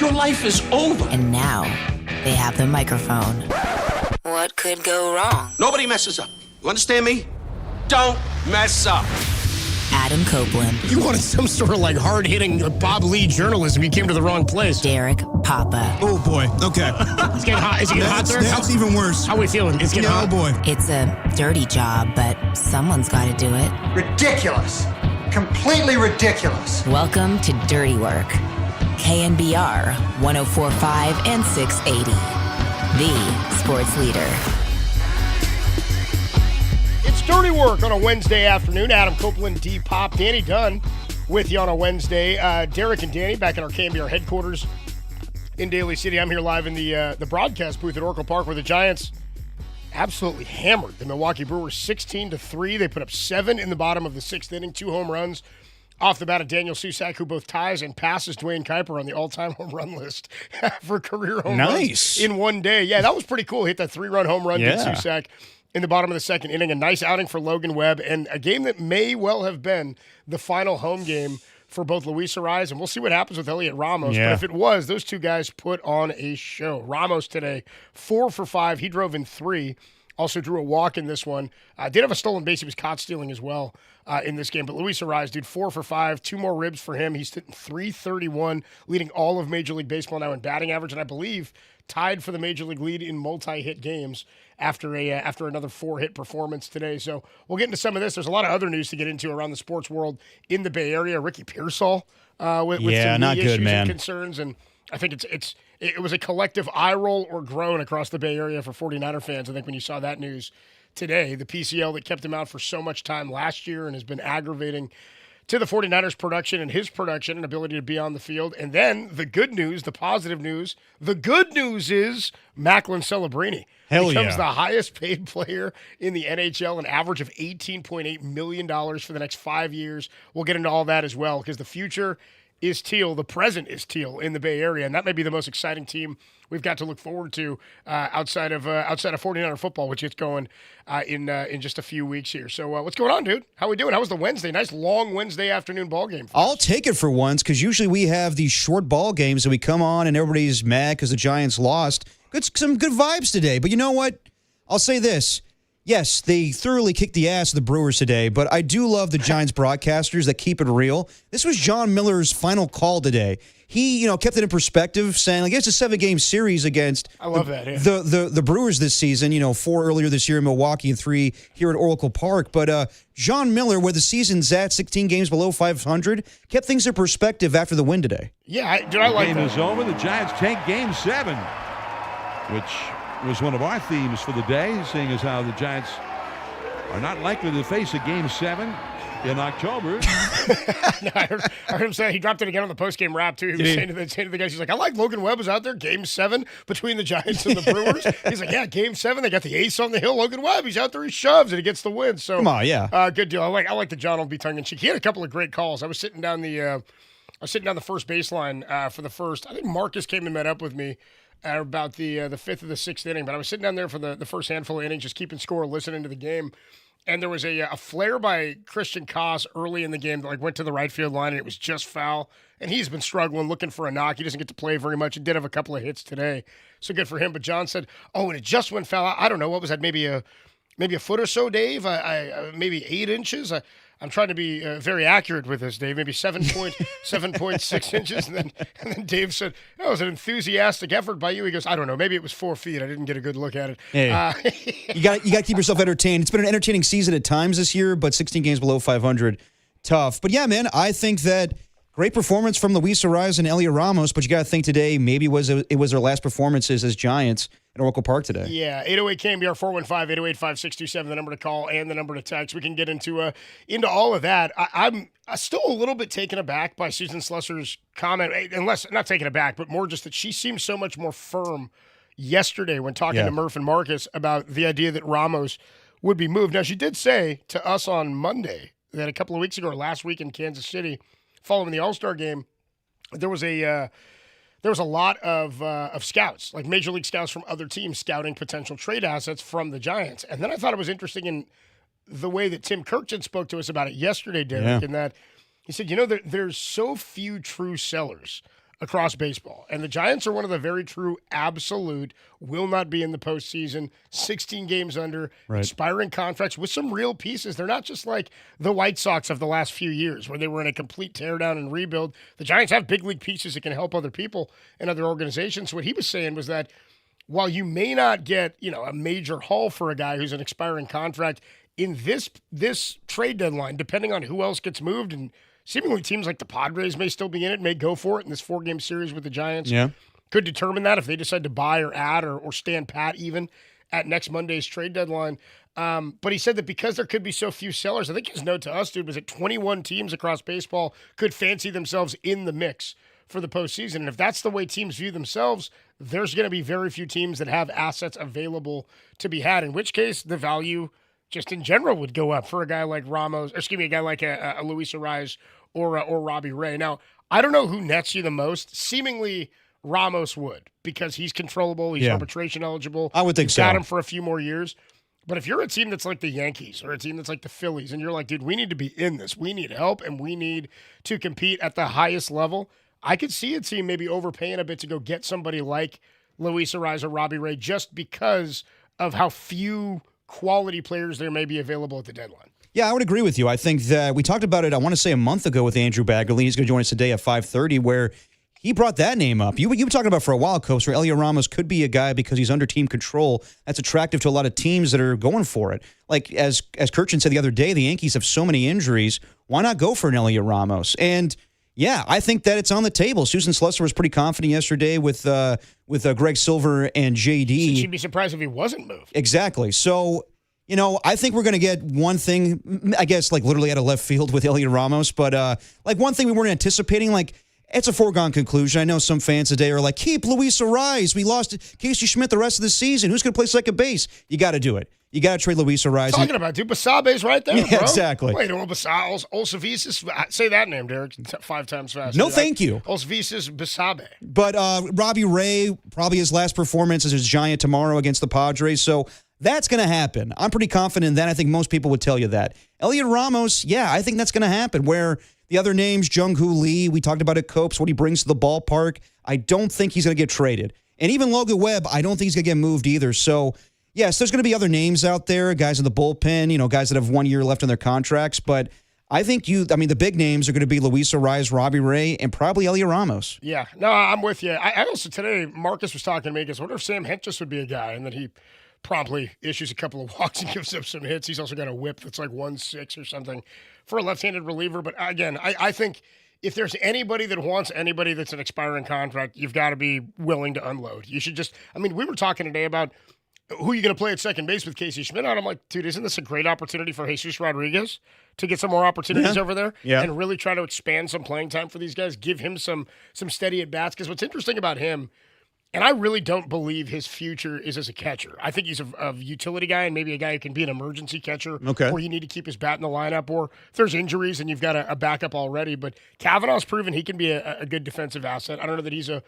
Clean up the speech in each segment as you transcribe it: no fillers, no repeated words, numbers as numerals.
Your life is over. And now they have the microphone. What could go wrong? Nobody messes up. You understand me? Don't mess up. Adam Copeland. You wanted some sort of like hard-hitting Bob Lee journalism. You came to the wrong place. Derek Papa. Oh, boy. Okay. It's getting hot. Is it getting hot, sir? That's even worse. How are we feeling? It's getting hot. Oh, boy. It's a dirty job, but someone's got to do it. Ridiculous. Completely ridiculous. Welcome to Dirty Work. KNBR 104.5 and 680. The sports leader. It's Dirty Work on a Wednesday afternoon. Adam Copeland, D. Pop, Danny Dunn with you on a Wednesday. Derek and Danny back in our KNBR headquarters in Daly City. I'm here live in the broadcast booth at Oracle Park where the Giants absolutely hammered the Milwaukee Brewers 16-3. They put up 7 in the bottom of the 6th inning, 2 home runs off the bat of Daniel Susac, who both ties and passes Dwayne Kuiper on the all-time home run list for career home runs in one day. Yeah, that was pretty cool. Hit that 3-run home run, did Susac in the bottom of the 2nd inning. A nice outing for Logan Webb, and a game that may well have been the final home game for both Luis Arraez, and we'll see what happens with Elliot Ramos. But if it was, those two guys put on a show. Ramos today, 4 for 5. He drove in 3. Also drew a walk in this one. Did have a stolen base. He was caught stealing as well in this game. But Luis Arraez, dude, 4 for 5. 2 more ribs for him. He's hitting .331, leading all of Major League Baseball now in batting average, and I believe tied for the Major League lead in multi-hit games after another 4-hit performance today. So we'll get into some of this. There's a lot of other news to get into around the sports world in the Bay Area. Ricky Pearsall with some knee issues and concerns, and I think it was a collective eye roll or groan across the Bay Area for 49er fans, I think, when you saw that news today. The PCL that kept him out for so much time last year and has been aggravating to the 49ers' production and his production and ability to be on the field. And then the good news, the positive news, the good news is Macklin Celebrini becomes the highest paid player in the NHL, an average of $18.8 million for the next 5 years. We'll get into all that as well because the future is teal, the present is teal in the Bay Area, and that may be the most exciting team we've got to look forward to outside of 49er football, which gets going in just a few weeks here. So what's going on, dude? How we doing? How was the Wednesday? Nice long Wednesday afternoon ball game. I'll take it for once because usually we have these short ball games and we come on and everybody's mad because the Giants lost. Some good vibes today, but you know what? I'll say this. Yes, they thoroughly kicked the ass of the Brewers today, but I do love the Giants broadcasters that keep it real. This was John Miller's final call today. He, kept it in perspective, saying, like, it's a 7-game series against the Brewers this season, 4 earlier this year in Milwaukee and 3 here at Oracle Park. But John Miller, where the season's at, 16 games below 500, kept things in perspective after the win today. Yeah, I like that. The game is over. The Giants take Game 7, which was one of our themes for the day, seeing as how the Giants are not likely to face a Game 7 in October. I heard him say he dropped it again on the postgame wrap, too. He was saying to the guys, he's like, I like Logan Webb was out there, Game 7 between the Giants and the Brewers. He's like, yeah, Game 7, they got the ace on the hill, Logan Webb. He's out there, he shoves, and he gets the win. So, come on, yeah. Good deal. I like the John will be tongue-in-cheek. He had a couple of great calls. I was sitting down the first baseline for the first. I think Marcus came and met up with me at about the 5th or the 6th inning, but I was sitting down there for the first handful of innings, just keeping score, listening to the game. And there was a flare by Christian Koss early in the game that went to the right field line, and it was just foul. And he's been struggling, looking for a knock. He doesn't get to play very much. He did have a couple of hits today, so good for him. But John said, "Oh, and it just went foul. I don't know what was that? Maybe a foot or so, Dave. Maybe 8 inches. I'm trying to be very accurate with this, Dave. Maybe 7.6 inches." And then Dave said, "Oh, it was an enthusiastic effort by you." He goes, "I don't know. Maybe it was 4 feet. I didn't get a good look at it." Hey, you got to keep yourself entertained. It's been an entertaining season at times this year, but 16 games below 500, tough. But yeah, man, I think that great performance from Luis Arraez and Elliot Ramos. But you got to think today maybe it was their last performances as Giants at Oracle Park today. Yeah, 808 KNBR 415-808-5627, the number to call and the number to text. We can get into all of that. I'm still a little bit taken aback by Susan Slusser's comment, unless not taken aback, but more just that she seemed so much more firm yesterday when talking to Murph and Marcus about the idea that Ramos would be moved. Now, she did say to us on Monday that a couple of weeks ago or last week in Kansas City, following the All-Star game, there was a lot of scouts, like Major League scouts from other teams scouting potential trade assets from the Giants. And then I thought it was interesting in the way that Tim Kirkjian spoke to us about it yesterday, Derek, in that he said, there's so few true sellers across baseball. And the Giants are one of the very true absolute will not be in the postseason, 16 games under, expiring contracts with some real pieces. They're not just like the White Sox of the last few years where they were in a complete teardown and rebuild. The Giants have big league pieces that can help other people and other organizations. What he was saying was that while you may not get, a major haul for a guy who's an expiring contract in this trade deadline, depending on who else gets moved, and seemingly teams like the Padres may still be in it, may go for it in this 4-game series with the Giants. Yeah. Could determine that if they decide to buy or add or stand pat even at next Monday's trade deadline. But he said that because there could be so few sellers, I think his note to us, dude, was that 21 teams across baseball could fancy themselves in the mix for the postseason. And if that's the way teams view themselves, there's going to be very few teams that have assets available to be had, in which case the value just in general would go up for a guy like a guy like a Luis Ariz or Robbie Ray. Now, I don't know who nets you the most. Seemingly, Ramos would, because he's controllable, he's arbitration eligible. I would think so. Got him for a few more years. But if you're a team that's like the Yankees or a team that's like the Phillies, and you're like, dude, we need to be in this. We need help, and we need to compete at the highest level. I could see a team maybe overpaying a bit to go get somebody like Luis Ariz or Robbie Ray just because of how few quality players there may be available at the deadline. Yeah, I would agree with you. I think that we talked about it, I want to say a month ago with Andrew Baggerly. He's going to join us today at 5:30, where he brought that name up. You were talking about for a while, Coach, where Elliot Ramos could be a guy because he's under team control. That's attractive to a lot of teams that are going for it. Like, as Kirchin said the other day, the Yankees have so many injuries. Why not go for an Elliot Ramos? And yeah, I think that it's on the table. Susan Slusser was pretty confident yesterday with Greg Silver and JD. She'd be surprised if he wasn't moved. Exactly. So, I think we're going to get one thing, I guess, like literally out of left field with Elliot Ramos. But like one thing we weren't anticipating, like it's a foregone conclusion. I know some fans today are like, keep Luis Ariz. We lost Casey Schmidt the rest of the season. Who's going to play second base? You got to do it. You got to trade Luis Ariz. Talking about, dude, Basabe's right there, yeah, bro. Exactly. Wait, Olsavisis, say that name, Derek, 5 times fast. No, thank you. Olsavisis Basabe. But Robbie Ray, probably his last performance as a Giant tomorrow against the Padres. So that's going to happen. I'm pretty confident in that. I think most people would tell you that. Elliot Ramos, yeah, I think that's going to happen. Where the other names, Jung-Hoo Lee, we talked about at Copes, what he brings to the ballpark, I don't think he's going to get traded. And even Logan Webb, I don't think he's going to get moved either. So, yes, there's going to be other names out there, guys in the bullpen, guys that have 1 year left on their contracts. But I think the big names are going to be Luis Ariz, Robbie Ray, and probably Elliot Ramos. Yeah, no, I'm with you. I also, today, Marcus was talking to me, because I wonder if Sam Hentges would be a guy, and then he promptly issues a couple of walks and gives up some hits. He's also got a whip that's like 1.6 or something for a left-handed reliever. But again, I think if there's anybody that wants anybody that's an expiring contract, you've got to be willing to unload. You should just, we were talking today about who you're going to play at second base with Casey Schmidt. I'm like, dude, isn't this a great opportunity for Jesus Rodriguez to get some more opportunities over there and really try to expand some playing time for these guys, give him some steady at-bats? Because what's interesting about him, and I really don't believe his future is as a catcher. I think he's a utility guy and maybe a guy who can be an emergency catcher where you need to keep his bat in the lineup, or if there's injuries and you've got a backup already. But Kavanaugh's proven he can be a good defensive asset. I don't know that he's an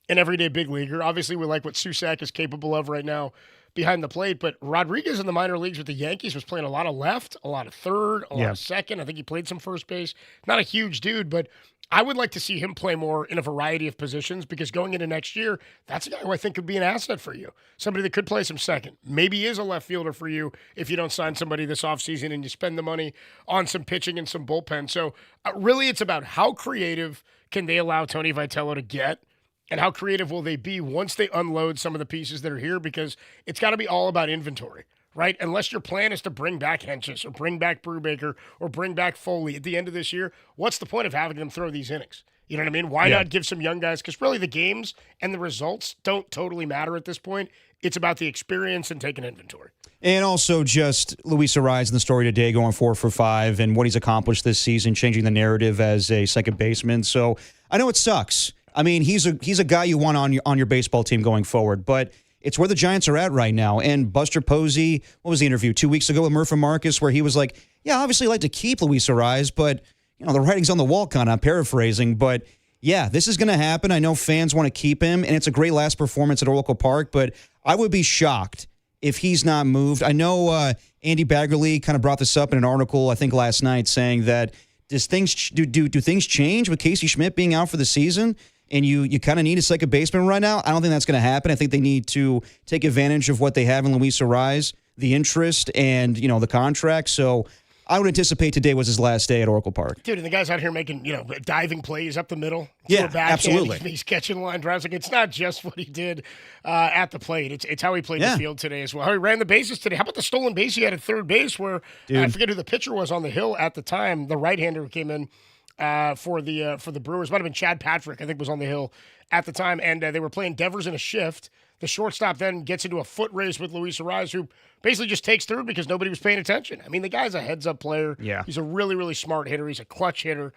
everyday big leaguer. Obviously, we like what Susak is capable of right now behind the plate, but Rodriguez in the minor leagues with the Yankees was playing a lot of left, a lot of third, a lot of second. I think he played some first base. Not a huge dude, but I would like to see him play more in a variety of positions, because going into next year, that's a guy who I think could be an asset for you. Somebody that could play some second. Maybe is a left fielder for you if you don't sign somebody this offseason and you spend the money on some pitching and some bullpen. So really it's about how creative can they allow Tony Vitello to get, and how creative will they be once they unload some of the pieces that are here, because it's got to be all about inventory, right? Unless your plan is to bring back Hentges or bring back Brubaker or bring back Foley at the end of this year, what's the point of having them throw these innings? You know what I mean? Why not give some young guys? Because really the games and the results don't totally matter at this point. It's about the experience and taking inventory. And also just Luis Ariz in the story today, going 4 for 5, and what he's accomplished this season, changing the narrative as a second baseman. So I know it sucks. He's a guy you want on your baseball team going forward, but it's where the Giants are at right now. And Buster Posey, what was the interview 2 weeks ago with Murphy Marcus, where he was like, yeah, obviously I'd like to keep Luis Ariz, but the writing's on the wall, kind of. I'm paraphrasing, but yeah, this is going to happen. I know fans want to keep him, and it's a great last performance at Oracle Park, but I would be shocked if he's not moved. I know Andy Baggerly kind of brought this up in an article, I think last night, saying that do things change with Casey Schmidt being out for the season? and you kind of need a second baseman right now. I don't think that's going to happen. I think they need to take advantage of what they have in Luis Arraez, the interest, and the contract. So I would anticipate today was his last day at Oracle Park. Dude, and the guy's out here making, diving plays up the middle. Yeah, backhand. absolutely. He's catching line drives. Like, it's not just what he did at the plate. It's how he played the field today as well. How he ran the bases today. How about the stolen base he had at third base where, I forget who the pitcher was on the hill at the time, the right-hander who came in for the Brewers. Might have been Chad Patrick, I think, was on the hill at the time. And they were playing Devers in a shift. The shortstop then gets into a foot race with Luis Arraez, who basically just takes third because nobody was paying attention. I mean, the guy's a heads-up player. Yeah. He's a really, really smart hitter. He's a clutch hitter.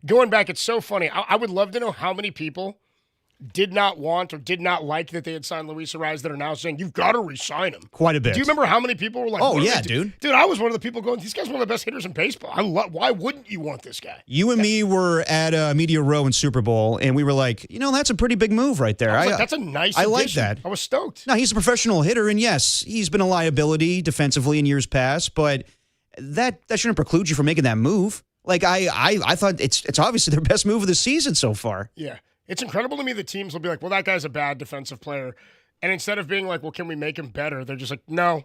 Going back, it's so funny. I would love to know how many people did not want or did not like that they had signed Luis Arraez that are now saying, you've got to re-sign him. Quite a bit. Do you remember how many people were like, oh, yeah, dude. Dude, I was one of the people going, this guy's one of the best hitters in baseball. Why wouldn't you want this guy? You and me were at Media Row in Super Bowl, and we were like, that's a pretty big move right there. That's a nice I addition. like that. I was stoked. No, he's a professional hitter, and yes, he's been a liability defensively in years past, but that shouldn't preclude you from making that move. Like, I thought it's obviously their best move of the season so far. Yeah. It's incredible to me that teams will be like, well, that guy's a bad defensive player. And instead of being like, well, can we make him better? They're just like, no,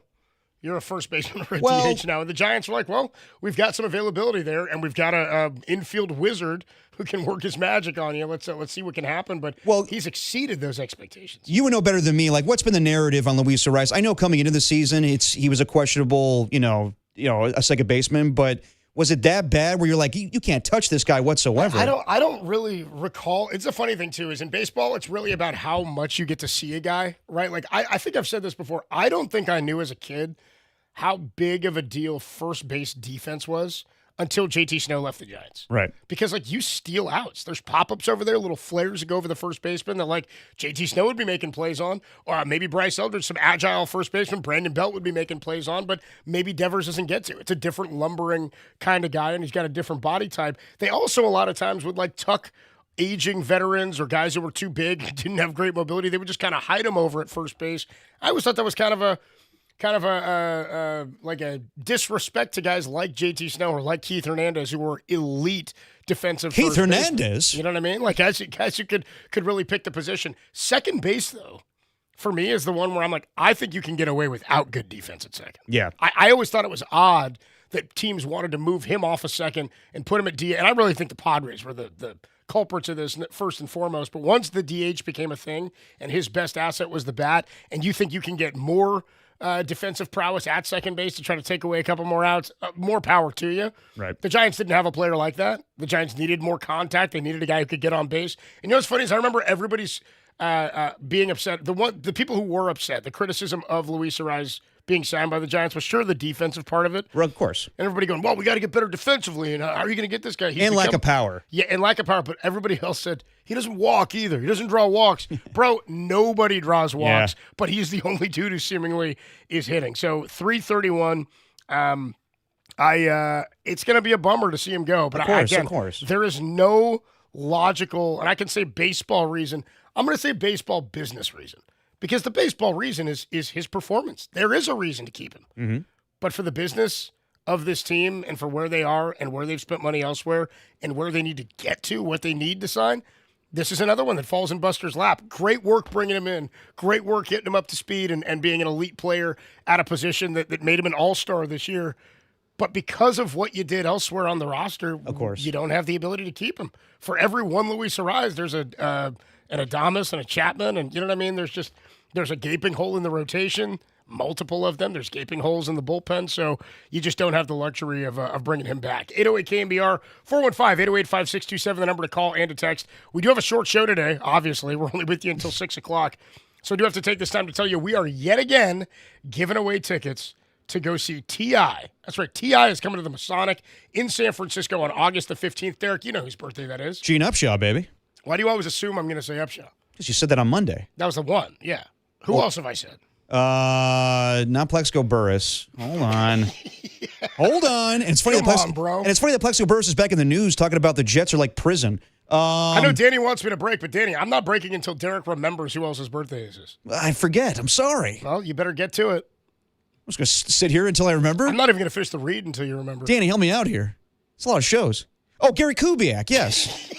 you're a first baseman or a DH now. And the Giants are like, well, we've got some availability there, and we've got a infield wizard who can work his magic on you. Let's see what can happen. But he's exceeded those expectations. You would know better than me. Like, what's been the narrative on Luis Arraez? I know coming into the season, he was a questionable, a second baseman, but was it that bad where you're like, you can't touch this guy whatsoever? I don't really recall. It's a funny thing, too, is in baseball, it's really about how much you get to see a guy, right? Like, I think I've said this before. I don't think I knew as a kid how big of a deal first base defense was until JT Snow left the Giants. Right. Because, you steal outs. There's pop-ups over there, little flares that go over the first baseman that, JT Snow would be making plays on, or maybe Bryce Eldridge, some agile first baseman, Brandon Belt would be making plays on, but maybe Devers doesn't get to. It's a different lumbering kind of guy, and he's got a different body type. They also, a lot of times, would, tuck aging veterans or guys that were too big, didn't have great mobility. They would just kind of hide them over at first base. I always thought that was kind of a disrespect to guys like JT Snow or like Keith Hernandez, who were elite defensive. Keith Hernandez, you know what I mean? Guys who could really pick the position. Second base, though, for me is the one where I'm like, I think you can get away without good defense at second. Yeah, I always thought it was odd that teams wanted to move him off a second and put him at DH. And I really think the Padres were the culprits of this first and foremost. But once the DH became a thing and his best asset was the bat, and you think you can get more defensive prowess at second base to try to take away a couple more outs, more power to you. Right. The Giants didn't have a player like that. The Giants needed more contact. They needed a guy who could get on base. And what's funny is I remember everybody's being upset. The people who were upset, the criticism of Luis Arraez being signed by the Giants was sure the defensive part of it. Well, of course. And everybody going, well, we got to get better defensively. And how are you going to get this guy? And lack of power. Yeah, and lack of power. But everybody else said, he doesn't walk either. He doesn't draw walks. Bro, nobody draws walks, but he's the only dude who seemingly is hitting. So 331. It's going to be a bummer to see him go. But of course. There is no logical, and I can say baseball reason. I'm going to say baseball business reason. Because the baseball reason is his performance. There is a reason to keep him. Mm-hmm. But for the business of this team and for where they are and where they've spent money elsewhere and where they need to get to, what they need to sign, this is another one that falls in Buster's lap. Great work bringing him in. Great work getting him up to speed and being an elite player at a position that made him an all-star this year. But because of what you did elsewhere on the roster, of course, you don't have the ability to keep him. For every one Luis Arraez, there's an Adames and a Chapman, and you know what I mean? There's a gaping hole in the rotation, multiple of them. There's gaping holes in the bullpen, so you just don't have the luxury of bringing him back. 808 KMBR, 415-808-5627, the number to call and to text. We do have a short show today, obviously. We're only with you until 6 o'clock. So I do have to take this time to tell you we are yet again giving away tickets to go see T.I. That's right, T.I. is coming to the Masonic in San Francisco on August the 15th. Derek, you know whose birthday that is. Gene Upshaw, baby. Why do you always assume I'm going to say Upshaw? Because you said that on Monday. That was the one, yeah. Who else have I said? Not Plexico Burris. Hold on. Hold on. And it's funny bro. And it's funny that Plexico Burris is back in the news talking about the Jets are like prison. I know Danny wants me to break, but Danny, I'm not breaking until Derek remembers who else's birthday is. I forget. I'm sorry. Well, you better get to it. I'm just going to sit here until I remember. I'm not even going to finish the read until you remember. Danny, help me out here. It's a lot of shows. Oh, Gary Kubiak, yes.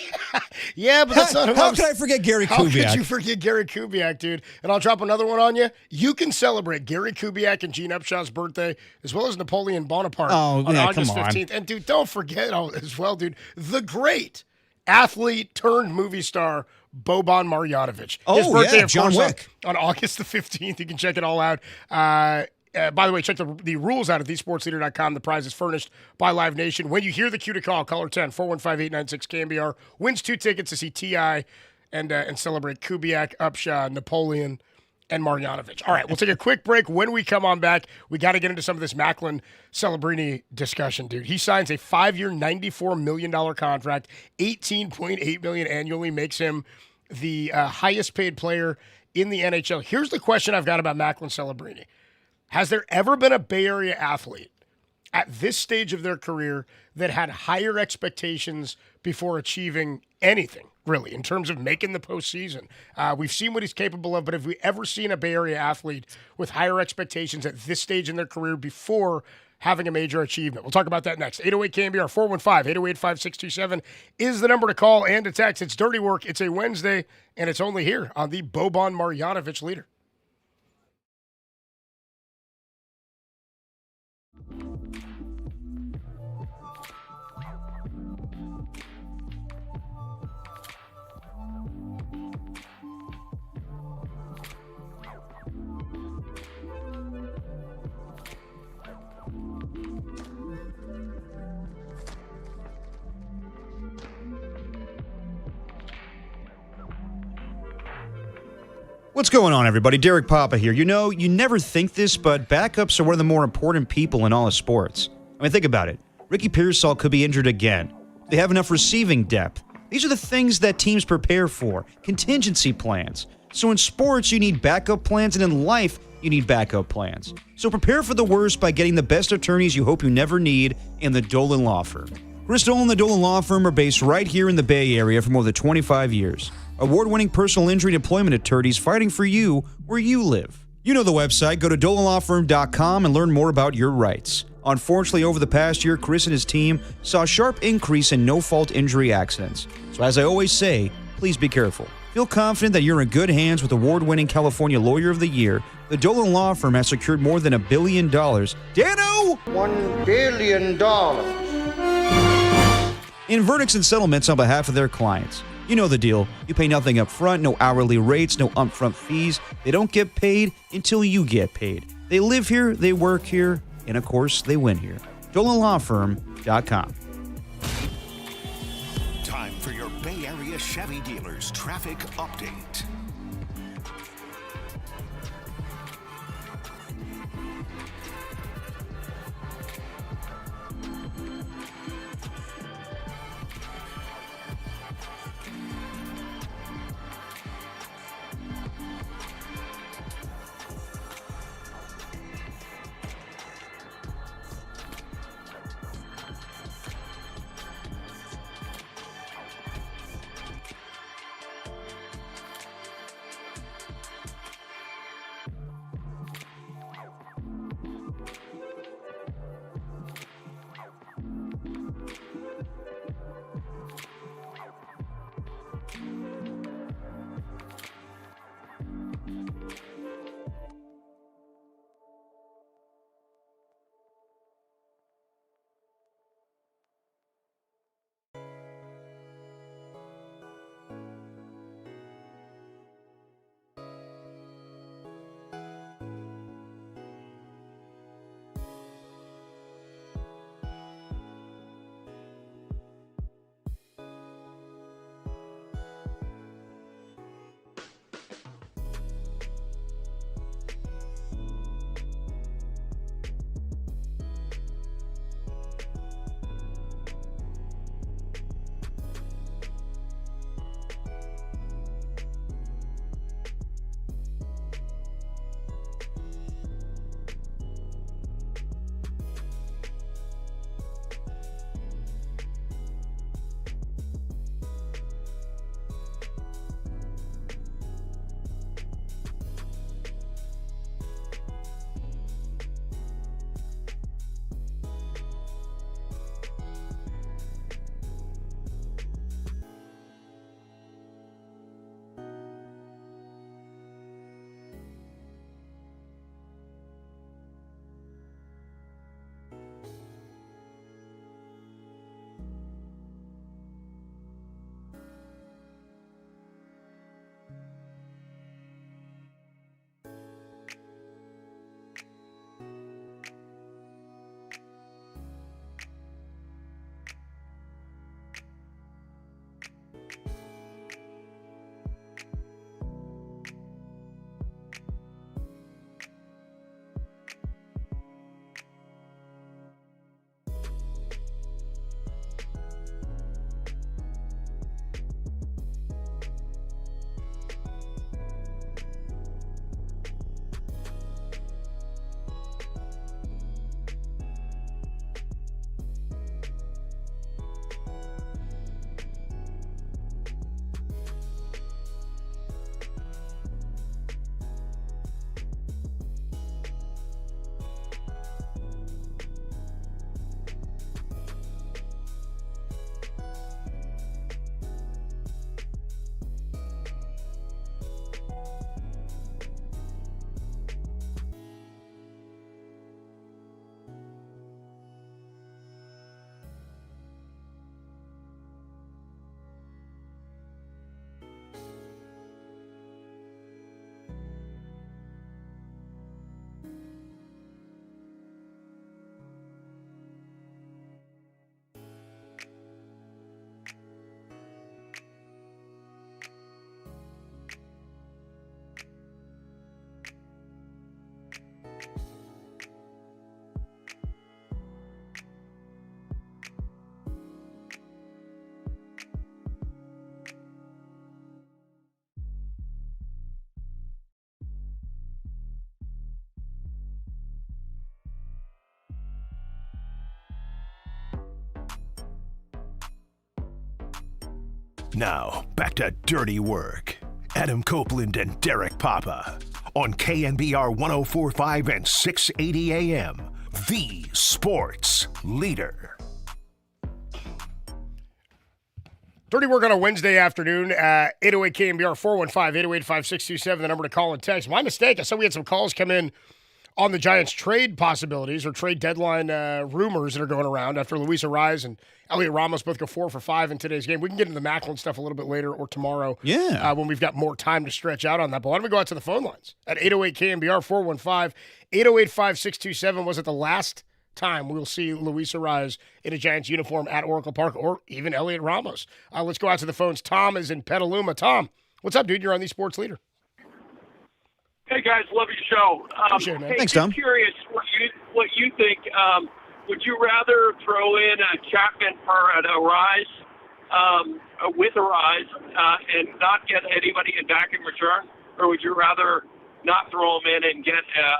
Yeah, but that's not who How I'm- could I forget Gary How Kubiak? could you forget Gary Kubiak, dude? And I'll drop another one on you. You can celebrate Gary Kubiak and Gene Upshaw's birthday, as well as Napoleon Bonaparte Oh, on yeah, August come on. 15th. And, dude, don't forget as well, dude, the great athlete turned movie star Boban Marjanovic. His Oh, birthday, yeah, of John course, Wick. on August the 15th. You can check it all out. By the way, check the rules out at thesportsleader.com. The prize is furnished by Live Nation. When you hear the cue to call, caller 10, 415-896-KMBR, wins 2 tickets to see T.I. and celebrate Kubiak, Upshaw, Napoleon, and Marjanovic. All right, we'll take a quick break. When we come on back, we got to get into some of this Macklin Celebrini discussion, dude. He signs a 5-year, $94 million contract, $18.8 million annually, makes him the highest paid player in the NHL. Here's the question I've got about Macklin Celebrini. Has there ever been a Bay Area athlete at this stage of their career that had higher expectations before achieving anything, really, in terms of making the postseason? We've seen what he's capable of, but have we ever seen a Bay Area athlete with higher expectations at this stage in their career before having a major achievement? We'll talk about that next. 808-KMBR, 415-808-5627 is the number to call and to text. It's Dirty Work. It's a Wednesday, and it's only here on the Boban Marjanovic leader. What's going on, everybody? Derek Papa here. You know, you never think this, but backups are one of the more important people in all of sports. I mean, think about it. Ricky Pearsall could be injured again. They have enough receiving depth. These are the things that teams prepare for. Contingency plans. So in sports, you need backup plans, and in life, you need backup plans. So prepare for the worst by getting the best attorneys you hope you never need in the Dolan Law Firm. Chris Dolan and the Dolan Law Firm are based right here in the Bay Area for more than 25 years. Award-winning personal injury and employment attorneys fighting for you where you live. You know the website. Go to dolanlawfirm.com and learn more about your rights. Unfortunately, over the past year, Chris and his team saw a sharp increase in no-fault injury accidents. So as I always say, please be careful. Feel confident that you're in good hands with award-winning California Lawyer of the Year. The Dolan Law Firm has secured more than $1 billion. Dano! $1 billion. In verdicts and settlements on behalf of their clients. You know the deal. You pay nothing up front, no hourly rates, no upfront fees. They don't get paid until you get paid. They live here, they work here, and of course, they win here. DolanLawFirm.com. Time for your Bay Area Chevy dealers traffic update. Now, back to Dirty Work. Adam Copeland and Derek Papa on KNBR 104.5 and 680 AM, the sports leader. Dirty Work on a Wednesday afternoon, 808 KNBR 415-808-5627, the number to call and text. My mistake, I saw we had some calls come in on the Giants trade possibilities or trade deadline rumors that are going around after Luis Arraez and Elliot Ramos both go 4 for 5 in today's game. We can get into the Macklin stuff a little bit later or tomorrow when we've got more time to stretch out on that. But why don't we go out to the phone lines at 808 KNBR 415-808-5627. Was it the last time we'll see Luis Arraez in a Giants uniform at Oracle Park or even Elliot Ramos? Let's go out to the phones. Tom is in Petaluma. Tom, what's up, dude? You're on the Sports Leader. Hey guys, love your show. Appreciate it, man. Hey, Thanks, Tom. Curious what you think. Would you rather throw in a Chapman for an Arraez with Arraez and not get anybody back in return, or would you rather not throw them in and get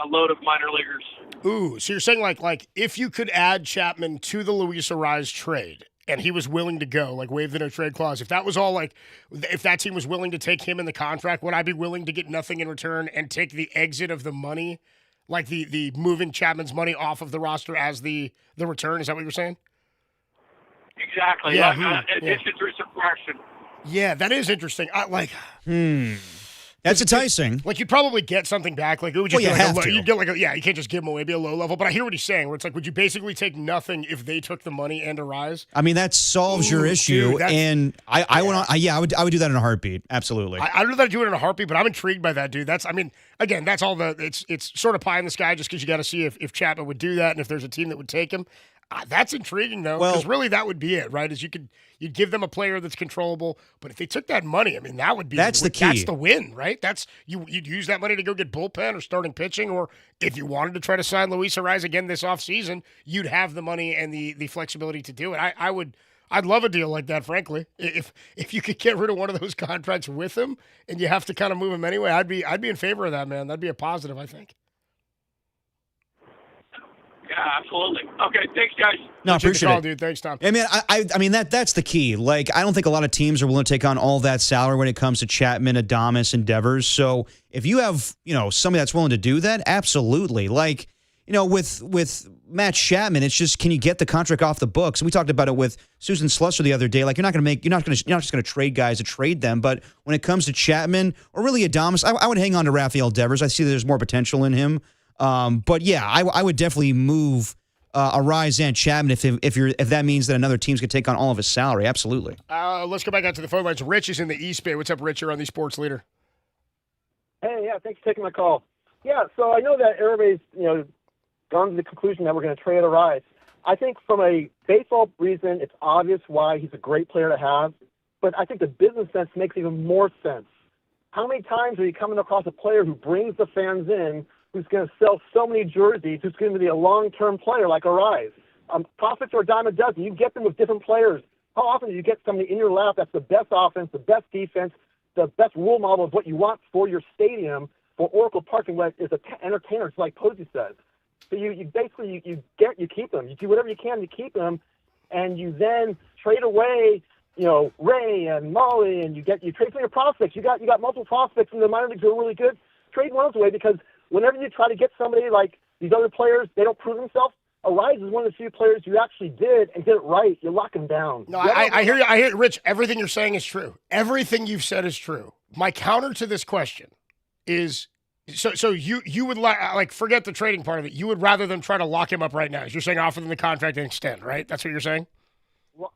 a load of minor leaguers? Ooh, so you're saying like if you could add Chapman to the Luis Arraez trade and he was willing to go, like waive the no trade clause, if that was all if that team was willing to take him in the contract, would I be willing to get nothing in return and take the exit of the money, like the moving Chapman's money off of the roster as the return? Is that what you're saying? Exactly. Yeah, Addition through subtraction. Yeah, that is interesting. That's enticing. Like you'd probably get something back. Like it would just Well, be you like have to. you'd get you can't just give them away, be a low level. But I hear what he's saying, where it's like, would you basically take nothing if they took the money and Arraez? I mean, that solves your issue, dude, and I would do that in a heartbeat. Absolutely. I don't know that I'd do it in a heartbeat, but I'm intrigued by that, dude. That's all it's sort of pie in the sky just because you got to see if Chapman would do that and if there's a team that would take him. That's intriguing though, because really that would be it, right? Is you'd give them a player that's controllable, but if they took that money, I mean, that would be that's the key. That's the win, right? That's you'd use that money to go get bullpen or starting pitching, or if you wanted to try to sign Luis Arraez again this offseason, you'd have the money and the flexibility to do it. I'd love a deal like that, frankly. If you could get rid of one of those contracts with him and you have to kind of move him anyway, I'd be in favor of that, man. That'd be a positive, I think. Yeah, absolutely. Okay, thanks, guys. No, appreciate it, dude. Thanks, Tom. I mean, I mean that's the key. Like, I don't think a lot of teams are willing to take on all that salary when it comes to Chapman, Adames, and Devers. So if you have, somebody that's willing to do that, absolutely. Like, with Matt Chapman, it's just, can you get the contract off the books? And we talked about it with Susan Slusser the other day. Like, you're not just going to trade guys to trade them. But when it comes to Chapman or really Adames, I would hang on to Rafael Devers. I see there's more potential in him. But yeah, I would definitely move Arraez and Chapman if that means that another team's going to take on all of his salary. Absolutely. Let's go back out to the phone lines. Rich is in the East Bay. What's up, Rich? You're on the Sports Leader. Hey, yeah, thanks for taking my call. Yeah, so I know that everybody's gone to the conclusion that we're going to trade Arraez. I think from a baseball reason, it's obvious why he's a great player to have, but I think the business sense makes even more sense. How many times are you coming across a player who brings the fans in, who's going to sell so many jerseys, who's going to be a long-term player like Arraez? Profits are a dime a dozen. You get them with different players. How often do you get somebody in your lap that's the best offense, the best defense, the best role model of what you want for your stadium, for Oracle Park, and what is an entertainer, just like Posey says. So you basically you keep them. You do whatever you can to keep them, and you then trade away, Ray and Molly, and you trade for your prospects. You got multiple prospects in the minor leagues who are really good. Trade one of those away, because whenever you try to get somebody like these other players, they don't prove themselves. Arraez is one of the few players you actually did and did it right. You lock him down. No, I hear you. I hear Rich. Everything you're saying is true. Everything you've said is true. My counter to this question is, so you would forget the trading part of it. You would rather them try to lock him up right now. You're saying offer them the contract and extend, right? That's what you're saying?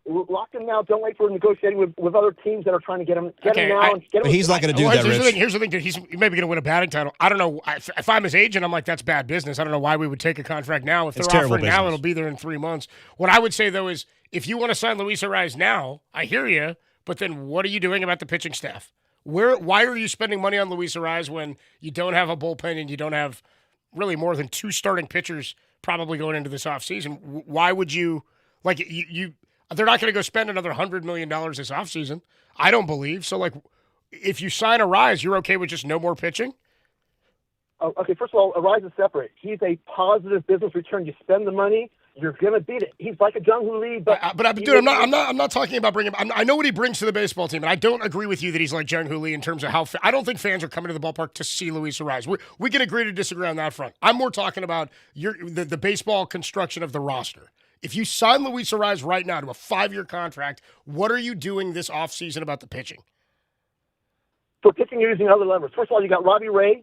Lock him now. Don't wait for negotiating with other teams that are trying to get him. Get him now. But he's not going to do that, Rich. Here's the thing. He's maybe going to win a batting title. I don't know. If I'm his agent, I'm like, that's bad business. I don't know why we would take a contract now. If they're offering now, it'll be there in 3 months. What I would say, though, is if you want to sign Luis Arraez now, I hear you, but then what are you doing about the pitching staff? Why are you spending money on Luis Arraez when you don't have a bullpen and you don't have really more than 2 starting pitchers probably going into this offseason? Why would you – they're not going to go spend another $100 million this offseason. I don't believe. So, if you sign Arraez, you're okay with just no more pitching? Okay, first of all, Arraez is separate. He's a positive business return. You spend the money, you're going to beat it. He's like a Jung Hoo Lee, but dude, I'm not talking about bringing him. I know what he brings to the baseball team, and I don't agree with you that he's like Jung Hoo Lee in terms of how. I don't think fans are coming to the ballpark to see Luis Arraez. We can agree to disagree on that front. I'm more talking about the baseball construction of the roster. If you sign Luis Arraez right now to a 5-year contract, what are you doing this offseason about the pitching? For pitching, you're using other levers. First of all, you got Robbie Ray,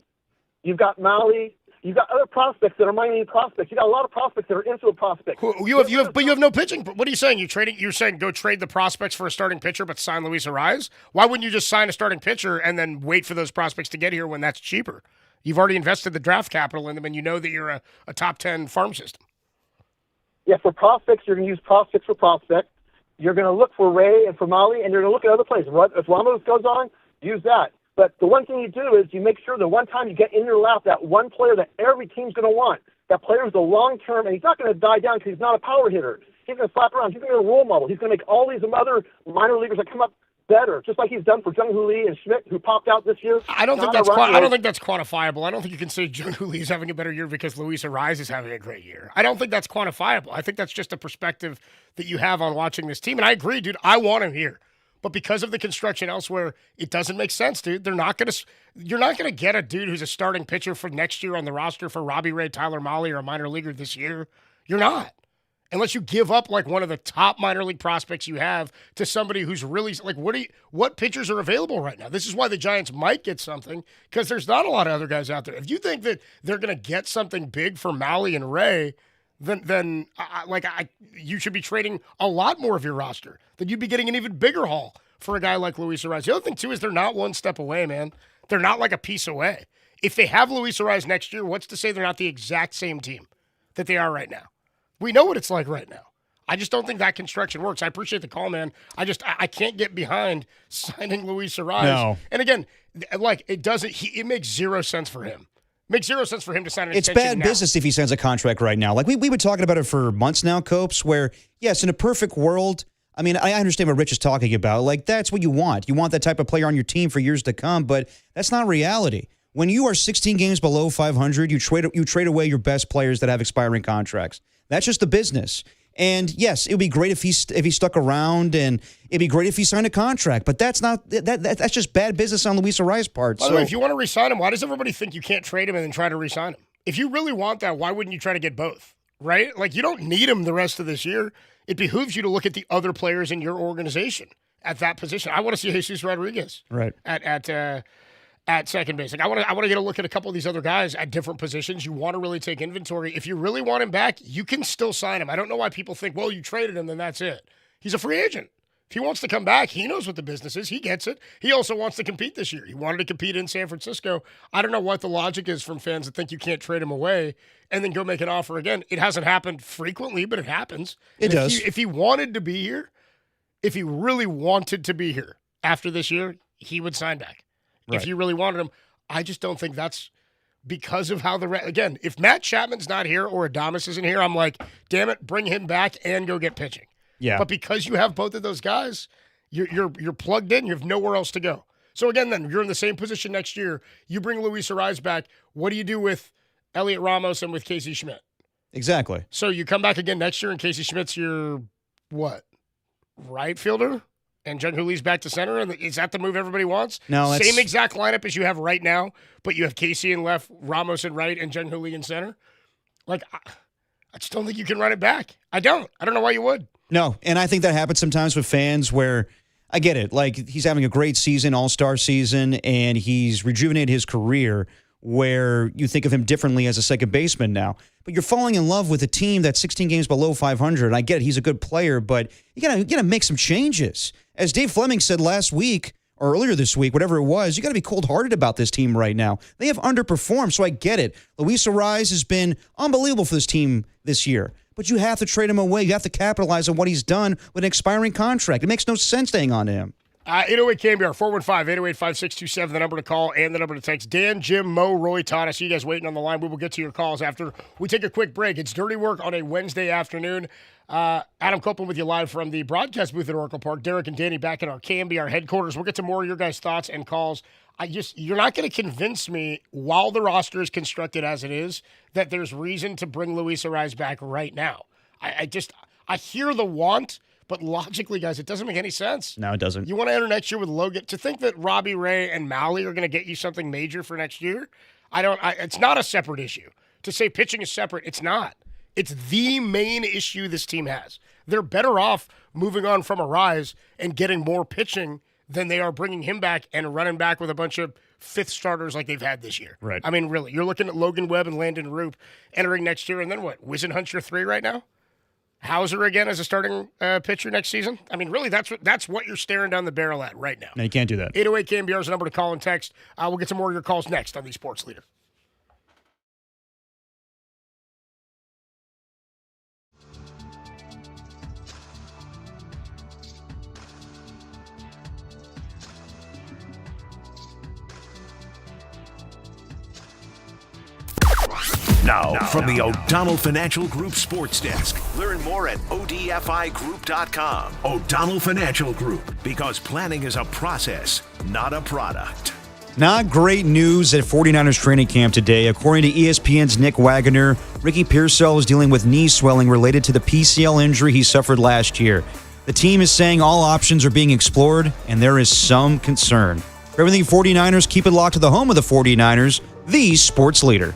you've got Mahle. You've got other prospects that are minor league prospects. You got a lot of prospects that are into a prospect. But you have no pitching. What are you saying? You're saying go trade the prospects for a starting pitcher, but sign Luis Arraez? Why wouldn't you just sign a starting pitcher and then wait for those prospects to get here when that's cheaper? You've already invested the draft capital in them, and you know that you're a top 10 farm system. Yeah, for prospects, you're going to use prospects for prospects. You're going to look for Ray and for Mahle, and you're going to look at other places. If Ramos goes on, use that. But the one thing you do is you make sure that one time you get in your lap that one player that every team's going to want. That player is a long-term, and he's not going to die down because he's not a power hitter. He's going to slap around. He's going to be a role model. He's going to make all these other minor leaguers that come up better, just like he's done for Jung Hoo Lee and Schmidt, who popped out this year. I don't think that's quantifiable. I don't think you can say Jung Hoo Lee is having a better year because Luis Arraez is having a great year. I don't think that's quantifiable. I think that's just a perspective that you have on watching this team. And I agree, dude. I want him here. But because of the construction elsewhere, it doesn't make sense, dude. You're not gonna get a dude who's a starting pitcher for next year on the roster for Robbie Ray, Tyler Mahle, or a minor leaguer this year. You're not. Unless you give up like one of the top minor league prospects you have to somebody who's really like, what pitchers are available right now? This is why the Giants might get something, because there's not a lot of other guys out there. If you think that they're gonna get something big for Mahle and Ray, then you should be trading a lot more of your roster. Then you'd be getting an even bigger haul for a guy like Luis Arraez. The other thing, too, is they're not one step away, man. They're not like a piece away. If they have Luis Arraez next year, what's to say they're not the exact same team that they are right now? We know what it's like right now. I just don't think that construction works. I appreciate the call, man. I can't get behind signing Luis Arraez. No. And again, it makes zero sense for him. Makes zero sense for him to sign an extension. It's bad business if he signs a contract right now. Like we were talking about it for months now, Copes, where, yes, in a perfect world, I mean, I understand what Rich is talking about. Like, that's what you want. You want that type of player on your team for years to come, but that's not reality. When you are 16 games below 500, you trade away your best players that have expiring contracts. That's just the business. And yes, it would be great if he stuck around, and it'd be great if he signed a contract. But that's not that's just bad business on Luis Arraez's part. By the way, if you want to re-sign him, why does everybody think you can't trade him and then try to re-sign him? If you really want that, why wouldn't you try to get both? Right? Like, you don't need him the rest of this year. It behooves you to look at the other players in your organization at that position. I want to see Jesus Rodriguez at second base. Like, I want to get a look at a couple of these other guys at different positions. You want to really take inventory. If you really want him back, you can still sign him. I don't know why people think, well, you traded him, then that's it. He's a free agent. If he wants to come back, he knows what the business is. He gets it. He also wants to compete this year. He wanted to compete in San Francisco. I don't know what the logic is from fans that think you can't trade him away and then go make an offer again. It hasn't happened frequently, but it happens. It does. If he wanted to be here, if he really wanted to be here after this year, he would sign back. Right. If you really wanted him, I just don't think that's because of how again, if Matt Chapman's not here or Adames isn't here, I'm like, damn it, bring him back and go get pitching. Yeah. But because you have both of those guys, you're plugged in. You have nowhere else to go. So again, then you're in the same position next year. You bring Luis Arraez back. What do you do with Elliot Ramos and with Casey Schmidt? Exactly. So you come back again next year, and Casey Schmidt's your what? Right fielder? And Jung Hoo Lee's back to center, and is that the move everybody wants? No, same exact lineup as you have right now, but you have Casey in left, Ramos in right, and Jung Hoo Lee in center. Like, I just don't think you can run it back. I don't know why you would. No, and I think that happens sometimes with fans where I get it. Like, he's having a great season, all-star season, and he's rejuvenated his career where you think of him differently as a second baseman now. But you're falling in love with a team that's 16 games below 500. And I get it, he's a good player, but you gotta make some changes. As Dave Fleming said last week, or earlier this week, whatever it was, you got to be cold-hearted about this team right now. They have underperformed, so I get it. Luis Arraez has been unbelievable for this team this year. But you have to trade him away. You have to capitalize on what he's done with an expiring contract. It makes no sense to hang on to him. 808 KMBR, 415-808-5627, the number to call and the number to text. Dan, Jim, Mo, Roy, Todd, I see you guys waiting on the line. We will get to your calls after we take a quick break. It's Dirty Work on a Wednesday afternoon. Adam Copeland with you live from the broadcast booth at Oracle Park. Derek and Danny back at our KMBR headquarters. We'll get to more of your guys' thoughts and calls. You're not going to convince me, while the roster is constructed as it is, that there's reason to bring Luis Arraez back right now. I hear the want, but logically, guys, it doesn't make any sense. No, it doesn't. You want to enter next year with Logan. To think that Robbie Ray and Mahle are going to get you something major for next year, it's not a separate issue. To say pitching is separate, it's not. It's the main issue this team has. They're better off moving on from Arise and getting more pitching than they are bringing him back and running back with a bunch of fifth starters like they've had this year. Right. I mean, really, you're looking at Logan Webb and Landon Roop entering next year, and then what? Wisenhunt's your 3 right now? Hauser again as a starting pitcher next season? I mean, really, that's what you're staring down the barrel at right now. No, you can't do that. 808 KMBR is the number to call and text. We'll get some more of your calls next on the Sports Leader. Now, from the O'Donnell Financial Group Sports Desk. Learn more at odfigroup.com. O'Donnell Financial Group, because planning is a process, not a product. Not great news at 49ers training camp today. According to ESPN's Nick Wagoner, Ricky Pearsall is dealing with knee swelling related to the PCL injury he suffered last year. The team is saying all options are being explored, and there is some concern. For everything 49ers, keep it locked to the home of the 49ers, the sports leader.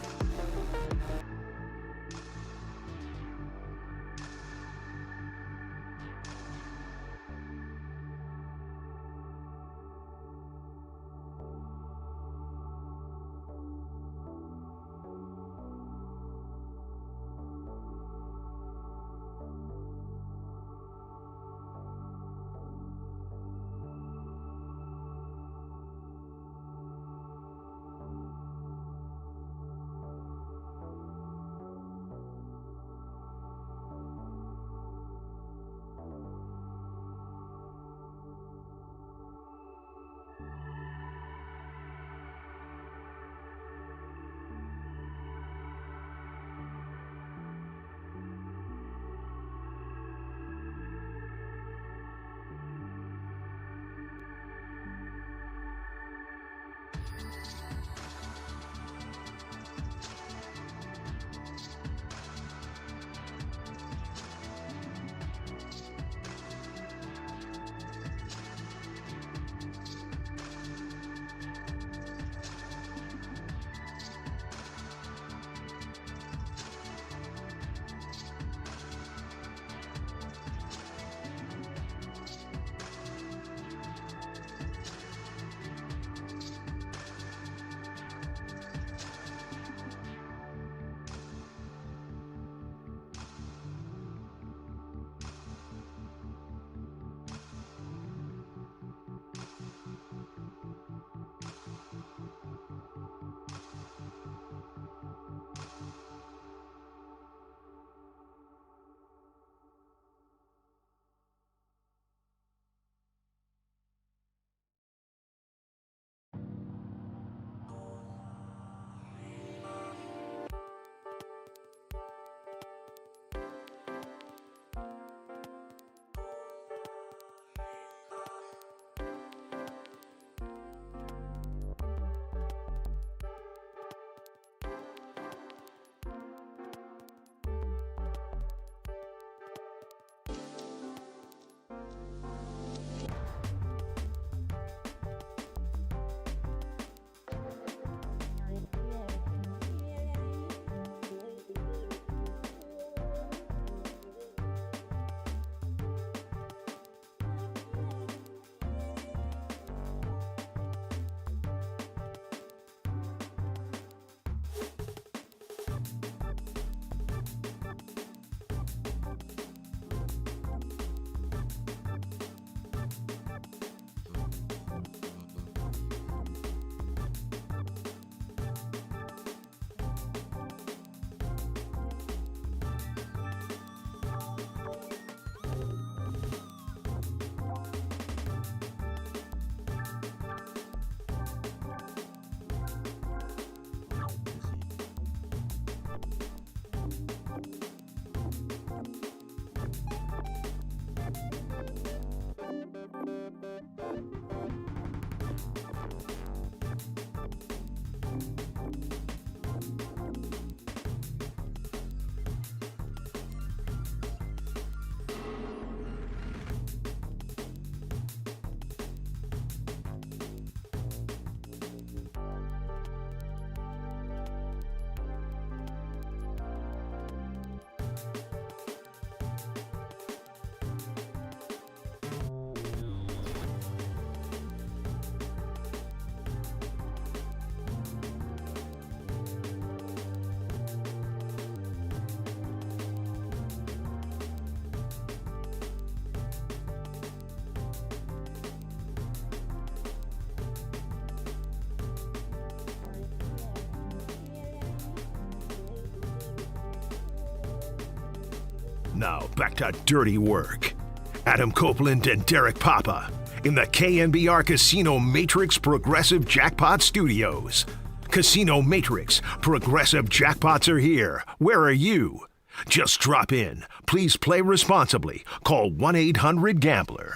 Now back to Dirty Work. Adam Copeland and Derek Papa in the KNBR Casino Matrix Progressive Jackpot Studios. Casino Matrix Progressive Jackpots are here. Where are you? Just drop in. Please play responsibly. Call 1-800-GAMBLER.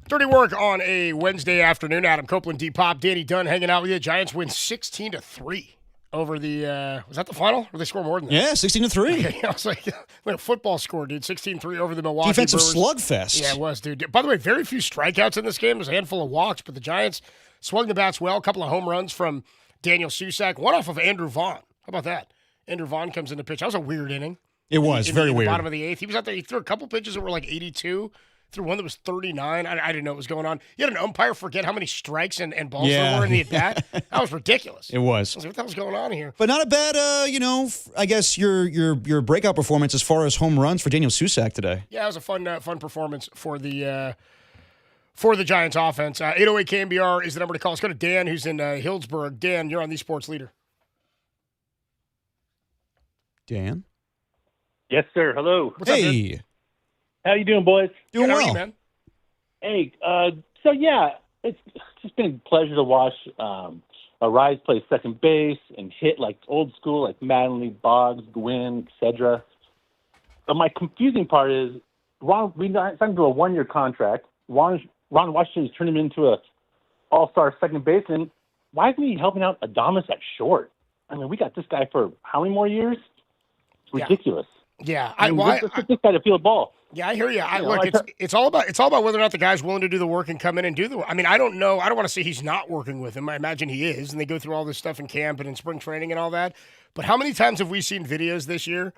Dirty Work on a Wednesday afternoon. Adam Copeland, D-Pop, Danny Dunn hanging out with you. Giants win 16-3 over the, was that the final? Or they score more than that? Yeah, 16-3. Okay, I was like a football score, dude. 16-3 over the Milwaukee Defensive Brewers. slugfest. Yeah, it was, dude. By the way, very few strikeouts in this game. There's a handful of walks, but the Giants swung the bats well. A couple of home runs from Daniel Susak. One off of Andrew Vaughn. How about that? Andrew Vaughn comes in to pitch. That was a weird inning. It was very weird. Bottom of the eighth. He was out there. He threw a couple pitches that were like 82. Threw one that was 39. I didn't know what was going on. You had an umpire forget how many strikes and balls there were in the at-bat. That was ridiculous. It was. I was like, what the hell's going on here? But not a bad, I guess your breakout performance as far as home runs for Daniel Susak today. Yeah, it was a fun performance for the Giants offense. 808 KNBR is the number to call. Let's go to Dan, who's in Hillsburg. Dan, you're on the Sports Leader. Dan? Yes, sir. Hello. What's up, dude? How you doing, boys? Doing How are well. you, man? Hey, so yeah, it's just been a pleasure to watch Arise play second base and hit like old school, like Mattingly, Boggs, Gwynn, etc. But my confusing part is we signed him to a 1-year contract. Ron Washington's turned him into a all-star second baseman. Why isn't he helping out Adames at short? I mean, we got this guy for how many more years? It's ridiculous. Yeah, let's get this guy to field ball. Yeah, I hear you. Look, it's all about whether or not the guy's willing to do the work and come in and do the work. I mean, I don't know. I don't want to say he's not working with him. I imagine he is, and they go through all this stuff in camp and in spring training and all that. But how many times have we seen videos this year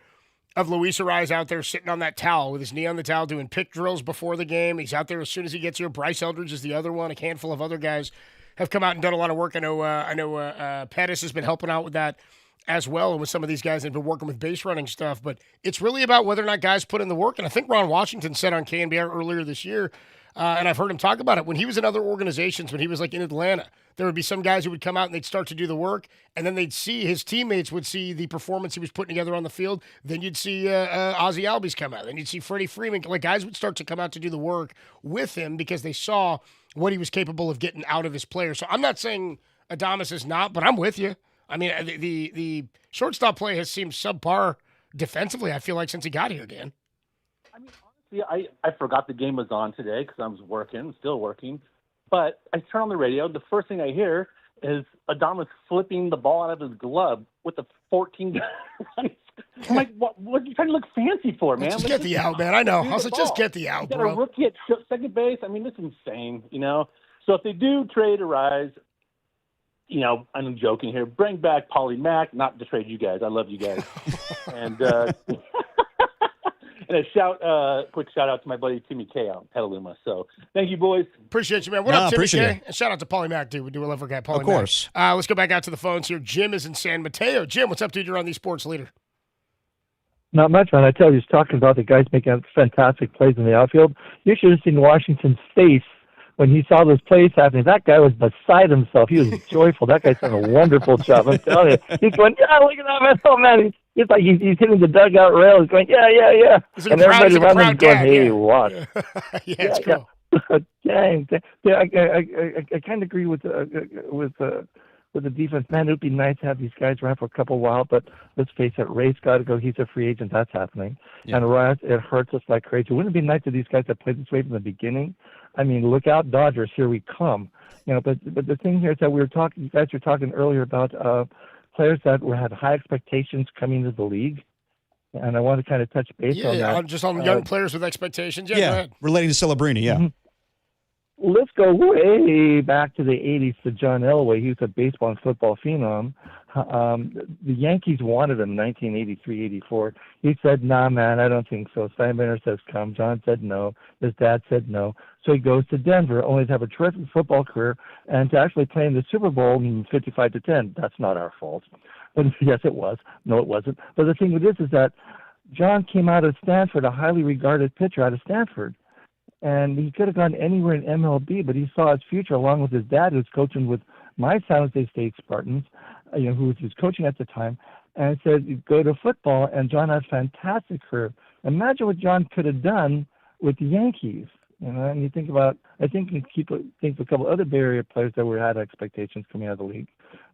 of Luis Arise out there sitting on that towel with his knee on the towel doing pick drills before the game? He's out there as soon as he gets here. Bryce Eldridge is the other one. A handful of other guys have come out and done a lot of work. I know Pettis has been helping out with that as well, and with some of these guys that have been working with base running stuff. But it's really about whether or not guys put in the work. And I think Ron Washington said on KNBR earlier this year, and I've heard him talk about it, when he was in other organizations, when he was like in Atlanta, there would be some guys who would come out and they'd start to do the work, and then they'd see, his teammates would see the performance he was putting together on the field. Then you'd see Ozzie Albies come out. Then you'd see Freddie Freeman. Like, guys would start to come out to do the work with him because they saw what he was capable of getting out of his players. So I'm not saying Adames is not, but I'm with you. I mean, the shortstop play has seemed subpar defensively, I feel like, since he got here, Dan. I mean, honestly, I forgot the game was on today because I was still working. But I turn on the radio. The first thing I hear is Adames flipping the ball out of his glove with the 14 runs. I'm like, what are you trying to look fancy for, man? Just get the out, man. I know. I was like, just get the out, you got bro. a rookie at second base. I mean, this is insane, you know? So if they do trade Arise, you know, I'm joking here. Bring back Paulie Mack, not to trade you guys. I love you guys. And and a quick shout out to my buddy Timmy K out in Petaluma. So thank you, boys. Appreciate you, man. What up, Timmy K? And shout out to Paulie Mack, dude. We do love our guy, Paulie Mack. Of course. Let's go back out to the phones here. Jim is in San Mateo. Jim, what's up, dude? You're on the Sports Leader. Not much, man. I tell you, he's talking about the guys making fantastic plays in the outfield. You should have seen Washington's face when he saw those plays happening. That guy was beside himself. He was joyful. That guy's done a wonderful job. I'm telling you. He's going, yeah, look at that, man. Oh, man. He's like he's hitting the dugout rail. He's going, yeah. And everybody around him going, hey, what? Yeah, it's cool. Dang. Yeah, I kind of agree with the defense. Man, it would be nice to have these guys around for a couple of while, but let's face it, Ray's got to go. He's a free agent. That's happening. Yeah. And Ryan, it hurts us like crazy. Wouldn't it be nice if these guys had played this way from the beginning? I mean, look out, Dodgers, here we come. You know, but the thing here is that you guys were talking earlier about players that had high expectations coming into the league. And I want to kind of touch base on that. Just on young players with expectations. Yeah, go ahead. Relating to Celebrini, yeah. Mm-hmm. Let's go way back to the 80s to John Elway. He was a baseball and football phenom. The Yankees wanted him in 1983-84. He said, nah, man, I don't think so. Steinbrenner says, come. John said no. His dad said no. So he goes to Denver, only to have a terrific football career and to actually play in the Super Bowl in 55-10. That's not our fault. But yes, it was. No, it wasn't. But the thing with this is that John came out of Stanford, a highly regarded pitcher out of Stanford. And he could have gone anywhere in MLB, but he saw his future along with his dad, who was coaching with my San Jose State Spartans, who was coaching at the time. and said, go to football, and John had a fantastic career. Imagine what John could have done with the Yankees. And you think about, I think you think of a couple other Bay Area players that had expectations coming out of the league,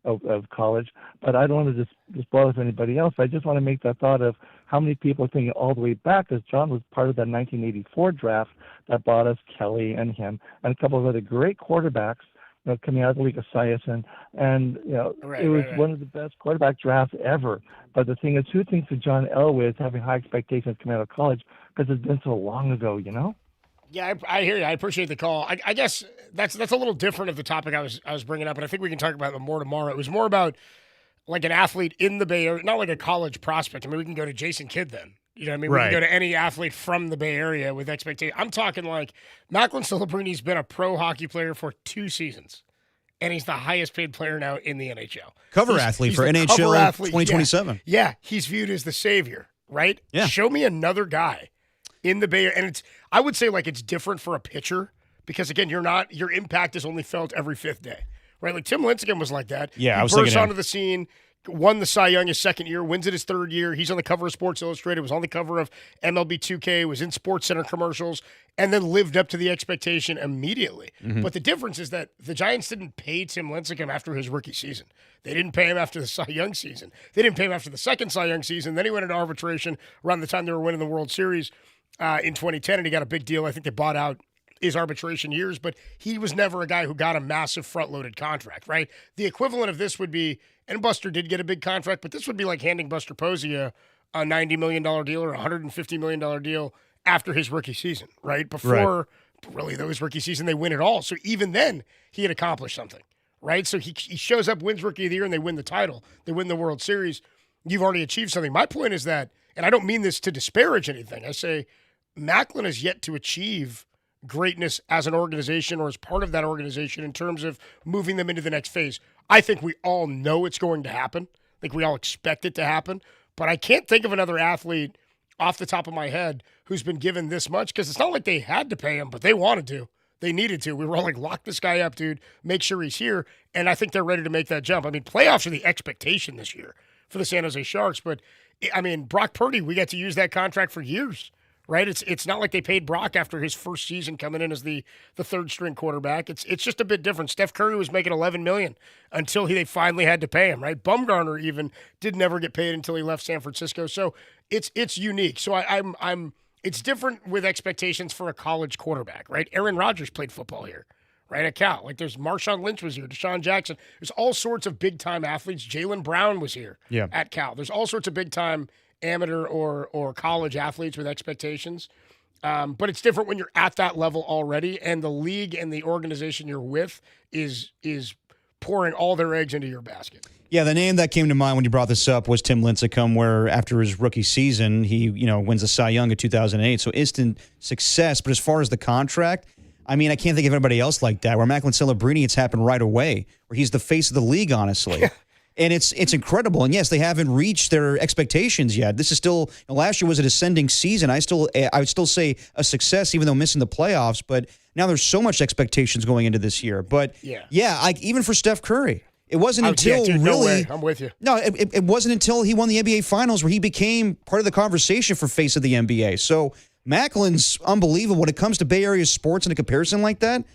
of college. But I don't want to just spoil it for anybody else. I just want to make that thought of how many people are thinking all the way back, because John was part of that 1984 draft that brought us Kelly and him and a couple of other great quarterbacks, coming out of the league, Esiason, and it was one of the best quarterback drafts ever. But the thing is, who thinks of John Elway as having high expectations coming out of college, because it's been so long ago, Yeah, I hear you. I appreciate the call. I guess that's a little different of the topic I was bringing up, and I think we can talk about it more tomorrow. It was more about like an athlete in the Bay Area, not like a college prospect. I mean, we can go to Jason Kidd then. You know what I mean? We can go to any athlete from the Bay Area with expectations. I'm talking like Macklin Celebrini's been a pro hockey player for 2 seasons, and he's the highest paid player now in the NHL. Cover athlete for NHL 2027. Yeah, he's viewed as the savior, right? Yeah. Show me another guy in the Bay Area. And I would say like it's different for a pitcher because, again, your impact is only felt every 5th day, right? Like Tim Lincecum was like that. Yeah, he I was burst thinking onto the scene, won the Cy Young his 2nd year, wins it his 3rd year. He's on the cover of Sports Illustrated, was on the cover of MLB 2K, was in Sports Center commercials, and then lived up to the expectation immediately. Mm-hmm. But the difference is that the Giants didn't pay Tim Lincecum after his rookie season. They didn't pay him after the Cy Young season. They didn't pay him after the 2nd Cy Young season. Then he went into arbitration around the time they were winning the World Series in 2010, and he got a big deal. I think they bought out his arbitration years, but he was never a guy who got a massive front-loaded contract, right? The equivalent of this would be, and Buster did get a big contract, but this would be like handing Buster Posey a $90 million deal or a $150 million deal after his rookie season, right? Before really though his rookie season, they win it all. So even then, he had accomplished something, right? So he shows up, wins Rookie of the Year, and they win the title. They win the World Series. You've already achieved something. My point is that, and I don't mean this to disparage anything, I say Macklin has yet to achieve greatness as an organization or as part of that organization in terms of moving them into the next phase. I think we all know it's going to happen. I think we all expect it to happen. But I can't think of another athlete off the top of my head who's been given this much, because it's not like they had to pay him, but they wanted to. They needed to. We were all like, lock this guy up, dude. Make sure he's here. And I think they're ready to make that jump. I mean, playoffs are the expectation this year for the San Jose Sharks. But, I mean, Brock Purdy, we got to use that contract for years. Right, it's not like they paid Brock after his first season coming in as the 3rd string quarterback. It's just a bit different. Steph Curry was making $11 million until they finally had to pay him. Right, Bumgarner even did never get paid until he left San Francisco. So it's unique. So I'm it's different with expectations for a college quarterback. Right, Aaron Rodgers played football here. Right at Cal, like there's Marshawn Lynch was here, Deshaun Jackson. There's all sorts of big time athletes. Jaylen Brown was here at Cal. There's all sorts of big time amateur or college athletes with expectations. But it's different when you're at that level already, and the league and the organization you're with is pouring all their eggs into your basket. Yeah, the name that came to mind when you brought this up was Tim Lincecum, where after his rookie season, he wins the Cy Young in 2008. So instant success. But as far as the contract, I mean, I can't think of anybody else like that. Where Macklin Celebrini, it's happened right away. Where he's the face of the league, honestly. And it's incredible. And yes, they haven't reached their expectations yet. This is still, last year was a descending season. I would still say a success, even though missing the playoffs. But now there's so much expectations going into this year. But even for Steph Curry, it wasn't until no way. I'm with you. No, it wasn't until he won the NBA Finals where he became part of the conversation for face of the NBA. So Macklin's unbelievable when it comes to Bay Area sports in a comparison like that.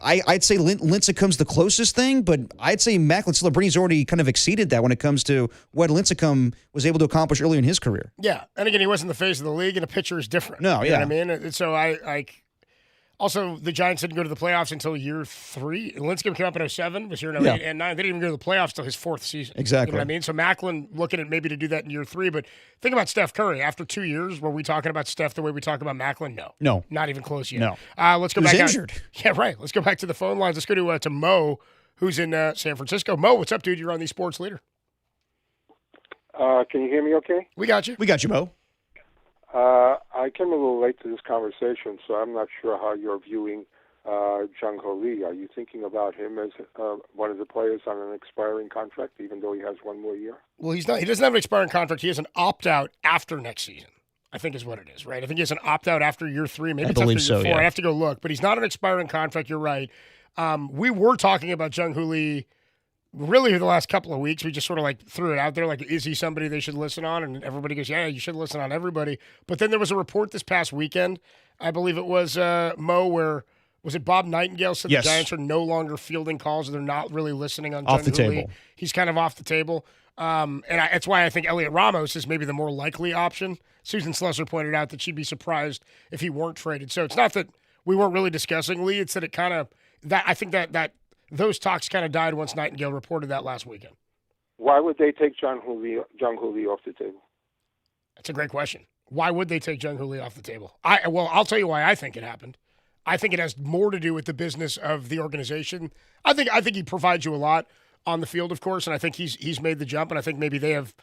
I'd say Lincecum's the closest thing, but I'd say Macklin Celebrini's already kind of exceeded that when it comes to what Lincecum was able to accomplish earlier in his career. Yeah, and again, he wasn't the face of the league, and a pitcher is different. No, you know what I mean? And so also, the Giants didn't go to the playoffs until year 3. Lincecum came up in 2007, was here in 2008 and 2009. They didn't even go to the playoffs until his 4th season. Exactly. You know what I mean? So Macklin looking at maybe to do that in year 3. But think about Steph Curry. After 2 years, were we talking about Steph the way we talk about Macklin? No. Not even close yet. No. Let's go he was back injured. Yeah, right. Let's go back to the phone lines. Let's go to Mo, who's in San Francisco. Mo, what's up, dude? You're on the Sports Leader. Can you hear me okay? We got you. We got you, Mo. I came a little late to this conversation, so I'm not sure how you're viewing Jung Ho Lee. Are you thinking about him as one of the players on an expiring contract, even though he has one more year? Well, he's not. He doesn't have an expiring contract. He has an opt-out after next season, I think is what it is, right? I think he has an opt-out after year 3. Maybe it's after year 4. Yeah. I have to go look. But he's not an expiring contract. You're right. We were talking about Jung Ho Lee really the last couple of weeks, we just sort of like threw it out there, like, is he somebody they should listen on? And everybody goes, yeah, you should listen on everybody. But then there was a report this past weekend, I believe it was Mo, where was it Bob Nightingale said Yes. the Giants are no longer fielding calls and they're not really listening on Off the Jung Hoo Lee. table. He's kind of off the table. That's why I think Elliot Ramos is maybe the more likely option. Susan Slusser pointed out that she'd be surprised if he weren't traded. So it's not that we weren't really discussing Lee. It's that it kind of that I think that those talks kind of died once Nightingale reported that last weekend. Why would they take Jung Hoo Lee off the table? That's a great question. Why would they take Jung Hoo Lee off the table? I'll tell you why I think it happened. I think it has more to do with the business of the organization. I think he provides you a lot on the field, of course, and I think he's made the jump, and I think maybe they have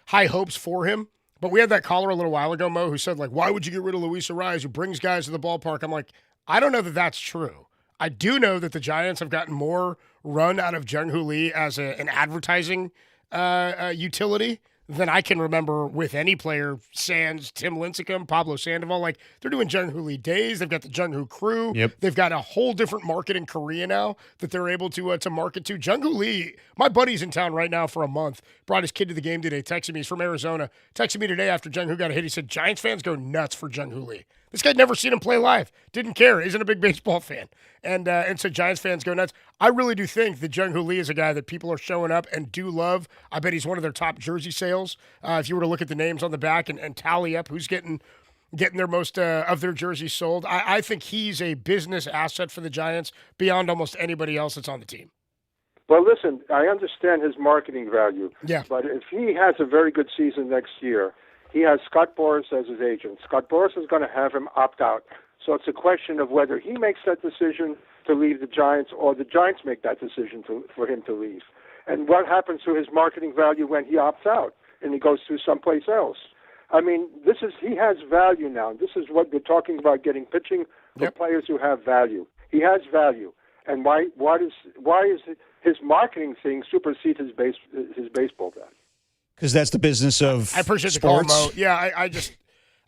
high hopes for him. But we had that caller a little while ago, Mo, who said, like, why would you get rid of Luis Ariz, who brings guys to the ballpark? I'm like, I don't know that that's true. I do know that the Giants have gotten more run out of Jung Hoo Lee as an advertising utility than I can remember with any player, sans Tim Lincecum, Pablo Sandoval. Like, they're doing Jung Hoo Lee days. They've got the Jung Hoo crew. Yep. They've got a whole different market in Korea now that they're able to market to. Jung Hoo Lee, my buddy's in town right now for a month, brought his kid to the game today, texted me. He's from Arizona. Texted me today after Jung Hoo got a hit. He said, Giants fans go nuts for Jung Hoo Lee. This guy'd never seen him play live. Didn't care. Isn't a big baseball fan. And so Giants fans go nuts. I really do think that Jung Hoo Lee is a guy that people are showing up and do love. I bet he's one of their top jersey sales. If you were to look at the names on the back and tally up who's getting their most of their jerseys sold, I think he's a business asset for the Giants beyond almost anybody else that's on the team. Well, listen, I understand his marketing value. Yeah. But if he has a very good season next year, he has Scott Boras as his agent. Scott Boras is going to have him opt out. So it's a question of whether he makes that decision to leave the Giants or the Giants make that decision for him to leave. And what happens to his marketing value when he opts out and he goes to someplace else? I mean, he has value now. This is what we're talking about, getting pitching for players who have value. He has value. And why is his marketing thing supersede his baseball value? Because that's the business of I appreciate sports. the call, Mo. Yeah,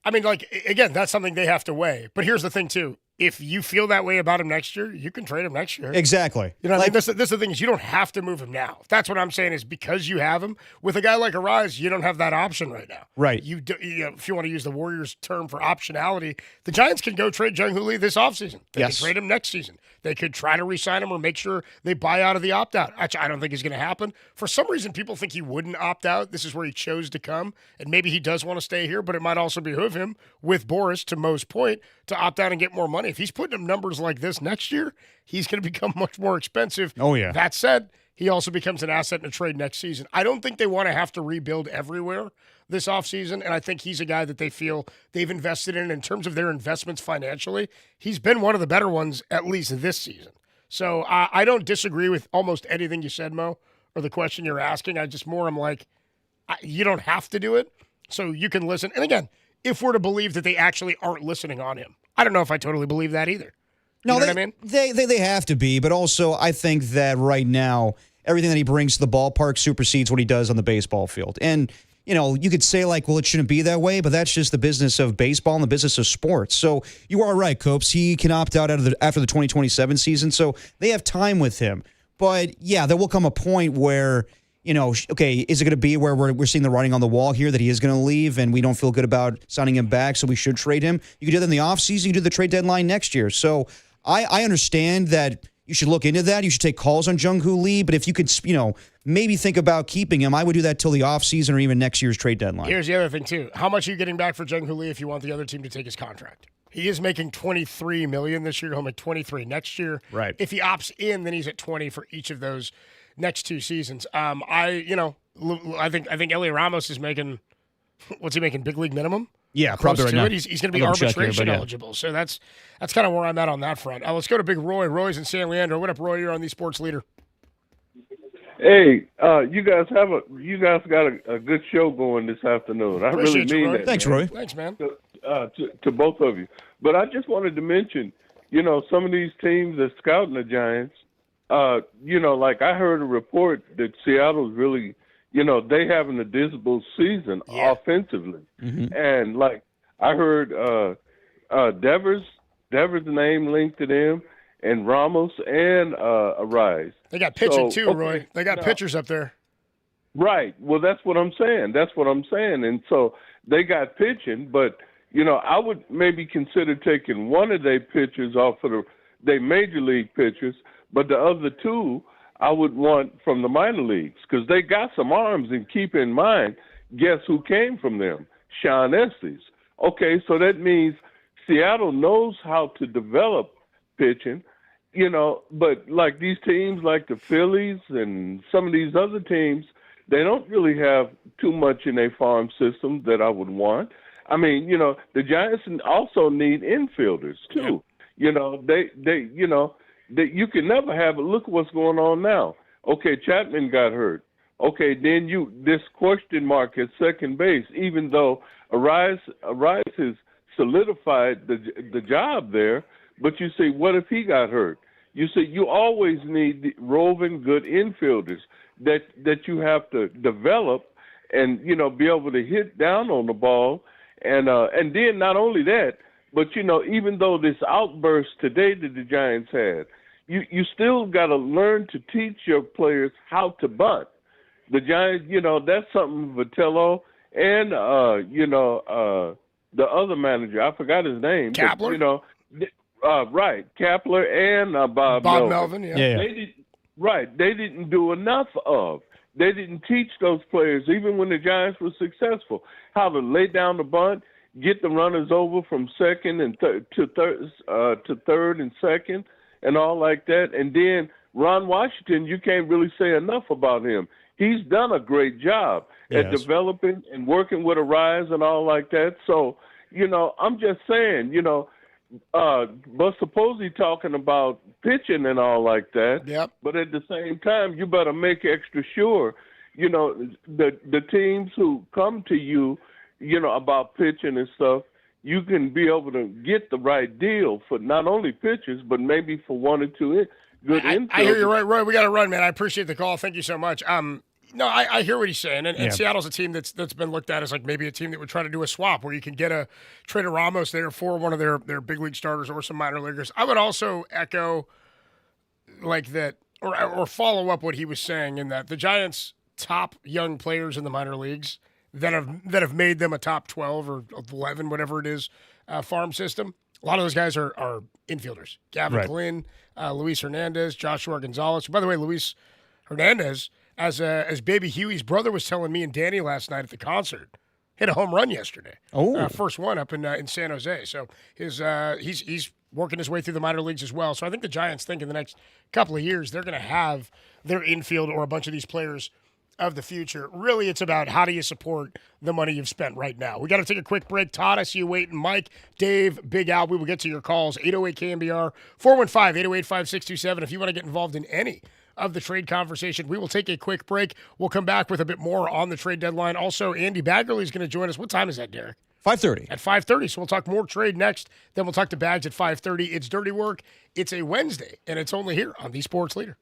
I mean, like, again, that's something they have to weigh. But here's the thing, too. If you feel that way about him next year, you can trade him next year. Exactly. You know what I mean? This is the thing is you don't have to move him now. That's what I'm saying is because you have him. With a guy like Ariz, you don't have that option right now. Right. If you want to use the Warriors term for optionality, the Giants can go trade Jung Hoo Lee this offseason. They can trade him next season. They could try to re-sign him or make sure they buy out of the opt-out. I don't think is going to happen. For some reason, people think he wouldn't opt out. This is where he chose to come, and maybe he does want to stay here, but it might also behoove him, with Boras, to Mo's point, to opt out and get more money. If he's putting up numbers like this next year, he's going to become much more expensive. Oh, yeah. That said, he also becomes an asset in a trade next season. I don't think they want to have to rebuild everywhere this offseason, and I think he's a guy that they feel they've invested in terms of their investments financially. He's been one of the better ones, at least this season. So I don't disagree with almost anything you said, Mo, or the question you're asking. I'm like, you don't have to do it, so you can listen. And again, if we're to believe that they actually aren't listening on him, I don't know if I totally believe that either. You know what I mean? They have to be, but also I think that right now, everything that he brings to the ballpark supersedes what he does on the baseball field. And, you could say like, well, it shouldn't be that way, but that's just the business of baseball and the business of sports. So you are right, Copes. He can opt out after the 2027 season, so they have time with him. But, yeah, there will come a point where, okay, is it going to be where we're seeing the writing on the wall here that he is going to leave and we don't feel good about signing him back, so we should trade him? You can do that in the offseason. You can do the trade deadline next year. So I understand that you should look into that. You should take calls on Jung Hoo Lee. But if you could, maybe think about keeping him, I would do that till the offseason or even next year's trade deadline. Here's the other thing, too. How much are you getting back for Jung Hoo Lee if you want the other team to take his contract? He is making $23 million this year. He'll make $23 next year. Right. If he opts in, then he's at $20 for each of those next two seasons. I think Elliot Ramos is making, what's he making, big league minimum? Yeah, Close probably right to now. it. He's going to be arbitration eligible. So that's kind of where I'm at on that front. Let's go to Big Roy. Roy's in San Leandro. What up, Roy? You're on the Sports Leader. Hey, you guys got a good show going this afternoon. I Appreciate really you, mean Roy. that. Thanks, man. Roy. Thanks, man. To both of you. But I just wanted to mention, some of these teams that scouting the Giants, like I heard a report that Seattle's really, they having a dismal season offensively. Mm-hmm. And like I heard Devers' name linked to them. and Ramos and Arise. They got pitching So, too, okay, Roy. They got now- pitchers up there. Right. Well, that's what I'm saying. And so they got pitching, but I would maybe consider taking one of their pitchers off of their major league pitchers, but the other two I would want from the minor leagues because they got some arms. And keep in mind, guess who came from them? Sean Estes. Okay, so that means Seattle knows how to develop pitching, but like these teams like the Phillies and some of these other teams, they don't really have too much in their farm system that I would want. I mean, the Giants also need infielders too. They you can never have it. Look at what's going on now. Okay, Chapman got hurt. Okay, then this question mark at second base, even though Arise has solidified the job there, but you say, what if he got hurt? You say you always need roving good infielders that you have to develop and be able to hit down on the ball, and then not only that, but even though this outburst today that the Giants had, you still got to learn to teach your players how to bunt. The Giants, that's something Vitello and the other manager, I forgot his name, Kapler. Right, Kapler and Bob Melvin. Yeah. They didn't do enough of. They didn't teach those players, even when the Giants were successful, how to lay down the bunt, get the runners over from second and to third and second, and all like that. And then Ron Washington, you can't really say enough about him. He's done a great job at developing and working with Arise and all like that. So, I'm just saying, but suppose he's talking about pitching and all like that. Yep. But at the same time, you better make extra sure, the teams who come to you, about pitching and stuff, you can be able to get the right deal for not only pitchers, but maybe for one or two good infielders. I hear you right, Roy. We got to run, man. I appreciate the call. Thank you so much. No, I hear what he's saying, and Seattle's a team that's been looked at as like maybe a team that would try to do a swap where you can trade a Ramos there for one of their big league starters or some minor leaguers. I would also echo like that or follow up what he was saying in that the Giants' top young players in the minor leagues that have made them a top 12 or 11, whatever it is, farm system. A lot of those guys are infielders. Gavin Glynn, Luis Hernandez, Joshua Gonzalez. By the way, Luis Hernandez, as Baby Huey's brother was telling me and Danny last night at the concert, hit a home run yesterday. Oh, first one up in San Jose. So he's working his way through the minor leagues as well. So I think the Giants think in the next couple of years they're going to have their infield or a bunch of these players of the future. Really, it's about how do you support the money you've spent right now. We got to take a quick break. Todd, I see you waiting. Mike, Dave, Big Al, we will get to your calls. 808-KMBR, 415-808-5627 if you want to get involved in any of the trade conversation. We will take a quick break. We'll come back with a bit more on the trade deadline. Also, Andy Baggerly is going to join us. What time is that, Derek? 5:30. At 5:30. So we'll talk more trade next. Then we'll talk to Bags at 5:30. It's Dirty Work. It's a Wednesday, and it's only here on The Sports Leader.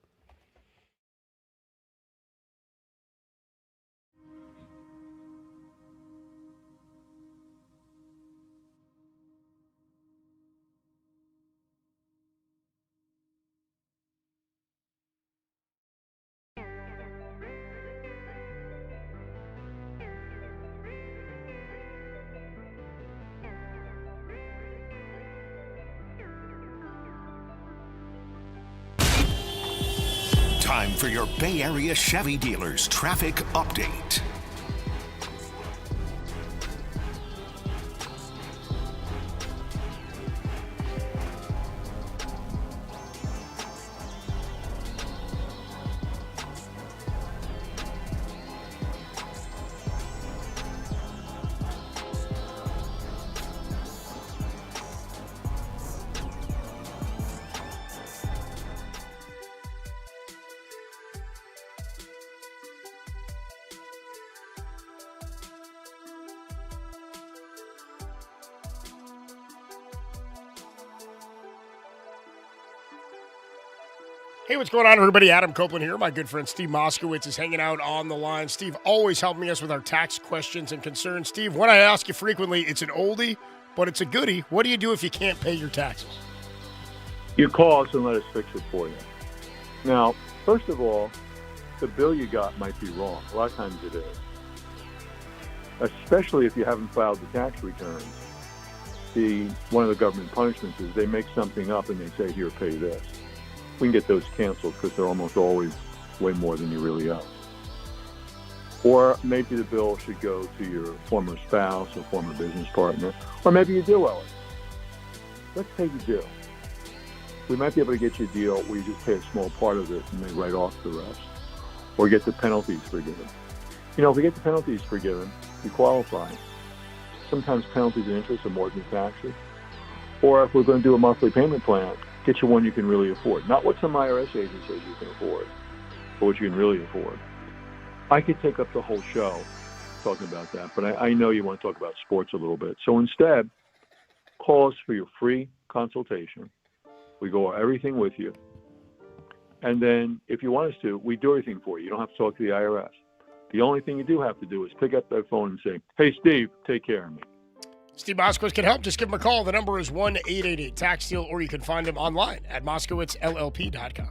Time for your Bay Area Chevy dealers traffic update. Hey, what's going on, everybody? Adam Copeland here. My good friend Steve Moskowitz is hanging out on the line. Steve always helping us with our tax questions and concerns. Steve, one I ask you frequently, it's an oldie, but it's a goodie. What do you do if you can't pay your taxes? you call us and let us fix it for you. Now, first of all, the bill you got might be wrong. A lot of times it is. Especially if you haven't filed the tax returns. One of the government punishments is they make something up and they say, here, pay this. We can get those canceled because they're almost always way more than you really owe. Or maybe the bill should go to your former spouse or former business partner. Or maybe you do owe it. Let's say you do. We might be able to get you a deal where you just pay a small part of it and they write off the rest. Or get the penalties forgiven. If we get the penalties forgiven, you qualify. Sometimes penalties and interest are more than taxes. Or if we're going to do a monthly payment plan, get you one you can really afford. Not what some IRS agent says you can afford, but what you can really afford. I could take up the whole show talking about that, but I know you want to talk about sports a little bit. So instead, call us for your free consultation. We go over everything with you. And then if you want us to, we do everything for you. You don't have to talk to the IRS. The only thing you do have to do is pick up that phone and say, hey, Steve, take care of me. Steve Moskowitz can help. Just give him a call. The number is 1-888-TAX-STEAL, or you can find him online at moskowitzllp.com.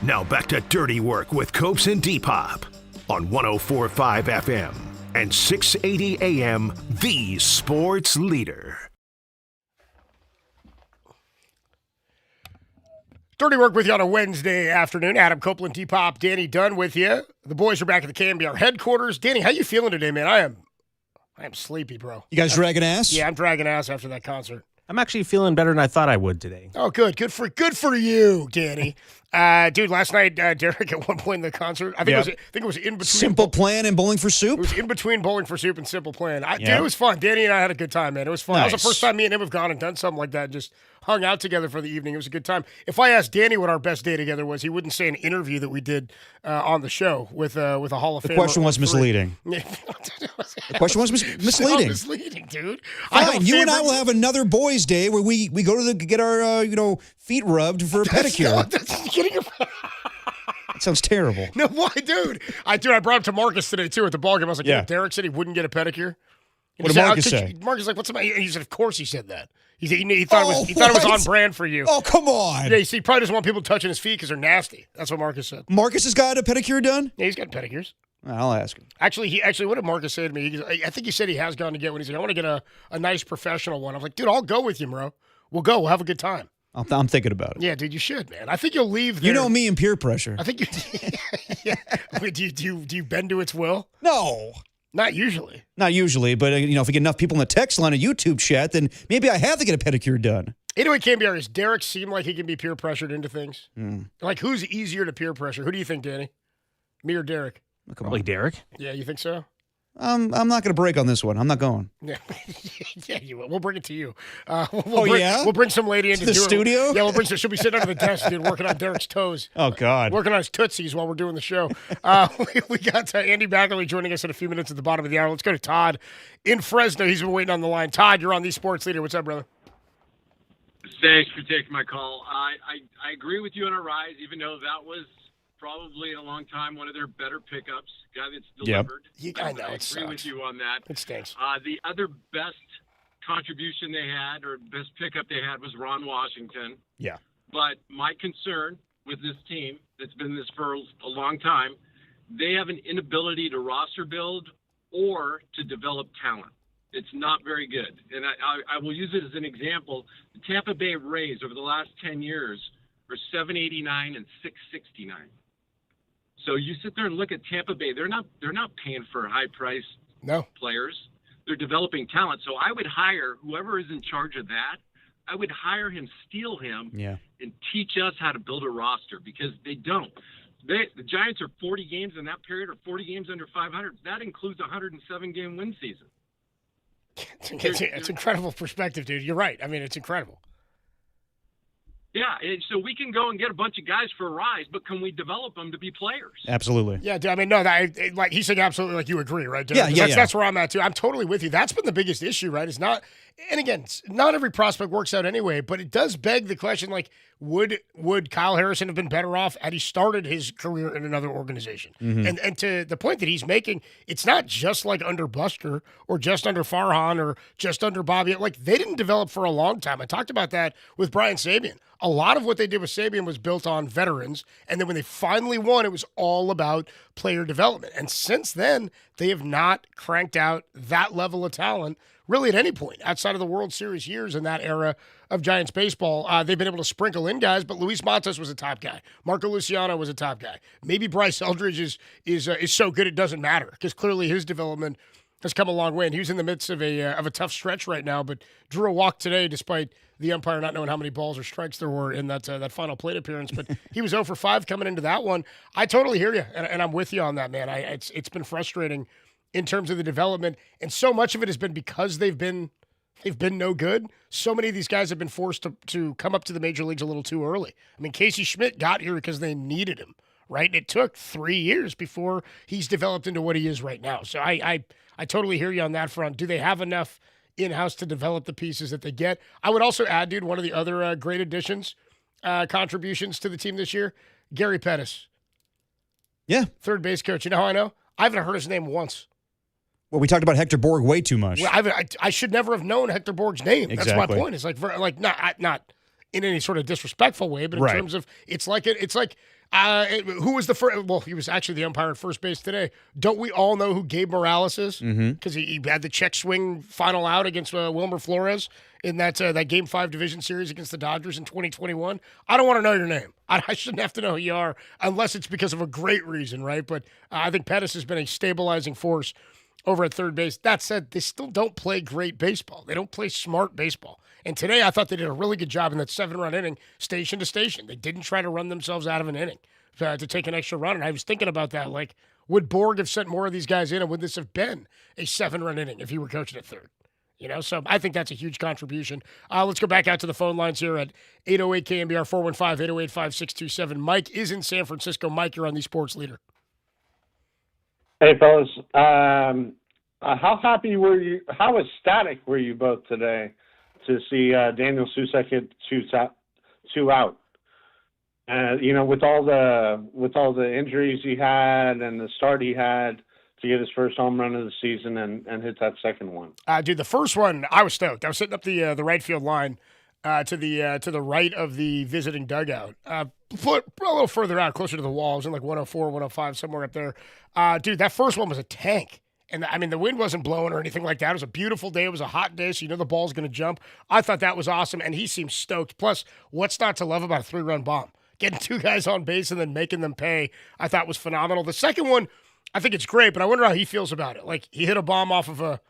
Now back to Dirty Work with Copes and Depop on 104.5 FM and 680 AM, the sports leader. Dirty Work with you on a Wednesday afternoon. Adam Copeland, T-Pop, Danny Dunn with you. The boys are back at the KMBR headquarters. Danny, how you feeling today, man? I am sleepy, bro. You guys dragging ass? Yeah, I'm dragging ass after that concert. I'm actually feeling better than I thought I would today. Oh, good. Good for you, Danny. Dude, last night, Derek, at one point in the concert, I think it was in between. Simple Plan and Bowling for Soup? It was in between Bowling for Soup and Simple Plan. Dude, Yeah. it was fun. Danny and I had a good time, man. It was fun. That was Nice. the first time me and him have gone and done something like that and just hung out together for the evening. It was a good time. If I asked Danny what our best day together was, he wouldn't say an interview that we did on the show with a Hall of Fame. The question was misleading. The question was misleading. So misleading, dude. Fine, you and I will have another boys' day where we go to get our feet rubbed for a pedicure. That sounds terrible. No, why, dude? I brought him to Marcus today too at the ballgame. I was like, Yeah. Derek said he wouldn't get a pedicure. And What he did said, Marcus say? Marcus like, what's the matter? And he said, of course he said that. He thought it was on brand for you. Oh, come on. Yeah, he probably doesn't want people touching his feet because they're nasty. That's what Marcus said. Marcus has got a pedicure done? Yeah, he's got pedicures. I'll ask him. Actually, what did Marcus say to me? I think he said he has gone to get one. He's like, I want to get a nice professional one. I'm like, dude, I'll go with you, bro. We'll go. We'll have a good time. I'm thinking about it. Yeah, dude, you should, man. I think you'll leave there. You know me and peer pressure. I think you. Yeah. Wait, do you bend to its will? No. Not usually. Not usually, but if we get enough people in the text line, a YouTube chat, then maybe I have to get a pedicure done. Anyway, KMBR, does Derek seem like he can be peer pressured into things? Like, who's easier to peer pressure? Who do you think, Danny? Me or Derek? Probably Derek. Yeah, you think so? I'm not going to break on this one. I'm not going. Yeah, yeah, you will. We'll bring it to you. Yeah? We'll bring some lady into the studio? Yeah, she'll be sitting under the desk, dude, working on Derek's toes. Oh, God. Working on his tootsies while we're doing the show. We got Andy Backerley joining us in a few minutes at the bottom of the hour. Let's go to Todd in Fresno. He's been waiting on the line. Todd, you're on the Sports Leader. What's up, brother? Thanks for taking my call. I agree with you on Arise, even though that was probably in a long time one of their better pickups. Guy that's delivered. Yep. I know. I agree with you on that. It stinks. The other best contribution they had, or best pickup they had, was Ron Washington. Yeah. But my concern with this team that's been this for a long time, they have an inability to roster build or to develop talent. It's not very good. And I will use it as an example. The Tampa Bay Rays over the last 10 years are 789 and 669. So you sit there and look at Tampa Bay. They're not paying for high-priced players. They're developing talent. So I would hire whoever is in charge of that. I would hire him, steal him, and teach us how to build a roster, because they don't. The Giants are 40 games in that period, or 40 games under 500. That includes a 107-game win season. It's incredible perspective, dude. You're right. I mean, it's incredible. Yeah, and so we can go and get a bunch of guys for a rise, but can we develop them to be players? Absolutely. Yeah, I mean, no, like he's saying absolutely, like you agree, right? Yeah, That's where I'm at too. I'm totally with you. That's been the biggest issue, right? It's not, and again, not every prospect works out anyway, but it does beg the question, like, would Kyle Harrison have been better off had he started his career in another organization? Mhm. And to the point that he's making, it's not just like under Buster or just under Farhan or just under Bobby. Like, they didn't develop for a long time. I talked about that with Brian Sabian. A lot of what they did with Sabian was built on veterans, and then when they finally won, it was all about player development. And since then, they have not cranked out that level of talent really at any point outside of the World Series years in that era of Giants baseball. They've been able to sprinkle in guys, but Luis Matos was a top guy. Marco Luciano was a top guy. Maybe Bryce Eldridge is so good it doesn't matter, because clearly his development has come a long way, and he was in the midst of a tough stretch right now, but drew a walk today despite the umpire not knowing how many balls or strikes there were in that final plate appearance. But he was 0 for 5 coming into that one. I totally hear you, and I'm with you on that, man. It's been frustrating in terms of the development, and so much of it has been because they've been no good. So many of these guys have been forced to come up to the major leagues a little too early. I mean, Casey Schmidt got here because they needed him, right? And it took 3 years before he's developed into what he is right now. So I totally hear you on that front. Do they have enough in-house to develop the pieces that they get? I would also add, dude, one of the other great additions, contributions to the team this year, Gary Pettis. Yeah. Third base coach. You know how I know? I haven't heard his name once. Well, we talked about Hector Borg way too much. Well, I should never have known Hector Borg's name. Exactly. That's my point. It's like not in any sort of disrespectful way, but in Right. terms of it's like Who was the first? Well, he was actually the umpire at first base today. Don't we all know who Gabe Morales is? Because he had the check swing final out against Wilmer Flores in that Game 5 division series against the Dodgers in 2021. I don't want to know your name. I shouldn't have to know who you are unless it's because of a great reason, right? But I think Pettis has been a stabilizing force over at third base. That said, they still don't play great baseball. They don't play smart baseball. And today I thought they did a really good job in that 7-run inning, station to station. They didn't try to run themselves out of an inning to take an extra run. And I was thinking about that. Like, would Borg have sent more of these guys in, and would this have been a 7-run inning if he were coaching at third? So I think that's a huge contribution. Let's go back out to the phone lines here at 808 KMBR 415-808-5627. Mike is in San Francisco. Mike, you're on the Sports Leader. Hey, fellas. How happy were you? How ecstatic were you both today to see Daniel Susak hit two out? With all the injuries he had and the start he had, to get his first home run of the season and hit that second one. Dude, the first one, I was stoked. I was sitting up the right field line to the right of the visiting dugout. Put a little further out, closer to the wall. I was in like 104, 105, somewhere up there. Dude, that first one was a tank. And, the wind wasn't blowing or anything like that. It was a beautiful day. It was a hot day, so the ball's going to jump. I thought that was awesome, and he seems stoked. Plus, what's not to love about a 3-run bomb? Getting 2 guys on base and then making them pay, I thought was phenomenal. The second one, I think it's great, but I wonder how he feels about it. Like, he hit a bomb off a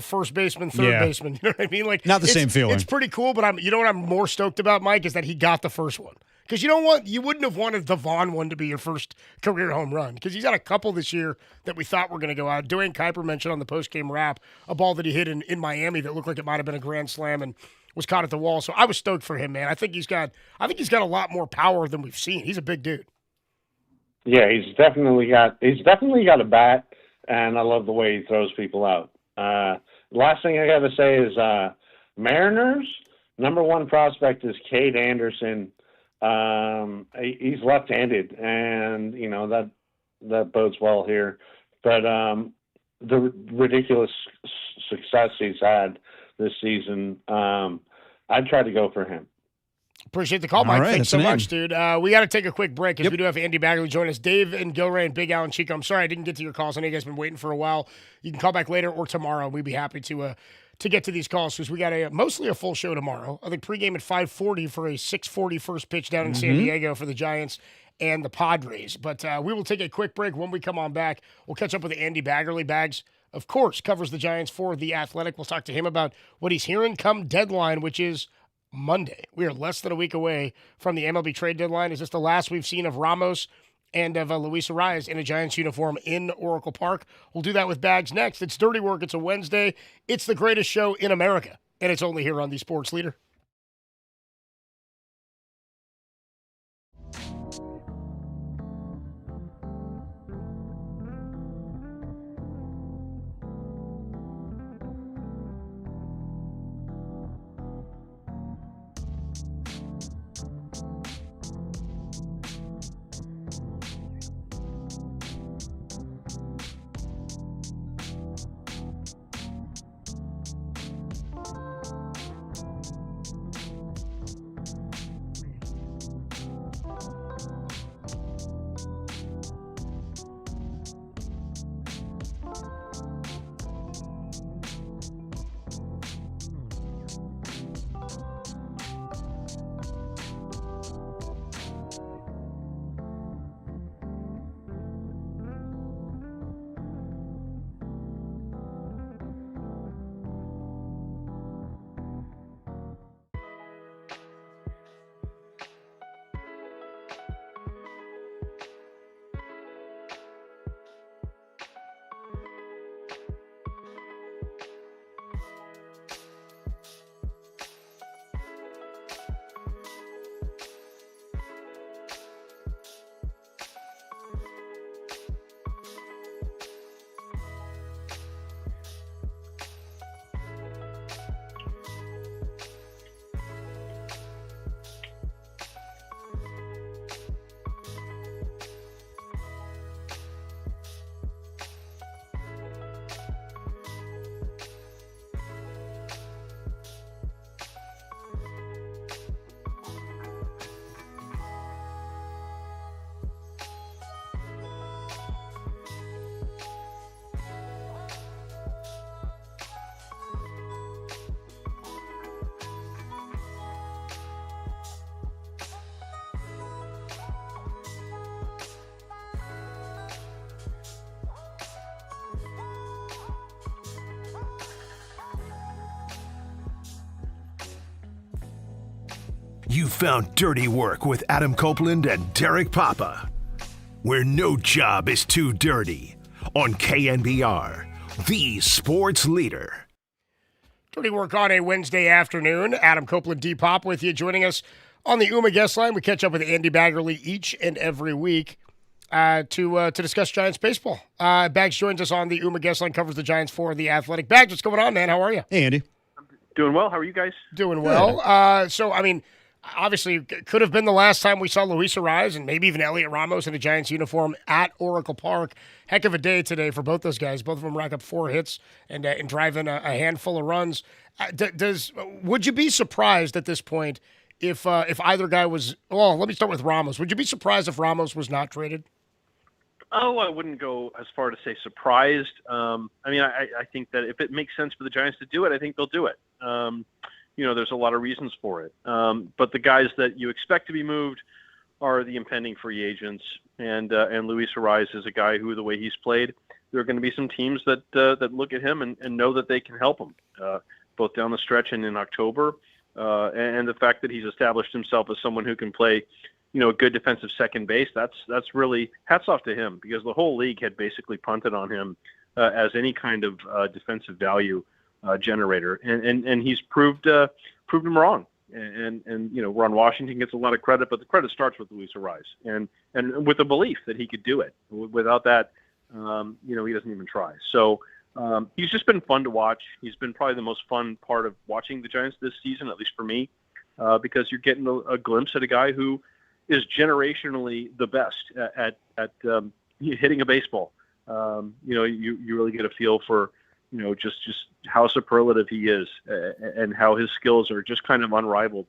first baseman, third baseman. You know what I mean? Like, not the same feeling. It's pretty cool, but you know what I'm more stoked about, Mike, is that he got the first one. Because you wouldn't have wanted the Vaughn one to be your first career home run. Because he's had a couple this year that we thought were going to go out. Dwayne Kuiper mentioned on the postgame wrap a ball that he hit in Miami that looked like it might have been a grand slam and was caught at the wall. So I was stoked for him, man. I think he's got a lot more power than we've seen. He's a big dude. Yeah, he's definitely got a bat, and I love the way he throws people out. Last thing I got to say is Mariners number 1 prospect is Cade Anderson. He's left-handed, and that bodes well here. But the ridiculous success he's had this season, I'd try to go for him. Appreciate the call, Mike. All right, Thanks so that's an much, dude. We got to take a quick break because we do have Andy Bagley join us. Dave and Gilray and Big Al and Chico. I'm sorry I didn't get to your calls. I know you guys have been waiting for a while. You can call back later or tomorrow. We'd be happy to get to these calls because we got mostly a full show tomorrow. I think pregame at 5:40 for a 6:40 first pitch down in San Diego for the Giants and the Padres. But we will take a quick break. When we come on back, we'll catch up with Andy Baggerly. Bags, of course, covers the Giants for The Athletic. We'll talk to him about what he's hearing come deadline, which is Monday. We are less than a week away from the MLB trade deadline. Is this the last we've seen of Ramos and of Luis Arias in a Giants uniform in Oracle Park? We'll do that with Bags next. It's Dirty Work. It's a Wednesday. It's the greatest show in America, and it's only here on the Sports Leader. You found Dirty Work with Adam Copeland and Derek Papa, where no job is too dirty, on KNBR, the sports leader. Dirty Work on a Wednesday afternoon. Adam Copeland, D-Pop with you, joining us on the UMA guest line. We catch up with Andy Baggerly each and every week to discuss Giants baseball. Bags joins us on the UMA guest line, covers the Giants for The Athletic. Bags, what's going on, man? How are you? Hey, Andy. Doing well. How are you guys? Doing well. So, I mean, obviously, it could have been the last time we saw Luis Ariz and maybe even Elliot Ramos in a Giants uniform at Oracle Park. Heck of a day today for both those guys. Both of them rack up 4 hits and drive in a handful of runs. Would you be surprised at this point if either guy was? Well, let me start with Ramos. Would you be surprised if Ramos was not traded? Oh, I wouldn't go as far to say surprised. I mean, I think that if it makes sense for the Giants to do it, I think they'll do it. There's a lot of reasons for it. But the guys that you expect to be moved are the impending free agents, and Luis Ariz is a guy who, the way he's played, there are going to be some teams that look at him and know that they can help him, both down the stretch and in October. And the fact that he's established himself as someone who can play, a good defensive second base, that's really hats off to him, because the whole league had basically punted on him as any kind of defensive value generator, and he's proved him wrong. And Ron Washington gets a lot of credit, but the credit starts with Luis Ariz and with the belief that he could do it. Without that, he doesn't even try. So he's just been fun to watch. He's been probably the most fun part of watching the Giants this season, at least for me, because you're getting a glimpse at a guy who is generationally the best at hitting a baseball. You really get a feel for just how superlative he is, and how his skills are just kind of unrivaled,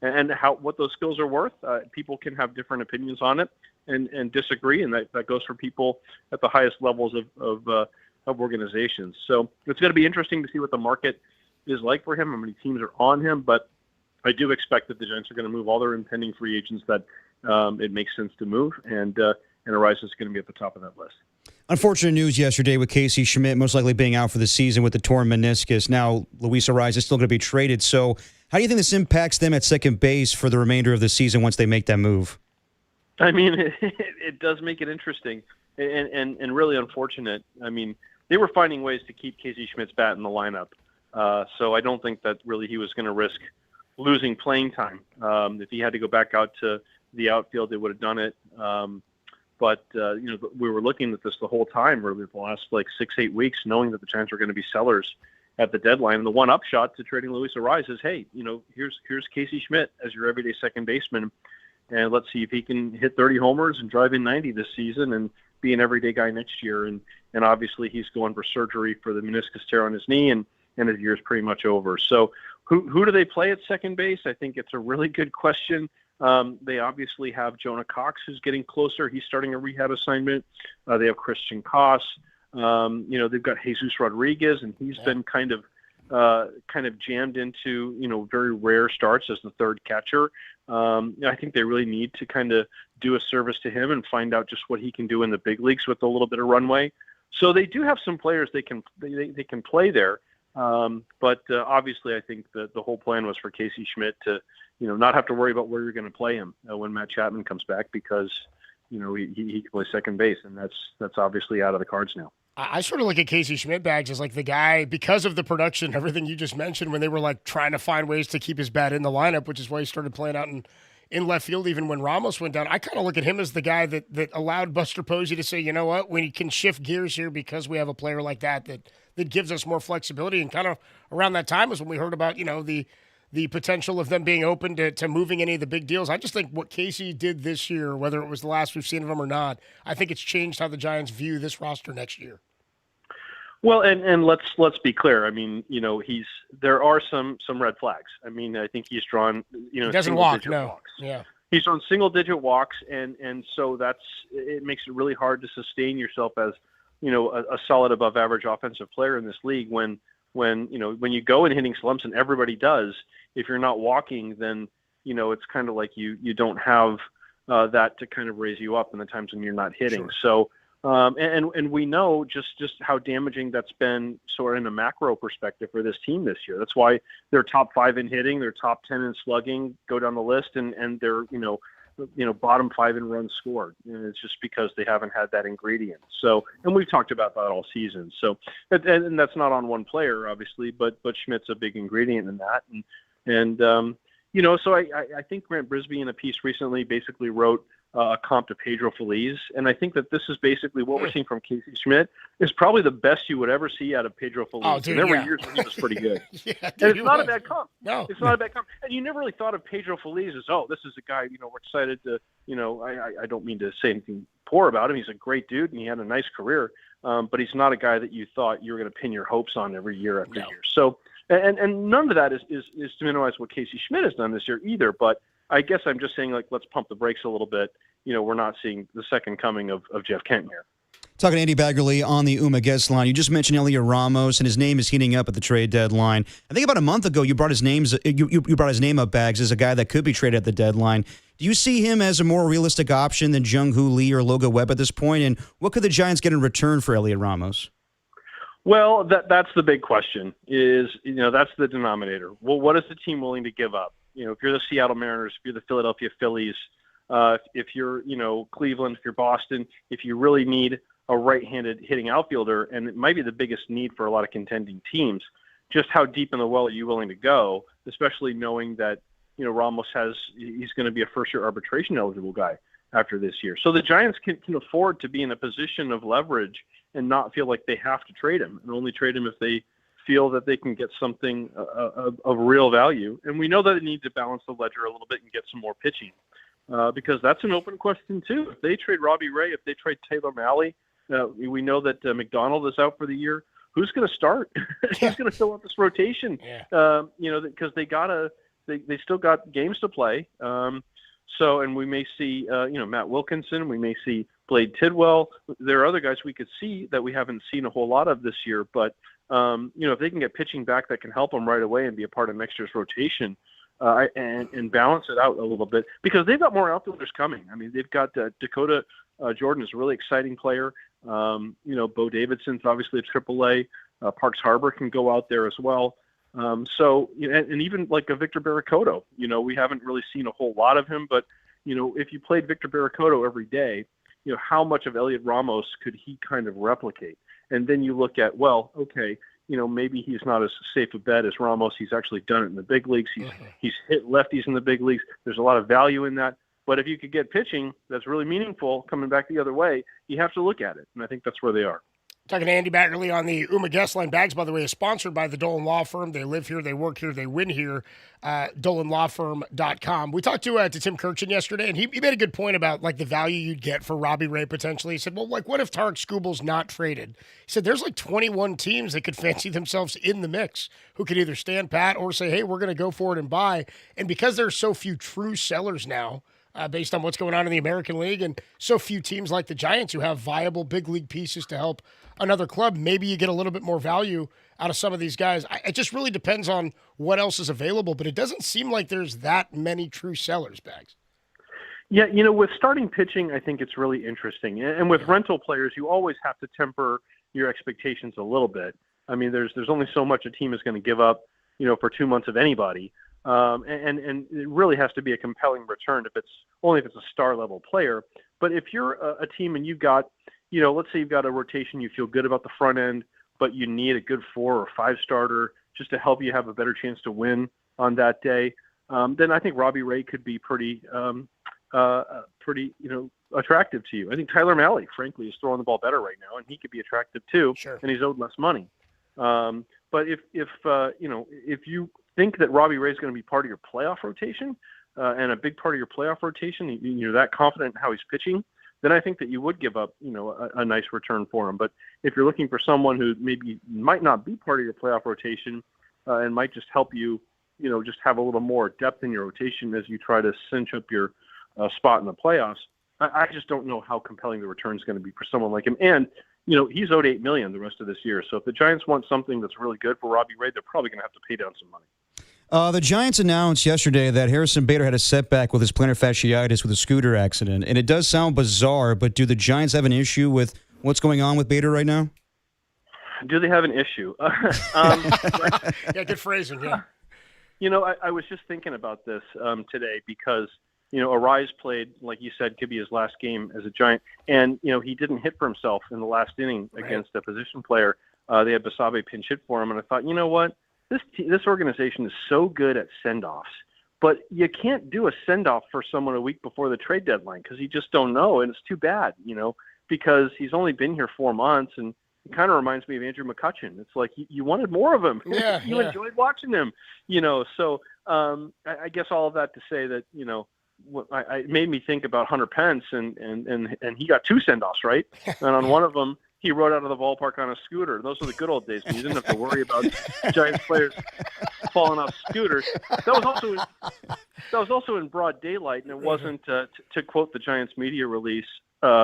and what those skills are worth. People can have different opinions on it and disagree, and that goes for people at the highest levels of organizations. So it's going to be interesting to see what the market is like for him, how many teams are on him, but I do expect that the Giants are going to move all their impending free agents that it makes sense to move, and Ariz is going to be at the top of that list. Unfortunate news yesterday with Casey Schmidt most likely being out for the season with the torn meniscus. Now, Luis Ariz is still going to be traded. So how do you think this impacts them at second base for the remainder of the season once they make that move? I mean, it does make it interesting and really unfortunate. I mean, they were finding ways to keep Casey Schmidt's bat in the lineup. So I don't think that really he was going to risk losing playing time. If he had to go back out to the outfield, they would have done it. But we were looking at this the whole time, really, the last 6-8 weeks, knowing that the Giants were going to be sellers at the deadline. And the one upshot to trading Luis Ariz is, hey, here's Casey Schmidt as your everyday second baseman, and let's see if he can hit 30 homers and drive in 90 this season and be an everyday guy next year. And obviously he's going for surgery for the meniscus tear on his knee, and his year's pretty much over. So who do they play at second base? I think it's a really good question. They obviously have Jonah Cox, who's getting closer. He's starting a rehab assignment. They have Christian Koss. They've got Jesus Rodriguez, and he's been kind of jammed into, very rare starts as the third catcher. I think they really need to kind of do a service to him and find out just what he can do in the big leagues with a little bit of runway. So they do have some players they can play there. But obviously I think that the whole plan was for Casey Schmidt to, not have to worry about where you're going to play him when Matt Chapman comes back, because, he can play second base, and that's obviously out of the cards now. I sort of look at Casey Schmidt, Bags, as like the guy, because of the production, everything you just mentioned, when they were trying to find ways to keep his bat in the lineup, which is why he started playing out in left field even when Ramos went down. I kind of look at him as the guy that allowed Buster Posey to say, you know what, we can shift gears here because we have a player like that gives us more flexibility. And kind of around that time is when we heard about, the potential of them being open to moving any of the big deals. I just think what Casey did this year, whether it was the last we've seen of him or not, I think it's changed how the Giants view this roster next year. Well, and let's be clear. I mean, there are some red flags. I mean, I think he's drawn, he doesn't walk, no. Walks. Yeah. He's on single-digit walks, and so it makes it really hard to sustain yourself as, a solid above-average offensive player in this league when you go in hitting slumps, and everybody does. If you're not walking, then it's kind of like you don't have that to kind of raise you up in the times when you're not hitting. Sure. And we know just how damaging that's been sort of in a macro perspective for this team this year. That's why they're top 5 in hitting, they're top 10 in slugging, go down the list, and they're bottom 5 in runs scored. And it's just because they haven't had that ingredient. So, and we've talked about that all season. So, and that's not on one player, obviously, but Schmidt's a big ingredient in that. So I think Grant Brisbee in a piece recently basically wrote a comp to Pedro Feliz, and I think that this is basically what we're seeing from Casey Schmidt is probably the best you would ever see out of Pedro Feliz. Oh, dude, and there were yeah. years when he was pretty good. Yeah, and dude, it's not a bad comp. No, it's not a bad comp. And you never really thought of Pedro Feliz as, oh, this is a guy, we're excited to, I don't mean to say anything poor about him. He's a great dude, and he had a nice career, but he's not a guy that you thought you were going to pin your hopes on every year after year. So, and none of that is to minimize what Casey Schmidt has done this year either, but I guess I'm just saying, let's pump the brakes a little bit. We're not seeing the second coming of Jeff Kent here. Talking to Andy Baggerly on the UMA guest line. You just mentioned Elliot Ramos, and his name is heating up at the trade deadline. I think about a month ago, you brought his name up, Bags, as a guy that could be traded at the deadline. Do you see him as a more realistic option than Jung-Hoo Lee or Logan Webb at this point? And what could the Giants get in return for Elliot Ramos? Well, that's the big question. That's the denominator. Well, what is the team willing to give up? If you're the Seattle Mariners, if you're the Philadelphia Phillies, if you're, Cleveland, if you're Boston, if you really need a right-handed hitting outfielder, and it might be the biggest need for a lot of contending teams, just how deep in the well are you willing to go, especially knowing that, Ramos he's going to be a first-year arbitration eligible guy after this year. So the Giants can afford to be in a position of leverage and not feel like they have to trade him, and only trade him if they feel that they can get something of real value. And we know that they need to balance the ledger a little bit and get some more pitching. Because that's an open question, too. If they trade Robbie Ray, if they trade Taylor Malley, we know that McDonald is out for the year. Who's going to start? Who's going to fill out this rotation? Because they still got games to play. And we may see, Matt Wilkinson. We may see Blade Tidwell. There are other guys we could see that we haven't seen a whole lot of this year. But, if they can get pitching back that can help them right away and be a part of next year's rotation, and balance it out a little bit, because they've got more outfielders coming. I mean, they've got Dakota Jordan is a really exciting player. Bo Davidson's obviously a AAA. Parks Harbor can go out there as well. And even like a Victor Barracoto, we haven't really seen a whole lot of him, but if you played Victor Barracoto every day, how much of Elliot Ramos could he kind of replicate? And then you look at, well, okay, maybe he's not as safe a bet as Ramos. He's actually done it in the big leagues. He's hit lefties in the big leagues. There's a lot of value in that. But if you could get pitching that's really meaningful coming back the other way, you have to look at it. And I think that's where they are. Talking to Andy Baggerly on the UMA guest line. Bags, by the way, is sponsored by the Dolan Law Firm. They live here, they work here, they win here. DolanLawFirm.com. We talked to Tim Kirchin yesterday, and he made a good point about the value you'd get for Robbie Ray potentially. He said, well, what if Tarek Skubal's not traded? He said there's 21 teams that could fancy themselves in the mix who could either stand pat or say, hey, we're going to go for it and buy. And because there's so few true sellers now, based on what's going on in the American League, and so few teams like the Giants who have viable big league pieces to help another club, maybe you get a little bit more value out of some of these guys. It just really depends on what else is available, but it doesn't seem like there's that many true sellers, Bags. Yeah, with starting pitching, I think it's really interesting. And with rental players, you always have to temper your expectations a little bit. I mean, there's only so much a team is going to give up, for 2 months of anybody. And it really has to be a compelling return if it's a star level player. But if you're a team and you've got, let's say you've got a rotation, you feel good about the front end, but you need a good 4 or 5 starter just to help you have a better chance to win on that day, then I think Robbie Ray could be pretty attractive to you. I think Tyler Malley, frankly, is throwing the ball better right now, and he could be attractive too. Sure. And he's owed less money. But if you think that Robbie Ray is going to be part of your playoff rotation, and a big part of your playoff rotation, you're that confident in how he's pitching, then I think that you would give up, a nice return for him. But if you're looking for someone who maybe might not be part of your playoff rotation, and might just help you, just have a little more depth in your rotation as you try to cinch up your spot in the playoffs, I just don't know how compelling the return is going to be for someone like him. And, he's owed $8 million the rest of this year. So if the Giants want something that's really good for Robbie Ray, they're probably going to have to pay down some money. The Giants announced yesterday that Harrison Bader had a setback with his plantar fasciitis with a scooter accident. And it does sound bizarre, but do the Giants have an issue with What's going on with Bader right now? Do they have an issue? Yeah, good phrasing. Yeah. I was just thinking about this today because, Arise played, like you said, could be his last game as a Giant. And, he didn't hit for himself in the last inning against a position player. They had Basabe pinch hit for him. And I thought, you know what? This organization is so good at send-offs. But you can't do a send-off for someone a week before the trade deadline because you just don't know. And it's too bad, because he's only been here 4 months. And it kind of reminds me of Andrew McCutchen. It's like you wanted more of him. Yeah, you enjoyed watching him, So I guess all of that to say that, it made me think about Hunter Pence, and he got 2 send-offs, right? And on one of them, he rode out of the ballpark on a scooter. Those were the good old days when you didn't have to worry about Giants players falling off scooters. That was also in broad daylight, and it wasn't, to quote the Giants media release,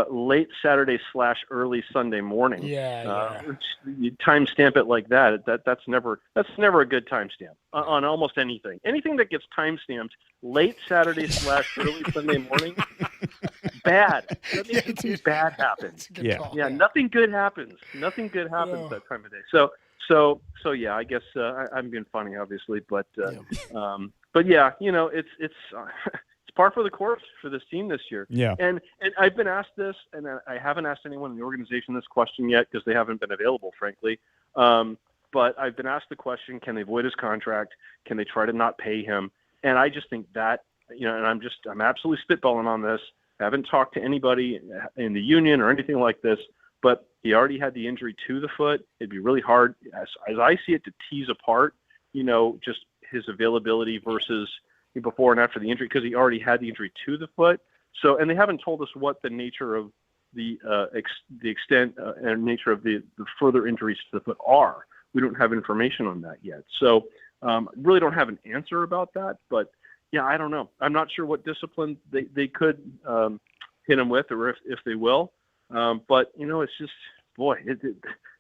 late Saturday / early Sunday morning. You timestamp it like that. That's never a good timestamp on almost anything. Anything that gets timestamped late Saturday / early Sunday morning, bad. That means something bad happens. Yeah. Nothing good happens. Nothing good happens that time of day. So yeah. I guess I'm being funny, obviously, but yeah. It's par for the course for this team this year. Yeah. And I've been asked this, and I haven't asked anyone in the organization this question yet because they haven't been available, frankly. But I've been asked the question, can they void his contract? Can they try to not pay him? And I just think that, and I'm absolutely spitballing on this. I haven't talked to anybody in the union or anything like this, but he already had the injury to the foot. It'd be really hard, as I see it, to tease apart, just his availability versus before and after the injury, because he already had the injury to the foot. So, and they haven't told us what the nature of the extent and nature of the further injuries to the foot are. We don't have information on that yet. So, really don't have an answer about that. But yeah, I don't know. I'm not sure what discipline they could hit him with, or if they will. But it's just, boy,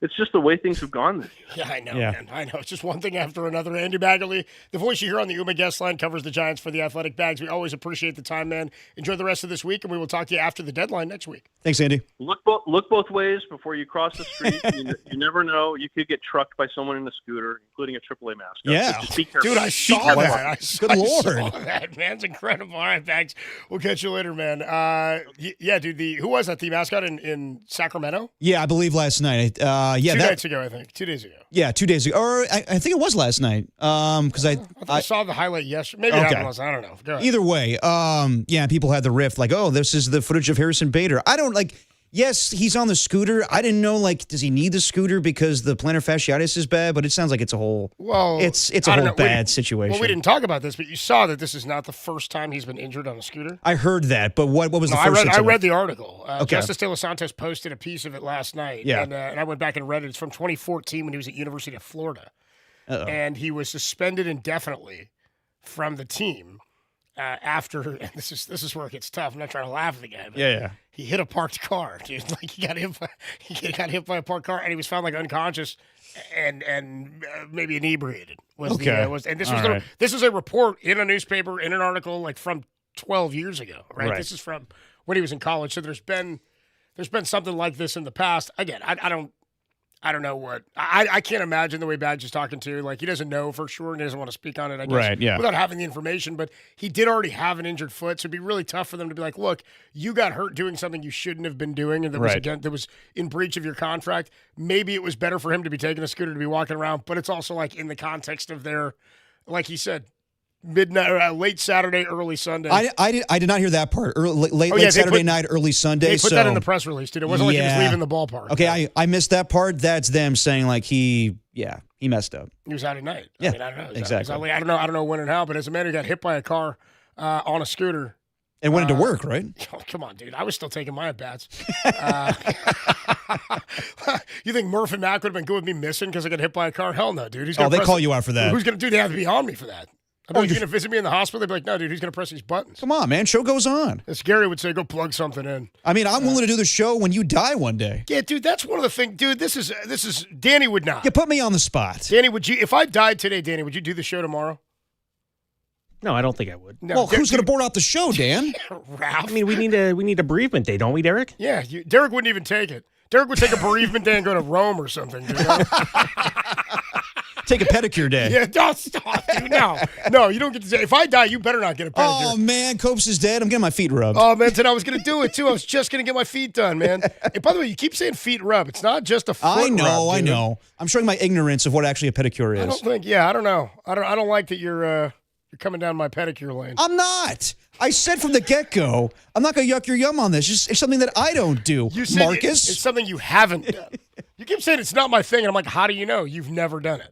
it's just the way things have gone this year. Yeah, I know, man. I know. It's just one thing after another. Andy Baggerly, the voice you hear on the UMA guest line, covers the Giants for the Athletic Bags. We always appreciate the time, man. Enjoy the rest of this week, and we will talk to you after the deadline next week. Thanks, Andy. Look both ways before you cross the street. you never know. You could get trucked by someone in a scooter, including a AAA mascot. Yeah. So just be careful. Dude, I saw that. I Lord. saw that, man. It's incredible. All right, Bags. We'll catch you later, man. Yeah, dude, who was that? The mascot in Sacramento? Yeah, I believe last night. 2 nights ago, I think. 2 days ago. Yeah, 2 days ago. Or I think it was last night. Because I saw the highlight yesterday. Maybe it was. I don't know. Go ahead. Either way, people had the riff like, oh, this is the footage of Harrison Bader. I don't yes, he's on the scooter. I didn't know, does he need the scooter because the plantar fasciitis is bad? But it sounds like it's a whole it's a whole bad situation. Well, we didn't talk about this, but you saw that this is not the first time he's been injured on a scooter. I heard that, but what was the first I read the article. Okay. Justice De Los Santos posted a piece of it last night. Yeah. And I went back and read it. It's from 2014 when he was at University of Florida. Uh-oh. And he was suspended indefinitely from the team after, and this is where it gets tough. I'm not trying to laugh at the guy, but yeah. He hit a parked car, dude. He got hit by a parked car, and he was found unconscious and maybe inebriated. This is a report in a newspaper, in an article from 12 years ago, right? This is from when he was in college. So there's been something like this in the past. Again, I don't know what. I can't imagine the way Badge is talking to. He doesn't know for sure and he doesn't want to speak on it, I guess, right, yeah. without having the information. But he did already have an injured foot, so it'd be really tough for them to be like, look, you got hurt doing something you shouldn't have been doing and that was in breach of your contract. Maybe it was better for him to be taking a scooter to be walking around, but it's also in the context of their, like he said, midnight, late Saturday, early Sunday. I did not hear that part. Late Saturday night, early Sunday. They put that in the press release, dude. It wasn't like he was leaving the ballpark. Okay, I missed that part. That's them saying he messed up. He was out at night. Yeah, I don't know exactly. I don't know when and how, but as a man who got hit by a car on a scooter. And went into work, right? Oh, come on, dude. I was still taking my at-bats. You think Murph and Mac would have been good with me missing because I got hit by a car? Hell no, dude. They call you out for that. Who's going to do? They have to be on me for that. He's going to visit me in the hospital. They'd be like, no, dude, who's going to press these buttons? Come on, man. Show goes on. As Gary would say, go plug something in. I mean, I'm willing to do the show when you die one day. Yeah, dude, that's one of the things. Dude, this is Danny would not. You put me on the spot. Danny, would you, if I died today, Danny, would you do the show tomorrow? No, I don't think I would. No, well, who's going to board out the show, Dan? Ralph. I mean, we need a bereavement day, don't we, Derek? Yeah, Derek wouldn't even take it. Derek would take a bereavement day and go to Rome or something. Dude. Take a pedicure day. Yeah, don't stop, dude. No, you don't get to say. If I die, you better not get a pedicure. Oh, man, Copes is dead. I'm getting my feet rubbed. Oh, man, I was going to do it, too. I was just going to get my feet done, man. And by the way, you keep saying feet rub. It's not just a foot I know, rub, I dude. know. I'm showing my ignorance of what actually a pedicure is. I don't know. I don't like that you're coming down my pedicure lane. I'm not. I said from the get-go, I'm not going to yuck your yum on this. It's something that I don't do, You said Marcus. it's something you haven't done. You keep saying it's not my thing, and I'm like, how do you know? You've never done it.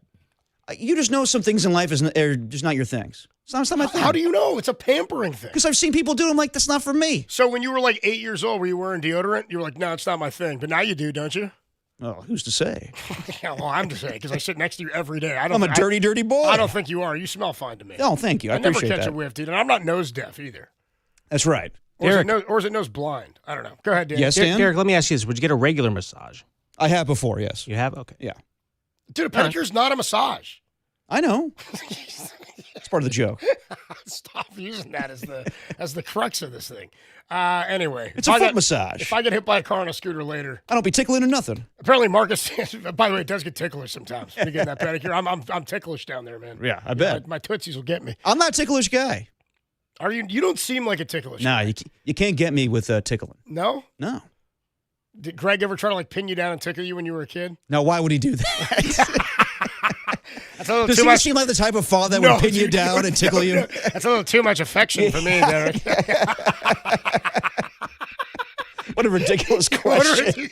You just know some things in life are just not your things. It's not my thing. How do you know? It's a pampering thing. Because I've seen people do it. I'm like, that's not for me. So when you were like 8 years old, were you wearing deodorant? You were like, no, it's not my thing. But now you do, don't you? Oh, who's to say? Yeah, well, I'm to say because I sit next to you every day. I'm a dirty boy. I don't think you are. You smell fine to me. Oh, thank you. I never appreciate catch that. a whiff, dude. And I'm not nose deaf either. That's right. Or is it nose blind? I don't know. Go ahead, Dan. Yes, Dan? Derek, let me ask you this. Would you get a regular massage? I have before, yes. You have? Okay. Yeah. Dude, a pedicure's not a massage. I know. It's part of the joke. Stop using that as the crux of this thing. Anyway. It's a foot massage. If I get hit by a car on a scooter later. I don't be tickling or nothing. Apparently Marcus, by the way, it does get ticklish sometimes when you get that pedicure. I'm ticklish down there, man. Yeah, I bet. My tootsies will get me. I'm not a ticklish guy. Are you? You don't seem like a ticklish Nah, guy. you can't get me with tickling. No? No. Did Greg ever try to like pin you down and tickle you when you were a kid? Now, why would he do that? That's a little Does too he much. seem like the type of father that would pin you down and tickle you? That's a little too much affection for me, Derek. What a ridiculous question.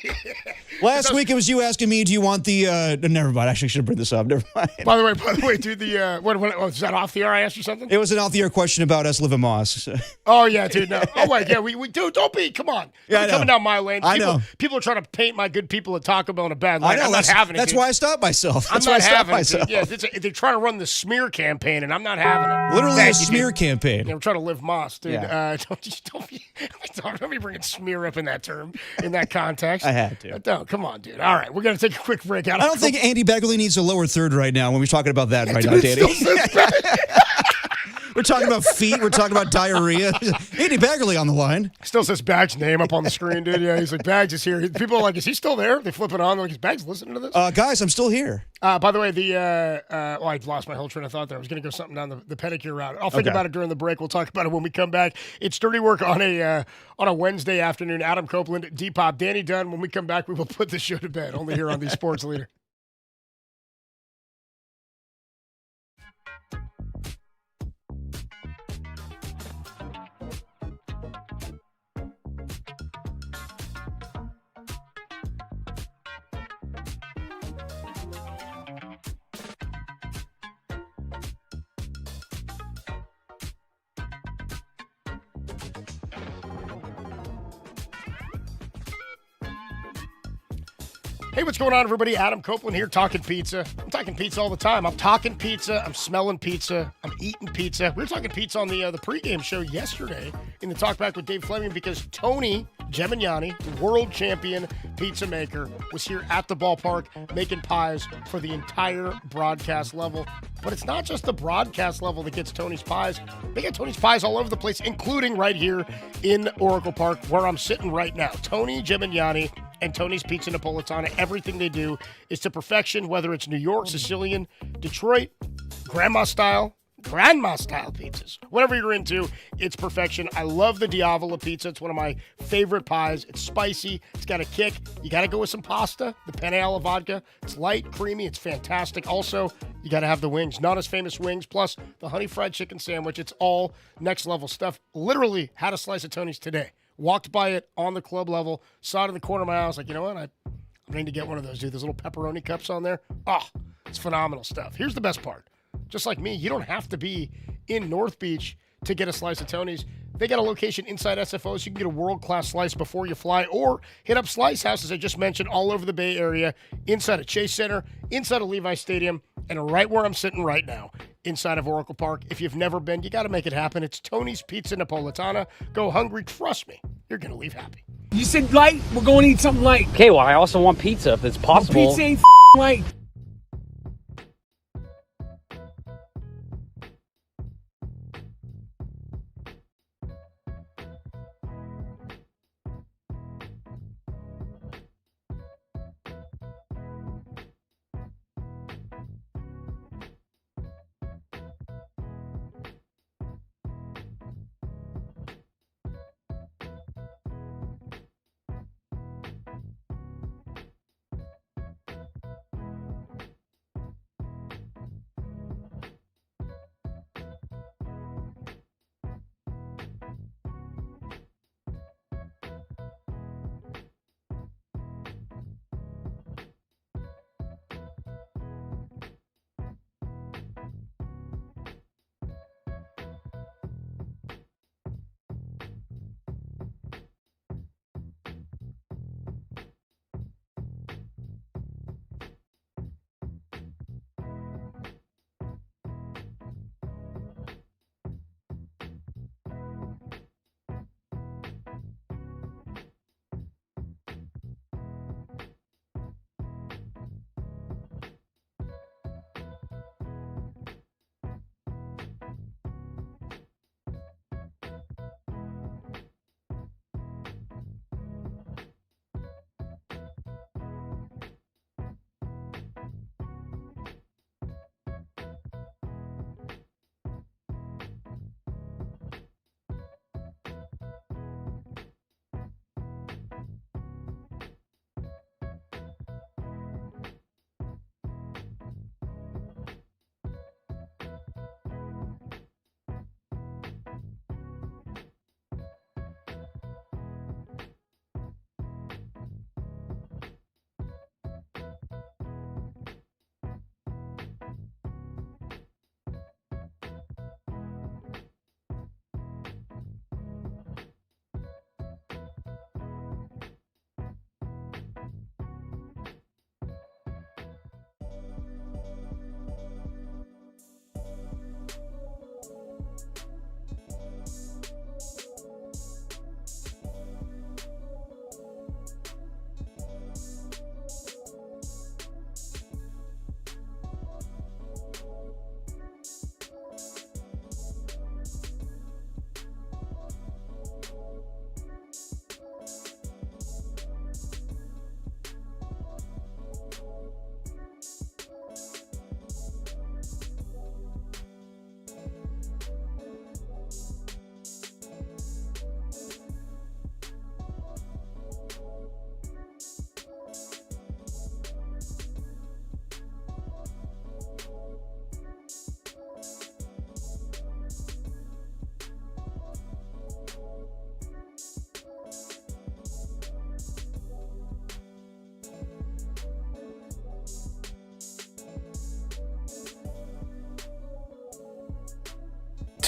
Last week it was you asking me, do you want the never mind. Actually, I should bring this up. Never mind. By the way, dude, was that off the air? I asked you something? It was an off-the-air question about us living Moss. Oh, yeah, dude. No. Oh, wait. Yeah, we do. Don't be. Come on. Yeah, You're coming down my lane. I know. People are trying to paint my good people at Taco Bell in a bad light. I know. I'm not having it. That's dude. why I stopped myself. That's I'm why not I stopped having myself. it. Yeah, they're trying to run the smear campaign, and I'm not having it. Literally Thank a you, smear dude. campaign. Yeah, we're trying to live Moss, dude. Yeah. Don't be bringing smear up in that term, in that context. I had to. Don't. Come on, dude. All right, we're going to take a quick break. I don't think Andy Begley needs a lower third right now when we're talking about that right now, Dude, Danny. it still says bad. We're talking about feet. We're talking about diarrhea. Andy Begley on the line. Still says Bag's name up on the screen, dude. Yeah, he's like, Bags is here. People are like, is he still there? They flip it on. They're like, is Bags listening to this? Guys, I'm still here. By the way, I lost my whole train of thought there. I was going to go something down the pedicure route. I'll think about it during the break. We'll talk about it when we come back. It's Dirty Work on a Wednesday afternoon. Adam Copeland, Depop, Danny Dunn. When we come back, we will put the show to bed. Only here on the Sports Leader. Hey, what's going on, everybody? Adam Copeland here, talking pizza. I'm talking pizza all the time. I'm talking pizza. I'm smelling pizza. I'm eating pizza. We were talking pizza on the pregame show yesterday in the Talk Back with Dave Fleming because Tony Gemignani, world champion pizza maker, was here at the ballpark making pies for the entire broadcast level. But it's not just the broadcast level that gets Tony's pies. They get Tony's pies all over the place, including right here in Oracle Park, where I'm sitting right now. Tony Gemignani and Tony's Pizza Napolitana, everything they do is to perfection, whether it's New York, Sicilian, Detroit, grandma style pizzas. Whatever you're into, it's perfection. I love the Diavola pizza. It's one of my favorite pies. It's spicy. It's got a kick. You got to go with some pasta, the penne alla vodka. It's light, creamy. It's fantastic. Also, you got to have the wings. Not as famous wings, plus the honey fried chicken sandwich. It's all next level stuff. Literally had a slice of Tony's today. Walked by it on the club level, saw it in the corner of my eye. I was like, you know what? I need to get one of those, dude. Those little pepperoni cups on there. Oh, it's phenomenal stuff. Here's the best part. Just like me, you don't have to be in North Beach to get a slice of Tony's. They got a location inside SFO, so you can get a world-class slice before you fly, or hit up Slice House, as I just mentioned, all over the Bay Area, inside of Chase Center, inside of Levi Stadium, and right where I'm sitting right now, inside of Oracle Park. If you've never been, you got to make it happen. It's Tony's Pizza Napolitana. Go hungry. Trust me, you're going to leave happy. You said light? We're going to eat something light. Okay, well, I also want pizza if it's possible. Well, pizza ain't light.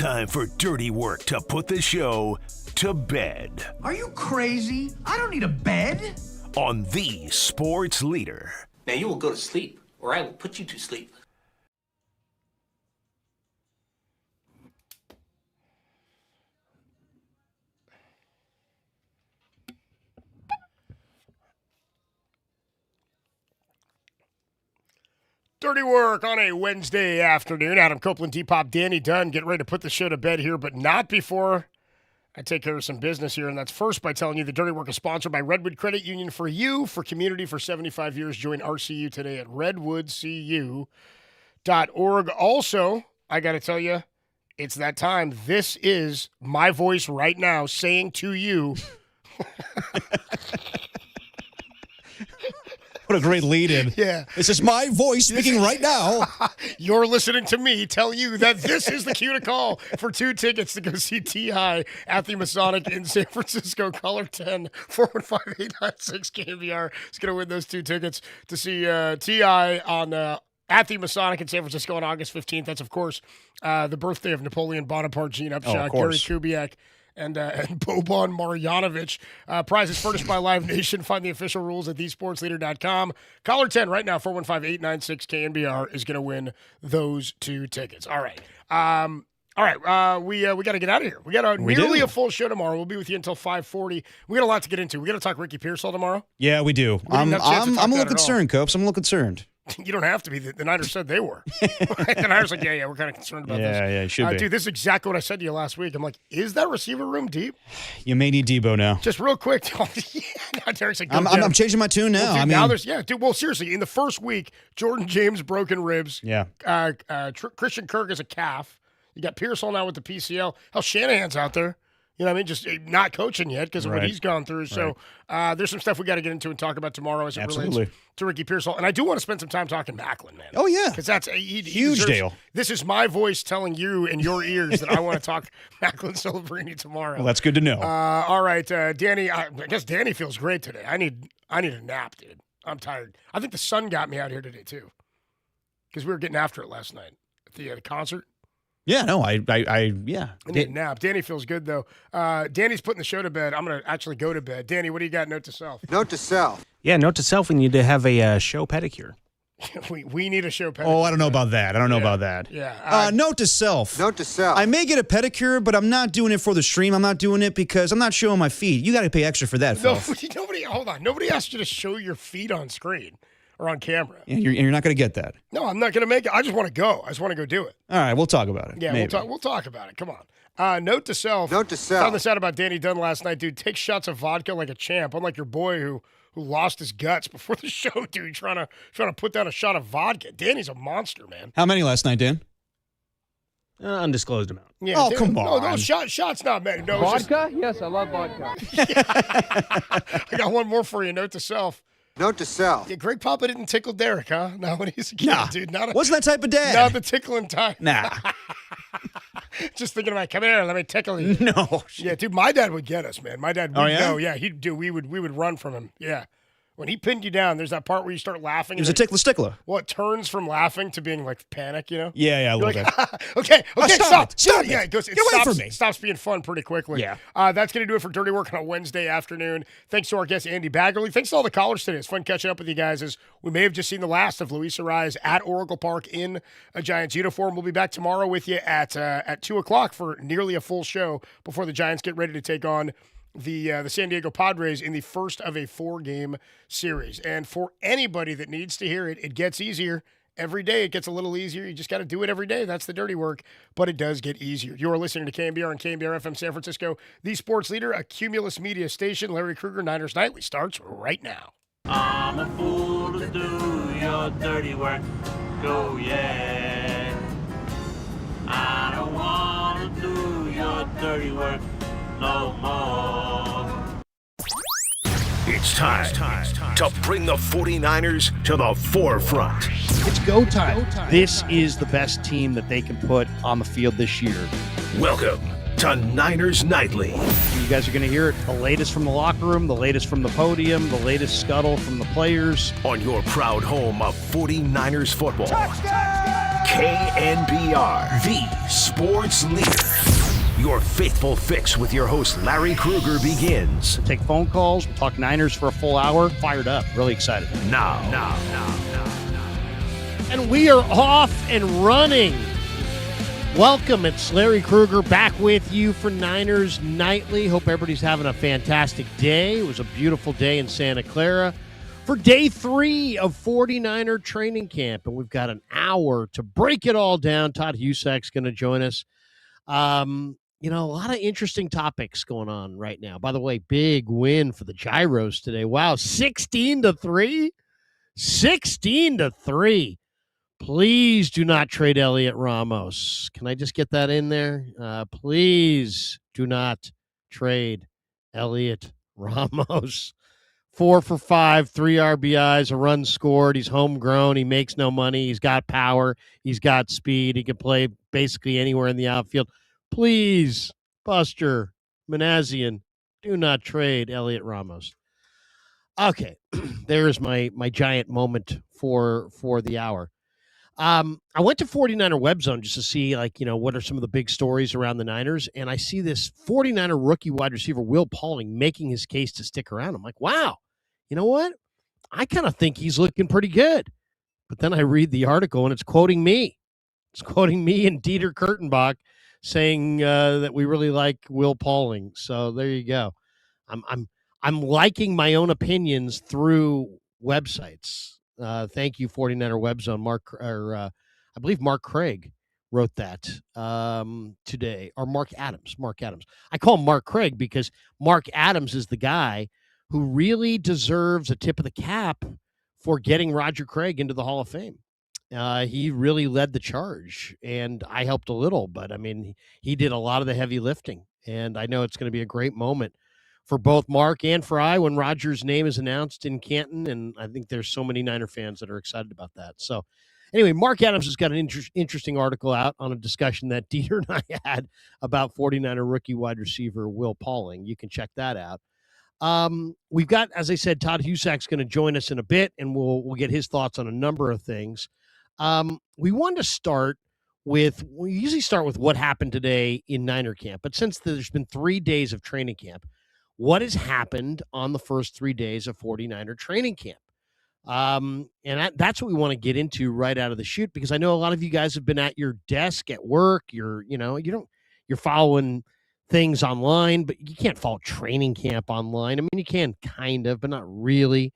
time for dirty work to put the show to bed. Are you crazy? I don't need a bed. On the Sports Leader. Now you will go to sleep, or I will put you to sleep. Dirty work on a Wednesday afternoon. Adam Copeland, T-Pop, Danny Dunn getting ready to put the show to bed here, but not before I take care of some business here. And that's first by telling you the Dirty Work is sponsored by Redwood Credit Union. For you, for community, for 75 years. Join RCU today at redwoodcu.org. Also, I got to tell you, it's that time. This is my voice right now saying to you. What a great lead-in. Yeah. This is my voice speaking right now. You're listening to me tell you that this is the cue to call for 2 tickets to go see T.I. at the Masonic in San Francisco. Caller 10 415-896-KNBR is going to win those 2 tickets to see T.I. on at the Masonic in San Francisco on August 15th. That's, of course, the birthday of Napoleon Bonaparte, Gene Upshaw, Gary Kubiak, and Boban Marjanovic. Prizes furnished by Live Nation. Find the official rules at thesportsleader.com. Caller 10 right now, 415-896-KNBR, is going to win those 2 tickets. All right. We got to get out of here. We got nearly a full show tomorrow. We'll be with you until 5:40. We got a lot to get into. We got to talk Ricky Pearsall tomorrow. Yeah, we do. I'm a little concerned, Copes. I'm a little concerned. You don't have to be. The Niners said they were. The Niners like, yeah, we're kind of concerned about this. Yeah, should be. Dude, this is exactly what I said to you last week. I'm like, is that receiver room deep? You may need Debo now. Just real quick. Now Derek's like, I'm changing my tune now. Well, dude, now there's, well, seriously, in the first week, Jordan James broken ribs. Yeah. Christian Kirk is a calf. You got Pearsall now with the PCL. Hell, Shanahan's out there. You know what I mean? Just not coaching yet because of what he's gone through. So there's some stuff we got to get into and talk about tomorrow as it relates to Ricky Pearsall. And I do want to spend some time talking Macklin, man. Oh, yeah. Because that's huge deal. This is my voice telling you in your ears that I want to talk Macklin Celebrini tomorrow. Well, that's good to know. All right, Danny. I guess Danny feels great today. I need a nap, dude. I'm tired. I think the sun got me out here today, too. Because we were getting after it last night at the concert. Yeah, no, I I need a nap. Danny feels good, though. Danny's putting the show to bed. I'm going to actually go to bed. Danny, what do you got? Note to self. Note to self. Yeah, note to self, we need to have a show pedicure. we need a show pedicure. Oh, I don't know about that. Yeah. Note to self. Note to self. I may get a pedicure, but I'm not doing it for the stream. I'm not doing it because I'm not showing my feet. You got to pay extra for that, Phil. Hold on. Nobody asked you to show your feet on screen. Or on camera. And you're not going to get that. No, I'm not going to make it. I just want to go. I just want to go do it. All right, we'll talk about it. Yeah, we'll talk about it. Come on. Note to self. Note to self. Found this out about Danny Dunn last night, dude. Take shots of vodka like a champ. Unlike your boy who lost his guts before the show, dude. Trying to put down a shot of vodka. Danny's a monster, man. How many last night, Dan? Undisclosed amount. Yeah, come on. No, shots not many. No, Vodka? Yes, I love vodka. I got one more for you. Note to self. Note to self. Yeah, Greg Papa didn't tickle Derek, huh? Not when he's a kid, dude. Wasn't that type of dad? Not the tickling type. Nah. Just thinking about, come here, let me tickle you. No. Yeah, dude, my dad would get us, man. My dad would know. Yeah, he'd do. We would run from him. Yeah. When he pinned you down, there's that part where you start laughing. He was a tickler. Well, it turns from laughing to being like panic, you know? Yeah, a little bit. Okay, Stop. Yeah, it goes. Get away from me. Stops being fun pretty quickly. Yeah. That's going to do it for Dirty Work on a Wednesday afternoon. Thanks to our guest, Andy Baggerly. Thanks to all the callers today. It's fun catching up with you guys as we may have just seen the last of Luis Ariz at Oracle Park in a Giants uniform. We'll be back tomorrow with you at 2 o'clock for nearly a full show before the Giants get ready to take on the San Diego Padres in the first of a 4-game series. And for anybody that needs to hear it, it gets easier. Every day it gets a little easier. You just got to do it every day. That's the dirty work, but it does get easier. You are listening to KNBR and KNBR FM San Francisco, the sports leader, a Cumulus Media station. Larry Krueger, Niners Nightly starts right now. I'm a fool to do your dirty work. Go, yeah. I don't want to do your dirty work no more. It's time to bring the 49ers to the forefront. It's go time. This is the best team that they can put on the field this year. Welcome to Niners Nightly. You guys are going to hear it. The latest from the locker room, the latest from the podium, the latest scuttle from the players. On your proud home of 49ers football. Touchdown! KNBR, the sports leader. Your faithful fix with your host, Larry Kruger, begins We'll take phone calls. We'll talk Niners for a full hour. Fired up. Really excited. now. And we are off and running. Welcome. It's Larry Kruger back with you for Niners Nightly. Hope everybody's having a fantastic day. It was a beautiful day in Santa Clara for day 3 of 49er training camp. And we've got an hour to break it all down. Todd Husak's going to join us. A lot of interesting topics going on right now. By the way, big win for the Gyros today. Wow, 16-3? 16-3. Please do not trade Elliot Ramos. Can I just get that in there? Please do not trade Elliot Ramos. 4 for 5, 3 RBIs, a run scored. He's homegrown. He makes no money. He's got power. He's got speed. He can play basically anywhere in the outfield. Please, Buster Manassian, do not trade Elliot Ramos. Okay, there's my giant moment for the hour. I went to 49er Web Zone just to see, what are some of the big stories around the Niners, and I see this 49er rookie wide receiver, Will Pauling, making his case to stick around. I'm like, wow, you know what? I kind of think he's looking pretty good. But then I read the article, and it's quoting me. It's quoting me and Dieter Kurtenbach saying that we really like Will Pauling. So there you go. I'm liking my own opinions through websites. Thank you, 49er Web Zone. I believe Mark Craig wrote that today, or Mark Adams. I call him Mark Craig because Mark Adams is the guy who really deserves a tip of the cap for getting Roger Craig into the Hall of Fame. He really led the charge, and I helped a little, but I mean, he did a lot of the heavy lifting, and I know it's going to be a great moment for both Mark and for I when Roger's name is announced in Canton, and I think there's so many Niner fans that are excited about that. So anyway, Mark Adams has got an interesting article out on a discussion that Dieter and I had about 49er rookie wide receiver Will Pauling. You can check that out. We've got, as I said, Todd Husak's going to join us in a bit, and we'll get his thoughts on a number of things. We wanted to start with, we usually start with what happened today in Niner camp, but since there's been 3 days of training camp, what has happened on the first 3 days of 49er training camp? That's what we want to get into right out of the chute, because I know a lot of you guys have been at your desk at work. You're following things online, but you can't follow training camp online. I mean, you can kind of, but not really.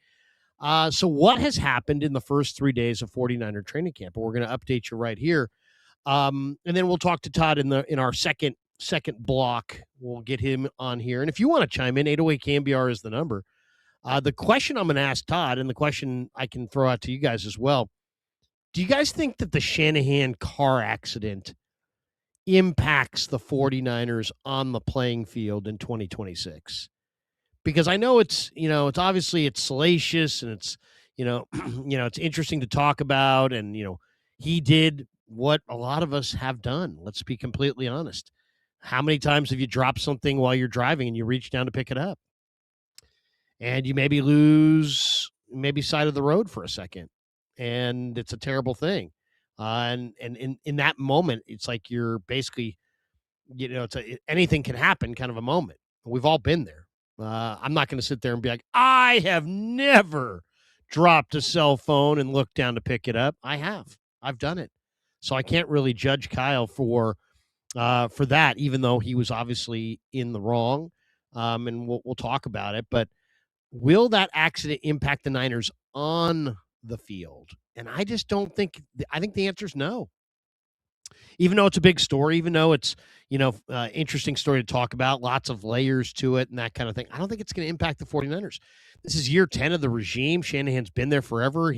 So what has happened in the first 3 days of 49er training camp? And we're going to update you right here. And then we'll talk to Todd in our second block. We'll get him on here. And if you want to chime in, 808 KNBR is the number. The question I'm going to ask Todd, and the question I can throw out to you guys as well. Do you guys think that the Shanahan car accident impacts the 49ers on the playing field in 2026? Because I know it's obviously it's salacious, and it's, it's interesting to talk about. And, he did what a lot of us have done. Let's be completely honest. How many times have you dropped something while you're driving and you reach down to pick it up, and you maybe lose side of the road for a second, and it's a terrible thing. And in that moment, it's like you're basically, anything can happen kind of a moment. We've all been there. I'm not going to sit there and be like, I have never dropped a cell phone and looked down to pick it up. I have. I've done it. So I can't really judge Kyle for that, even though he was obviously in the wrong. And we'll talk about it. But will that accident impact the Niners on the field? And I just don't think – I think the answer is no. Even though it's a big story, even though it's, interesting story to talk about, lots of layers to it and that kind of thing, I don't think it's going to impact the 49ers. This is year 10 of the regime. Shanahan's been there forever.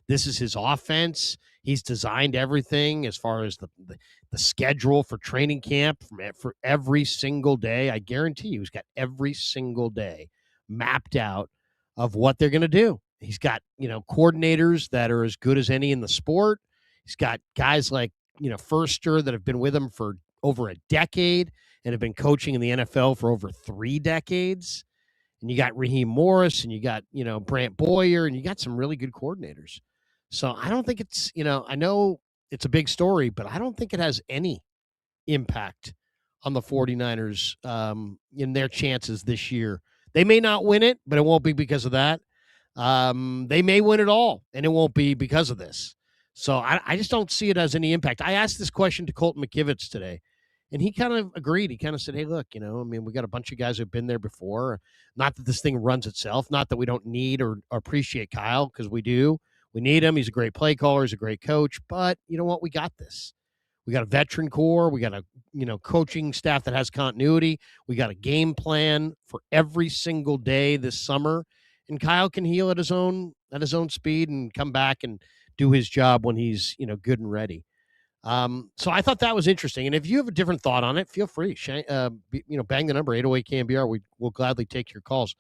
This is his offense. He's designed everything as far as the schedule for training camp for every single day. I guarantee you he's got every single day mapped out of what they're going to do. He's got, coordinators that are as good as any in the sport. He's got guys like, Furster that have been with him for over a decade and have been coaching in the NFL for over 3 decades. And you got Raheem Morris, and you got, Brant Boyer, and you got some really good coordinators. So I don't think it's, I know it's a big story, but I don't think it has any impact on the 49ers in their chances this year. They may not win it, but it won't be because of that. They may win it all, and it won't be because of this. So I just don't see it as any impact. I asked this question to Colton McKivitz today, and he kind of agreed. He kind of said, hey, look, I mean, we got a bunch of guys who've been there before. Not that this thing runs itself, not that we don't need or appreciate Kyle, because we do. We need him. He's a great play caller. He's a great coach. But you know what? We got this. We got a veteran core. We got a coaching staff that has continuity. We got a game plan for every single day this summer. And Kyle can heal at his own speed and come back and do his job when he's good and ready. So I thought that was interesting. And if you have a different thought on it, feel free. Bang the number 808 KMBR. We'll gladly take your calls.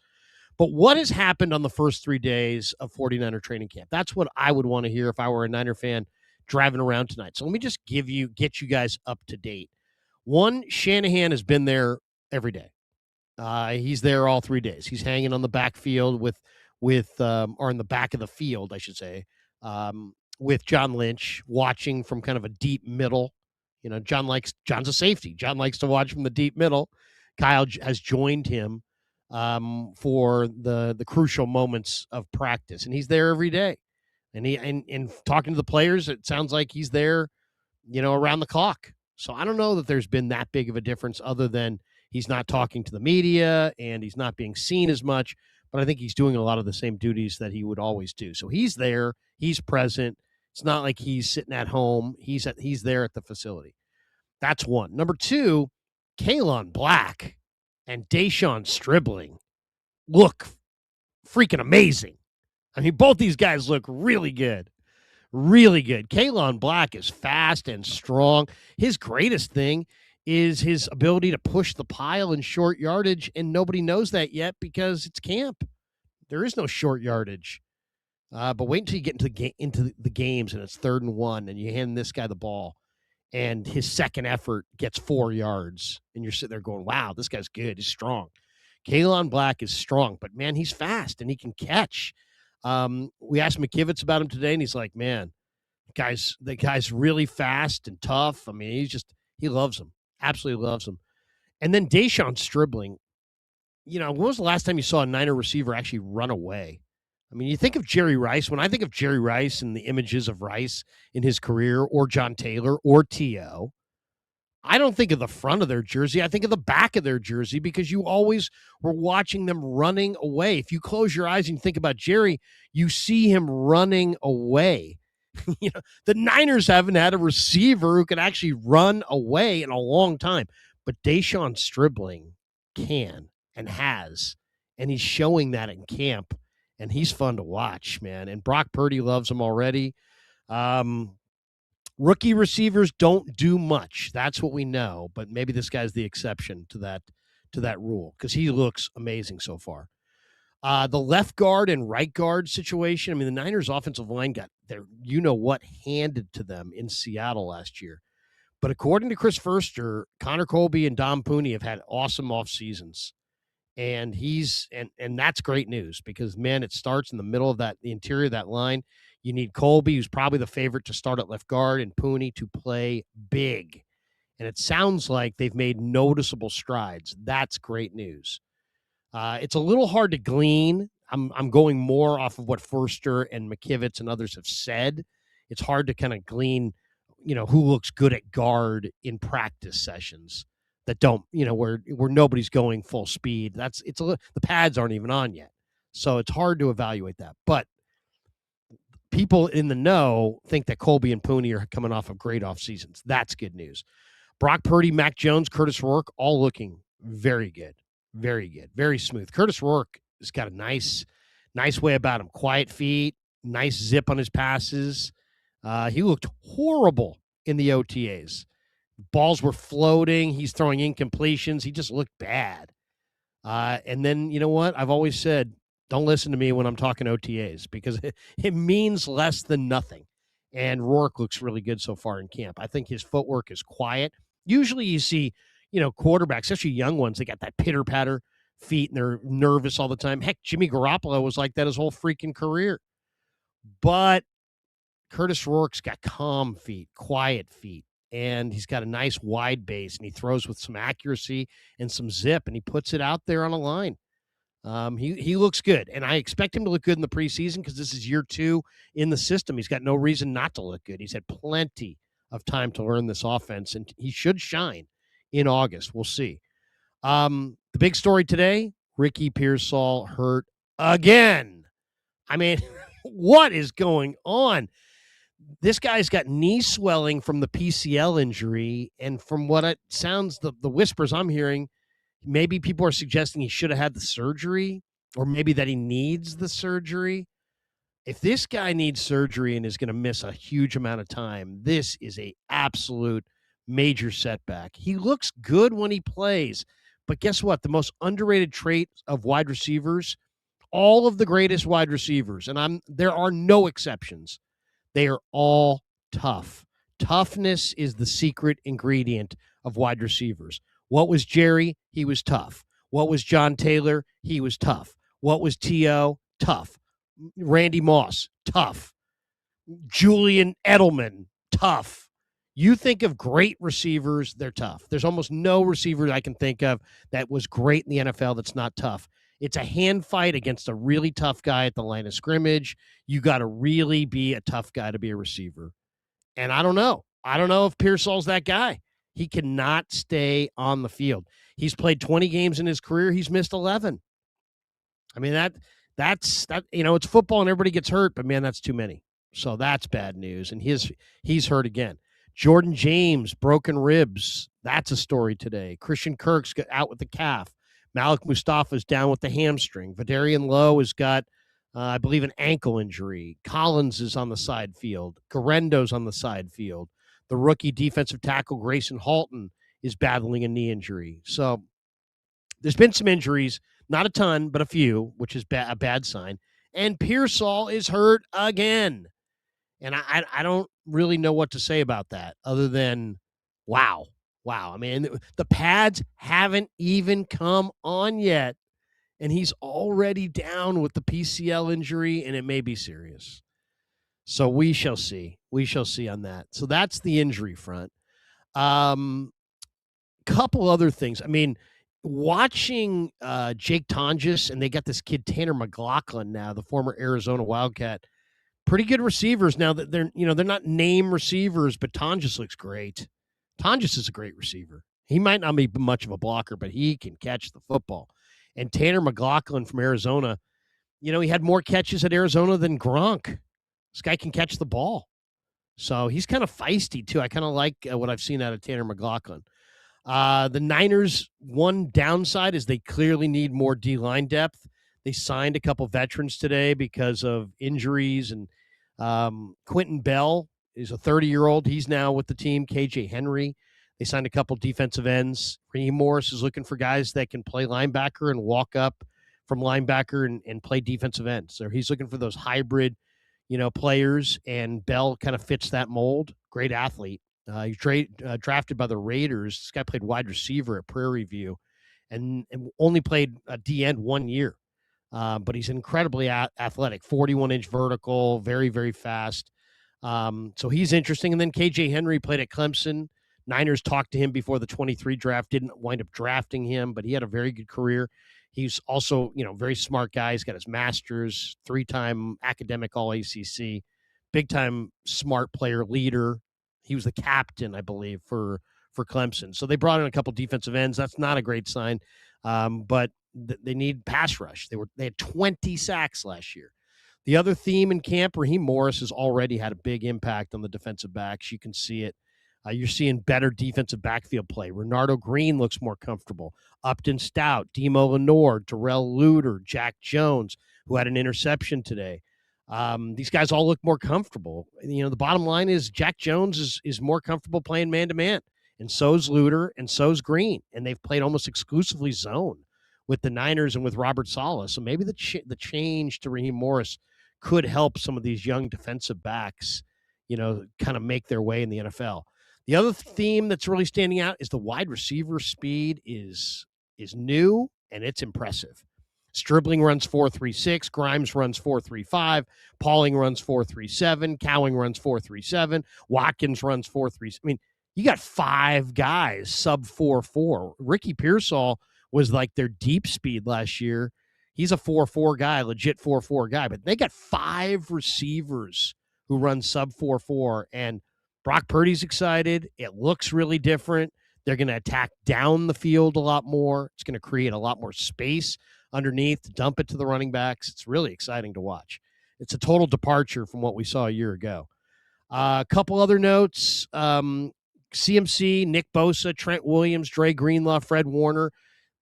But what has happened on the first 3 days of 49er training camp? That's what I would want to hear if I were a Niner fan driving around tonight. So let me just get you guys up to date. One, Shanahan has been there every day. He's there all 3 days. He's hanging on the backfield or in the back of the field, I should say, with John Lynch, watching from kind of a deep middle. John's a safety. John likes to watch from the deep middle. Kyle has joined him for the crucial moments of practice, and he's there every day. And talking to the players, it sounds like he's there, around the clock. So I don't know that there's been that big of a difference, other than he's not talking to the media and he's not being seen as much. But I think he's doing a lot of the same duties that he would always do. So he's there, he's present. It's not like he's sitting at home. He's there at the facility. That's one. Number two, Kalen Black and Deshaun Stribling look freaking amazing. I mean, both these guys look really good. Really good. Kalen Black is fast and strong. His greatest thing is his ability to push the pile in short yardage, and nobody knows that yet because it's camp. There is no short yardage. But wait until you get into the games and it's 3rd and 1 and you hand this guy the ball and his second effort gets 4 yards and you're sitting there going, wow, this guy's good. He's strong. Kalen Black is strong, but man, he's fast and he can catch. We asked McKivitz about him today, and he's like, man, the guy's really fast and tough. I mean, he loves him. Absolutely loves him. And then Deshaun Stribling, when was the last time you saw a Niner receiver actually run away? I mean, you think of Jerry Rice. When I think of Jerry Rice and the images of Rice in his career, or John Taylor or T.O., I don't think of the front of their jersey. I think of the back of their jersey, because you always were watching them running away. If you close your eyes and you think about Jerry, you see him running away. The Niners haven't had a receiver who can actually run away in a long time. But Deshaun Stribling can and has, and he's showing that in camp, and he's fun to watch, man. And Brock Purdy loves him already. Rookie receivers don't do much. That's what we know. But maybe this guy's the exception to that rule, because he looks amazing so far. The left guard and right guard situation. I mean, the Niners offensive line got their handed to them in Seattle last year. But according to Chris Furster, Connor Colby and Dom Pooney have had awesome off seasons. And and that's great news, because, man, it starts in the middle of the interior of that line. You need Colby, who's probably the favorite to start at left guard, and Pooney to play big. And it sounds like they've made noticeable strides. That's great news. It's a little hard to glean. I'm going more off of what Furster and McKivitz and others have said. It's hard to kind of glean, who looks good at guard in practice sessions that don't, where nobody's going full speed. The pads aren't even on yet. So it's hard to evaluate that. But people in the know think that Colby and Pooney are coming off of great off seasons. That's good news. Brock Purdy, Mac Jones, Curtis Rourke, all looking very good. Very good. Very smooth. Curtis Rourke has got a nice way about him. Quiet feet, nice zip on his passes. He looked horrible in the OTAs. Balls were floating. He's throwing incompletions. He just looked bad. And then, you know what? I've always said, don't listen to me when I'm talking OTAs, because it means less than nothing. And Rourke looks really good so far in camp. I think his footwork is quiet. Usually you see, quarterbacks, especially young ones, they got that pitter-patter feet and they're nervous all the time. Heck, Jimmy Garoppolo was like that his whole freaking career. But Curtis Rourke's got calm feet, quiet feet, and he's got a nice wide base, and he throws with some accuracy and some zip, and he puts it out there on a line. He looks good, and I expect him to look good in the preseason because this is year 2 in the system. He's got no reason not to look good. He's had plenty of time to learn this offense, and he should shine in August. We'll see. The big story today, Ricky Pearsall hurt again. I mean, what is going on? This guy's got knee swelling from the PCL injury, and from what it sounds, the whispers I'm hearing, maybe people are suggesting he should have had the surgery, or maybe that he needs the surgery. If this guy needs surgery and is going to miss a huge amount of time, this is a absolute major setback. He looks good when he plays, but guess what? The most underrated trait of wide receivers, all of the greatest wide receivers, and there are no exceptions, they are all tough. Toughness is the secret ingredient of wide receivers. What was Jerry? He was tough. What was John Taylor? He was tough. What was T.O.? Tough. Randy Moss? Tough. Julian Edelman? Tough. You think of great receivers, they're tough. There's almost no receiver I can think of that was great in the NFL that's not tough. It's a hand fight against a really tough guy at the line of scrimmage. You got to really be a tough guy to be a receiver. And I don't know. I don't know if Pearsall's that guy. He cannot stay on the field. He's played 20 games in his career. He's missed 11. I mean, that's it's football and everybody gets hurt, but man, that's too many. So that's bad news. And he's hurt again. Jordan James, broken ribs. That's a story today. Christian Kirk's out with the calf. Malik Mustafa's down with the hamstring. Vidarian Lowe has got, I believe, an ankle injury. Collins is on the side field. Garendo's on the side field. The rookie defensive tackle, Grayson Halton, is battling a knee injury. So there's been some injuries, not a ton, but a few, which is a bad sign. And Pearsall is hurt again. And I don't really know what to say about that other than, wow. I mean, the pads haven't even come on yet, and he's already down with the PCL injury, and it may be serious. So we shall see. We shall see on that. So that's the injury front. Couple other things. I mean, watching Jake Tonjes, and they got this kid Tanner McLaughlin now, the former Arizona Wildcat. Pretty good receivers now that they're not name receivers, but Tonjes looks great. Tonjes is a great receiver. He might not be much of a blocker, but he can catch the football. And Tanner McLaughlin from Arizona, he had more catches at Arizona than Gronk. This guy can catch the ball. So he's kind of feisty, too. I kind of like what I've seen out of Tanner McLaughlin. The Niners' one downside is they clearly need more D-line depth. They signed a couple veterans today because of injuries, and Quentin Bell is a 30-year-old. He's now with the team. KJ Henry. They signed a couple defensive ends. Raheem Morris is looking for guys that can play linebacker and walk up from linebacker and play defensive end. So he's looking for those hybrid, players, and Bell kind of fits that mold. Great athlete. He's drafted by the Raiders. This guy played wide receiver at Prairie View and only played D-end 1 year. But he's incredibly athletic, 41-inch vertical, very, very fast. So he's interesting. And then KJ Henry played at Clemson. Niners talked to him before the 23 draft, didn't wind up drafting him, but he had a very good career. He's also, very smart guy. He's got his master's, 3-time academic All-ACC, big-time smart player, leader. He was the captain, I believe, for Clemson. So they brought in a couple defensive ends. That's not a great sign, but they need pass rush. They had 20 sacks last year. The other theme in camp, Raheem Morris has already had a big impact on the defensive backs. You can see it. You're seeing better defensive backfield play. Renardo Green looks more comfortable. Upton Stout, Demo Lenore, Darrell Luter, Jack Jones, who had an interception today. These guys all look more comfortable. The bottom line is Jack Jones is more comfortable playing man-to-man, and so's Luter, and so's Green. And they've played almost exclusively zone with the Niners and with Robert Saleh. So maybe the change to Raheem Morris could help some of these young defensive backs, kind of make their way in the NFL. The other theme that's really standing out is the wide receiver speed is new, and it's impressive. Stribling runs 4.36. Grimes runs 4.35. Pauling runs 4.37. Cowing runs 4.37. Watkins runs 4.37. I mean, you got 5 guys sub 4.4. Ricky Pearsall was like their deep speed last year. He's a 4.4 guy, legit 4.4 guy. But they got 5 receivers who run sub 4.4. And Brock Purdy's excited. It looks really different. They're going to attack down the field a lot more. It's going to create a lot more space underneath to dump it to the running backs. It's really exciting to watch. It's a total departure from what we saw a year ago. A couple other notes. CMC, Nick Bosa, Trent Williams, Dre Greenlaw, Fred Warner.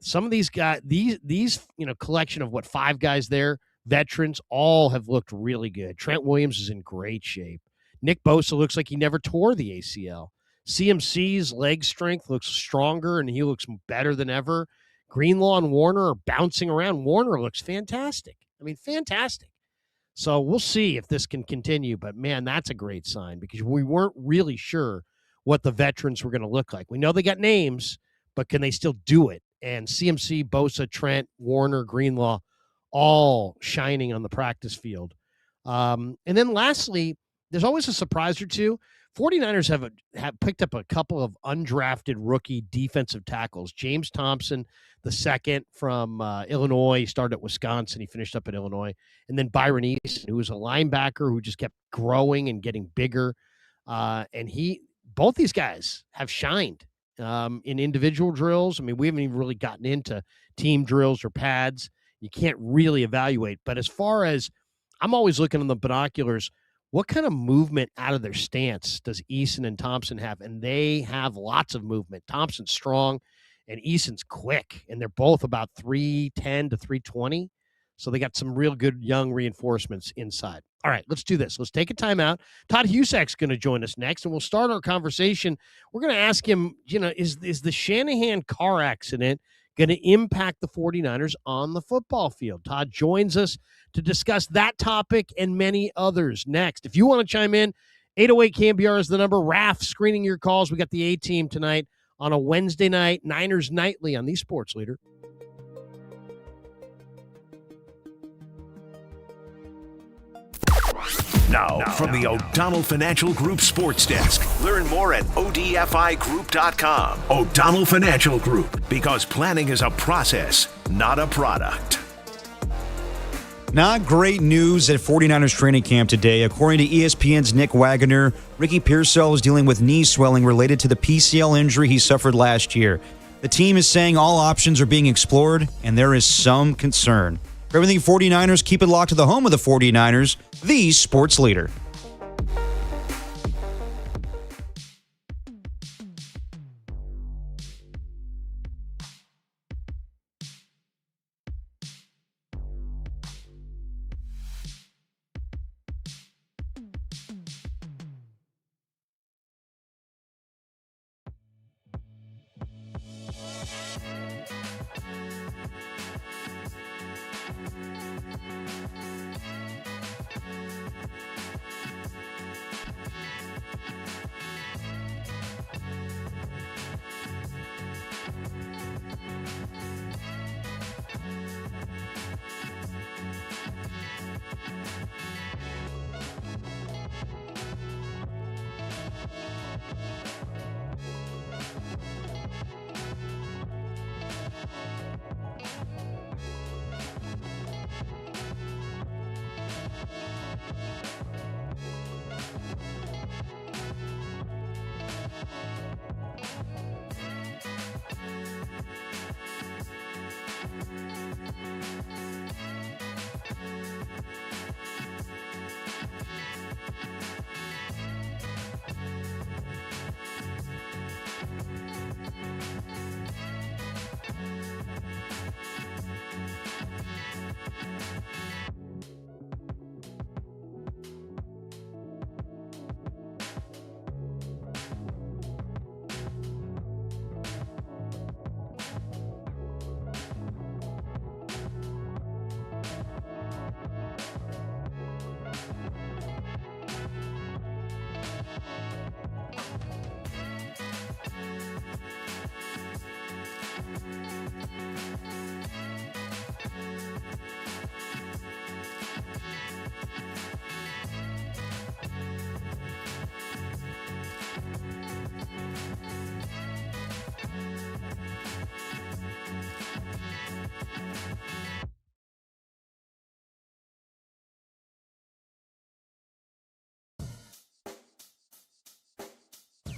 Some of these guys, these collection of 5 guys there, veterans, all have looked really good. Trent Williams is in great shape. Nick Bosa looks like he never tore the ACL. CMC's leg strength looks stronger, and he looks better than ever. Greenlaw and Warner are bouncing around. Warner looks fantastic. I mean, fantastic. So we'll see if this can continue. But, man, that's a great sign because we weren't really sure what the veterans were going to look like. We know they got names, but can they still do it? And CMC, Bosa, Trent, Warner, Greenlaw, all shining on the practice field. And then lastly, there's always a surprise or two. 49ers have picked up a couple of undrafted rookie defensive tackles. James Thompson, the second from Illinois. He started at Wisconsin. He finished up at Illinois. And then Byron Easton, who was a linebacker who just kept growing and getting bigger. And both these guys have shined in individual drills. I mean, we haven't even really gotten into team drills or pads. You can't really evaluate. But as far as I'm always looking on the binoculars, what kind of movement out of their stance does Eason and Thompson have? And they have lots of movement. Thompson's strong and Eason's quick. And they're both about 310 to 320. So they got some real good young reinforcements inside. All right, let's do this. Let's take a timeout. Todd Husak's going to join us next, and we'll start our conversation. We're going to ask him, is the Shanahan car accident going to impact the 49ers on the football field? Todd joins us to discuss that topic and many others next. If you want to chime in, 808-KMBR is the number. Raf screening your calls. We got the A-team tonight on a Wednesday night, Niners Nightly on the Sports Leader. Now, from the O'Donnell Financial Group Sports Desk. Learn more at ODFIGroup.com. O'Donnell Financial Group, because planning is a process, not a product. Not great news at 49ers training camp today. According to ESPN's Nick Wagoner, Ricky Pearsall is dealing with knee swelling related to the PCL injury he suffered last year. The team is saying all options are being explored, and there is some concern. For everything 49ers, keep it locked to the home of the 49ers, the Sports Leader.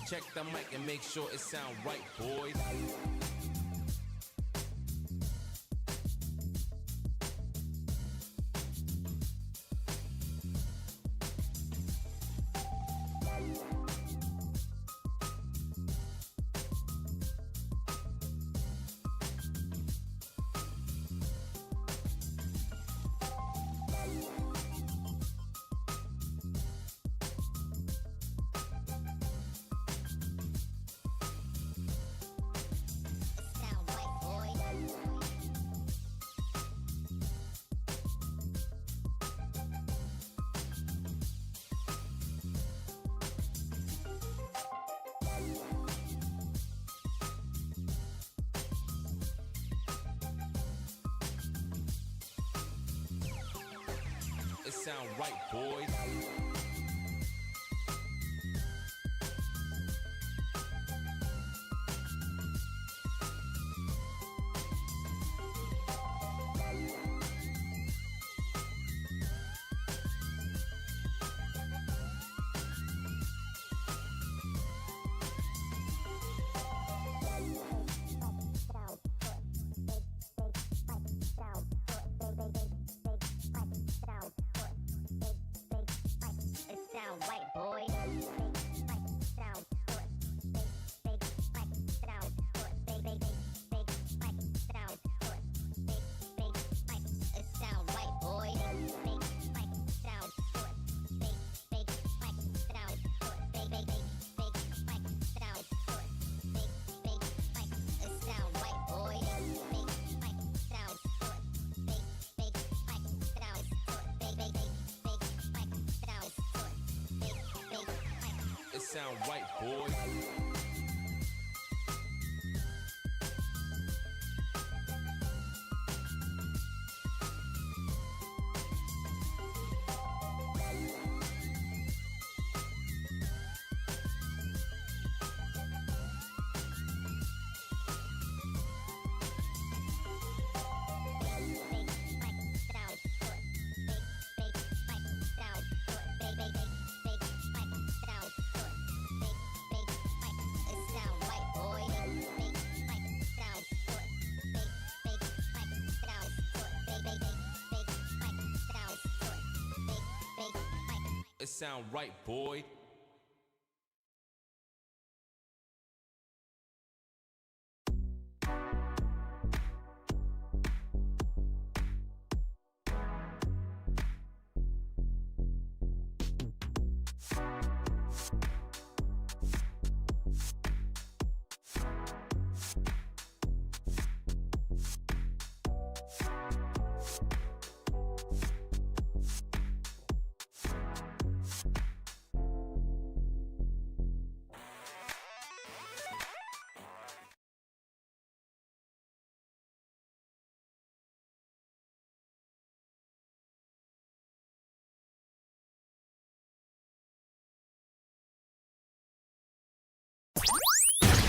Check the mic and make sure it sound right, boys. It sound right, boys. It sound right, boys. It sound right, boy.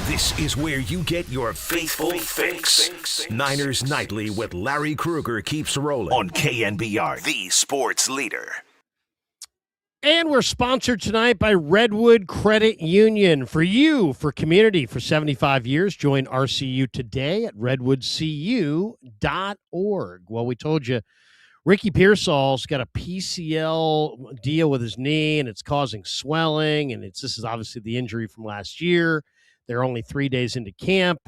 This is where you get your faithful fix. Niners Nightly with Larry Krueger keeps rolling on KNBR, the sports leader. And we're sponsored tonight by Redwood Credit Union. For you, for community, for 75 years, join RCU today at redwoodcu.org. Well, we told you Ricky Pearsall's got a PCL deal with his knee, and it's causing swelling, and this is obviously the injury from last year. They're only 3 days into camp.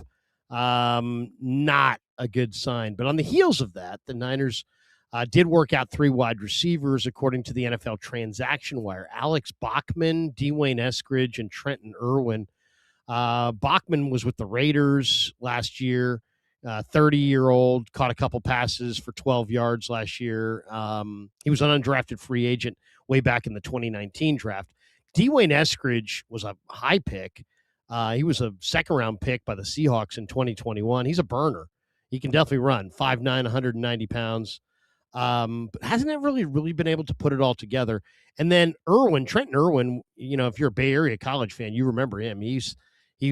Not a good sign. But on the heels of that, the Niners did work out 3 wide receivers, according to the NFL Transaction Wire. Alex Bachman, Dwayne Eskridge, and Trenton Irwin. Bachman was with the Raiders last year. 30-year-old, caught a couple passes for 12 yards last year. He was an undrafted free agent way back in the 2019 draft. Dwayne Eskridge was a high pick. He was a second-round pick by the Seahawks in 2021. He's a burner. He can definitely run, 5'9", 190 pounds. But hasn't really been able to put it all together. And then Trenton Irwin, if you're a Bay Area college fan, you remember him. He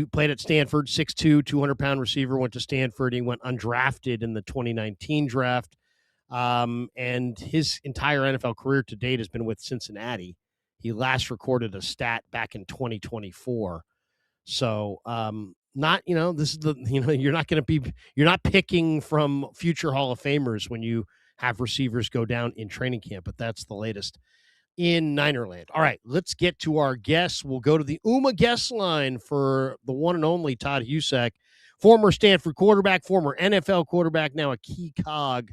played at Stanford, 6'2", 200-pound receiver, went to Stanford. He went undrafted in the 2019 draft. And his entire NFL career to date has been with Cincinnati. He last recorded a stat back in 2024. So, not, this is you're not picking from future Hall of Famers when you have receivers go down in training camp, but that's the latest in Ninerland. All right, let's get to our guests. We'll go to the UMA guest line for the one and only Todd Husak, former Stanford quarterback, former NFL quarterback, now a key cog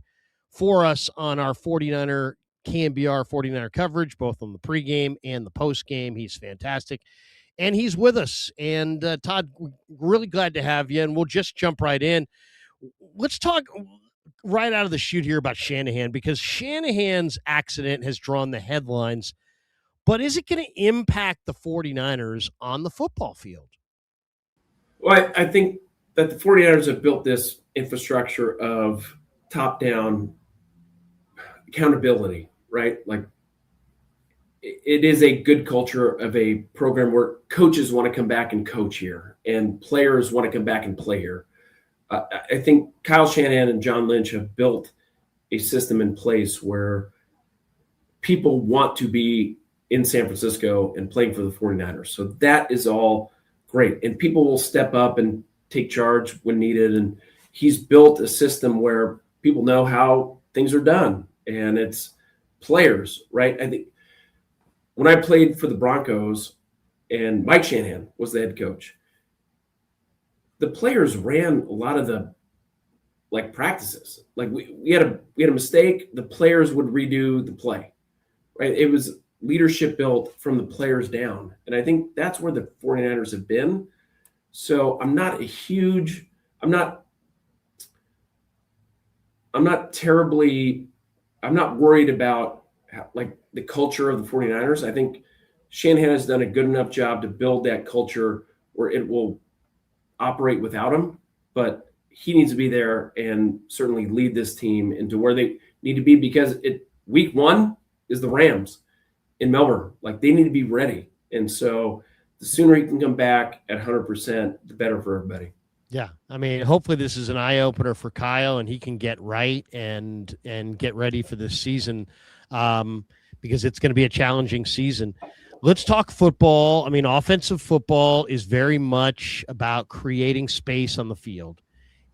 for us on our 49er KNBR 49er coverage, both on the pregame and the postgame. He's fantastic. And he's with us. And Todd, really glad to have you. And we'll just jump right in. Let's talk right out of the chute here about Shanahan, because Shanahan's accident has drawn the headlines. But is it going to impact the 49ers on the football field? Well, I think that the 49ers have built this infrastructure of top-down accountability, right? Like, it is a good culture of a program where coaches want to come back and coach here and players want to come back and play here. I think Kyle Shanahan and John Lynch have built a system in place where people want to be in San Francisco and playing for the 49ers. So that is all great. And people will step up and take charge when needed. And he's built a system where people know how things are done. And it's players, right? I think when I played for the Broncos and Mike Shanahan was the head coach, the players ran a lot of the practices. Like we had a mistake, the players would redo the play, right? It was leadership built from the players down. And I think that's where the 49ers have been. So I'm not worried about the culture of the 49ers. I think Shanahan has done a good enough job to build that culture where it will operate without him, but he needs to be there and certainly lead this team into where they need to be, because week 1 is the Rams in Melbourne. Like, they need to be ready. And so the sooner he can come back at 100%, the better for everybody. Yeah. I mean, hopefully this is an eye opener for Kyle and he can get right and get ready for this season, because it's going to be a challenging season. Let's talk football. I mean, offensive football is very much about creating space on the field.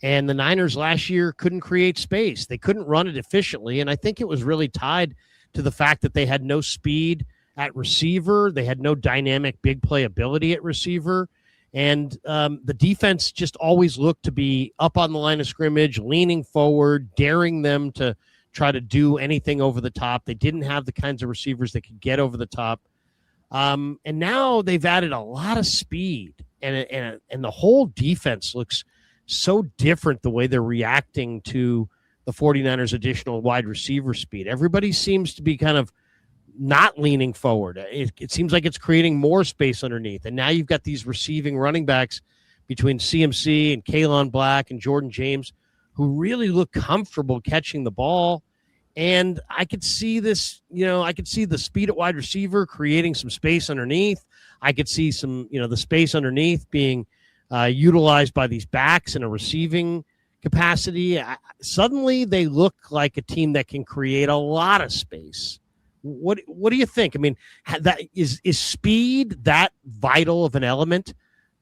And the Niners last year couldn't create space. They couldn't run it efficiently. And I think it was really tied to the fact that they had no speed at receiver. They had no dynamic big play ability at receiver. And the defense just always looked to be up on the line of scrimmage, leaning forward, daring them to try to do anything over the top. They didn't have the kinds of receivers that could get over the top. And now they've added a lot of speed, and the whole defense looks so different the way they're reacting to the 49ers' additional wide receiver speed. Everybody seems to be kind of not leaning forward. It seems like it's creating more space underneath. And now you've got these receiving running backs between CMC and Kalen Black and Jordan James who really look comfortable catching the ball. And I could see this, I could see the speed at wide receiver creating some space underneath. I could see some, the space underneath being utilized by these backs in a receiving capacity. Suddenly they look like a team that can create a lot of space. What do you think? I mean, that is speed that vital of an element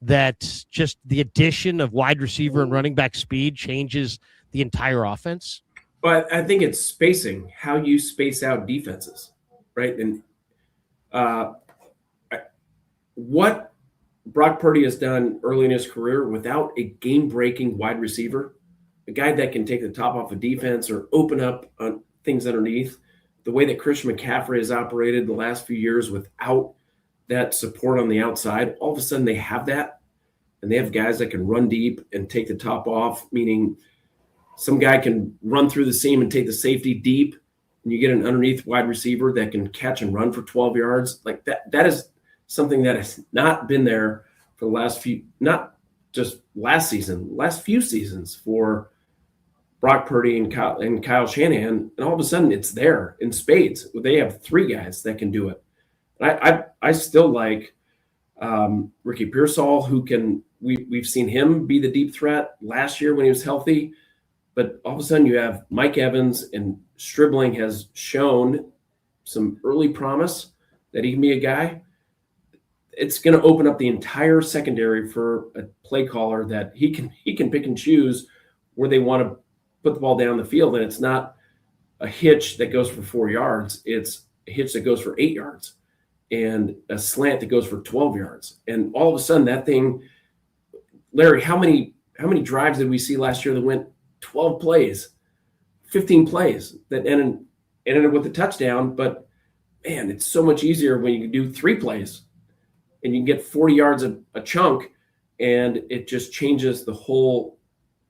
that just the addition of wide receiver and running back speed changes the entire offense? But I think it's spacing, how you space out defenses, right? And what Brock Purdy has done early in his career without a game-breaking wide receiver, a guy that can take the top off of defense or open up on things underneath, the way that Christian McCaffrey has operated the last few years without that support on the outside, all of a sudden they have that, and they have guys that can run deep and take the top off, meaning some guy can run through the seam and take the safety deep, and you get an underneath wide receiver that can catch and run for 12 yards. Like that is something that has not been there for the last few, not just last season, last few seasons for Brock Purdy and Kyle Shanahan. And all of a sudden it's there in spades. They have 3 guys that can do it. I still like Ricky Pearsall, who can, we've seen him be the deep threat last year when he was healthy. But all of a sudden you have Mike Evans, and Stribling has shown some early promise that he can be a guy. it's going to open up the entire secondary for a play caller that he can pick and choose where they want to put the ball down the field. And it's not a hitch that goes for 4 yards. It's a hitch that goes for 8 yards and a slant that goes for 12 yards. And all of a sudden that thing, Larry, how many drives did we see last year that went 12 plays, 15 plays that ended with a touchdown? But man, it's so much easier when you can do 3 plays and you can get 40 yards a chunk, and it just changes the whole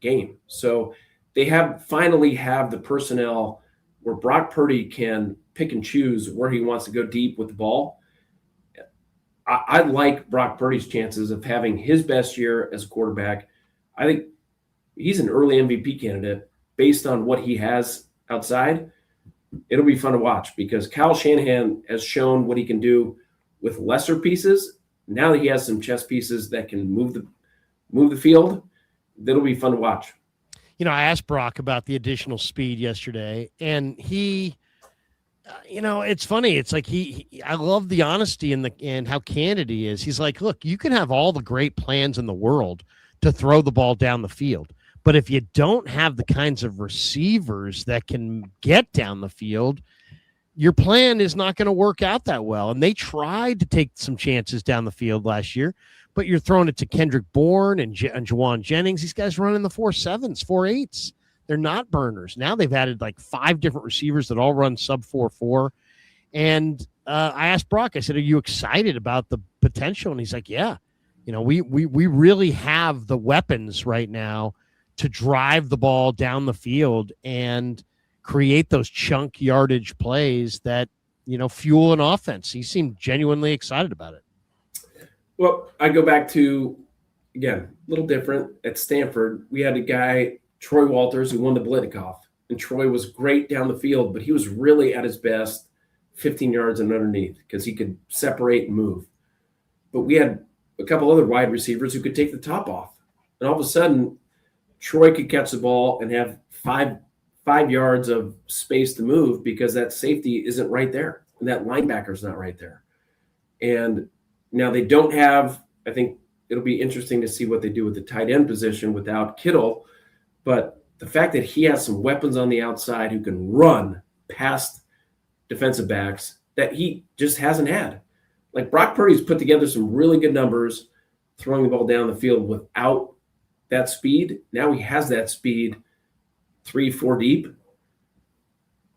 game. So they finally have the personnel where Brock Purdy can pick and choose where he wants to go deep with the ball. I like Brock Purdy's chances of having his best year as a quarterback. I think he's an early MVP candidate based on what he has outside. It'll be fun to watch because Kyle Shanahan has shown what he can do with lesser pieces. Now that he has some chess pieces that can move the field, that'll be fun to watch. I asked Brock about the additional speed yesterday, and he, it's funny. It's like I love the honesty and how candid he is. He's like, look, you can have all the great plans in the world to throw the ball down the field, but if you don't have the kinds of receivers that can get down the field, your plan is not going to work out that well. And they tried to take some chances down the field last year, but you're throwing it to Kendrick Bourne and Jawan Jennings. These guys running the 4.7s, 4.8s. They're not burners. Now they've added like 5 different receivers that all run sub 4.4. And I asked Brock, I said, are you excited about the potential? And he's like, yeah, we really have the weapons right now to drive the ball down the field and create those chunk yardage plays that, fuel an offense. He seemed genuinely excited about it. Well, I go back to, again, a little different. At Stanford, we had a guy, Troy Walters, who won the Blitikoff. And Troy was great down the field, but he was really at his best 15 yards and underneath because he could separate and move. But we had a couple other wide receivers who could take the top off. And all of a sudden, Troy could catch the ball and have five yards of space to move because that safety isn't right there. And that linebacker's not right there. And now they don't have, I think it'll be interesting to see what they do with the tight end position without Kittle. But the fact that he has some weapons on the outside who can run past defensive backs that he just hasn't had. Like Brock Purdy's put together some really good numbers throwing the ball down the field without that speed. Now he has that speed 3-4 deep.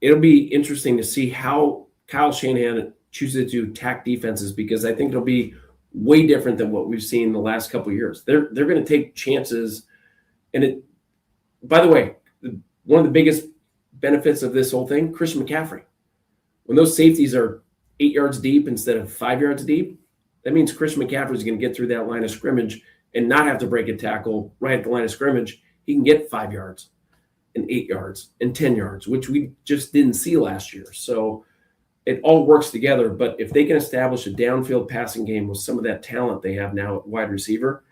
It'll be interesting to see how Kyle Shanahan chooses to attack defenses because I think it'll be way different than what we've seen the last couple of years. They're going to take chances. And by the way, one of the biggest benefits of this whole thing, Christian McCaffrey. When those safeties are 8 yards deep instead of 5 yards deep, that means Christian McCaffrey is going to get through that line of scrimmage and not have to break a tackle right at the line of scrimmage. He can get 5 yards and 8 yards and 10 yards, which we just didn't see last year. So it all works together. But if they can establish a downfield passing game with some of that talent they have now at wide receiver,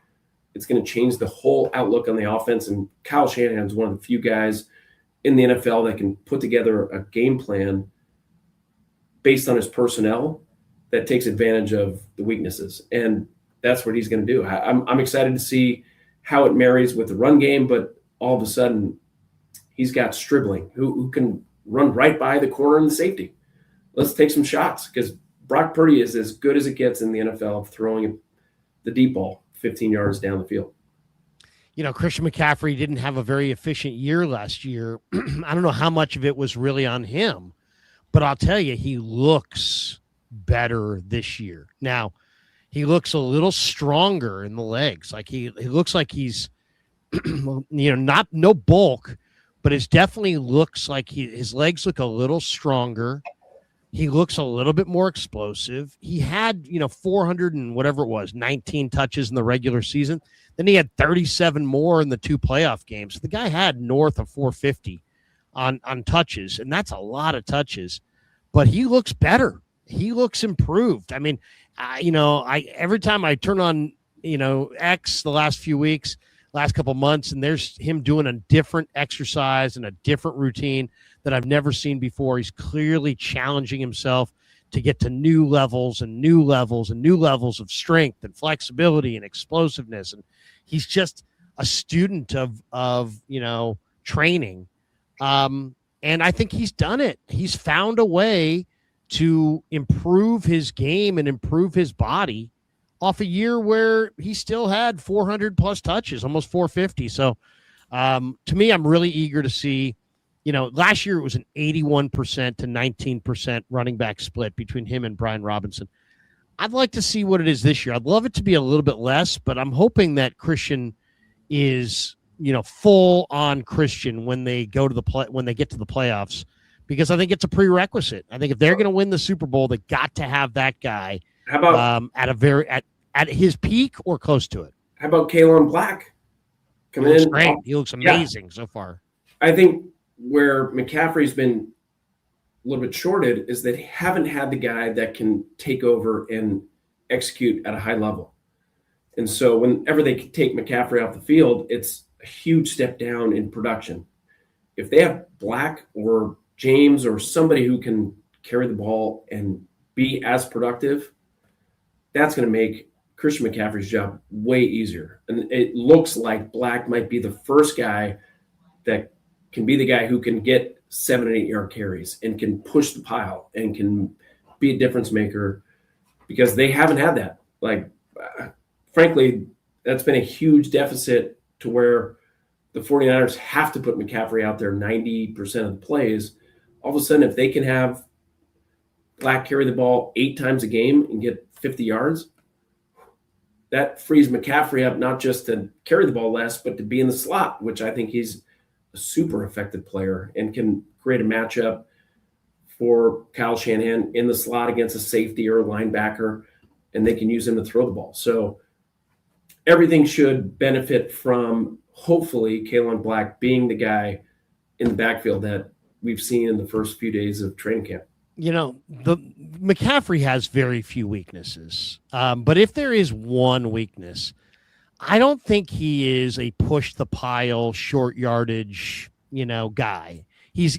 it's going to change the whole outlook on the offense. And Kyle Shanahan is one of the few guys in the NFL that can put together a game plan based on his personnel that takes advantage of the weaknesses. And that's what he's going to do. I'm excited to see how it marries with the run game, but all of a sudden he's got Stribling who can run right by the corner and the safety. Let's take some shots because Brock Purdy is as good as it gets in the NFL of throwing the deep ball 15 yards down the field. Christian McCaffrey didn't have a very efficient year last year. I don't know how much of it was really on him, but I'll tell you, he looks better this year. Now, he looks a little stronger in the legs. Like he looks like he's, no bulk, but it definitely looks like his legs look a little stronger. He looks a little bit more explosive. He had, 400 and whatever it was, 19 touches in the regular season. Then he had 37 more in the 2 playoff games. The guy had north of 450 on touches, and that's a lot of touches. But he looks better. He looks improved. I mean, every time I turn on, X the last few weeks, last couple months, and there's him doing a different exercise and a different routine that I've never seen before. He's clearly challenging himself to get to new levels and new levels and new levels of strength and flexibility and explosiveness. And he's just a student of training. And I think he's done it. He's found a way to improve his game and improve his body off a year where he still had 400 plus touches, almost 450. So to me, I'm really eager to see, last year it was an 81% to 19% running back split between him and Brian Robinson. I'd like to see what it is this year. I'd love it to be a little bit less, but I'm hoping that Christian is, full on Christian when they get to the playoffs, because I think it's a prerequisite. I think if they're going to win the Super Bowl, they got to have that guy How about at his peak or close to it. How about Kalen Black He looks great. He looks amazing so far. I think where McCaffrey's been a little bit shorted is that they haven't had the guy that can take over and execute at a high level. And so whenever they take McCaffrey off the field, it's a huge step down in production. If they have Black or James or somebody who can carry the ball and be as productive, that's going to make Christian McCaffrey's job way easier. And it looks like Black might be the first guy that can be the guy who can get 7 and 8 yard carries and can push the pile and can be a difference maker, because they haven't had that. Frankly, that's been a huge deficit to where the 49ers have to put McCaffrey out there 90% of the plays. All of a sudden, if they can have Black carry the ball 8 times a game and get 50 yards, that frees McCaffrey up not just to carry the ball less, but to be in the slot, which I think he's a super effective player and can create a matchup for Kyle Shanahan in the slot against a safety or a linebacker, and they can use him to throw the ball. So everything should benefit from, hopefully, Kalen Black being the guy in the backfield that we've seen in the first few days of training camp. The McCaffrey has very few weaknesses. But if there is one weakness, I don't think he is a push the pile, short yardage, guy. He's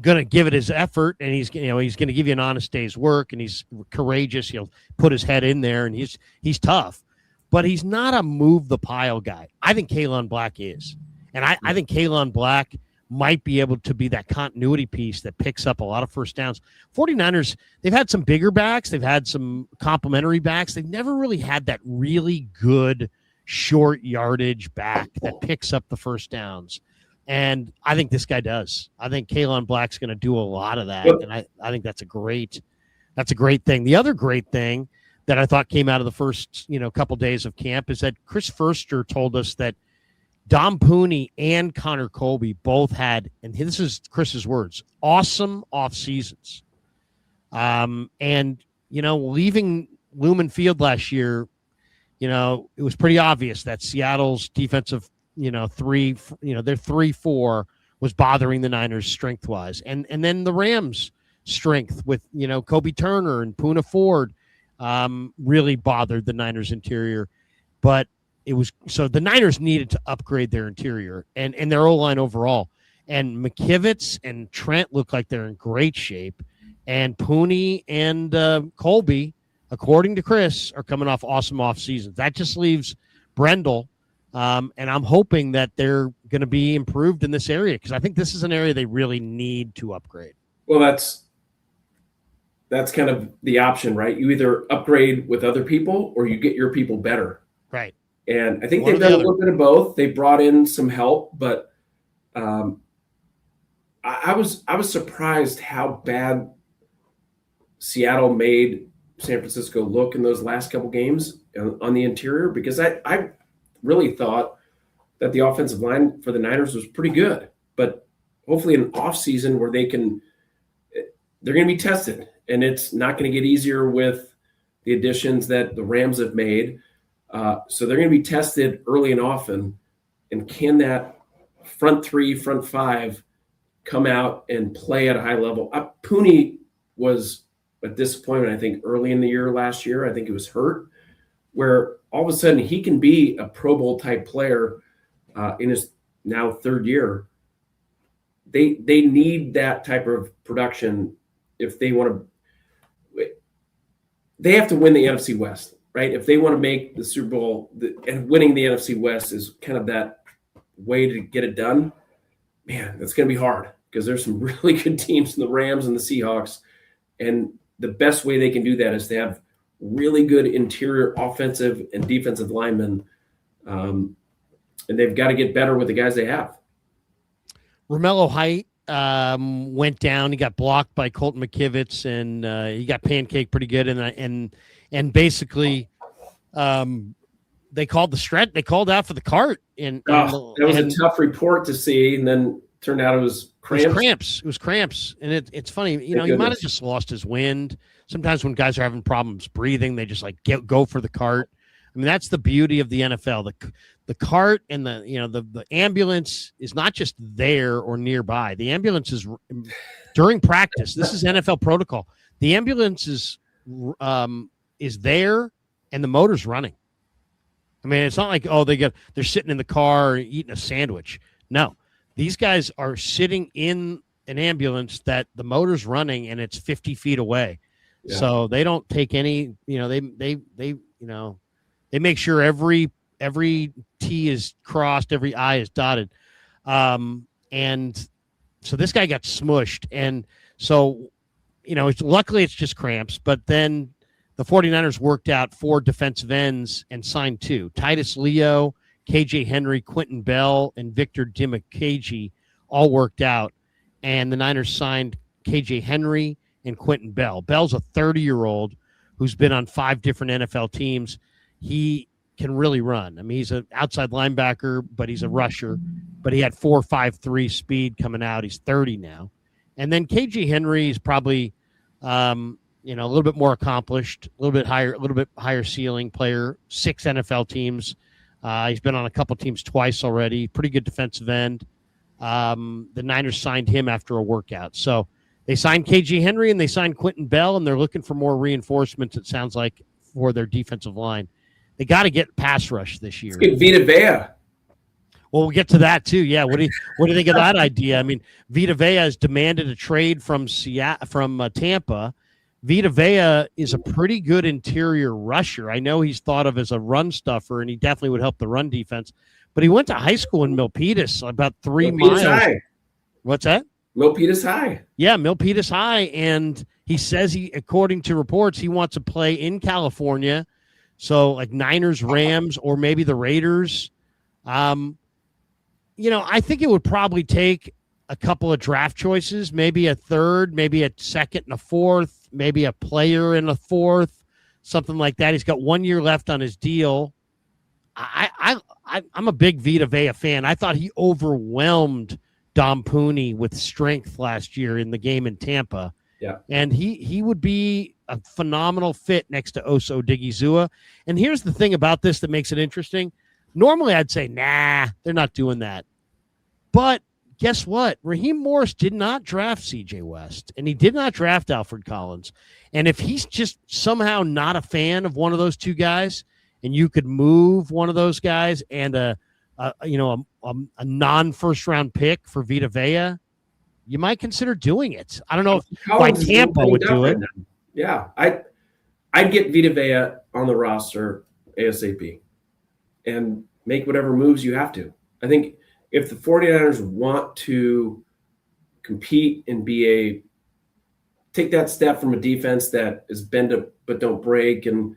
going to give it his effort, and he's going to give you an honest day's work, and he's courageous. He'll put his head in there, and he's tough, but he's not a move the pile guy. I think Kalen Black is. And I think Kalen Black might be able to be that continuity piece that picks up a lot of first downs. 49ers, they've had some bigger backs. They've had some complementary backs. They've never really had that really good short yardage back that picks up the first downs. And I think this guy does. I think Kalen Black's going to do a lot of that. And I think that's a great thing. The other great thing that I thought came out of the first, couple days of camp is that Chris Furster told us that Dom Pooney and Connor Colby both had, and this is Chris's words, awesome off seasons. And, leaving Lumen Field last year, it was pretty obvious that Seattle's defensive, their 3-4 was bothering the Niners strength wise. And then the Rams strength with, Kobe Turner and Poona Ford really bothered the Niners interior. But so the Niners needed to upgrade their interior and their O-line overall. And McKivitz and Trent look like they're in great shape. And Pooney and Colby, according to Chris, are coming off awesome off seasons. That just leaves Brendel. And I'm hoping that they're going to be improved in this area, because I think this is an area they really need to upgrade. Well, that's kind of the option, right? You either upgrade with other people or you get your people better. Right. And I think they've done a little bit of both. They brought in some help, but I was surprised how bad Seattle made San Francisco look in those last couple games on the interior, because I really thought that the offensive line for the Niners was pretty good. But hopefully an offseason where they're going to be tested, and it's not going to get easier with the additions that the Rams have made. So they're going to be tested early and often. And can that front 3, front 5 come out and play at a high level? Pooney was a disappointment, I think, early in the year last year. I think he was hurt, where all of a sudden he can be a Pro Bowl type player in his now third year. They need that type of production if they want to, they have to win the NFC West, right? If they want to make the Super Bowl, and winning the NFC West is kind of that way to get it done. Man, that's going to be hard because there's some really good teams in the Rams and the Seahawks, and the best way they can do that is to have really good interior offensive and defensive linemen, and they've got to get better with the guys they have. Romello Height went down. He got blocked by Colton McKivitz, and he got pancaked pretty good. And basically, they called the stretch. They called out for the cart. And that was a tough report to see, and then turned out it was cramps. It was cramps, and it's funny. You know, he might have just lost his wind. Sometimes when guys are having problems breathing, they just like go for the cart. I mean, that's the beauty of the NFL. The cart and the ambulance is not just there or nearby. The ambulance is during practice. This is NFL protocol. The ambulance is there and the motor's running. I mean, it's not like, they're sitting in the car eating a sandwich. No, these guys are sitting in an ambulance that the motor's running and it's 50 feet away. Yeah. So they don't take any, they make sure every T is crossed, every I is dotted. And so this guy got smushed. And so, luckily it's just cramps, but then the 49ers worked out 4 defensive ends and signed 2. Titus Leo, KJ Henry, Quentin Bell, and Victor Dimukeje all worked out. And the Niners signed KJ Henry and Quentin Bell. Bell's a 30-year-old who's been on 5 different NFL teams. He can really run. I mean, he's an outside linebacker, but he's a rusher. But he had 4.53 speed coming out. He's 30 now. And then KJ Henry is probably, a little bit more accomplished, a little bit higher ceiling player. 6 NFL teams. He's been on a couple teams twice already. Pretty good defensive end. The Niners signed him after a workout. So they signed KJ Henry and they signed Quentin Bell, and they're looking for more reinforcements, it sounds like, for their defensive line. They got to get pass rush this year. Let's get Vita Vea. Well, we'll get to that too. Yeah. What do you think of that idea? I mean, Vita Vea has demanded a trade from Tampa. Vita Vea is a pretty good interior rusher. I know he's thought of as a run stuffer, and he definitely would help the run defense. But he went to high school in Milpitas, about 3 miles. High. What's that? Milpitas High. Yeah, Milpitas High. And he says according to reports, he wants to play in California. So like Niners, Rams, or maybe the Raiders. I think it would probably take a couple of draft choices, maybe a third, maybe a second and a fourth, maybe a player in a fourth, something like that. He's got 1 year left on his deal. I'm a big Vita Vea fan. I thought he overwhelmed Dom Pooney with strength last year in the game in Tampa. Yeah. And he would be a phenomenal fit next to Oso Odigizua. And here's the thing about this that makes it interesting. Normally I'd say, nah, they're not doing that. But guess what? Raheem Morris did not draft CJ West, and he did not draft Alfred Collins. And if he's just somehow not a fan of one of those two guys, and you could move one of those guys and a non-first round pick for Vita Vea, you might consider doing it. I don't know why Tampa would do it. Yeah, I'd get Vita Vea on the roster ASAP and make whatever moves you have to. I think if the 49ers want to compete and take that step from a defense that is bend up but don't break and,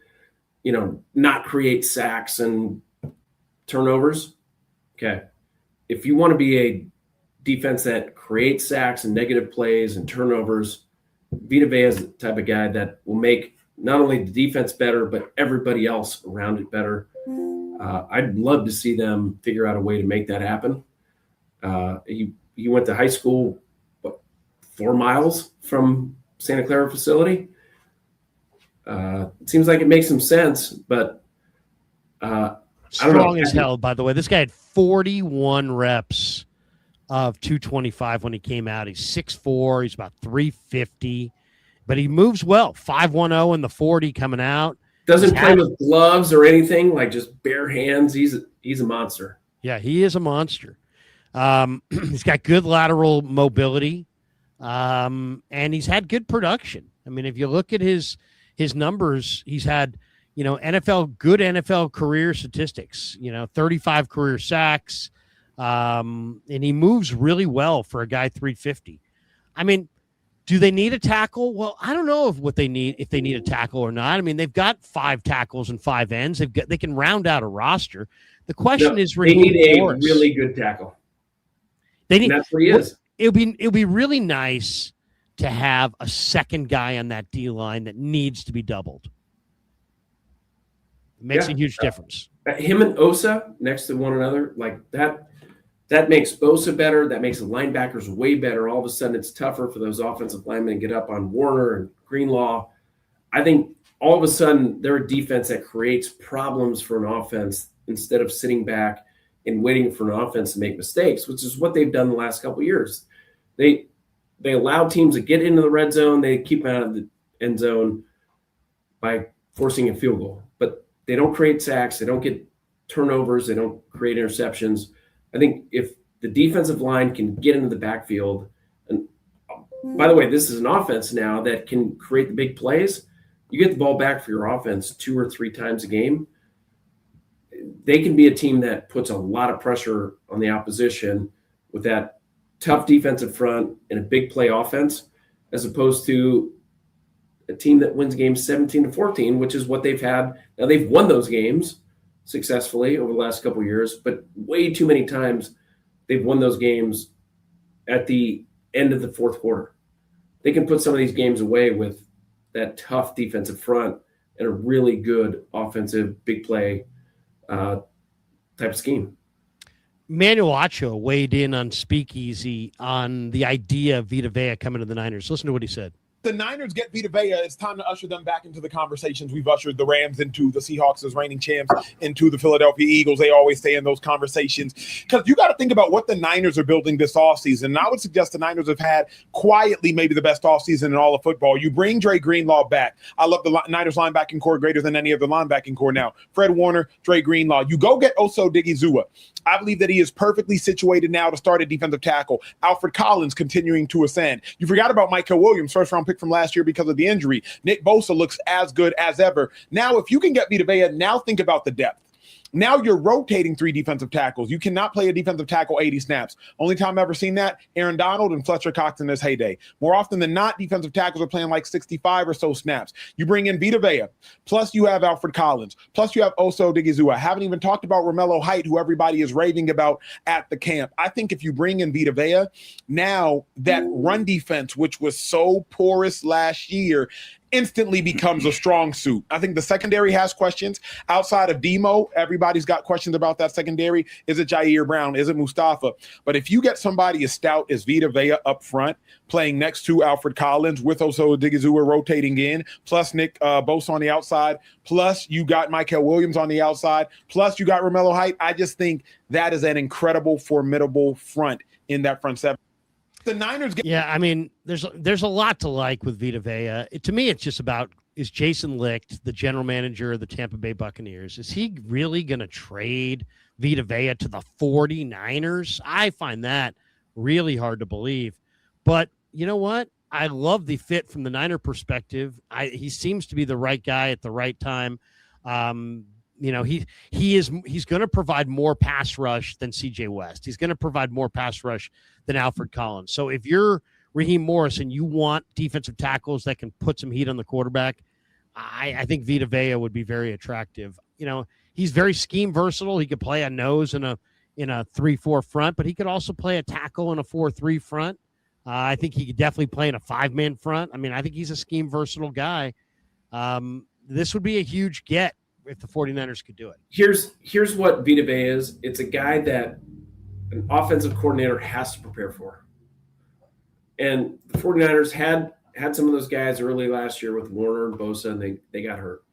not create sacks and turnovers. Okay. If you want to be a defense that creates sacks and negative plays and turnovers, Vita Vea is the type of guy that will make not only the defense better, but everybody else around it better. I'd love to see them figure out a way to make that happen. He went to high school, 4 miles from Santa Clara facility. It seems like it makes some sense, but strong as hell, by the way. This guy had 41 reps of 225 when he came out. He's 6'4". He's about 350, but he moves well. 5'10" in the 40 coming out. Doesn't play with gloves or anything, like just bare hands. He's a monster. Yeah, he is a monster. He's got good lateral mobility. And he's had good production. I mean, if you look at his numbers, he's had, good NFL career statistics, 35 career sacks. And he moves really well for a guy 350. I mean, do they need a tackle? Well, I don't know if they need a tackle or not. I mean, they've got 5 tackles and 5 ends. They can round out a roster. The question is, they need a Morris. really good tackle. They need. And that's where he is. It would be really nice to have a second guy on that D line that needs to be doubled. It makes a huge difference. Him and Osa next to one another, like that makes Bosa better. That makes the linebackers way better. All of a sudden, it's tougher for those offensive linemen to get up on Warner and Greenlaw. I think all of a sudden, they're a defense that creates problems for an offense instead of sitting back and waiting for an offense to make mistakes, which is what they've done the last couple of years. They allow teams to get into the red zone. They keep them out of the end zone by forcing a field goal. But they don't create sacks. They don't get turnovers. They don't create interceptions. I think if the defensive line can get into the backfield, and by the way, this is an offense now that can create the big plays. You get the ball back for your offense 2 or 3 times a game. They can be a team that puts a lot of pressure on the opposition with that tough defensive front and a big play offense, as opposed to a team that wins games 17-14, which is what they've had. Now they've won those games successfully over the last couple of years, but way too many times they've won those games at the end of the fourth quarter. They can put some of these games away with that tough defensive front and a really good offensive big play type of scheme. Manuel Acho weighed in on Speakeasy on the idea of Vita Vea coming to the Niners. Listen to what he said. The Niners get Vita Vea, it's time to usher them back into the conversations. We've ushered the Rams into the Seahawks as reigning champs, into the Philadelphia Eagles. They always stay in those conversations. Because you got to think about what the Niners are building this offseason. And I would suggest the Niners have had quietly maybe the best offseason in all of football. You bring Dre Greenlaw back. I love the Niners linebacking core greater than any other linebacking core now. Fred Warner, Dre Greenlaw. You go get Oso Digizua. I believe that he is perfectly situated now to start at defensive tackle. Alfred Collins continuing to ascend. You forgot about Michael Williams, first-round pick from last year because of the injury. Nick Bosa looks as good as ever. Now, if you can get Vita Vea, now think about the depth. Now you're rotating 3 defensive tackles. You cannot play a defensive tackle 80 snaps. Only time I've ever seen that, Aaron Donald and Fletcher Cox in his heyday. More often than not, defensive tackles are playing like 65 or so snaps. You bring in Vita Vea, plus you have Alfred Collins, plus you have Oso Digizua. I haven't even talked about Romello Height, who everybody is raving about at the camp. I think if you bring in Vita Vea, now that run defense, which was so porous last year, instantly becomes a strong suit. I think the secondary has questions. Outside of Demo, everybody's got questions about that secondary. Is it Jair Brown? Is it Mustafa? But if you get somebody as stout as Vita Vea up front, playing next to Alfred Collins with Oso Digizua rotating in, plus Nick Bosa on the outside, plus you got Michael Williams on the outside, plus you got Romello Height, I just think that is an incredible, formidable front in that front seven. The Niners get I mean, there's a lot to like with Vita Vea. To me, it's just about, is Jason Licht, the general manager of the Tampa Bay Buccaneers, is he really going to trade Vita Vea to the 49ers? I find that really hard to believe. But you know what? I love the fit from the Niner perspective. He seems to be the right guy at the right time. He's going to provide more pass rush than CJ West. He's going to provide more pass rush than Alfred Collins. So if you're Raheem Morris and you want defensive tackles that can put some heat on the quarterback, I think Vita Vea would be very attractive. He's very scheme versatile. He could play a nose in a 3-4 front, but he could also play a tackle in a 4-3 front. I think he could definitely play in a 5-man front. I mean, I think he's a scheme versatile guy. This would be a huge get if the 49ers could do it. Here's what Vita Vea is. It's a guy that an offensive coordinator has to prepare for. And the 49ers had some of those guys early last year with Warner and Bosa, and they got hurt.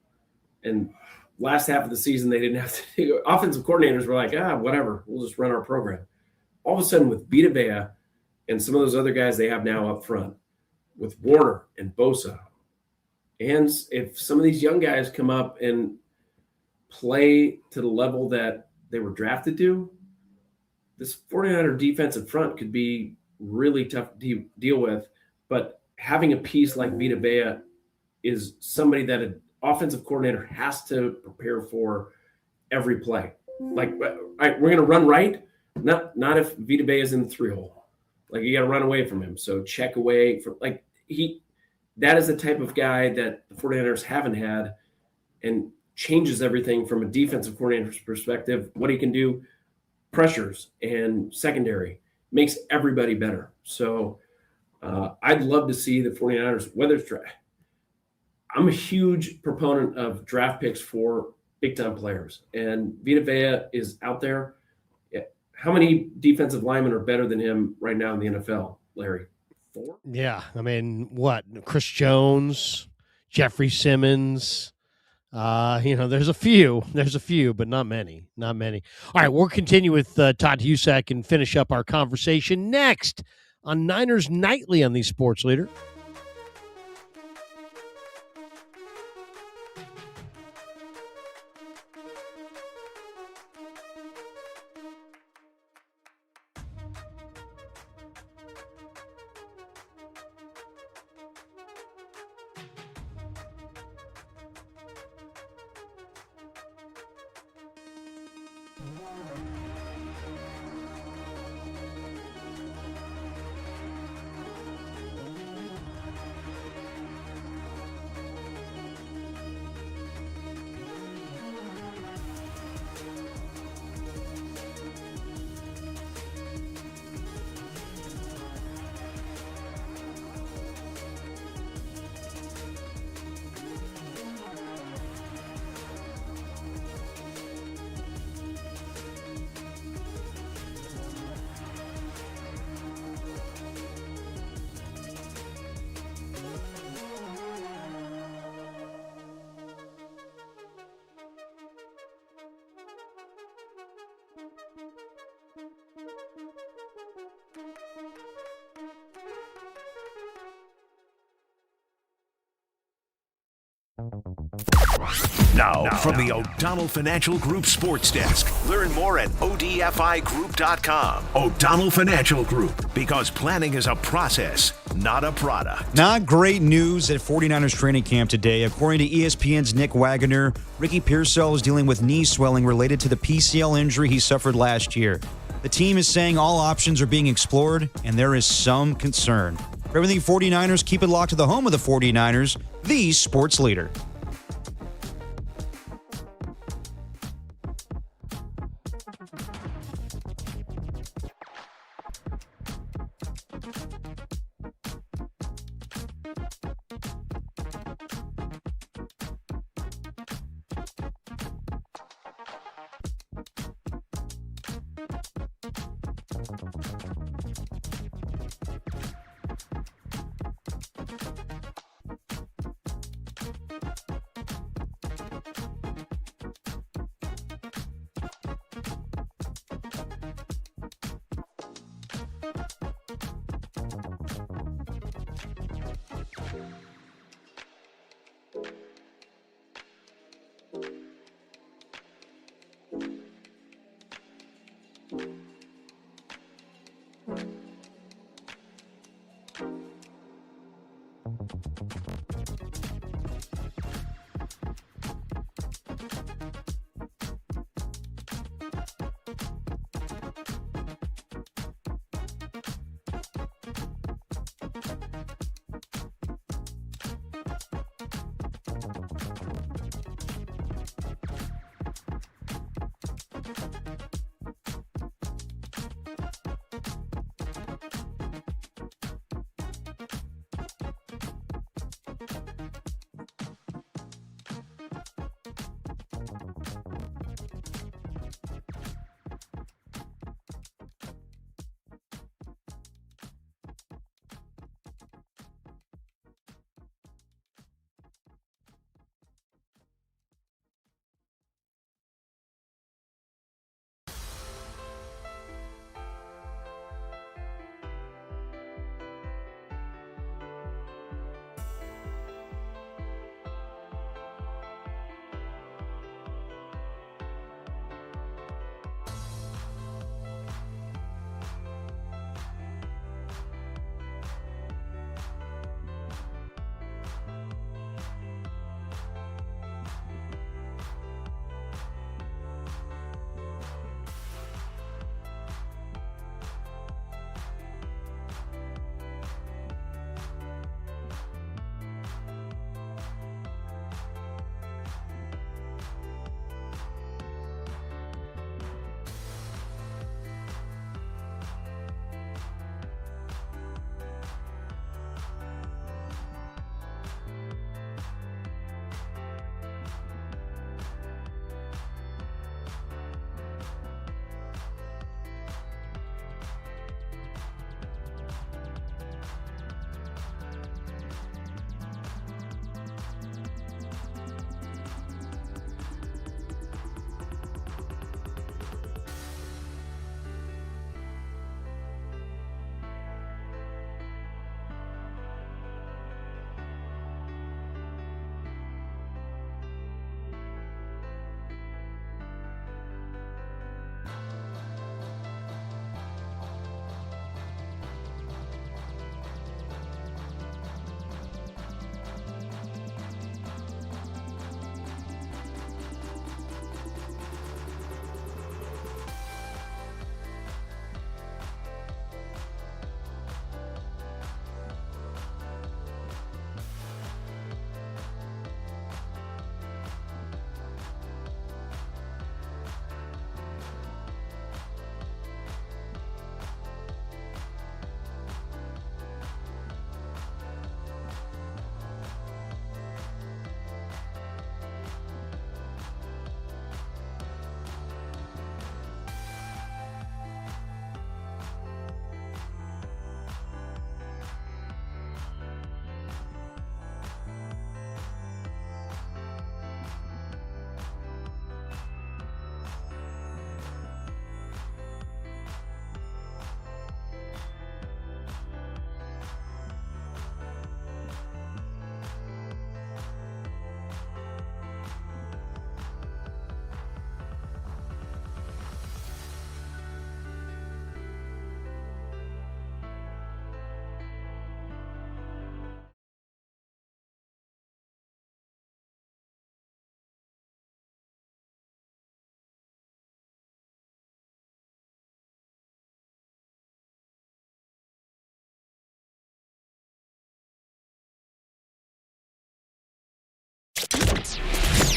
And last half of the season, they didn't have to. Offensive coordinators were like, whatever, we'll just run our program. All of a sudden, with Vita Vea and some of those other guys they have now up front, with Warner and Bosa, and if some of these young guys come up and play to the level that they were drafted to, this 49er defensive front could be really tough to deal with. but having a piece like Vita Vea is somebody that an offensive coordinator has to prepare for every play. Like, all right, we're going to run right. Not if Vita Vea is in the 3-hole. Like, you got to run away from him. So check away from, like, that is the type of guy that the 49ers haven't had, and changes everything from a defensive coordinator's perspective. What he can do, pressures and secondary, makes everybody better. So I'd love to see the 49ers, whether it's draft. I'm a huge proponent of draft picks for big-time players, and Vita Vea is out there. How many defensive linemen are better than him right now in the NFL, Larry? 4? Yeah, I mean, what? Chris Jones, Jeffrey Simmons. There's a few, but not many. All right, we'll continue with Todd Husak and finish up our conversation next on Niners Nightly on the Sports Leader. Now, from the O'Donnell Financial Group Sports Desk. Learn more at odfigroup.com. O'Donnell Financial Group, because planning is a process, not a product. Not great news at 49ers training camp today. According to ESPN's Nick Wagoner, Ricky Pearsall is dealing with knee swelling related to the PCL injury he suffered last year. The team is saying all options are being explored, and there is some concern. For everything 49ers, keep it locked to the home of the 49ers, the sports leader.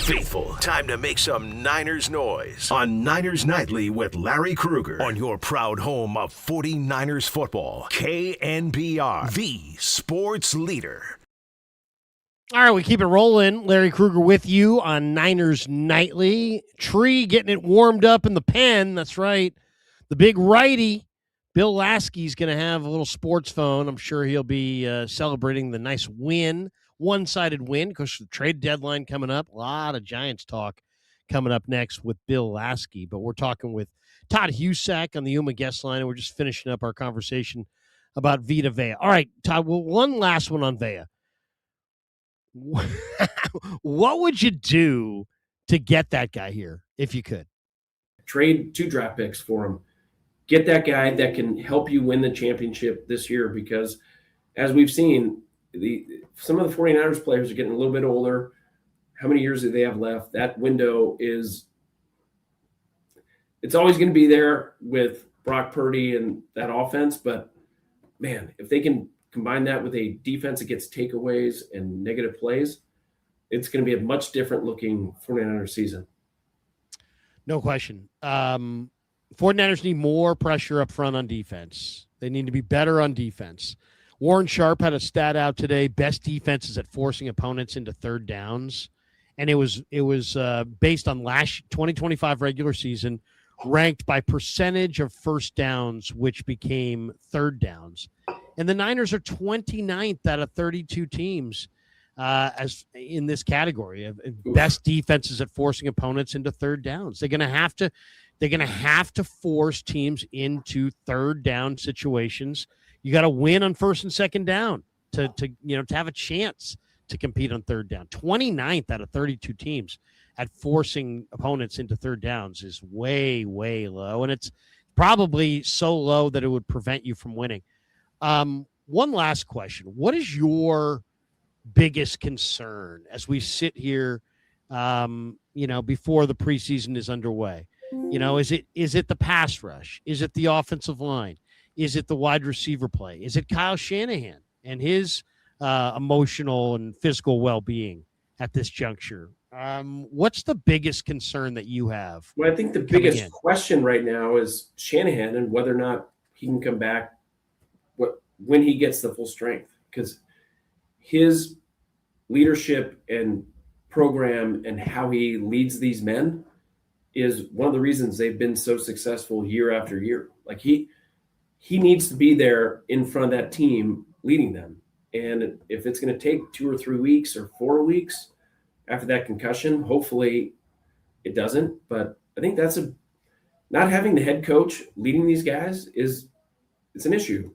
faithful. Time to make some Niners noise on Niners Nightly with Larry Krueger on your proud home of 49ers football. KNBR, the sports leader. All right, we keep it rolling. Larry Krueger with you on Niners Nightly. Tree getting it warmed up in the pen. That's right. The big righty, Bill Lasky's going to have a little sports phone. I'm sure he'll be celebrating the nice win, one-sided win, because the trade deadline coming up. A lot of Giants talk coming up next with Bill Lasky. But we're talking with Todd Husak on the Yuma guest line, and we're just finishing up our conversation about Vita Vea. All right, Todd, well, one last one on Vea. What would you do to get that guy here if you could? Trade 2 draft picks for him. Get that guy that can help you win the championship this year, because as we've seen, some of the 49ers players are getting a little bit older. How many years do they have left? That window it's always going to be there with Brock Purdy and that offense. But man, if they can combine that with a defense that gets takeaways and negative plays, it's going to be a much different looking 49ers season. No question. 49ers need more pressure up front on defense. They need to be better on defense. Warren Sharp had a stat out today, best defenses at forcing opponents into third downs. And it was based on last 2025 regular season, ranked by percentage of first downs, which became third downs. And the Niners are 29th out of 32 teams as in this category of best defenses at forcing opponents into third downs. They're going to have to force teams into third down situations. You got to win on first and second down to have a chance to compete on third down. 29th out of 32 teams at forcing opponents into third downs is way, way low. And it's probably so low that it would prevent you from winning. One last question. What is your biggest concern as we sit here, before the preseason is underway? Is it the pass rush? Is it the offensive line? Is it the wide receiver play? Is it Kyle Shanahan and his emotional and physical well-being at this juncture? What's the biggest concern that you have? Well, I think the biggest question right now is Shanahan and whether or not he can come back when he gets the full strength, because his leadership and program and how he leads these men is one of the reasons they've been so successful year after year. Like he needs to be there in front of that team leading them. And if it's going to take 2 or 3 weeks or 4 weeks after that concussion, hopefully it doesn't. But I think not having the head coach leading these guys it's an issue.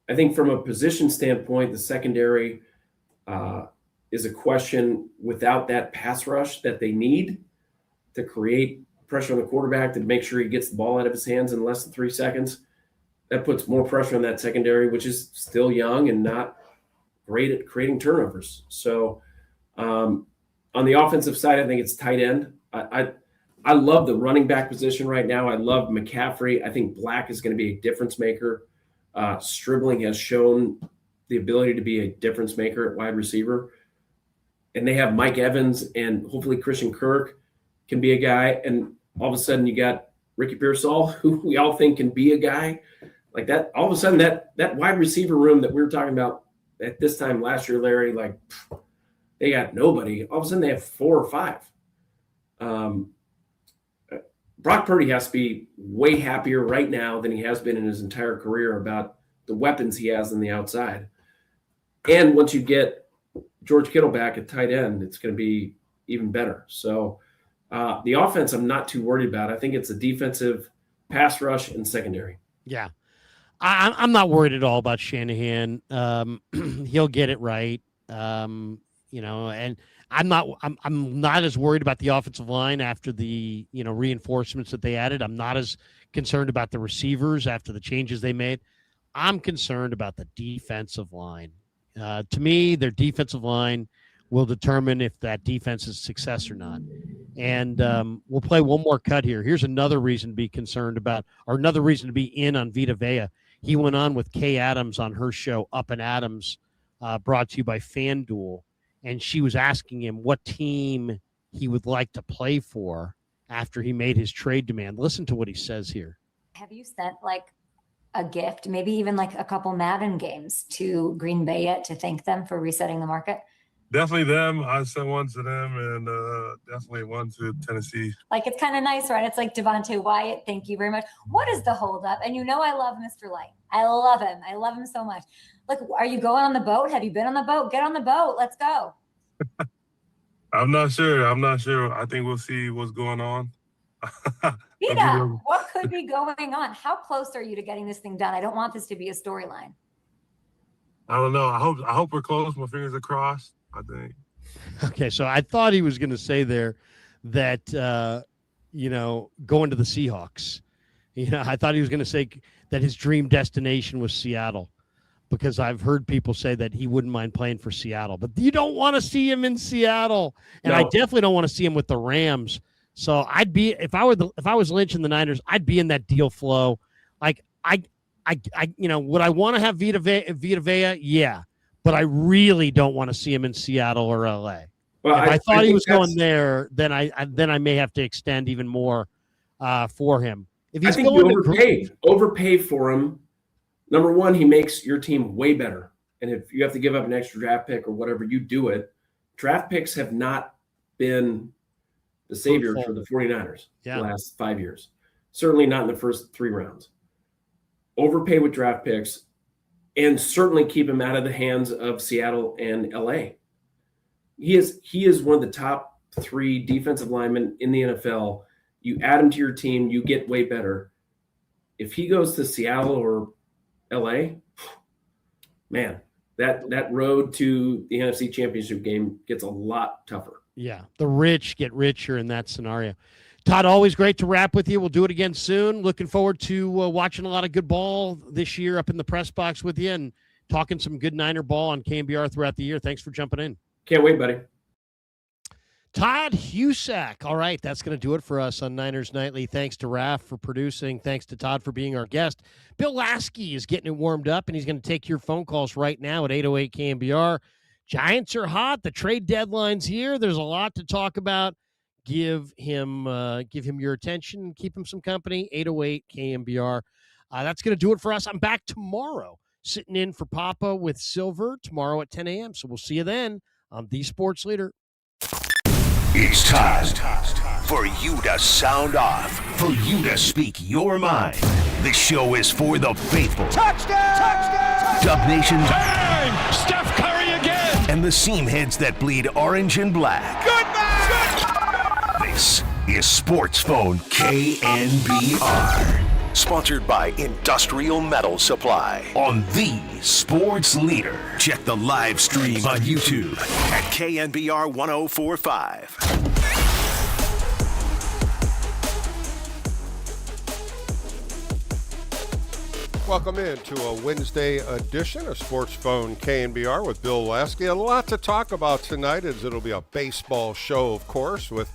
I think from a position standpoint, the secondary is a question without that pass rush that they need to create pressure on the quarterback to make sure he gets the ball out of his hands in less than 3 seconds. That puts more pressure on that secondary, which is still young and not great at creating turnovers. So on the offensive side, I think it's tight end. I love the running back position right now. I love McCaffrey. I think Black is going to be a difference maker. Stribling has shown the ability to be a difference maker at wide receiver. And they have Mike Evans and hopefully Christian Kirk can be a guy. And all of a sudden you got Ricky Pearsall, who we all think can be a guy like that. All of a sudden that wide receiver room that we were talking about at this time last year, Larry, like they got nobody. All of a sudden they have 4 or 5. Brock Purdy has to be way happier right now than he has been in his entire career about the weapons he has on the outside. And once you get George Kittle back at tight end, it's going to be even better. So the offense I'm not too worried about. I think it's a defensive pass rush and secondary. Yeah. I'm not worried at all about Shanahan. He'll get it right. And I'm not as worried about the offensive line after the, reinforcements that they added. I'm not as concerned about the receivers after the changes they made. I'm concerned about the defensive line. To me, their defensive line will determine if that defense is a success or not. And we'll play one more cut here. Here's another reason to be concerned about, or another reason to be in on Vita Vea. He went on with Kay Adams on her show, Up and Adams, brought to you by FanDuel. and she was asking him what team he would like to play for after he made his trade demand. Listen to what he says here. Have you sent like a gift, maybe even like a couple Madden games to Green Bay yet to thank them for resetting the market? Definitely them. I sent one to them and definitely one to Tennessee. Like, it's kind of nice, right? It's like Devontae Wyatt, thank you very much. What is the holdup? And I love Mr. Light. I love him. I love him so much. Like, are you going on the boat? Have you been on the boat? Get on the boat. Let's go. I'm not sure. I think we'll see what's going on. Vita, what could be going on? How close are you to getting this thing done? I don't want this to be a storyline. I don't know. I hope we're close. My fingers are crossed, I think. Okay, so I thought he was going to say there that, going to the Seahawks. I thought he was going to say that his dream destination was Seattle, because I've heard people say that he wouldn't mind playing for Seattle. But you don't want to see him in Seattle, and No. I definitely don't want to see him with the Rams. So I'd be if I was Lynch and the Niners, I'd be in that deal flow. Like would I want to have Vita Vea? Yeah, but I really don't want to see him in Seattle or LA. Well, if I thought he think was that's- going there, then I may have to extend even more for him. If I he's think going you overpay for him. Number one, he makes your team way better. And if you have to give up an extra draft pick or whatever, you do it. Draft picks have not been the savior for the 49ers the last 5 years. Certainly not in the first 3 rounds. Overpay with draft picks and certainly keep him out of the hands of Seattle and LA. He is one of the top 3 defensive linemen in the NFL. You add him to your team, you get way better. If he goes to Seattle or LA, man, that road to the NFC Championship game gets a lot tougher. Yeah, the rich get richer in that scenario. Todd, always great to wrap with you. We'll do it again soon. Looking forward to watching a lot of good ball this year up in the press box with you and talking some good Niner ball on KNBR throughout the year. Thanks for jumping in. Can't wait, buddy. Todd Husak. All right, that's going to do it for us on Niners Nightly. Thanks to Raf for producing. Thanks to Todd for being our guest. Bill Lasky is getting it warmed up, and he's going to take your phone calls right now at 808 KNBR. Giants are hot. The trade deadline's here. There's a lot to talk about. Give him your attention. Keep him some company. 808 KNBR. That's going to do it for us. I'm back tomorrow, sitting in for Papa with Silver tomorrow at 10 a.m. So we'll see you then on The Sports Leader. It's time for you to sound off, for you to speak your mind. This show is for the faithful. Touchdown! Dub Nation's Bang! Steph Curry again! and the seam heads that bleed orange and black. This is Sports Phone KNBR. Sponsored by Industrial Metal Supply on The Sports Leader. Check the live stream on YouTube at KNBR 1045. Welcome into a Wednesday edition of Sports Phone KNBR with Bill Lasky. A lot to talk about tonight, as it'll be a baseball show, of course, with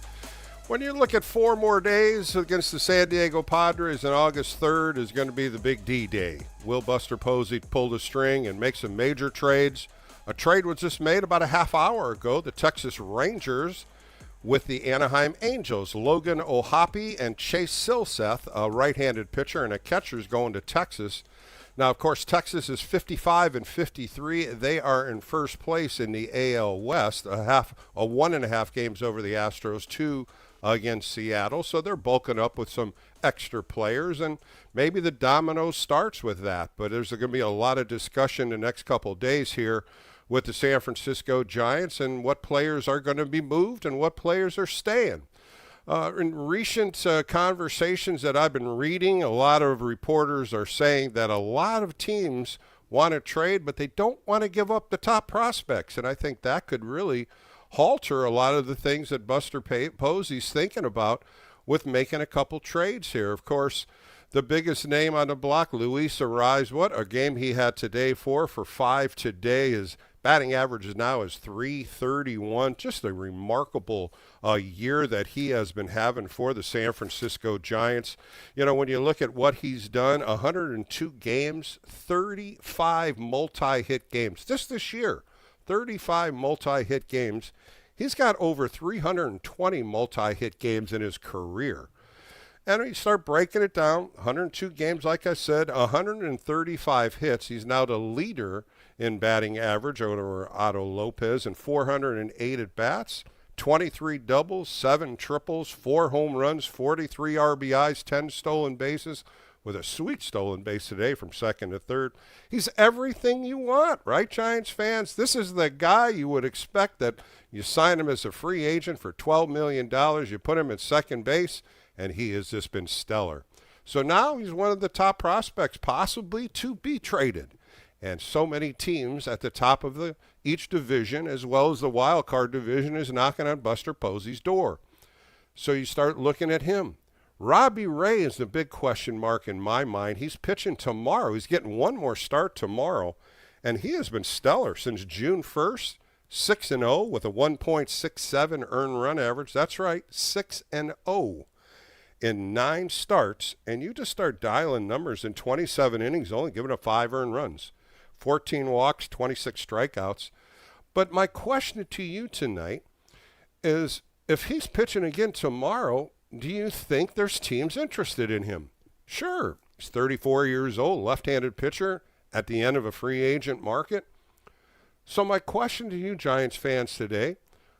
when you look at 4 more days against the San Diego Padres, and August 3rd is going to be the big D-Day. Will Buster Posey pull the string and make some major trades? A trade was just made about a half hour ago. The Texas Rangers with the Anaheim Angels. Logan O'Hoppe and Chase Silseth, a right-handed pitcher and a catcher, is going to Texas. Now, of course, Texas is 55-53. They are in first place in the AL West, a 1.5 games over the Astros, 2 against Seattle. So they're bulking up with some extra players, and maybe the domino starts with that. But there's going to be a lot of discussion the next couple of days here with the San Francisco Giants and what players are going to be moved and what players are staying. In recent conversations that I've been reading, a lot of reporters are saying that a lot of teams want to trade, but they don't want to give up the top prospects. And I think that could really halter a lot of the things that Buster Posey's thinking about with making a couple trades here. Of course, the biggest name on the block, Luis Arraez, what a game he had today, 4 for 5 today. His batting average is now is .331. Just a remarkable year that he has been having for the San Francisco Giants. You know, when you look at what he's done, 102 games, 35 multi-hit games. Just this year, 35 multi-hit games. He's got over 320 multi-hit games in his career. And you start breaking it down, 102 games, like I said, 135 hits. He's now the leader in batting average over Otto Lopez and 408 at-bats, 23 doubles, 7 triples, 4 home runs, 43 RBIs, 10 stolen bases, with a sweet stolen base today from second to third. He's everything you want, right, Giants fans? This is the guy you would expect that you sign him as a free agent for $12 million, you put him at second base, and he has just been stellar. So now he's one of the top prospects possibly to be traded. And so many teams at the top of each division, as well as the wild card division, is knocking on Buster Posey's door. So you start looking at him. Robbie Ray is the big question mark in my mind. He's pitching tomorrow. He's getting one more start tomorrow. And he has been stellar since June 1st, 6-0 with a 1.67 earned run average. That's right, 6-0 in 9 starts. And you just start dialing numbers in 27 innings, only giving up 5 earned runs, 14 walks, 26 strikeouts. But my question to you tonight is, if he's pitching again tomorrow, do you think there's teams interested in him? Sure, he's 34 years old, left-handed pitcher at the end of a free agent market. So my question to you Giants fans today,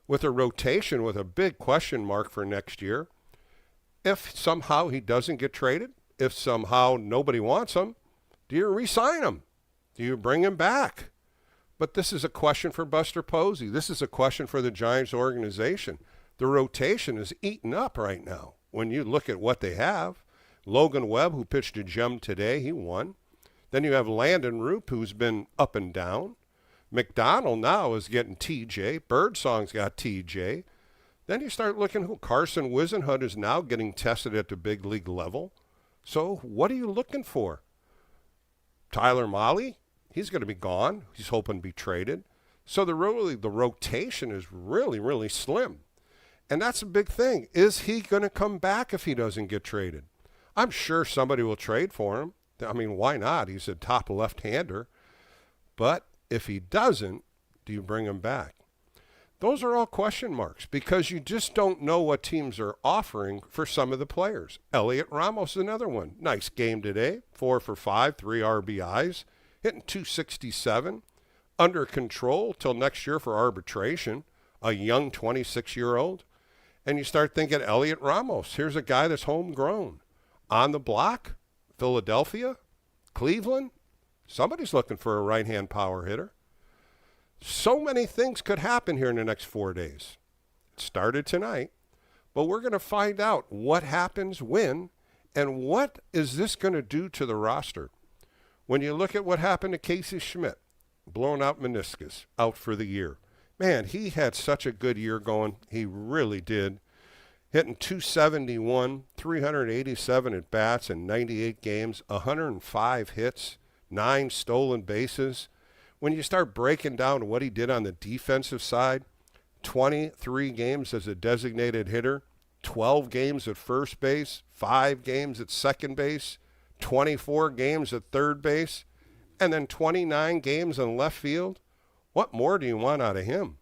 with a rotation with a big question mark for next year, if somehow he doesn't get traded, if somehow nobody wants him, do you re-sign him? Do you bring him back? But this is a question for Buster Posey. This is a question for the Giants organization. The rotation is eaten up right now. When you look at what they have, Logan Webb, who pitched a gem today, he won. Then you have Landon Roop, who's been up and down. McDonald now is getting TJ. Birdsong's got TJ. Then you start looking who Carson Wisenhunt is now getting tested at the big league level. So what are you looking for? Tyler Mahle, he's going to be gone. He's hoping to be traded. So the rotation is really, really slim. And that's a big thing. Is he going to come back if he doesn't get traded? I'm sure somebody will trade for him. I mean, why not? He's a top left-hander. But if he doesn't, do you bring him back? Those are all question marks because you just don't know what teams are offering for some of the players. Elliot Ramos is another one. Nice game today. 4 for 5, 3 RBIs, hitting .267. Under control till next year for arbitration. A young 26-year-old. And you start thinking, Elliot Ramos, here's a guy that's homegrown. On the block, Philadelphia, Cleveland, somebody's looking for a right-hand power hitter. So many things could happen here in the next 4 days. It started tonight, but we're going to find out what happens when and what is this going to do to the roster. When you look at what happened to Casey Schmidt, blown out meniscus, out for the year. Man, he had such a good year going. He really did. Hitting .271, 387 at-bats in 98 games, 105 hits, 9 stolen bases. When you start breaking down what he did on the defensive side, 23 games as a designated hitter, 12 games at first base, 5 games at second base, 24 games at third base, and then 29 games in left field. What more do you want out of him?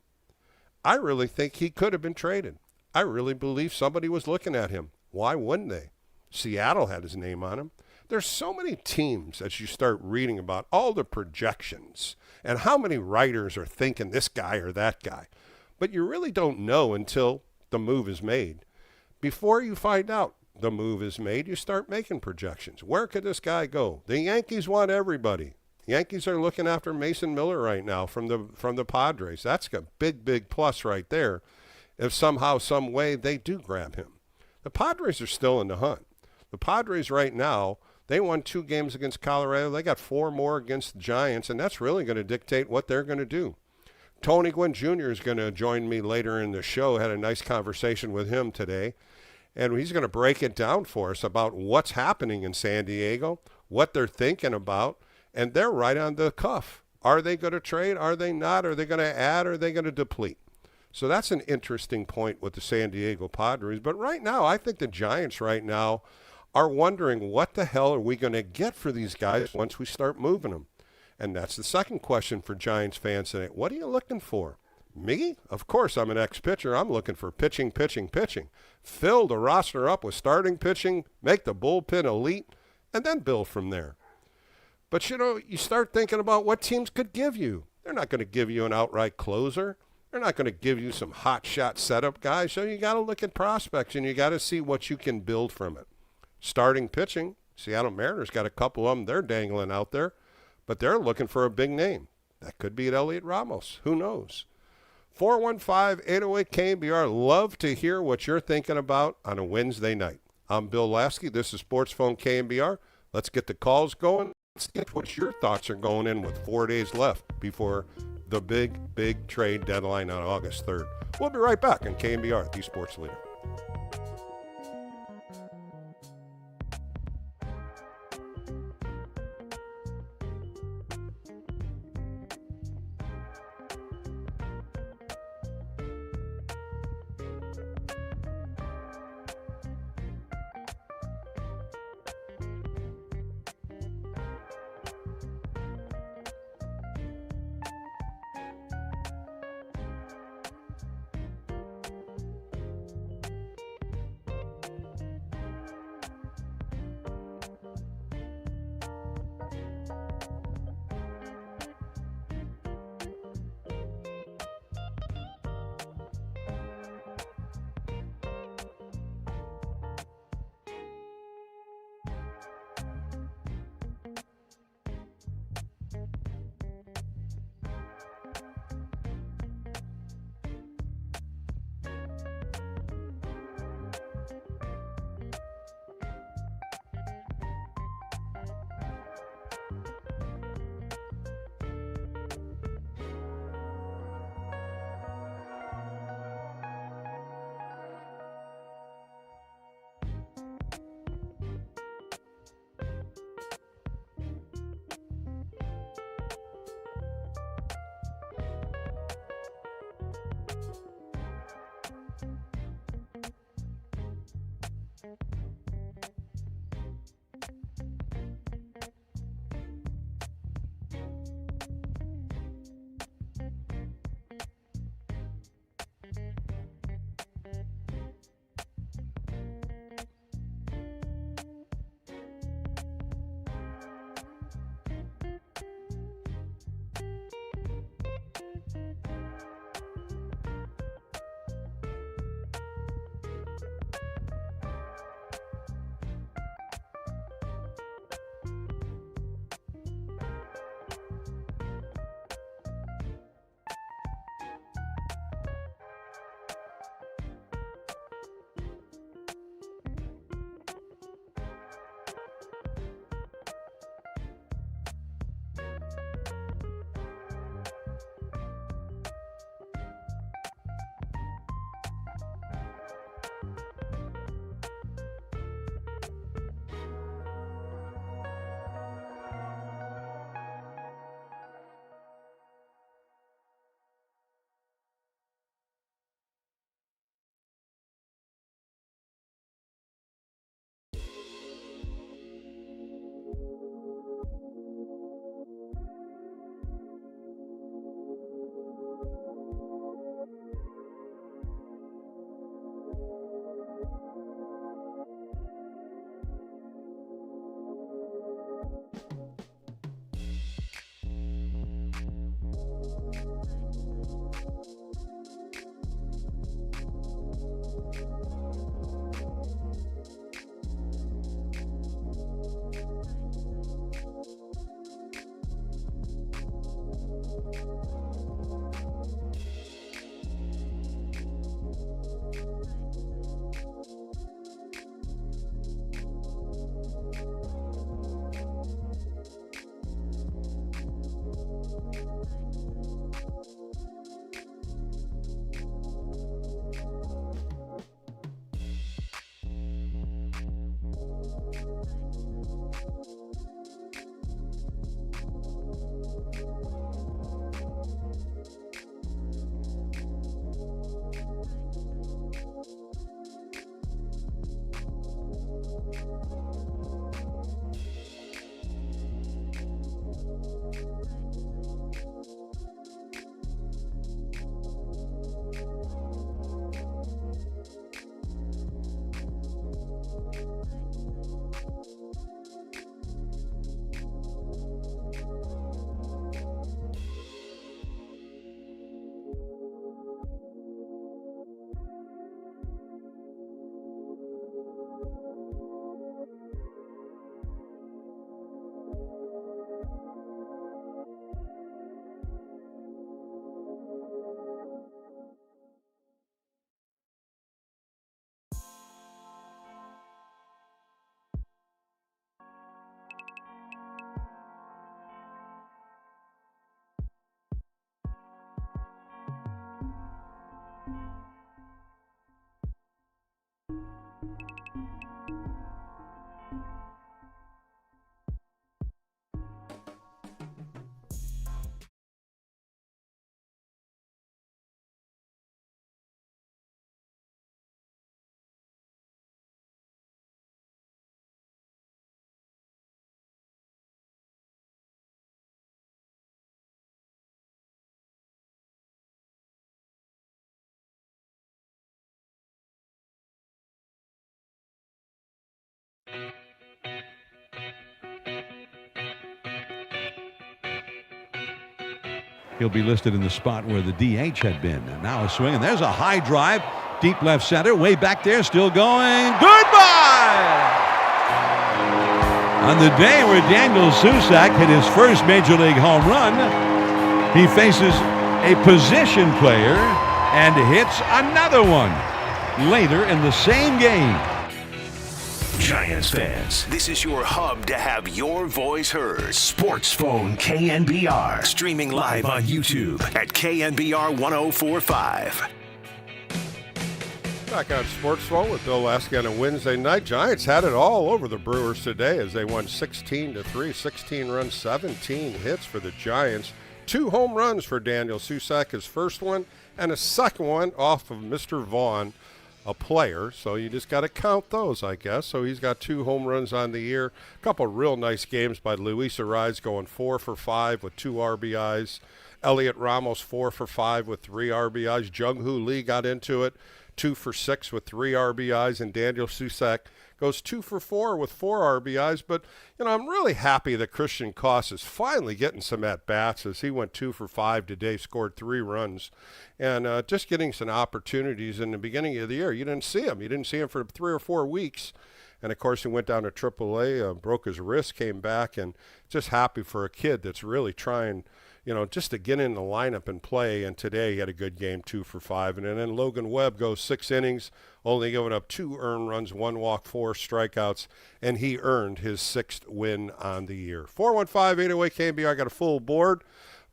I really think he could have been traded. I really believe somebody was looking at him. Why wouldn't they? Seattle had his name on him. There's so many teams that you start reading about, all the projections, and how many writers are thinking this guy or that guy. But you really don't know until the move is made. Before you find out the move is made, you start making projections. Where could this guy go? The Yankees want everybody. Yankees are looking after Mason Miller right now from the Padres. That's a big, big plus right there if somehow, some way they do grab him. The Padres are still in the hunt. The Padres right now, they won 2 games against Colorado. They got 4 more against the Giants, and that's really going to dictate what they're going to do. Tony Gwynn Jr. is going to join me later in the show. Had a nice conversation with him today, and he's going to break it down for us about what's happening in San Diego, what they're thinking about, and they're right on the cuff. Are they going to trade? Are they not? Are they going to add? Are they going to deplete? So that's an interesting point with the San Diego Padres. But right now, I think the Giants right now are wondering what the hell are we going to get for these guys once we start moving them. And that's the second question for Giants fans today. What are you looking for? Me? Of course, I'm an ex-pitcher. I'm looking for pitching. Fill the roster up with starting pitching, make the bullpen elite, and then build from there. But, you start thinking about what teams could give you. They're not going to give you an outright closer. They're not going to give you some hot shot setup guys. So you got to look at prospects, and you got to see what you can build from it. Starting pitching, Seattle Mariners got a couple of them they're dangling out there, but they're looking for a big name. That could be Elliot Ramos. Who knows? 415-808-KNBR. Love to hear what you're thinking about on a Wednesday night. I'm Bill Lasky. This is Sports Phone KNBR. Let's get the calls going. Let's get what your thoughts are going in with 4 days left before the big trade deadline on August 3rd. We'll be right back on KNBR, the Sports Leader. He'll be listed in the spot where the DH had been. And now a swing, and there's a high drive, deep left center, way back there, still going. Goodbye! On the day where Daniel Susac hit his first Major League home run, he faces a position player and hits another one later in the same game. Giants fans, this is your hub to have your voice heard. Sports Phone KNBR. Streaming live on YouTube at KNBR 1045. Back on Sports Phone with Bill Lasky on a Wednesday night. Giants had it all over the Brewers today as they won 16-3, 16 runs, 17 hits for the Giants. 2 home runs for Daniel Susac, his first one, and a second one off of Mr. Vaughn, a player. So you just got to count those, I guess. So he's got 2 home runs on the year. A couple of real nice games by Luis Arraez, going 4 for 5 with 2 RBIs. Elliot Ramos 4 for 5 with 3 RBIs. Jung-Hoo Lee got into it, 2 for 6 with 3 RBIs, and Daniel Susac goes 2 for 4 with 4 RBIs. But, I'm really happy that Christian Koss is finally getting some at-bats as he went 2 for 5 today, scored 3 runs, and just getting some opportunities in the beginning of the year. You didn't see him. You didn't see him for 3 or 4 weeks. And, of course, he went down to AAA, broke his wrist, came back, and just happy for a kid that's really trying – just to get in the lineup and play. And today he had a good game, 2 for 5. And then Logan Webb goes 6 innings, only giving up 2 earned runs, 1 walk, 4 strikeouts, and he earned his 6th win on the year. 415-808-KNBR, I got a full board.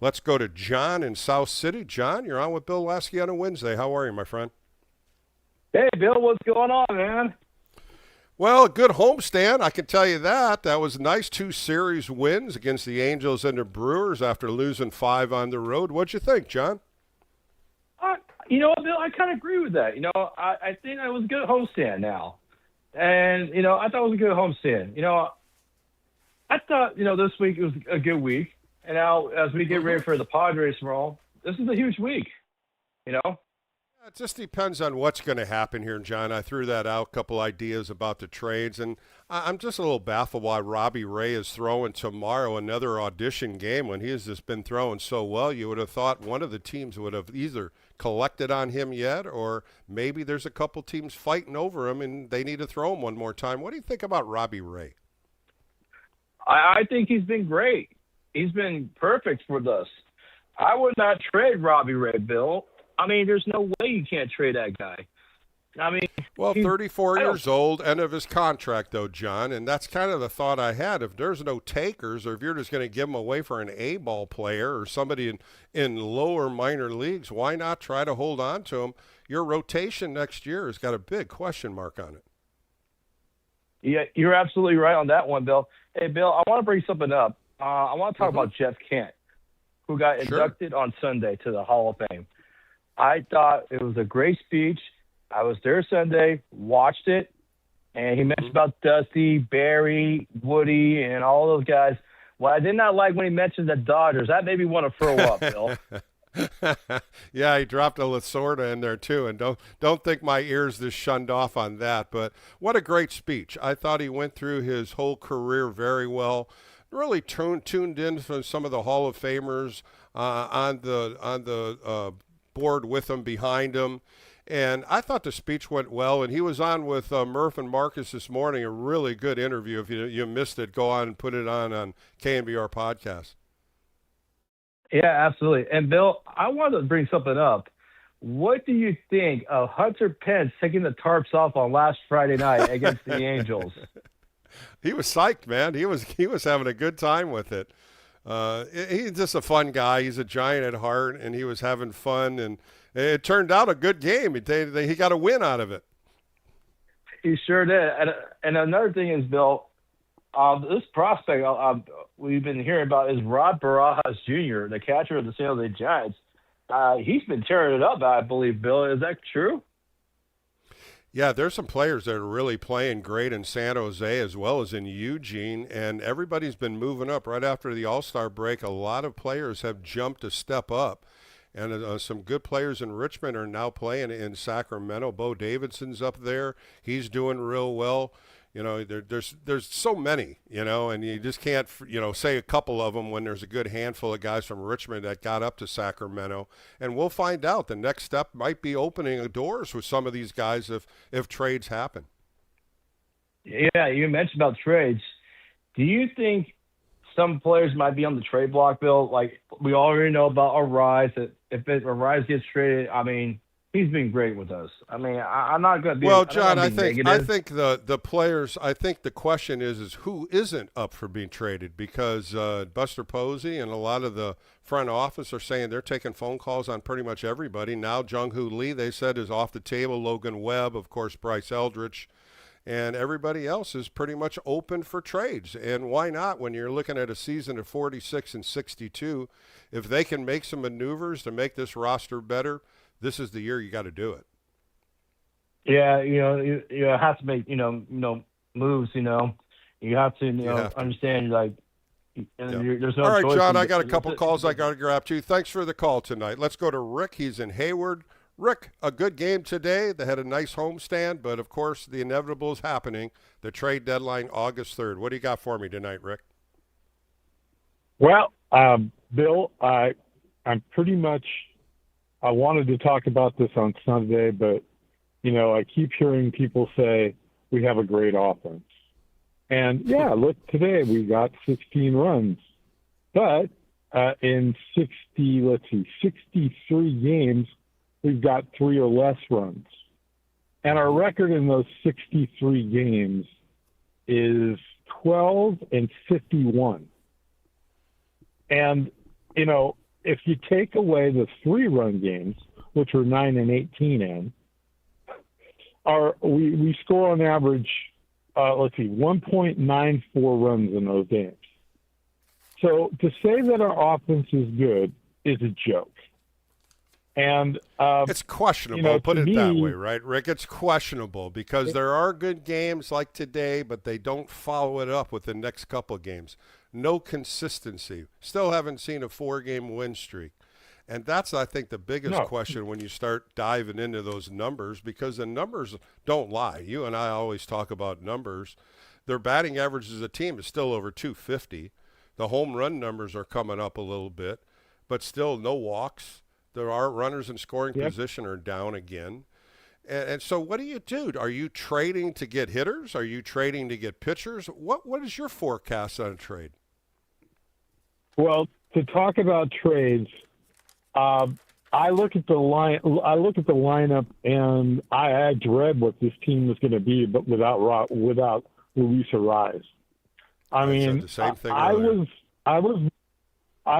Let's go to John in South City. John, you're on with Bill Lasky on a Wednesday. How are you, my friend? Hey, Bill, what's going on, man? Well, a good homestand, I can tell you that. That was nice, 2 series wins against the Angels and the Brewers after losing 5 on the road. What'd you think, John? You know what, Bill? I kind of agree with that. I think that was a good homestand now. And, I thought it was a good homestand. I thought, this week was a good week. And now as we get ready for the Padres tomorrow, this is a huge week, It just depends on what's going to happen here, John. I threw that out, a couple ideas about the trades, and I'm just a little baffled why Robbie Ray is throwing tomorrow another audition game when he has just been throwing so well. You would have thought one of the teams would have either collected on him yet, or maybe there's a couple teams fighting over him and they need to throw him one more time. What do you think about Robbie Ray? I think he's been great. He's been perfect for us. I would not trade Robbie Ray, Bill. I mean, there's no way you can't trade that guy. I mean, well, 34 years old, end of his contract, though, John, and that's kind of the thought I had. If there's no takers, or if you're just going to give him away for an A-ball player or somebody in lower minor leagues, why not try to hold on to him? Your rotation next year has got a big question mark on it. Yeah, you're absolutely right on that one, Bill. Hey, Bill, I want to bring something up. I want to talk about Jeff Kent, who got inducted on Sunday to the Hall of Fame. I thought it was a great speech. I was there Sunday, watched it, and he mentioned about Dusty, Barry, Woody, and all those guys. What I did not like when he mentioned the Dodgers, that made me want to throw up, Bill. Yeah, he dropped a Lasorda in there too, and don't think my ears just shunned off on that. But what a great speech! I thought he went through his whole career very well. Really tuned in for some of the Hall of Famers on the board with him, behind him. And I thought the speech went well, and he was on with Murph and Marcus this morning, a really good interview. If you missed it, go on and put it on KNBR Podcast. Yeah, absolutely. And, Bill, I wanted to bring something up. What do you think of Hunter Pence taking the tarps off on last Friday night against the Angels? He was psyched, man. He was having a good time with it. He's just a fun guy. He's a Giant at heart, and he was having fun, and it turned out a good game. He got a win out of it. He sure did. And another thing is, Bill, this prospect we've been hearing about is Rod Barajas Jr., the catcher of the San Jose Giants. He's been tearing it up, I believe, Bill. Is that true? Yeah, there's some players that are really playing great in San Jose as well as in Eugene, and everybody's been moving up. Right after the All-Star break, a lot of players have jumped a step up, and some good players in Richmond are now playing in Sacramento. Bo Davidson's up there. He's doing real well. You know, there's so many, you know, and you just can't, you know, say a couple of them when there's a good handful of guys from Richmond that got up to Sacramento. And we'll find out. The next step might be opening doors with some of these guys if trades happen. Yeah, you mentioned about trades. Do you think some players might be on the trade block, Bill? Like, we already know about Arise. That if Arise gets traded, I mean, he's been great with us. I mean, I'm not going to be. Well, John, I think the players. I think the question is who isn't up for being traded, because Buster Posey and a lot of the front office are saying they're taking phone calls on pretty much everybody now. Jung-Hoo Lee, they said, is off the table. Logan Webb, of course, Bryce Eldridge, and everybody else is pretty much open for trades. And why not when you're looking at a season of 46 and 62? If they can make some maneuvers to make this roster better, this is the year you got to do it. Yeah, you know, you have to make, you know, moves. You know, you have to, understand, like, there's no. All right, choice. John, I got a couple calls I got to grab too. Thanks for the call tonight. Let's go to Rick. He's in Hayward. Rick, a good game today. They had a nice homestand, but of course the inevitable is happening. The trade deadline, August 3rd. What do you got for me tonight, Rick? Well, Bill, I'm pretty much. I wanted to talk about this on Sunday, but, you know, I keep hearing people say we have a great offense. And, yeah, look, today we got 16 runs. But in 63 games, we've got 3 or less runs. And our record in those 63 games is 12-51. And, you know, if you take away the 3-run games, which we're 9-18 in, we score on average, 1.94 runs in those games. So to say that our offense is good is a joke. And it's questionable. You know, put it me, that way, right, Rick? It's questionable because there are good games like today, but they don't follow it up with the next couple of games. No consistency. Still haven't seen a 4-game win streak. And that's, I think, the biggest question when you start diving into those numbers, because the numbers don't lie. You and I always talk about numbers. Their batting average as a team is still over 250. The home run numbers are coming up a little bit, but still no walks. There are runners in scoring position are down again. And so what do you do? Are you trading to get hitters? Are you trading to get pitchers? What is your forecast on a trade? Well, to talk about trades, I look at the lineup, and I dread what this team is going to be, but without Luis Arise. I mean, the same thing I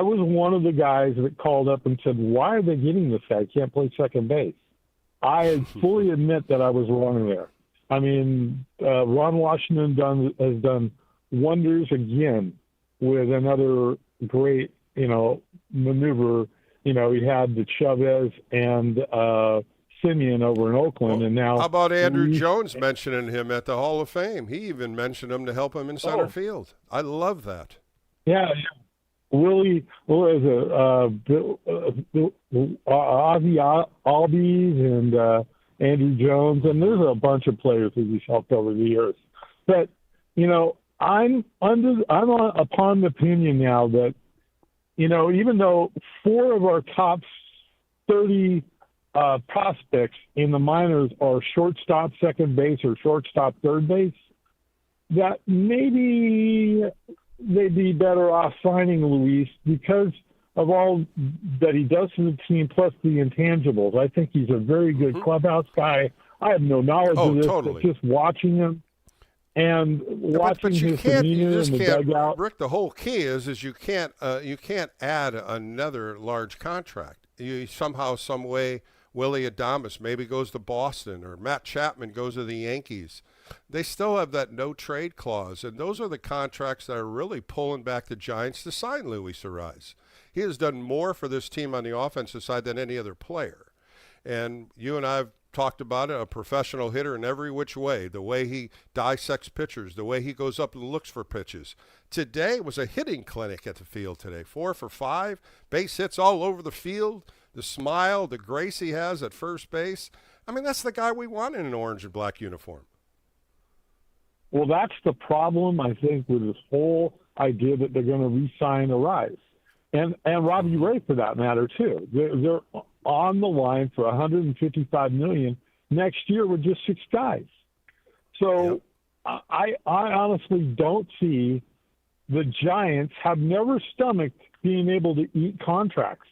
was one of the guys that called up and said, "Why are they getting this guy? He can't play second base." I fully admit that I was wrong there. I mean, Ron Washington has done wonders again with another great, maneuver. You know, he had the Chavez and Simeon over in Oakland, and now how about Andrew Jones mentioning him at the Hall of Fame? He even mentioned him to help him in center field. I love that. Yeah. Willie, Ozzie Albies and Andrew Jones, and there's a bunch of players that he's helped over the years. But I'm upon the opinion now that even though 4 of our top 30 prospects in the minors are shortstop, second base, or shortstop, third base, that maybe they'd be better off signing Luis because of all that he does for the team, plus the intangibles. I think he's a very good clubhouse guy. I have no knowledge of this, totally. but just watching him and watching his demeanor in the dugout. Rick, the whole key is you can't add another large contract. You somehow, some way, Willie Adames maybe goes to Boston, or Matt Chapman goes to the Yankees. They still have that no-trade clause, and those are the contracts that are really pulling back the Giants to sign Luis Ariz. He has done more for this team on the offensive side than any other player. And you and I have talked about it, a professional hitter in every which way, the way he dissects pitchers, the way he goes up and looks for pitches. Today was a hitting clinic at the field today. 4 for 5, base hits all over the field, the smile, the grace he has at first base. I mean, that's the guy we want in an orange and black uniform. Well, that's the problem, I think, with this whole idea that they're going to re-sign Ariz. And Robbie Ray, for that matter, too. They're on the line for $155 million next year with just 6 guys. So I honestly don't see the Giants have never stomached being able to eat contracts.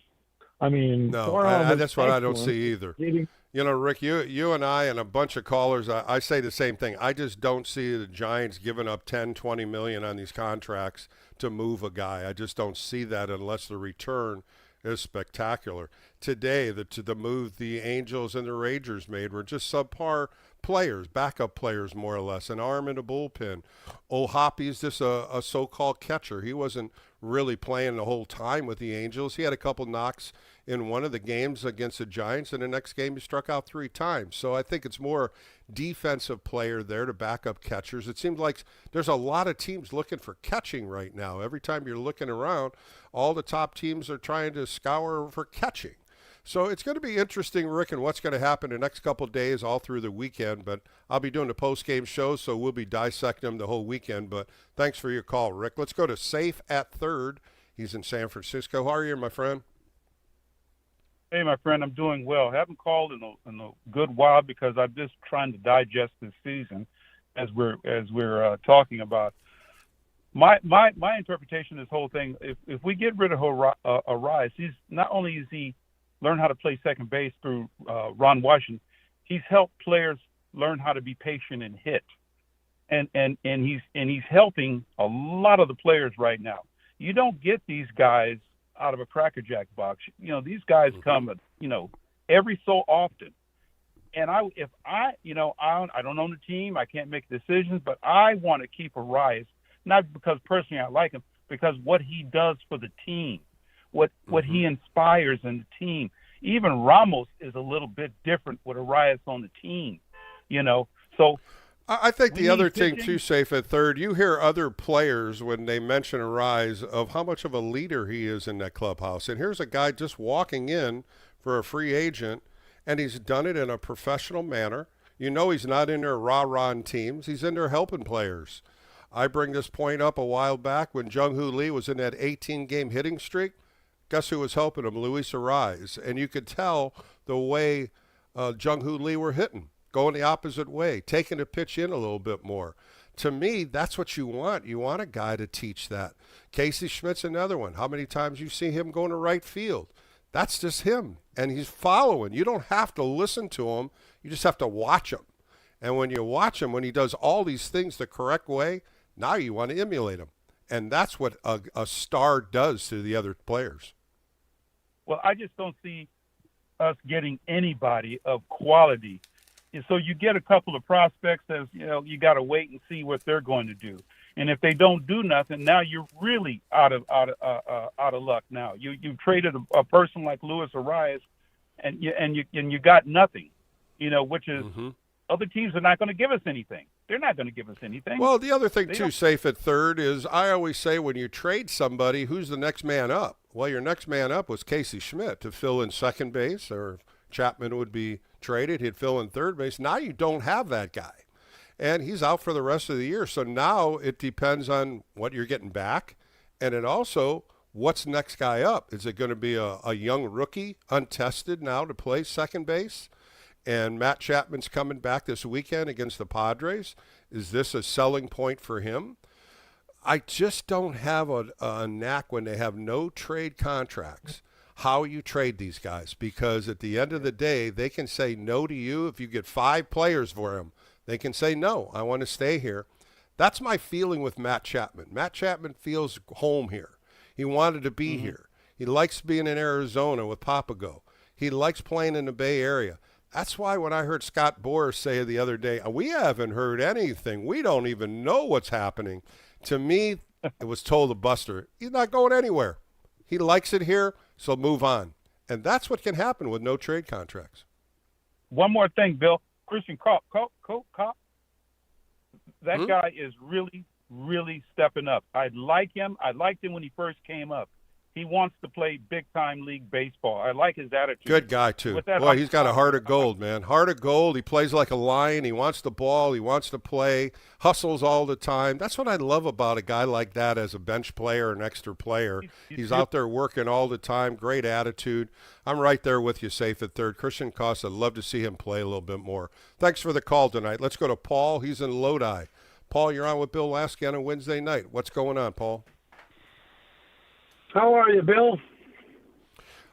I mean, no, that's what I don't see either. You know, Rick, you and I and a bunch of callers, I say the same thing. I just don't see the Giants giving up $10, $20 million on these contracts to move a guy. I just don't see that unless the return is spectacular. Today, the move the Angels and the Rangers made were just subpar players, backup players more or less, an arm in a bullpen. O'Hoppy's just a so-called catcher. He wasn't really playing the whole time with the Angels. He had a couple knocks in one of the games against the Giants, and the next game he struck out 3 times. So I think it's more defensive player there to back up catchers. It seems like there's a lot of teams looking for catching right now. Every time you're looking around, all the top teams are trying to scour for catching. So it's going to be interesting, Rick, and what's going to happen the next couple of days all through the weekend. But I'll be doing the post-game show, so we'll be dissecting them the whole weekend. But thanks for your call, Rick. Let's go to Safe at third. He's in San Francisco. How are you, my friend? Hey, my friend, I'm doing well. I haven't called in a good while because I'm just trying to digest this season as we're talking about. My interpretation of this whole thing, if we get rid of Ariz, he's not only is he learn how to play second base through Ron Washington, he's helped players learn how to be patient and hit, and he's helping a lot of the players right now. You don't get these guys out of a Cracker Jack box. You know, these guys come, every so often. And I don't own the team, I can't make decisions, but I want to keep Ariz, not because personally I like him, because what he does for the team, what he inspires in the team. Even Ramos is a little bit different with Ariz on the team, So I think the other thing, too, Safe at third, you hear other players when they mention Ariz of how much of a leader he is in that clubhouse. And here's a guy just walking in for a free agent, and he's done it in a professional manner. You know he's not in there rah-rah teams. He's in there helping players. I bring this point up a while back when Jung-Hoo Lee was in that 18-game hitting streak. Guess who was helping him? Luis Ariz. And you could tell the way Jung-Hoo Lee were hitting, going the opposite way, taking the pitch in a little bit more. To me, that's what you want. You want a guy to teach that. Casey Schmidt's another one. How many times you see him going to right field? That's just him, and he's following. You don't have to listen to him. You just have to watch him. And when you watch him, when he does all these things the correct way, now you want to emulate him. And that's what a star does to the other players. Well, I just don't see us getting anybody of quality. And so you get a couple of prospects as, you got to wait and see what they're going to do. And if they don't do nothing, now you're really out of luck. Now you traded a person like Luis Ariz, and you got nothing, which is other teams are not going to give us anything. They're not going to give us anything. Well, the other thing too, Safe at third, is I always say when you trade somebody, who's the next man up? Well, your next man up was Casey Schmidt to fill in second base, or Chapman would be traded, he'd fill in third base. Now you don't have that guy, and he's out for the rest of the year. So now it depends on what you're getting back, and it also what's next guy up. Is it going to be a young rookie, untested now to play second base? And Matt Chapman's coming back this weekend against the Padres. Is this a selling point for him? I just don't have a knack when they have no trade contracts, how you trade these guys, because at the end of the day, they can say no to you. If you get 5 players for him, they can say, no, I want to stay here. That's my feeling with Matt Chapman. Matt Chapman feels home here. He wanted to be here. He likes being in Arizona with Papago. He likes playing in the Bay Area. That's why when I heard Scott Boras say the other day, we haven't heard anything. We don't even know what's happening. To me, it was told to Buster, he's not going anywhere. He likes it here, so move on. And that's what can happen with no trade contracts. One more thing, Bill. Christian Kopp. That guy is really, really stepping up. I like him. I liked him when he first came up. He wants to play big-time league baseball. I like his attitude. Good guy, too. Boy, he's got a heart of gold, man. Heart of gold. He plays like a lion. He wants the ball. He wants to play. Hustles all the time. That's what I love about a guy like that as a bench player, an extra player. He's out there working all the time. Great attitude. I'm right there with you, safe at third. Christian Koss, I'd love to see him play a little bit more. Thanks for the call tonight. Let's go to Paul. He's in Lodi. Paul, you're on with Bill Lasky on a Wednesday night. What's going on, Paul? How are you, Bill?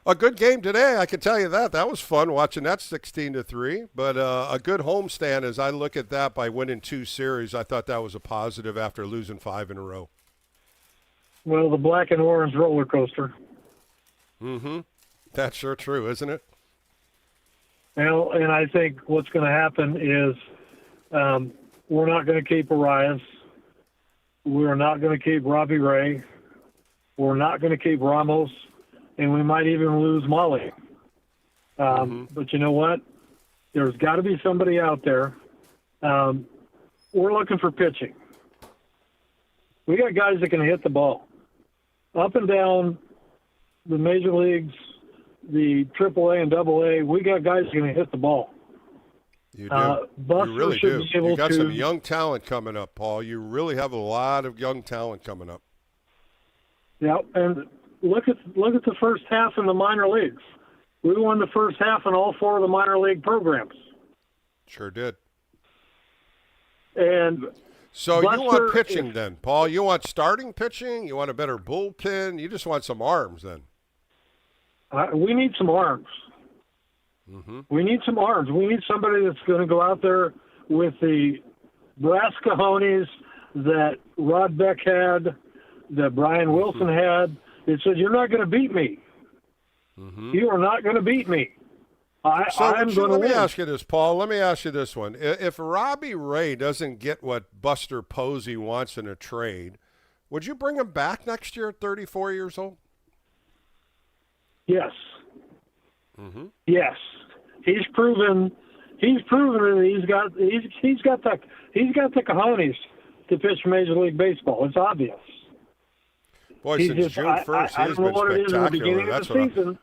A good game today, I can tell you that. That was fun watching that 16-3. But a good homestand as I look at that by winning 2 series. I thought that was a positive after losing 5 in a row. Well, the black and orange roller coaster. Mm-hmm. That's sure true, isn't it? Well, and I think what's going to happen is we're not going to keep Arias. We're not going to keep Robbie Ray. We're not going to keep Ramos, and we might even lose Molly. But you know what? There's got to be somebody out there. We're looking for pitching. We got guys that can hit the ball. Up and down the major leagues, the AAA and AA, we got guys that can hit the ball. You do. Buster you really should do. be able You got to, some young talent coming up, Paul. You really have a lot of young talent coming up. Yeah, and look at the first half in the minor leagues. We won the first half in all 4 of the minor league programs. Sure did. And so you want pitching then, Paul? You want starting pitching? You want a better bullpen? You just want some arms then? We need some arms. Mm-hmm. We need some arms. We need somebody that's going to go out there with the brass cojones that Rod Beck had, that Brian Wilson had. It said, "You're not going to beat me. Mm-hmm. You are not going to beat me. I'm going to win." Let me ask you this, Paul. Let me ask you this one. If Robbie Ray doesn't get what Buster Posey wants in a trade, would you bring him back next year at 34 years old? Yes. Mm-hmm. Yes. He's proven that he's got the cojones to pitch Major League Baseball. It's obvious. Boy, He's since just, June 1st, I he's don't know been what it is in the spectacular. beginning That's of the what season.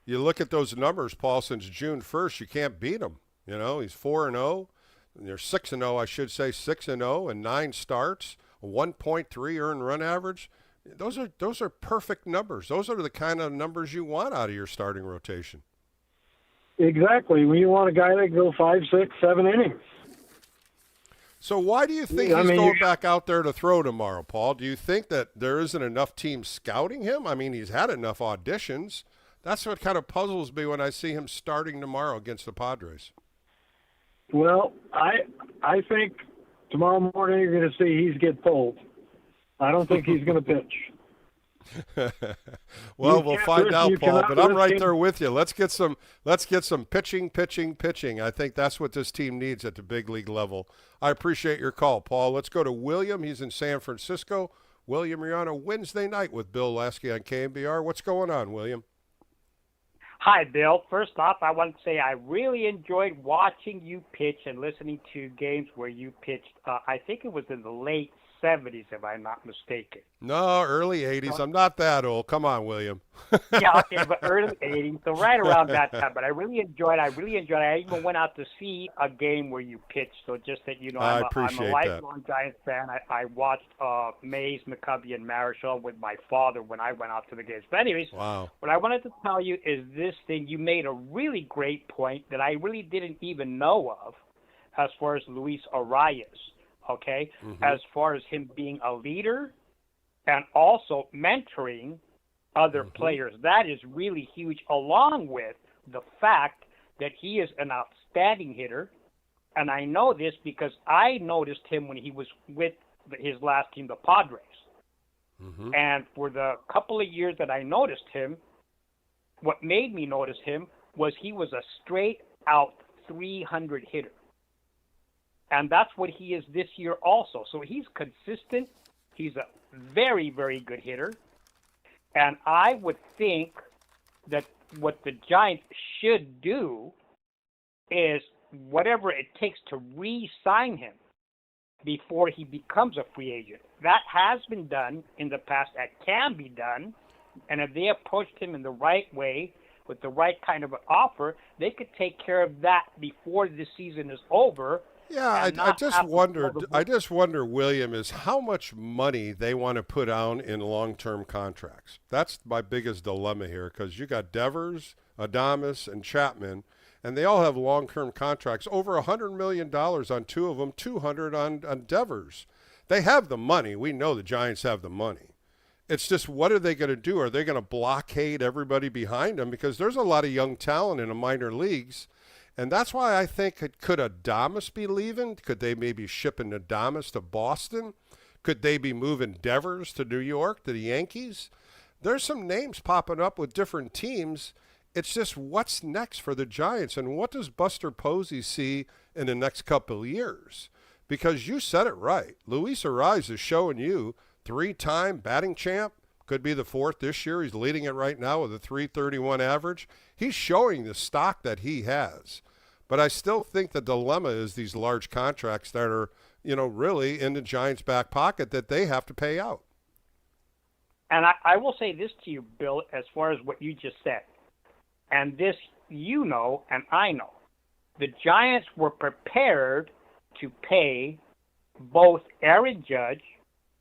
you look at those numbers, Paul. Since June 1st, you can't beat him. You know, he's 4-0. They're 6-0, I should say, 6-0, and 9 starts, a 1.3 earned run average. Those are perfect numbers. Those are the kind of numbers you want out of your starting rotation. Exactly. When you want a guy that can go 5, 6, 7 innings. So why do you think he's going back out there to throw tomorrow, Paul? Do you think that there isn't enough teams scouting him? I mean, he's had enough auditions. That's what kind of puzzles me when I see him starting tomorrow against the Padres. Well, I think tomorrow morning you're going to see he's get pulled. I don't think he's going to pitch. Well, we'll find out, Paul. But I'm right there with you. Let's get some pitching. I think that's what this team needs at the big league level. I appreciate your call, Paul. Let's go to William. He's in San Francisco. William, you're on a Wednesday night with Bill Lasky on KMBR. What's going on, William? Hi, Bill. First off, I want to say I really enjoyed watching you pitch and listening to games where you pitched. I think it was in the late 70s, if I'm not mistaken. No, early 80s. I'm not that old. Come on, William. Yeah, okay, but early 80s, so right around that time. But I really enjoyed it. I even went out to see a game where you pitched, so just that you know, I'm a lifelong Giants fan. I watched Mays, McCovey, and Marichal with my father when I went out to the games. But anyways, wow. What I wanted to tell you is this thing. You made a really great point that I really didn't even know of as far as Luis Arias. Okay, as far as him being a leader and also mentoring other players. That is really huge, along with the fact that he is an outstanding hitter. And I know this because I noticed him when he was with his last team, the Padres. And for the couple of years that I noticed him, what made me notice him was he was a straight out 300 hitter. And that's what he is this year also. So he's consistent. He's a very, very good hitter. And I would think that what the Giants should do is whatever it takes to re-sign him before he becomes a free agent. That has been done in the past. That can be done. And if they approached him in the right way, with the right kind of an offer, they could take care of that before the season is over. Yeah, I just wonder, William, is how much money they want to put on in long-term contracts. That's my biggest dilemma here, because you got Devers, Adames, and Chapman, and they all have long-term contracts, over $100 million on two of them, $200 on Devers. They have the money. We know the Giants have the money. It's just, what are they going to do? Are they going to blockade everybody behind them? Because there's a lot of young talent in the minor leagues. And that's why I think, could Adames be leaving? Could they maybe shipping Adames to Boston? Could they be moving Devers to New York, to the Yankees? There's some names popping up with different teams. It's just, what's next for the Giants? And what does Buster Posey see in the next couple of years? Because you said it right. Luis Ariz is showing you 3-time batting champ. Could be the 4th this year. He's leading it right now with a .331 average. He's showing the stock that he has. But I still think the dilemma is these large contracts that are, really in the Giants' back pocket that they have to pay out. And I will say this to you, Bill, as far as what you just said. And this and I know. The Giants were prepared to pay both Aaron Judge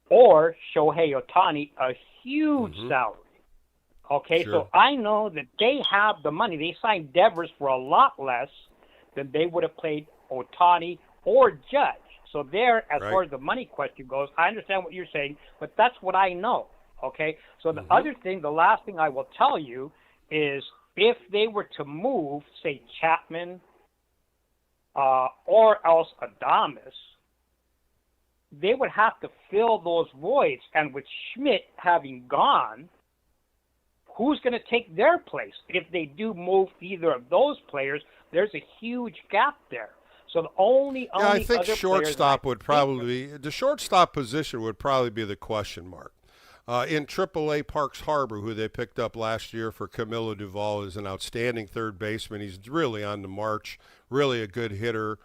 or Shohei Ohtani a huge salary. Okay, Sure. so I know that they have the money. They signed Devers for a lot less than they would have paid Ohtani or Judge. So there, as far as the money question goes, I understand what you're saying, but that's what I know. Okay, so the other thing, the last thing I will tell you is if they were to move, say, Chapman or else Adames, they would have to fill those voids. And with Schmidt having gone, who's going to take their place? If they do move either of those players, there's a huge gap there. So the only I think other shortstop would probably be, the shortstop position would probably be the question mark. In AAA, Parks Harbor, who they picked up last year for Camilo Duvall, is an outstanding third baseman. He's really on the march, really a good hitter.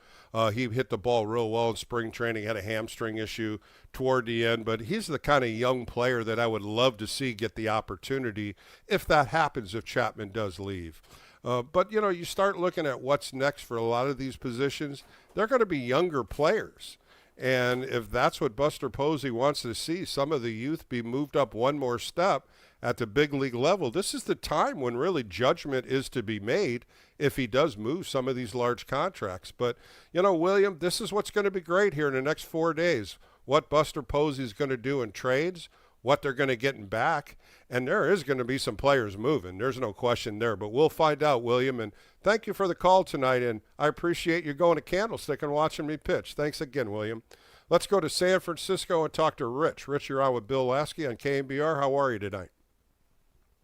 He hit the ball real well in spring training, had a hamstring issue toward the end, but he's the kind of young player that I would love to see get the opportunity if that happens, if Chapman does leave. But, you start looking at what's next for a lot of these positions. They're going to be younger players. And if that's what Buster Posey wants to see, some of the youth be moved up one more step at the big league level, this is the time when really judgment is to be made if he does move some of these large contracts. But, William, this is what's going to be great here in the next 4 days, what Buster Posey is going to do in trades, what they're going to get in back, and there is going to be some players moving. There's no question there, but we'll find out, William, and thank you for the call tonight, and I appreciate you going to Candlestick and watching me pitch. Thanks again, William. Let's go to San Francisco and talk to Rich. Rich, you're on with Bill Lasky on KNBR. How are you tonight?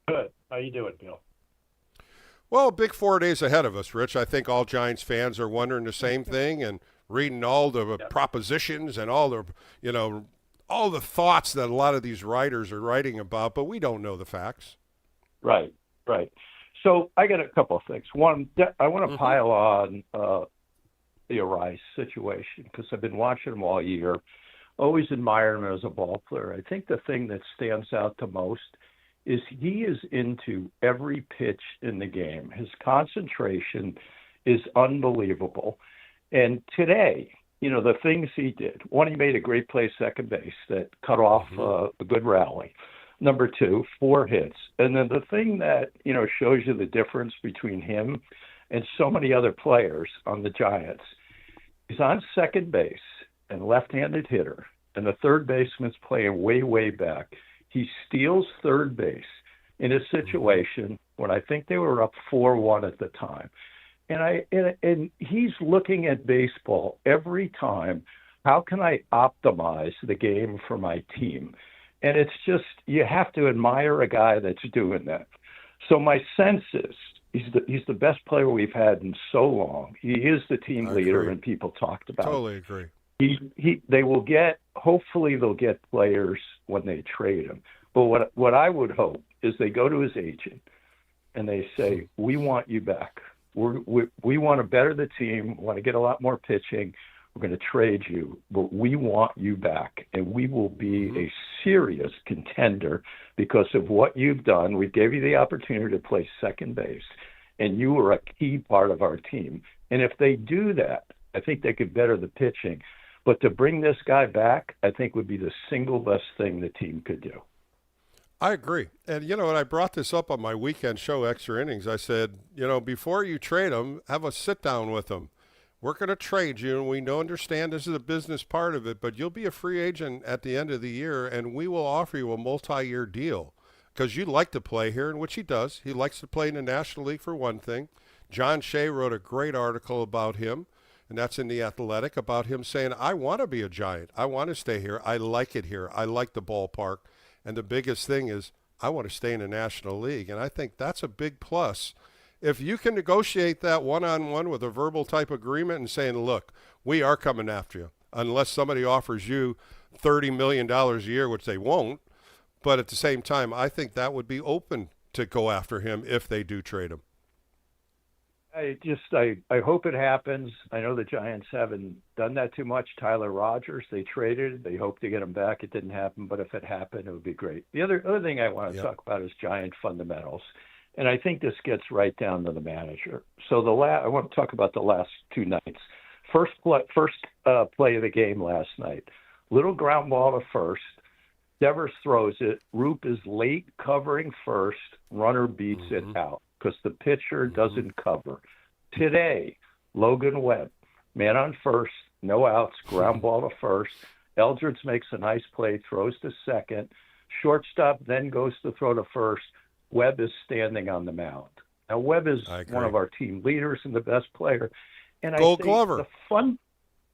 Good. How you doing, Bill? Well, big 4 days ahead of us, Rich. I think all Giants fans are wondering the same thing and reading all the propositions and all the, all the thoughts that a lot of these writers are writing about, but we don't know the facts. Right. So I got a couple of things. One, I want to pile on the Ariz situation because I've been watching him all year. Always admired him as a ball player. I think the thing that stands out the most is he is into every pitch in the game. His concentration is unbelievable. And today, the things he did. One, he made a great play second base that cut off a good rally. Number 2, 4 hits. And then the thing that, shows you the difference between him and so many other players on the Giants, he's on second base and left-handed hitter, and the third baseman's playing way, way back. He steals third base in a situation when I think they were up 4-1 at the time. And he's looking at baseball every time. How can I optimize the game for my team? And it's just, you have to admire a guy that's doing that. So my sense is he's the best player we've had in so long. He is the team leader, agree. and people talked about. Totally agree. They will get. Hopefully, they'll get players when they trade him. But what I would hope is they go to his agent and they say, "We want you back. We want to better the team. We want to get a lot more pitching. We're going to trade you, but we want you back, and we will be a serious contender because of what you've done. We gave you the opportunity to play second base, and you were a key part of our team. And if they do that, I think they could better the pitching. But to bring this guy back, I think would be the single best thing the team could do." I agree. And, when I brought this up on my weekend show, Extra Innings, I said, before you trade him, have a sit down with him. We're going to trade you, and we understand this is a business part of it, but you'll be a free agent at the end of the year, and we will offer you a multi-year deal because you'd like to play here, and which he does. He likes to play in the National League for one thing. John Shea wrote a great article about him, and that's in The Athletic, about him saying, I want to be a Giant. I want to stay here. I like it here. I like the ballpark. And the biggest thing is I want to stay in the National League, and I think that's a big plus. If you can negotiate that one-on-one with a verbal type agreement and saying, look, we are coming after you, unless somebody offers you $30 million a year, which they won't. But at the same time, I think that would be open to go after him if they do trade him. I hope it happens. I know the Giants haven't done that too much. Tyler Rogers, they traded. They hoped to get him back. It didn't happen, but if it happened, it would be great. The other thing I want to talk about is Giant fundamentals. And I think this gets right down to the manager. So I want to talk about the last two nights. First play of the game last night. Little ground ball to first. Devers throws it. Roop is late covering first. Runner beats it out because the pitcher doesn't cover. Today, Logan Webb, man on first, no outs, ground ball to first. Eldridge makes a nice play, throws to second. Shortstop then goes to throw to first. Webb is standing on the mound. Now, Webb is one of our team leaders and the best player. And Gold I think Glover.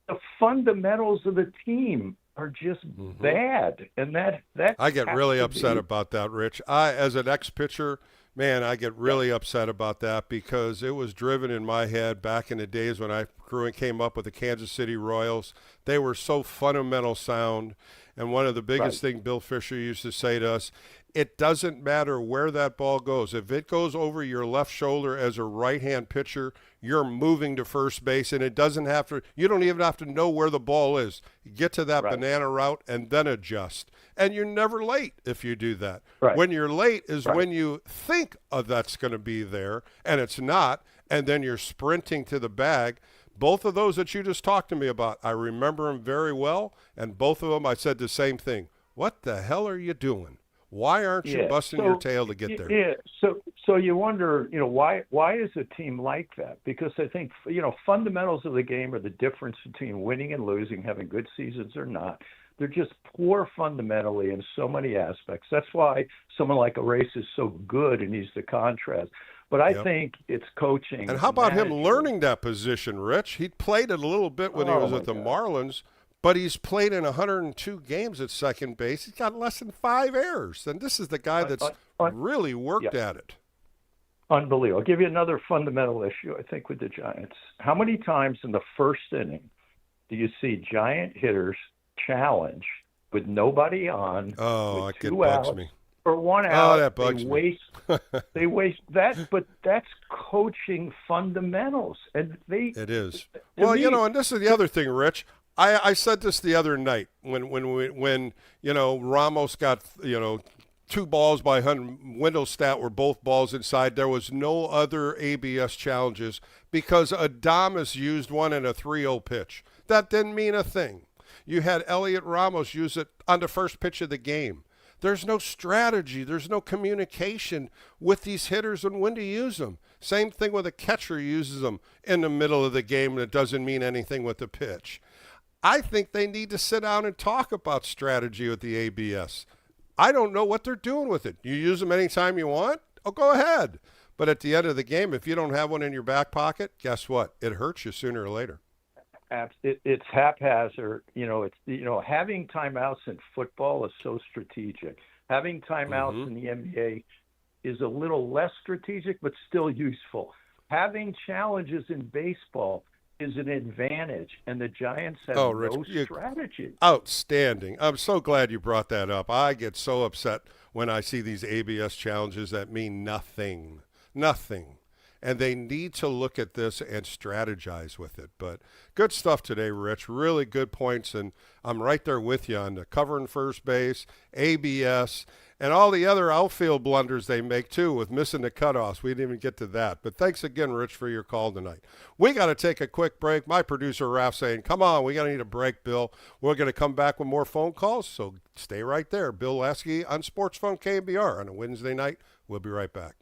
the fundamentals of the team are just bad. And that I get really upset about that, Rich. As an ex-pitcher, man, I get really upset about that because it was driven in my head back in the days when I grew and came up with the Kansas City Royals. They were so fundamental sound. And one of the biggest things Bill Fisher used to say to us, it doesn't matter where that ball goes. If it goes over your left shoulder as a right-hand pitcher, you're moving to first base, and it doesn't have to – you don't even have to know where the ball is. You get to that banana route and then adjust. And you're never late if you do that. When you're late is when you think that's going to be there, and it's not, and then you're sprinting to the bag. Both of those that you just talked to me about, I remember them very well, and both of them I said the same thing. What the hell are you doing? Why aren't you busting your tail to get there? Yeah, so you wonder, why is a team like that? Because I think, fundamentals of the game are the difference between winning and losing, having good seasons or not. They're just poor fundamentally in so many aspects. That's why someone like Arrace is so good and he's the contrast. But I think it's coaching. And how about him learning that position, Rich? He played it a little bit when he was at the Marlins, but he's played in 102 games at second base. He's got less than 5 errors. And this is the guy that's really worked at it. Unbelievable. I'll give you another fundamental issue, I think, with the Giants. How many times in the first inning do you see Giant hitters challenge with nobody on, with it 2 bugs outs, me. or 1 out? That bugs me. They waste that, but that's coaching fundamentals. And it is. Well, and this is the other thing, Rich. I said this the other night when Ramos got 2 balls by Wendell-Stat were both balls inside. There was no other ABS challenges because Adames used one in a 3-0 pitch. That didn't mean a thing. You had Elliot Ramos use it on the first pitch of the game. There's no strategy. There's no communication with these hitters and when to use them. Same thing with a catcher uses them in the middle of the game, and it doesn't mean anything with the pitch. I think they need to sit down and talk about strategy with the ABS. I don't know what they're doing with it. You use them anytime you want? Oh, go ahead. But at the end of the game, if you don't have one in your back pocket, guess what? It hurts you sooner or later. It's haphazard. Having timeouts in football is so strategic. Having timeouts in the NBA is a little less strategic, but still useful. Having challenges in baseball is an advantage, and the Giants have no strategy. Outstanding. I'm so glad you brought that up. I get so upset when I see these ABS challenges that mean nothing. Nothing. And they need to look at this and strategize with it. But good stuff today, Rich. Really good points, and I'm right there with you on the covering first base, ABS, and all the other outfield blunders they make, too, with missing the cutoffs. We didn't even get to that. But thanks again, Rich, for your call tonight. We got to take a quick break. My producer, Ralph, saying, come on, we got to need a break, Bill. We're going to come back with more phone calls, so stay right there. Bill Lasky on Sports Phone KBR on a Wednesday night. We'll be right back.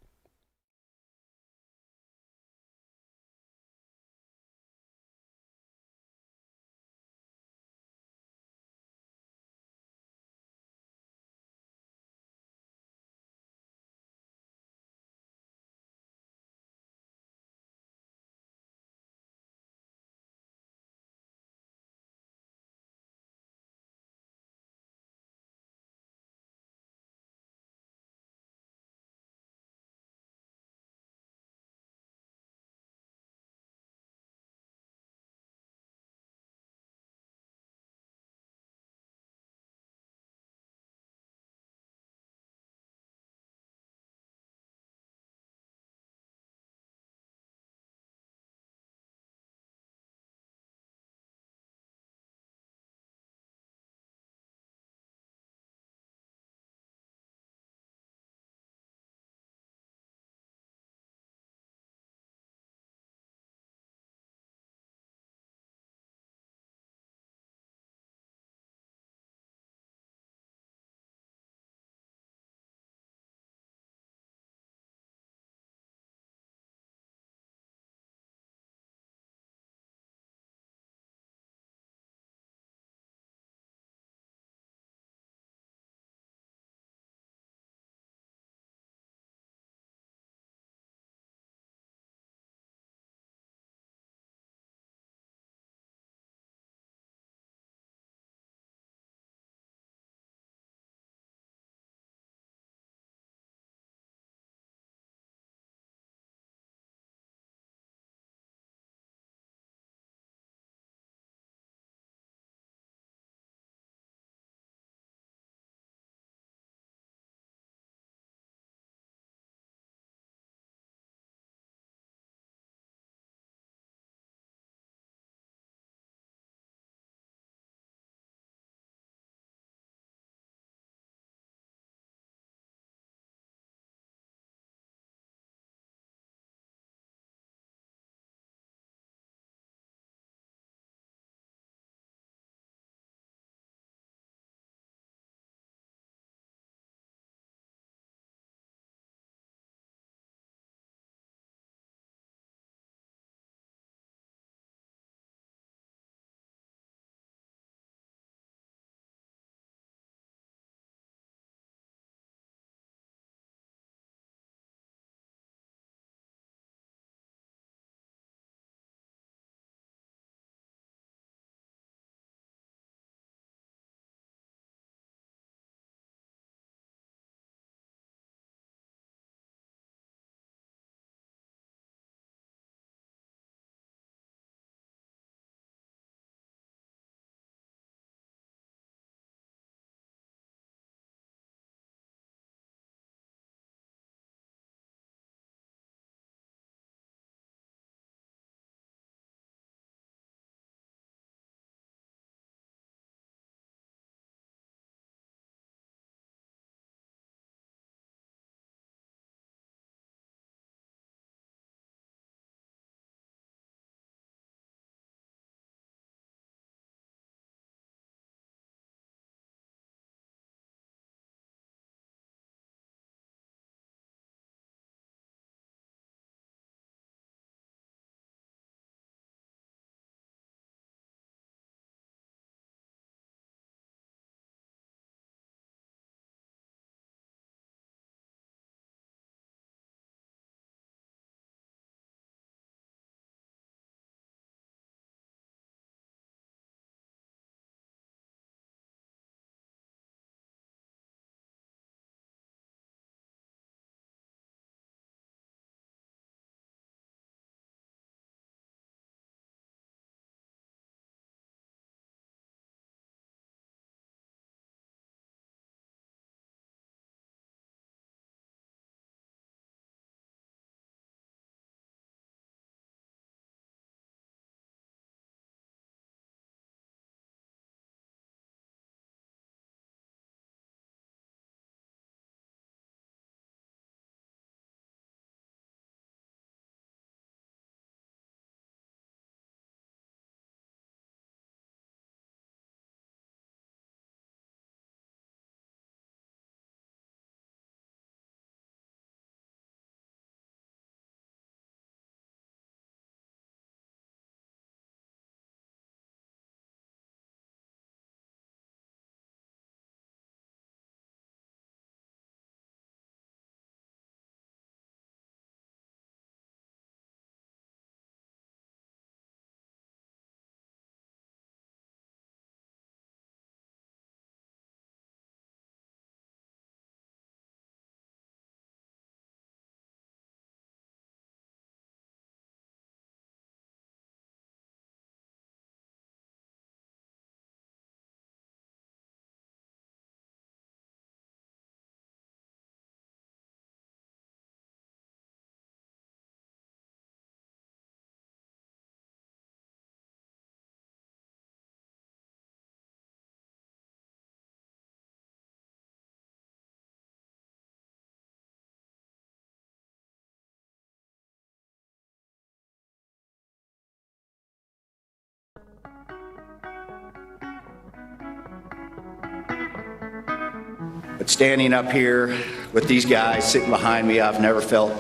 But standing up here with these guys sitting behind me, I've never felt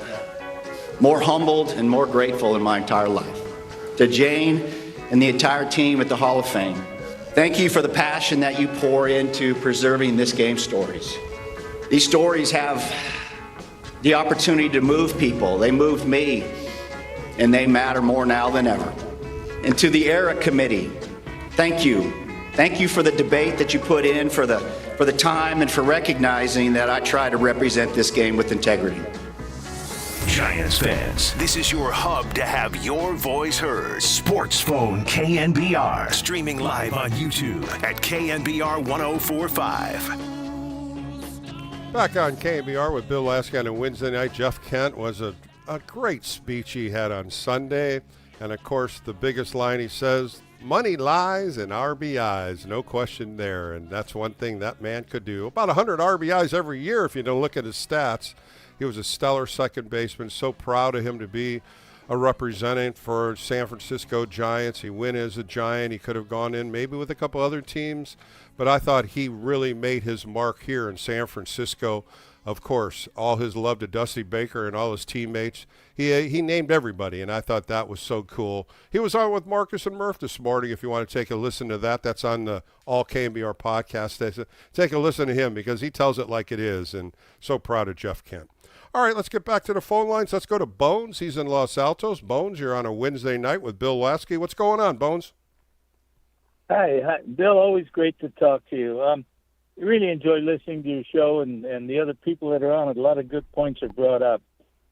more humbled and more grateful in my entire life. To Jane and the entire team at the Hall of Fame, thank you for the passion that you pour into preserving this game's stories. These stories have the opportunity to move people. They moved me, and they matter more now than ever. And to the ERA Committee, thank you. Thank you for the debate that you put in, for the time, and for recognizing that I try to represent this game with integrity. Giants fans, this is your hub to have your voice heard. Sports Phone KNBR. Streaming live on YouTube at KNBR 1045. Back on KNBR with Bill Lasky on a Wednesday night. Jeff Kent was a great speech he had on Sunday. And, of course, the biggest line he says, money lies in RBIs. No question there. And that's one thing that man could do. About 100 RBIs every year if you don't look at his stats. He was a stellar second baseman. So proud of him to be a representative for San Francisco Giants. He went as a Giant. He could have gone in maybe with a couple other teams. But I thought he really made his mark here in San Francisco. Of course, all his love to Dusty Baker and all his teammates. He named everybody, and I thought that was so cool. He was on with Marcus and Murph this morning. If you want to take a listen to that, that's on the All KNBR podcast. Take a listen to him because he tells it like it is, and so proud of Jeff Kent. All right, let's get back to the phone lines. Let's go to Bones. He's in Los Altos. Bones, you're on a Wednesday night with Bill Lasky. What's going on, Bones? Hi, Bill. Always great to talk to you. Really enjoy listening to your show and the other people that are on it. A lot of good points are brought up.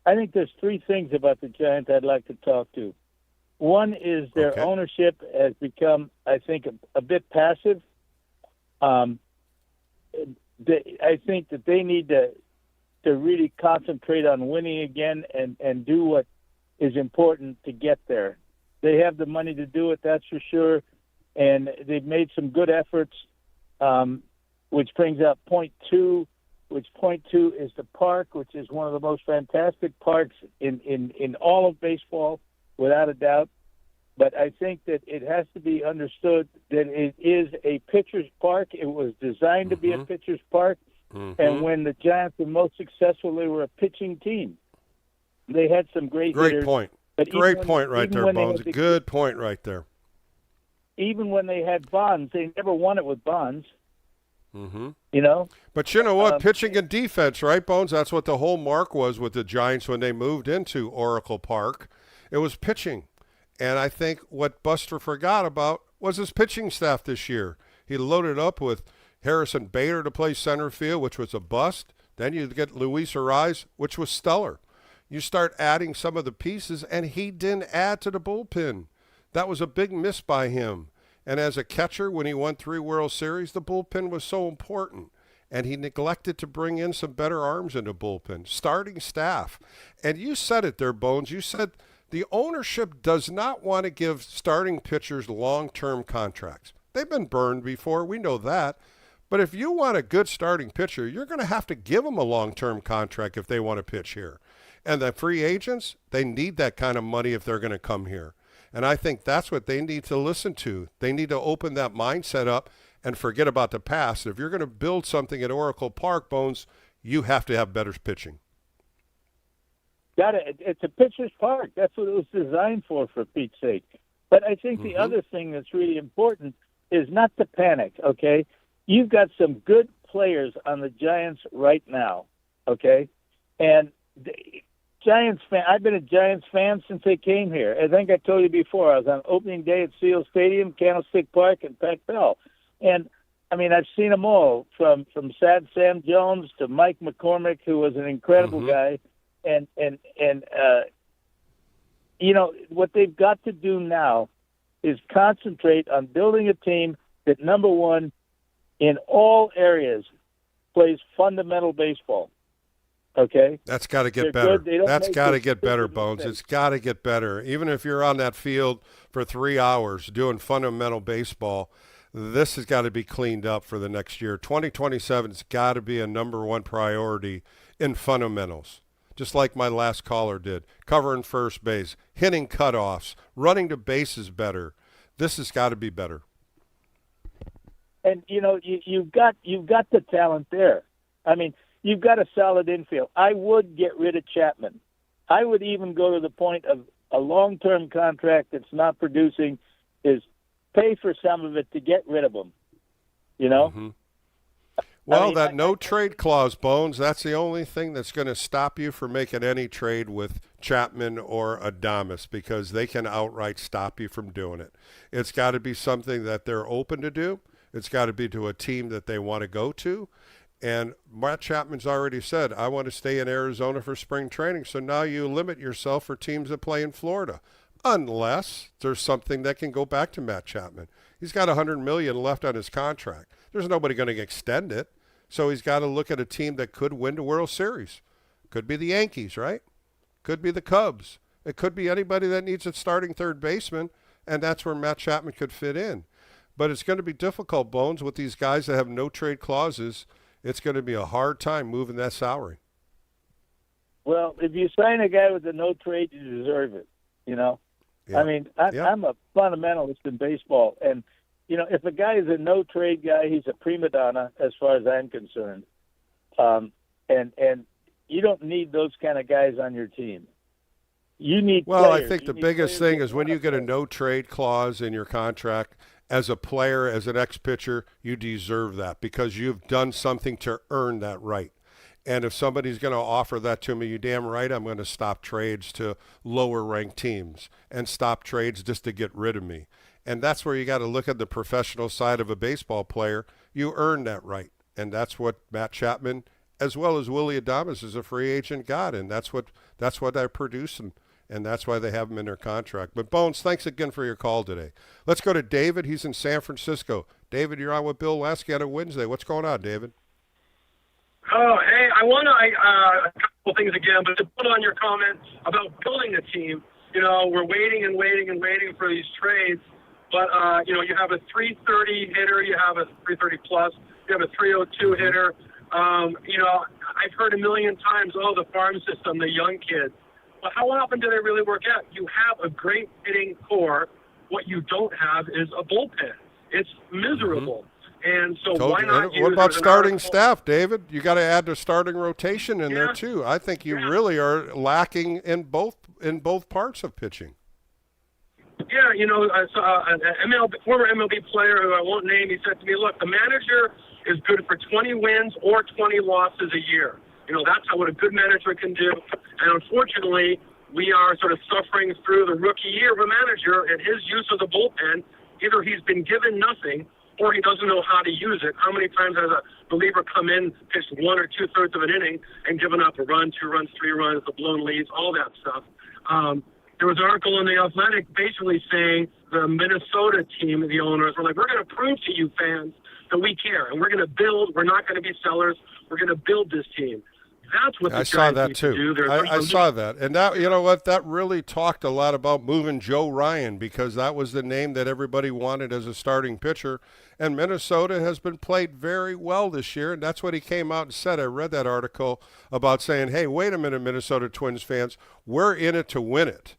I think there's three things about the Giants I'd like to talk to. One is their ownership has become, I think, a bit passive. I think that they need to really concentrate on winning again and do what is important to get there. They have the money to do it, that's for sure, and they've made some good efforts, which brings up point two, which point two is the park, which is one of the most fantastic parks in all of baseball, without a doubt. But I think that it has to be understood that it is a pitcher's park. It was designed to be a pitcher's park. And when the Giants were most successful, they were a pitching team. They had some great hitters. Point. But great point right there, Bones. Good point right there. Even when they had Bonds, they never won it with Bonds. Mm-hmm. You know? But you know what? Pitching and defense, right, Bones? That's what the whole mark was with the Giants when they moved into Oracle Park. It was pitching. And I think what Buster forgot about was his pitching staff this year. He loaded up with Harrison Bader to play center field, which was a bust. Then you get Luis Ariz, which was stellar. You start adding some of the pieces, and he didn't add to the bullpen. That was a big miss by him. And as a catcher, when he won 3 World Series, the bullpen was so important. And he neglected to bring in some better arms in the bullpen. Starting staff. And you said it there, Bones. You said the ownership does not want to give starting pitchers long-term contracts. They've been burned before. We know that. But if you want a good starting pitcher, you're going to have to give them a long-term contract if they want to pitch here. And the free agents, they need that kind of money if they're going to come here. And I think that's what they need to listen to. They need to open that mindset up and forget about the past. If you're going to build something at Oracle Park, Bones, you have to have better pitching. Got it. It's a pitcher's park. That's what it was designed for Pete's sake. But I think the other thing that's really important is not to panic, okay? You've got some good players on the Giants right now, okay? And Giants fan. I've been a Giants fan since they came here. I think I told you before. I was on opening day at Seal Stadium, Candlestick Park, and Pac Bell. And I mean, I've seen them all, from Sad Sam Jones to Mike McCormick, who was an incredible guy. And you know what they've got to do now is concentrate on building a team that, number one, in all areas, plays fundamental baseball. Okay, that's got to get better. That's got to get better, Bones. It's got to get better. Even if you're on that field for 3 hours doing fundamental baseball, this has got to be cleaned up for the next year. 2027 has got to be a number one priority in fundamentals, just like my last caller did. Covering first base, hitting cutoffs, running the bases better. This has got to be better. And you know, you've got the talent there. I mean, you've got a solid infield. I would get rid of Chapman. I would even go to the point of a long-term contract that's not producing is pay for some of it to get rid of him. You know? Mm-hmm. Well, that no-trade clause, Bones, that's the only thing that's going to stop you from making any trade with Chapman or Adames, because they can outright stop you from doing it. It's got to be something that they're open to do. It's got to be to a team that they want to go to. And Matt Chapman's already said, I want to stay in Arizona for spring training. So now you limit yourself for teams that play in Florida, unless there's something that can go back to Matt Chapman. He's got $100 million left on his contract. There's nobody going to extend it. So he's got to look at a team that could win the World Series. Could be the Yankees, right? Could be the Cubs. It could be anybody that needs a starting third baseman, and that's where Matt Chapman could fit in. But it's going to be difficult, Bones, with these guys that have no trade clauses. It's going to be a hard time moving that salary. Well, if you sign a guy with a no trade, you deserve it. You know, yeah. I mean, I'm a fundamentalist in baseball, and you know, if a guy is a no trade guy, he's a prima donna as far as I'm concerned. And you don't need those kind of guys on your team. You need Well, players. I think You the need biggest players thing is when you get a no trade clause in your contract. As a player, as an ex-pitcher, you deserve that because you've done something to earn that right. And if somebody's going to offer that to me, you damn right I'm going to stop trades to lower-ranked teams and stop trades just to get rid of me. And that's where you got to look at the professional side of a baseball player. You earn that right. And that's what Matt Chapman, as well as Willie Adames, as a free agent got. And that's what they're producing. And that's why they have him in their contract. But, Bones, thanks again for your call today. Let's go to David. He's in San Francisco. David, you're on with Bill Lasky on a Wednesday. What's going on, David? Oh, hey, I want to, a couple things again, but to put on your comment about building a team, you know, we're waiting and waiting and waiting for these trades, but, you know, you have a 330 hitter, you have a 330 plus, you have a 302 hitter. You know, I've heard a million times, oh, the farm system, the young kids. But how often do they really work out? You have a great hitting core. What you don't have is a bullpen. It's miserable. And so why not use what about as an starting article- staff, David? You got to add the starting rotation in there too. I think you really are lacking in both parts of pitching. Yeah, you know, I saw an former MLB player who I won't name. He said to me, "Look, the manager is good for 20 wins or 20 losses a year. You know, that's what a good manager can do. And unfortunately, we are sort of suffering through the rookie year of a manager and his use of the bullpen. Either he's been given nothing or he doesn't know how to use it. How many times has a reliever come in, pitched 1 or 2/3 of an inning, and given up a run, 2 runs, 3 runs, the blown leads, all that stuff? There was an article in The Athletic basically saying the Minnesota team, the owners, were like, we're going to prove to you fans that we care, and we're going to build. We're not going to be sellers. We're going to build this team. That's what the I saw Giants that need to too. do. I saw that, and that, you know what, that really talked a lot about moving Joe Ryan, because that was the name that everybody wanted as a starting pitcher. And Minnesota has been played very well this year, and that's what he came out and said. I read that article about saying, "Hey, wait a minute, Minnesota Twins fans, we're in it to win it."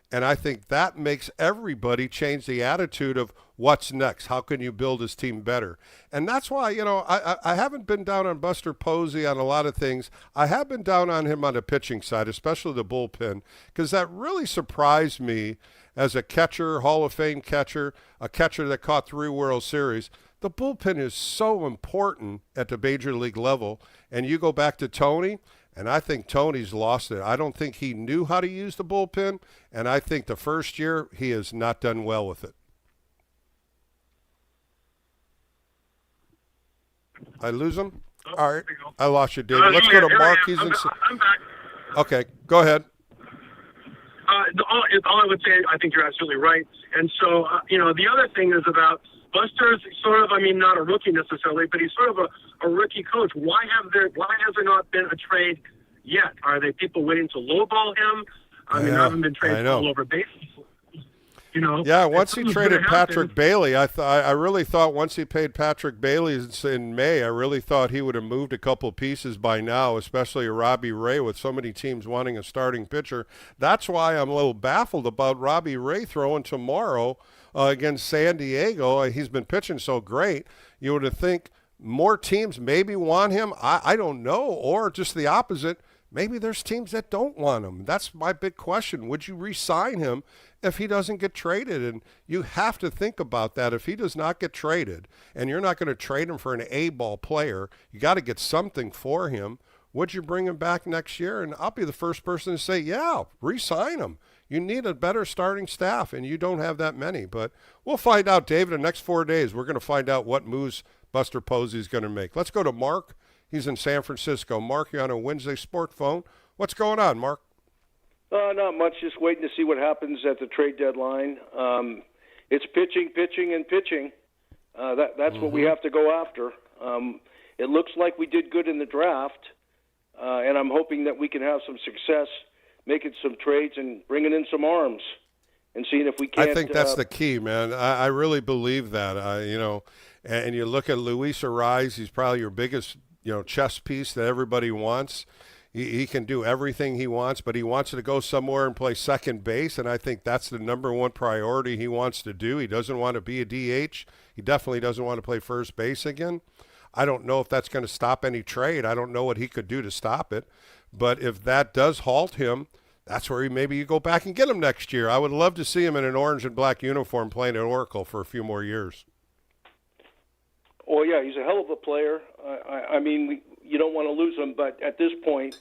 And I think that makes everybody change the attitude of what's next. How can you build this team better? And that's why, you know, I haven't been down on Buster Posey on a lot of things. I have been down on him on the pitching side, especially the bullpen, because that really surprised me as a catcher, Hall of Fame catcher, a catcher that caught 3 World Series. The bullpen is so important at the major league level. And you go back to Tony, and I think Tony's lost it. I don't think he knew how to use the bullpen, and I think the first year he has not done well with it. I lose him? All right. I lost you, David. Let's go to Mark. He's in. I'm back. Okay, go ahead. All I would say, I think you're absolutely right. And so, you know, the other thing is about Buster's sort of, I mean, not a rookie necessarily, but he's sort of a rookie coach. Why has there not been a trade yet? Are they people waiting to lowball him? I mean, there haven't been trades all over baseball. You know, yeah, once he traded Patrick Bailey, I really thought once he paid Patrick Bailey in May, I really thought he would have moved a couple pieces by now, especially Robbie Ray with so many teams wanting a starting pitcher. That's why I'm a little baffled about Robbie Ray throwing tomorrow against San Diego. He's been pitching so great. You would have think more teams maybe want him. I don't know. Or just the opposite. Maybe there's teams that don't want him. That's my big question. Would you re-sign him if he doesn't get traded? And you have to think about that. If he does not get traded, and you're not going to trade him for an A-ball player, you got to get something for him. Would you bring him back next year? And I'll be the first person to say, yeah, re-sign him. You need a better starting staff, and you don't have that many. But we'll find out, David, in the next 4 days. We're going to find out what moves Buster Posey's going to make. Let's go to Mark. He's in San Francisco. Mark, you're on a Wednesday Sport Phone. What's going on, Mark? Not much. Just waiting to see what happens at the trade deadline. It's pitching, and pitching. That's what we have to go after. It looks like we did good in the draft, and I'm hoping that we can have some success making some trades and bringing in some arms and seeing if we can't. I think that's the key, man. I really believe that. And you look at Luis Ariz, he's probably your biggest chess piece that everybody wants. He can do everything he wants, but he wants to go somewhere and play second base, and I think that's the number one priority he wants to do. He doesn't want to be a DH. He definitely doesn't want to play first base again. I don't know if that's going to stop any trade. I don't know what he could do to stop it. But if that does halt him, that's where maybe you go back and get him next year. I would love to see him in an orange and black uniform playing at Oracle for a few more years. Oh, yeah, he's a hell of a player. I mean, you don't want to lose him, but at this point,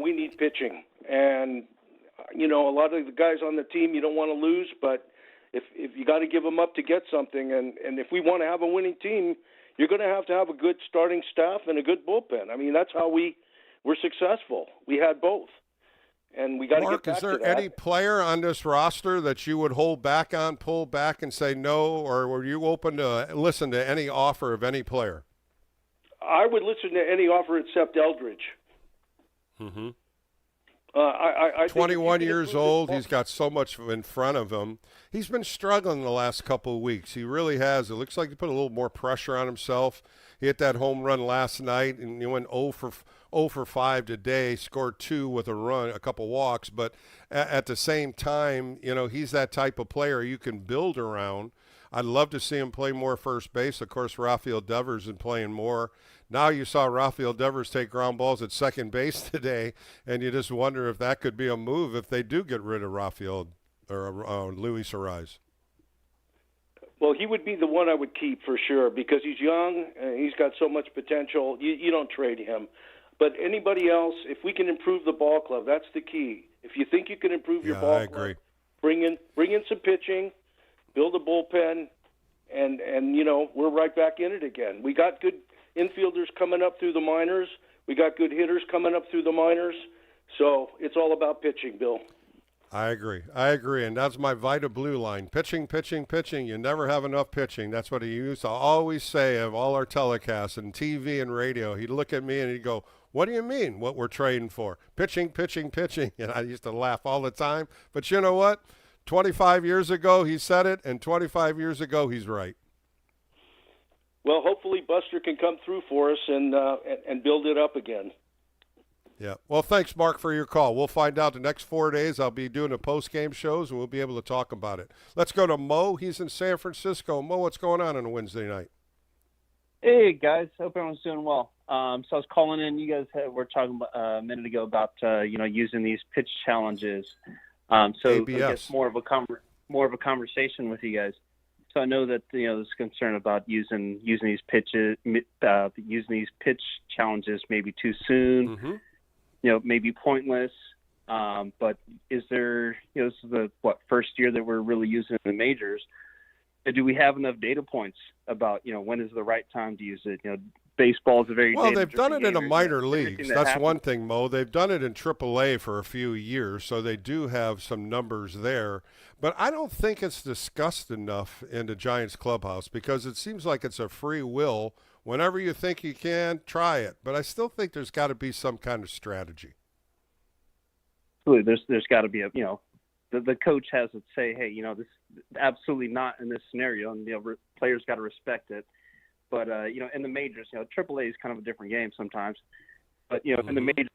we need pitching. And, a lot of the guys on the team you don't want to lose, but if you got to give them up to get something, and if we want to have a winning team, you're going to have a good starting staff and a good bullpen. I mean, that's how we're successful. We had both. And we got to get back to that. Mark, is there any player on this roster that you would hold back on, pull back and say no, or were you open to listen to any offer of any player? I would listen to any offer except Eldridge. Mm-hmm. I 21 years old. He's got so much in front of him. He's been struggling the last couple of weeks. He really has. It looks like he put a little more pressure on himself. He hit that home run last night, and he went 0 for 5 today, scored 2 with a run, a couple walks. But at the same time, he's that type of player you can build around. I'd love to see him play more first base. Of course, Rafael Devers is playing more. Now you saw Rafael Devers take ground balls at second base today, and you just wonder if that could be a move if they do get rid of Rafael or Luis Ariz. Well, he would be the one I would keep for sure because he's young and he's got so much potential. You don't trade him. But anybody else, if we can improve the ball club, that's the key. If you think you can improve your ball club, bring in some pitching, build a bullpen, and we're right back in it again. We got good infielders coming up through the minors. We got good hitters coming up through the minors. So it's all about pitching, Bill. I agree. And that's my Vita Blue line. Pitching. You never have enough pitching. That's what he used to always say of all our telecasts and TV and radio. He'd look at me and he'd go, "What do you mean what we're trading for? Pitching." And I used to laugh all the time. But you know what? 25 years ago he said it, and 25 years ago he's right. Well, hopefully Buster can come through for us and build it up again. Yeah. Well, thanks, Mark, for your call. We'll find out the next 4 days. I'll be doing the post-game shows, and we'll be able to talk about it. Let's go to Mo. He's in San Francisco. Mo, what's going on a Wednesday night? Hey, guys. Hope everyone's doing well. So I was calling in. You guys were talking a minute ago about, using these pitch challenges. So ABS. I guess more of a conversation with you guys. So I know that there's concern about using these pitch challenges maybe too soon. Mm-hmm. Maybe pointless. But is there, this is the first year that we're really using the majors. Do we have enough data points about when is the right time to use it? Baseball is a very they've done it in the minor leagues. That's one thing, Mo. They've done it in AAA for a few years, so they do have some numbers there. But I don't think it's discussed enough in the Giants clubhouse because it seems like it's a free will. Whenever you think you can, try it. But I still think there's got to be some kind of strategy. Absolutely. There's got to be the coach has to say, hey, this absolutely not in this scenario, and players got to respect it. But in the majors, AAA is kind of a different game sometimes. But in the majors,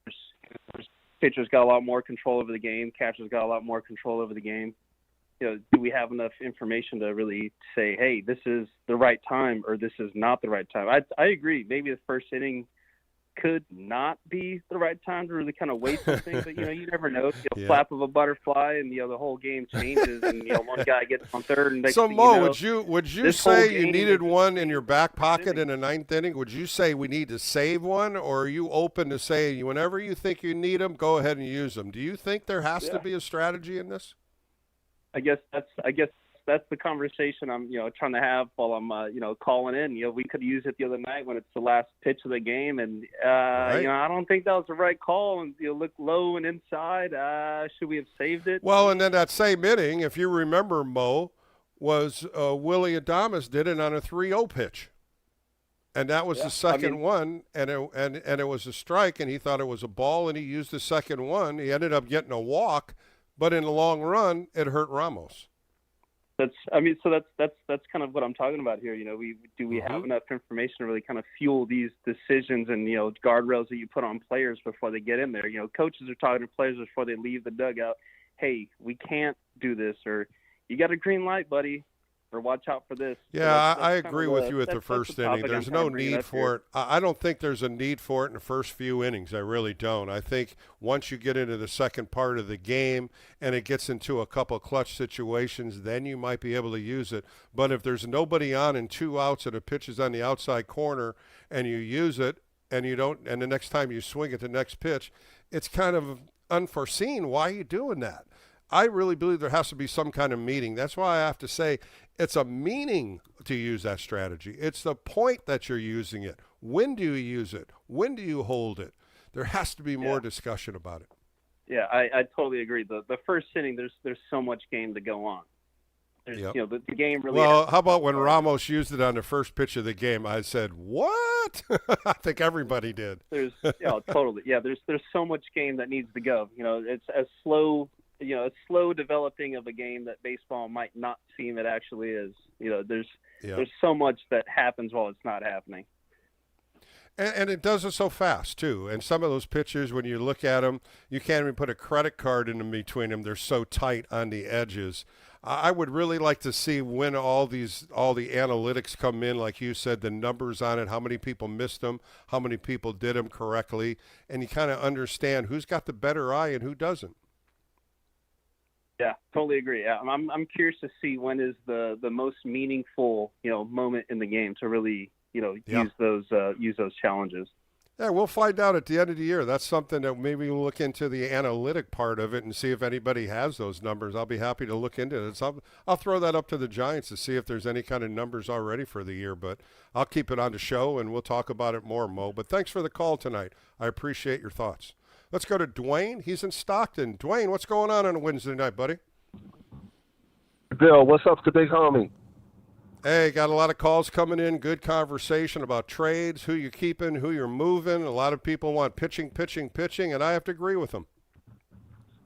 pitchers got a lot more control over the game. Catchers got a lot more control over the game. do we have enough information to really say, hey, this is the right time or this is not the right time? I agree. Maybe the first inning could not be the right time to really kind of wait something, but you never know. Flap of a butterfly, and the whole game changes, and one guy gets on third. And so Mo, would you say you needed one in your back pocket in the ninth inning? Would you say we need to save one, or are you open to say whenever you think you need them, go ahead and use them? Do you think there has to be a strategy in this? I guess that's the conversation I'm trying to have while I'm calling in. We could use it the other night when it's the last pitch of the game, and I don't think that was the right call. And look low and inside. Should we have saved it? Well, and then that same inning, if you remember, Mo, was Willie Adames did it on a 3-0 pitch, and that was the second one, and it was a strike, and he thought it was a ball, and he used the second one. He ended up getting a walk, but in the long run, it hurt Ramos. That's kind of what I'm talking about here. Do we have enough information to really kind of fuel these decisions and guardrails that you put on players before they get in there? Coaches are talking to players before they leave the dugout. Hey, we can't do this, or you got a green light, buddy, or watch out for this. Yeah, I agree with you at the first inning. There's no need for it. I don't think there's a need for it in the first few innings. I really don't. I think once you get into the second part of the game and it gets into a couple of clutch situations, then you might be able to use it. But if there's nobody on and 2 outs and a pitch is on the outside corner and you use it and you don't, and the next time you swing at the next pitch, it's kind of unforeseen. Why are you doing that? I really believe there has to be some kind of meeting. That's why I have to say it's a meaning to use that strategy. It's the point that you're using it. When do you use it? When do you hold it? There has to be more discussion about it. Yeah, I totally agree. The first inning, there's so much game to go on. The game really. Well, how about when Ramos used it on the first pitch of the game? I said, "What?" I think everybody did. There's totally. Yeah, there's so much game that needs to go. It's as slow. A slow developing of a game that baseball might not seem it actually is. There's so much that happens while it's not happening. And it does it so fast, too. And some of those pitchers, when you look at them, you can't even put a credit card in between them. They're so tight on the edges. I would really like to see when all the analytics come in, like you said, the numbers on it, how many people missed them, how many people did them correctly, and you kind of understand who's got the better eye and who doesn't. Yeah, totally agree. Yeah, I'm curious to see when is the most meaningful moment in the game to really use those challenges. Yeah, we'll find out at the end of the year. That's something that maybe we'll look into the analytic part of it and see if anybody has those numbers. I'll be happy to look into it. So I'll throw that up to the Giants to see if there's any kind of numbers already for the year. But I'll keep it on the show and we'll talk about it more, Mo. But thanks for the call tonight. I appreciate your thoughts. Let's go to Dwayne. He's in Stockton. Dwayne, what's going on a Wednesday night, buddy? Bill, what's up to big homie? Hey, got a lot of calls coming in. Good conversation about trades, who you're keeping, who you're moving. A lot of people want pitching, and I have to agree with them.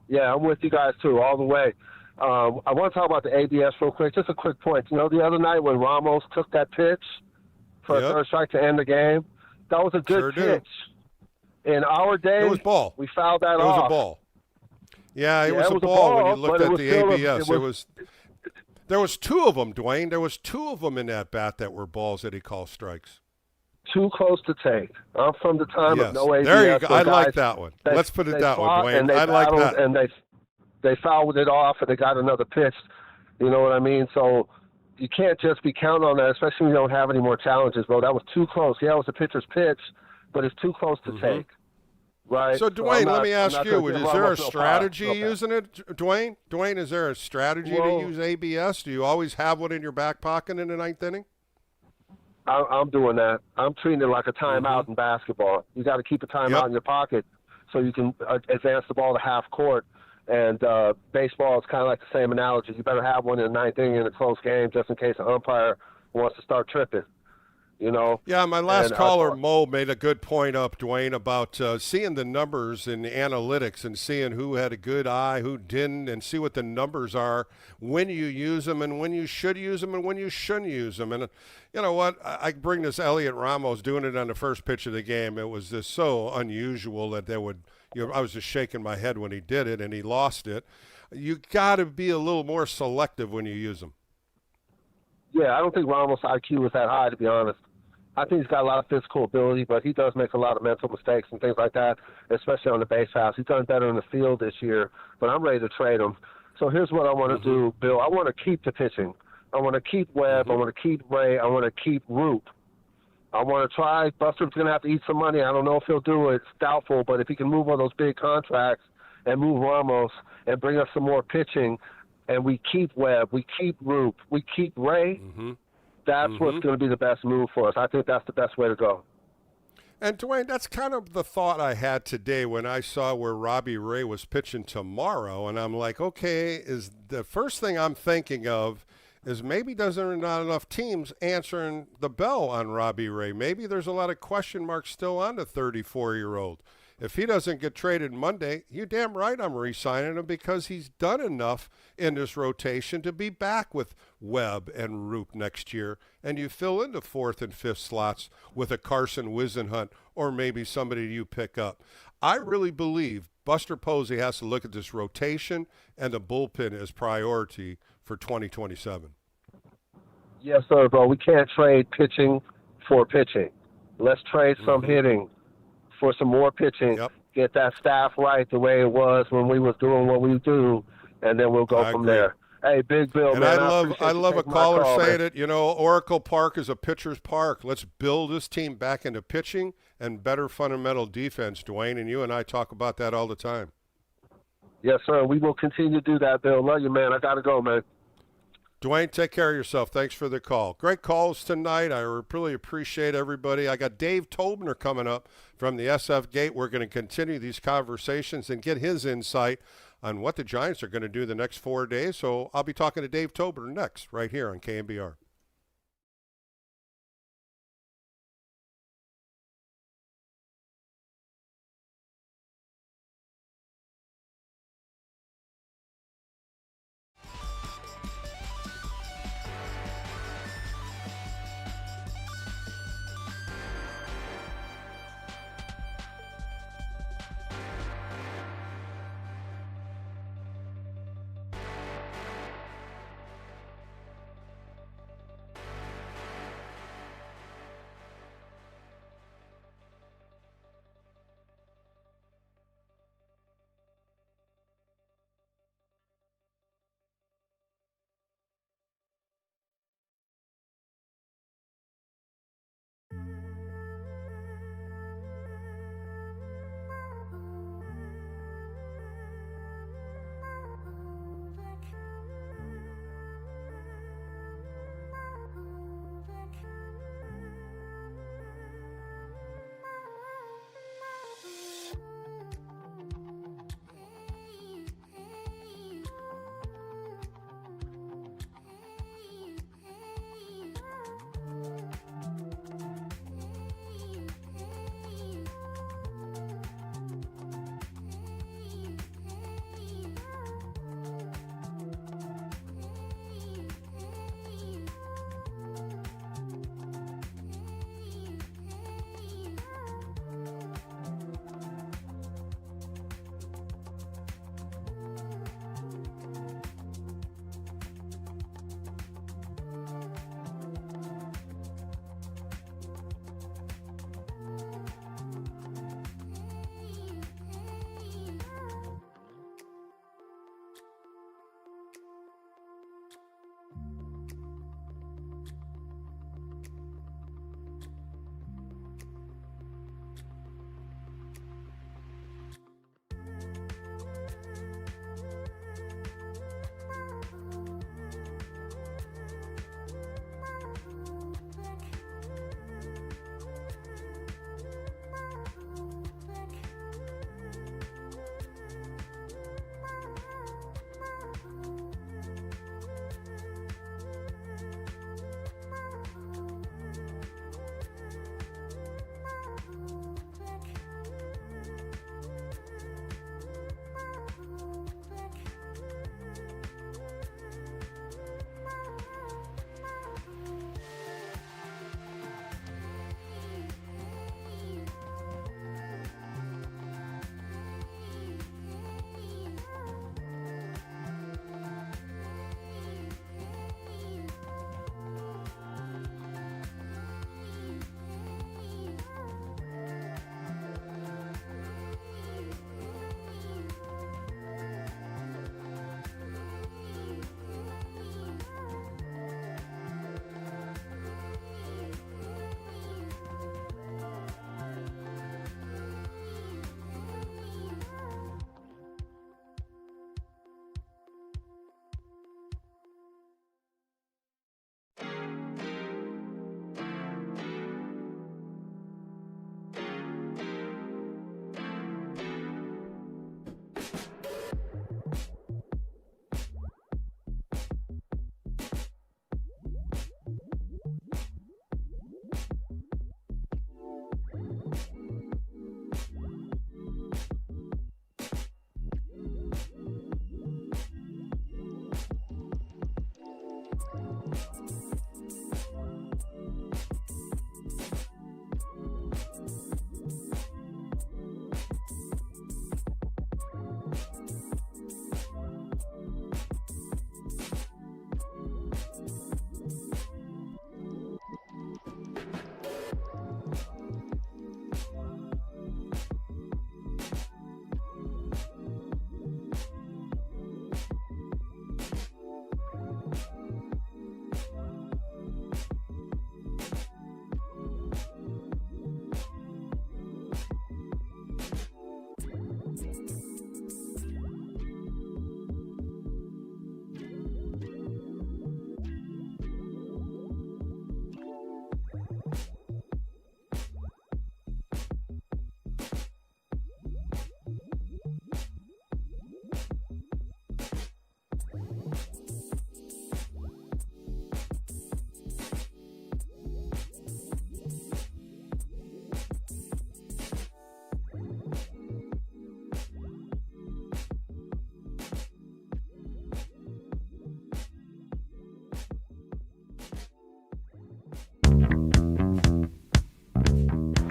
Yeah, I'm with you guys, too, all the way. I want to talk about the ABS real quick. Just a quick point. The other night when Ramos took that pitch for a third strike to end the game, that was a good pitch. In our day, it was ball. We fouled that off. It was a ball. Yeah, it was a ball when you looked at the ABS. There was 2 of them, Dwayne. There was 2 of them in that bat that were balls that he called strikes. Too close to take. I'm from the time of no ABS. There you go. I like that one. Let's put it that way, Dwayne. I like that. And they fouled it off, and they got another pitch. You know what I mean? So you can't just be counting on that, especially when you don't have any more challenges, bro. That was too close. Yeah, it was a pitcher's pitch, but it's too close to take. Right. So, Dwayne, let me ask you, is there a strategy using it, Dwayne? Dwayne, is there a strategy to use ABS? Do you always have one in your back pocket in the ninth inning? I'm doing that. I'm treating it like a timeout in basketball. You got to keep a timeout in your pocket so you can advance the ball to half court. And baseball is kind of like the same analogy. You better have one in the ninth inning in a close game just in case the umpire wants to start tripping. Yeah, my last caller, Mo, made a good point up, Dwayne, about seeing the numbers in the analytics and seeing who had a good eye, who didn't, and see what the numbers are when you use them and when you should use them and when you shouldn't use them. And you know what? I bring this Elliot Ramos doing it on the first pitch of the game. It was just so unusual that they would – I was just shaking my head when he did it, and he lost it. You got to be a little more selective when you use them. Yeah, I don't think Ramos' IQ is that high, to be honest. I think he's got a lot of physical ability, but he does make a lot of mental mistakes and things like that, especially on the base paths. He's done better in the field this year, but I'm ready to trade him. So here's what I want to do, Bill. I want to keep the pitching. I want to keep Webb. I want to keep Ray. I want to keep Roop. I want to try. Buster's going to have to eat some money. I don't know if he'll do it. It's doubtful, but if he can move on those big contracts and move Ramos and bring us some more pitching, and we keep Webb, we keep Roop, we keep Ray, that's what's going to be the best move for us. I think that's the best way to go. And, Dwayne, that's kind of the thought I had today when I saw where Robbie Ray was pitching tomorrow, and I'm like, okay, is the first thing I'm thinking of is maybe there's not enough teams answering the bell on Robbie Ray. Maybe there's a lot of question marks still on the 34-year-old. If he doesn't get traded Monday, you damn right I'm re-signing him because he's done enough in this rotation to be back with Webb and Roop next year, and you fill in the fourth and fifth slots with a Carson Wisenhunt or maybe somebody you pick up. I really believe Buster Posey has to look at this rotation and the bullpen as priority for 2027. Yes, sir, bro. We can't trade pitching for pitching. Let's trade some hitting for some more pitching. Get that staff right the way it was when we was doing what we do, and then we'll go from there. Hey, Big Bill, and man. I love a caller saying it. You know, Oracle Park is a pitcher's park. Let's build this team back into pitching and better fundamental defense, Dwayne. And you and I talk about that all the time. Yes, sir. We will continue to do that, Bill. Love you, man. I got to go, man. Dwayne, take care of yourself. Thanks for the call. Great calls tonight. I really appreciate everybody. I got Dave Tobner coming up from the SF Gate. We're going to continue these conversations and get his insight on what the Giants are going to do the next 4 days. So I'll be talking to Dave Tobner next, right here on KNBR.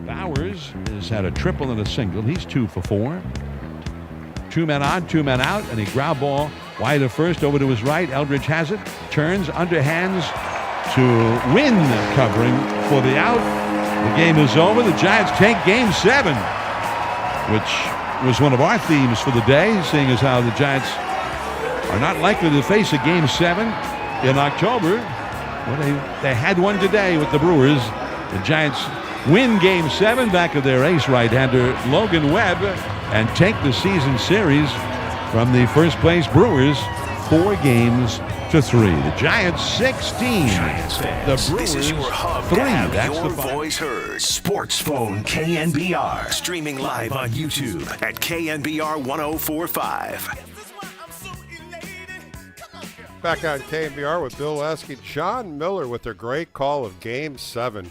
Bowers has had a triple and a single. He's 2 for 4. 2 men on, 2 men out, and a ground ball wide of first over to his right. Eldridge has it, turns, underhands to Wynn covering for the out. The game is over. The Giants take Game 7, which was one of our themes for the day, seeing as how the Giants are not likely to face a Game 7 in October. Well, they had one today with the Brewers. The Giants win Game 7 back of their ace right-hander Logan Webb and take the season series from the first place Brewers 4 games to 3. The Giants 16. Giants fans, the Brewers this is your hub 3. to have That's your the voice heard. Sports Phone KNBR. Streaming live on YouTube at KNBR 1045. Back on KNBR with Bill Lasky, John Miller with their great call of Game 7.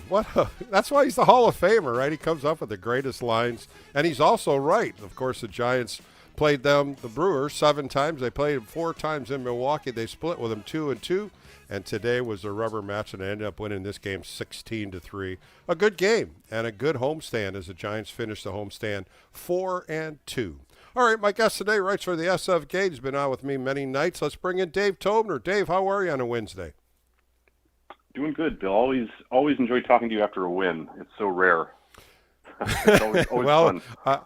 That's why he's the Hall of Famer, right? He comes up with the greatest lines, and he's also right. Of course, the Giants played them, the Brewers, 7 times. They played them 4 times in Milwaukee. They split with them 2-2, and today was the rubber match, and they ended up winning this game 16-3. A good game and a good homestand as the Giants finished the homestand 4-2. All right, my guest today writes for the SF Gate. He's been on with me many nights. Let's bring in Dave Tobner. Dave, how are you on a Wednesday? Doing good, Bill. Always enjoy talking to you after a win. It's so rare. It's always well, fun.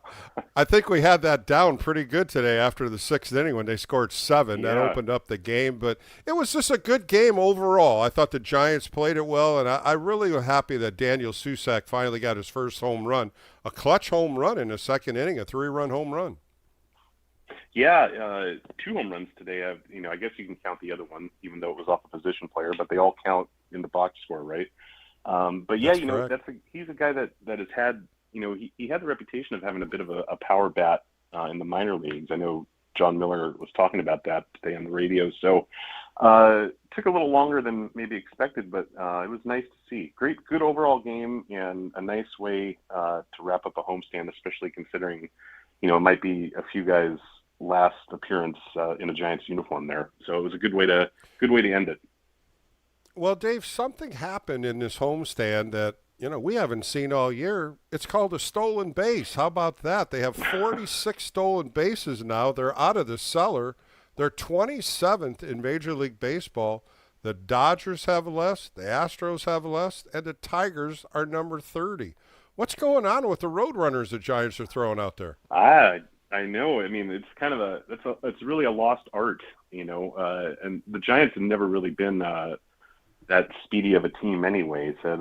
I think we had that down pretty good today after the 6th inning when they scored 7. That opened up the game, but it was just a good game overall. I thought the Giants played it well, and I really was happy that Daniel Susac finally got his first home run, a clutch home run in the 2nd inning, a 3-run home run. Yeah, 2 home runs today. I guess you can count the other one, even though it was off a position player, but they all count in the box score, right? But yeah, he's a guy that has had, he had the reputation of having a bit of a power bat in the minor leagues. I know John Miller was talking about that today on the radio. So took a little longer than maybe expected, but it was nice to see. Good overall game and a nice way to wrap up a homestand, especially considering, it might be a few guys' last appearance in a Giants uniform there. So it was a good way to end it. Well, Dave, something happened in this homestand that, we haven't seen all year. It's called a stolen base. How about that? They have 46 stolen bases now. They're out of the cellar. They're 27th in Major League Baseball. The Dodgers have less, the Astros have less, and the Tigers are number 30. What's going on with the Roadrunners the Giants are throwing out there? I know. I mean, it's kind of it's really a lost art, and the Giants have never really been that speedy of a team anyway. So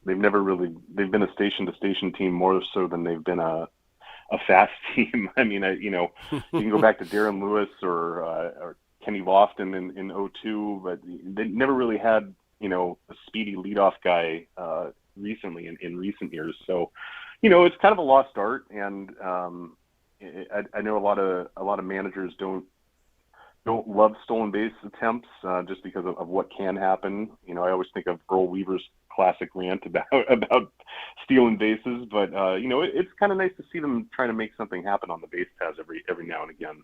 they've never really, they've been a station to station team more so than they've been a fast team. I mean, you can go back to Darren Lewis or Kenny Lofton in 2002, but they never really had, a speedy leadoff guy recently in recent years. So, it's kind of a lost art, and I know a lot of managers don't love stolen base attempts just because of what can happen. You know, I always think of Earl Weaver's classic rant about stealing bases, but you know, it's kind of nice to see them trying to make something happen on the base paths every now and again.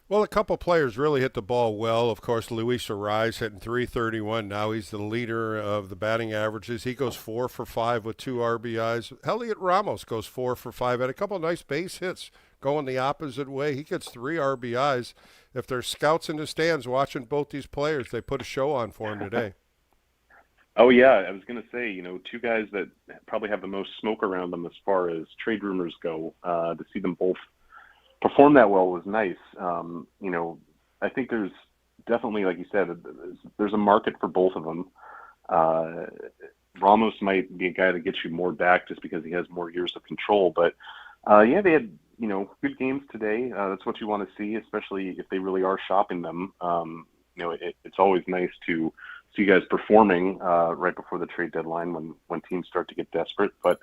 Well, a couple players really hit the ball well. Of course, Luis Ariz hitting .331 now. He's the leader of the batting averages. He goes 4 for 5 with 2 RBIs. Heliot Ramos goes 4 for 5. Had a couple nice base hits going the opposite way. He gets 3 RBIs. If there's scouts in the stands watching both these players, they put a show on for him today. Oh, yeah. I was going to say, you know, two guys that probably have the most smoke around them as far as trade rumors go. To see them both perform that well was nice. You know, I think there's definitely, like you said, there's a market for both of them. Ramos might be a guy that gets you more back just because he has more years of control. But, yeah, they had, you know, good games today. That's what you want to see, especially if they really are shopping them. You know, it's always nice to see guys performing right before the trade deadline when teams start to get desperate. But,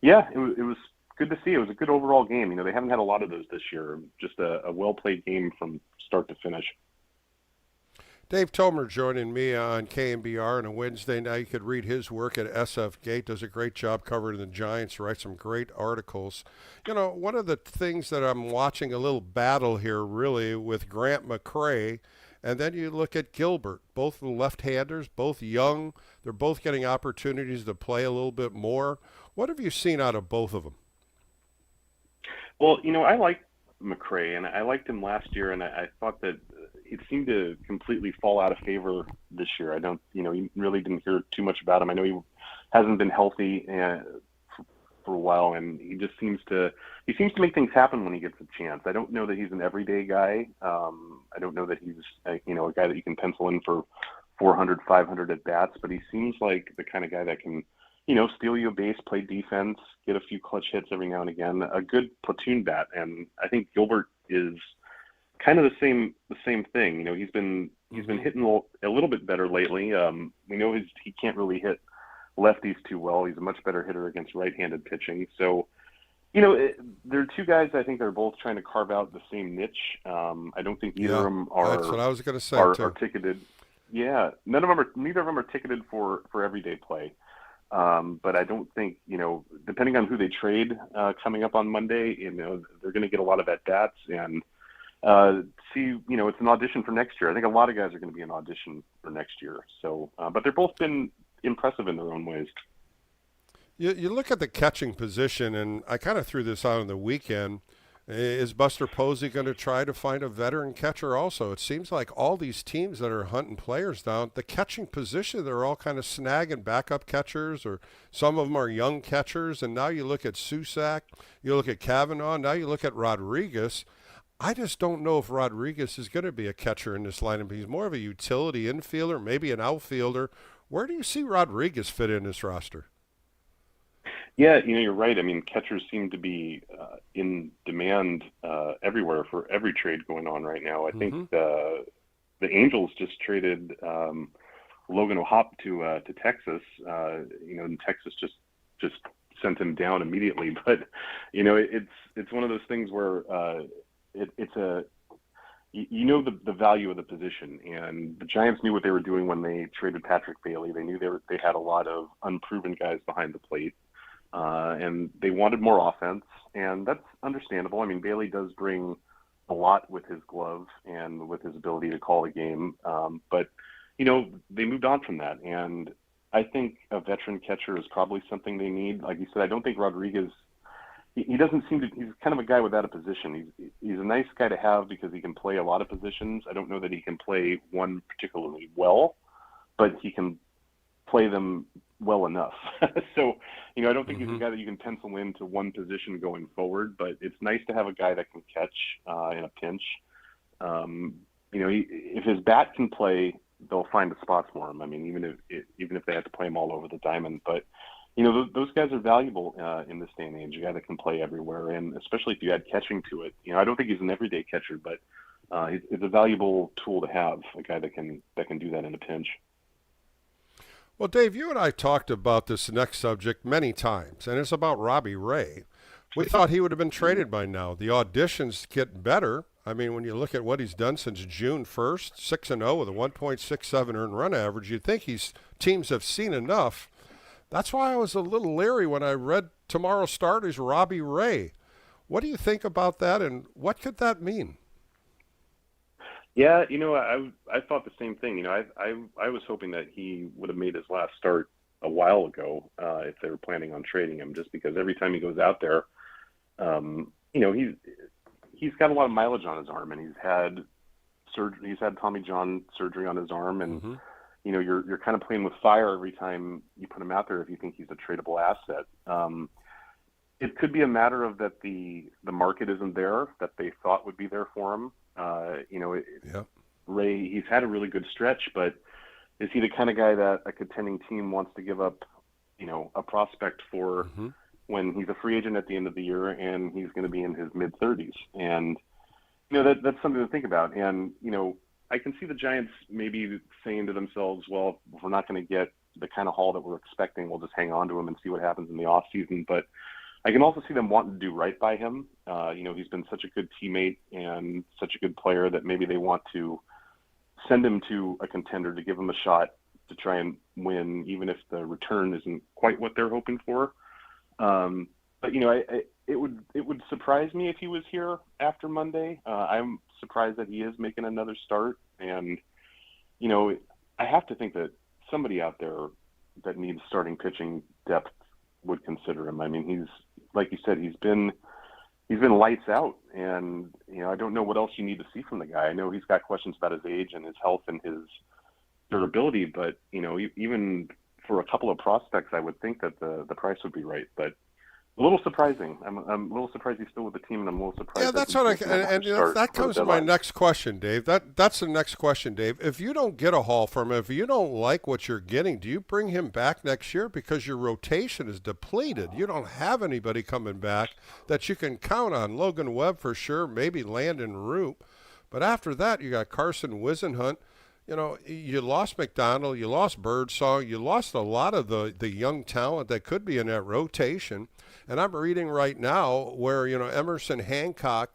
yeah, it was good to see. It was a good overall game. You know, they haven't had a lot of those this year. Just a well-played game from start to finish. Dave Tomer joining me on KNBR on a Wednesday night. You could read his work at SF Gate. Does a great job covering the Giants, writes some great articles. You know, one of the things that I'm watching a little battle here really with Grant McCray, and then you look at Gilbert, both left-handers, both young. They're both getting opportunities to play a little bit more. What have you seen out of both of them? Well, you know, I like McCray, and I liked him last year, and I thought that it seemed to completely fall out of favor this year. I don't, you know, you really didn't hear too much about him. I know he hasn't been healthy for a while, and he seems to make things happen when he gets a chance. I don't know that he's an everyday guy. I don't know that he's a guy that you can pencil in for 400, 500 at bats, but he seems like the kind of guy that can, you know, steal you a base, play defense, get a few clutch hits every now and again, a good platoon bat. And I think Gilbert is kind of the same thing. You know, he's been hitting a little bit better lately. We know he can't really hit lefties too well. He's a much better hitter against right-handed pitching. So, you know, there are two guys I think they're both trying to carve out the same niche. I don't think either of them are. That's what I was going to say are ticketed. Yeah, neither of them are ticketed for everyday play. But I don't think, you know, depending on who they trade coming up on Monday, you know, they're going to get a lot of at-bats and see, you know, it's an audition for next year. I think a lot of guys are going to be an audition for next year. So, but they've both been impressive in their own ways. You look at the catching position, and I kind of threw this out on the weekend. Is Buster Posey going to try to find a veteran catcher also? It seems like all these teams that are hunting players down, the catching position, they're all kind of snagging backup catchers, or some of them are young catchers. And now you look at Susac, you look at Kavanaugh, now you look at Rodriguez. I just don't know if Rodriguez is going to be a catcher in this lineup. He's more of a utility infielder, maybe an outfielder. Where do you see Rodriguez fit in this roster? Yeah, you know, you're right. I mean, catchers seem to be in demand everywhere for every trade going on right now. I think the Angels just traded Logan O'Hoppe to Texas. You know, and Texas just sent him down immediately. But you know, it's one of those things where it's a you know the value of the position, and the Giants knew what they were doing when they traded Patrick Bailey. They knew they had a lot of unproven guys behind the plate. And they wanted more offense, and that's understandable. I mean, Bailey does bring a lot with his glove and with his ability to call a game. But, you know, they moved on from that. And I think a veteran catcher is probably something they need. Like you said, I don't think Rodriguez, he doesn't seem to, he's kind of a guy without a position. He's a nice guy to have because he can play a lot of positions. I don't know that he can play one particularly well, but he can play them well enough. So, you know, I don't think he's a guy that you can pencil into one position going forward, but it's nice to have a guy that can catch in a pinch. You know, if his bat can play, they'll find a spot for him. I mean, even if they have to play him all over the diamond, but you know, those guys are valuable in this day and age. A guy that can play everywhere, and especially if you add catching to it. You know, I don't think he's an everyday catcher, but it's a valuable tool to have, a guy that can do that in a pinch. Well, Dave, you and I talked about this next subject many times, and it's about Robbie Ray, We thought he would have been traded by now. The auditions get better. I mean, when you look at what he's done since June 1st, 6-0 with a 1.67 earned run average, you'd think teams have seen enough. That's why I was a little leery when I read tomorrow's starters, Robbie Ray. What do you think about that, and what could that mean? Yeah, I thought the same thing. I was hoping that he would have made his last start a while ago if they were planning on trading him, just because every time he goes out there, he's got a lot of mileage on his arm, and he's had surgery. He's had Tommy John surgery on his arm, and you're kind of playing with fire every time you put him out there if you think he's a tradable asset. It could be a matter of that the market isn't there that they thought would be there for him. Ray, he's had a really good stretch, but is he the kind of guy that a contending team wants to give up, a prospect for when he's a free agent at the end of the year and he's going to be in his mid-30s? And, that's something to think about. And, I can see the Giants maybe saying to themselves, well, if we're not going to get the kind of haul that we're expecting, we'll just hang on to him and see what happens in the offseason. But I can also see them wanting to do right by him. He's been such a good teammate and such a good player that maybe they want to send him to a contender to give him a shot to try and win, even if the return isn't quite what they're hoping for. But it would surprise me if he was here after Monday. I'm surprised that he is making another start, and I have to think that somebody out there that needs starting pitching depth would consider him. I mean, he's, like you said, he's been lights out, and I don't know what else you need to see from the guy. I know he's got questions about his age and his health and his durability, but even for a couple of prospects, I would think that the price would be right. But a little surprising. I'm a little surprised he's still with the team, and I'm a little surprised. Yeah, that's what that comes to my next question, Dave. That's the next question, Dave. If you don't get a haul from him, if you don't like what you're getting, do you bring him back next year? Because your rotation is depleted. You don't have anybody coming back that you can count on. Logan Webb for sure, maybe Landon Root. But after that, you got Carson Wisenhunt. You lost McDonald, you lost Birdsong, you lost a lot of the young talent that could be in that rotation. And I'm reading right now where, Emerson Hancock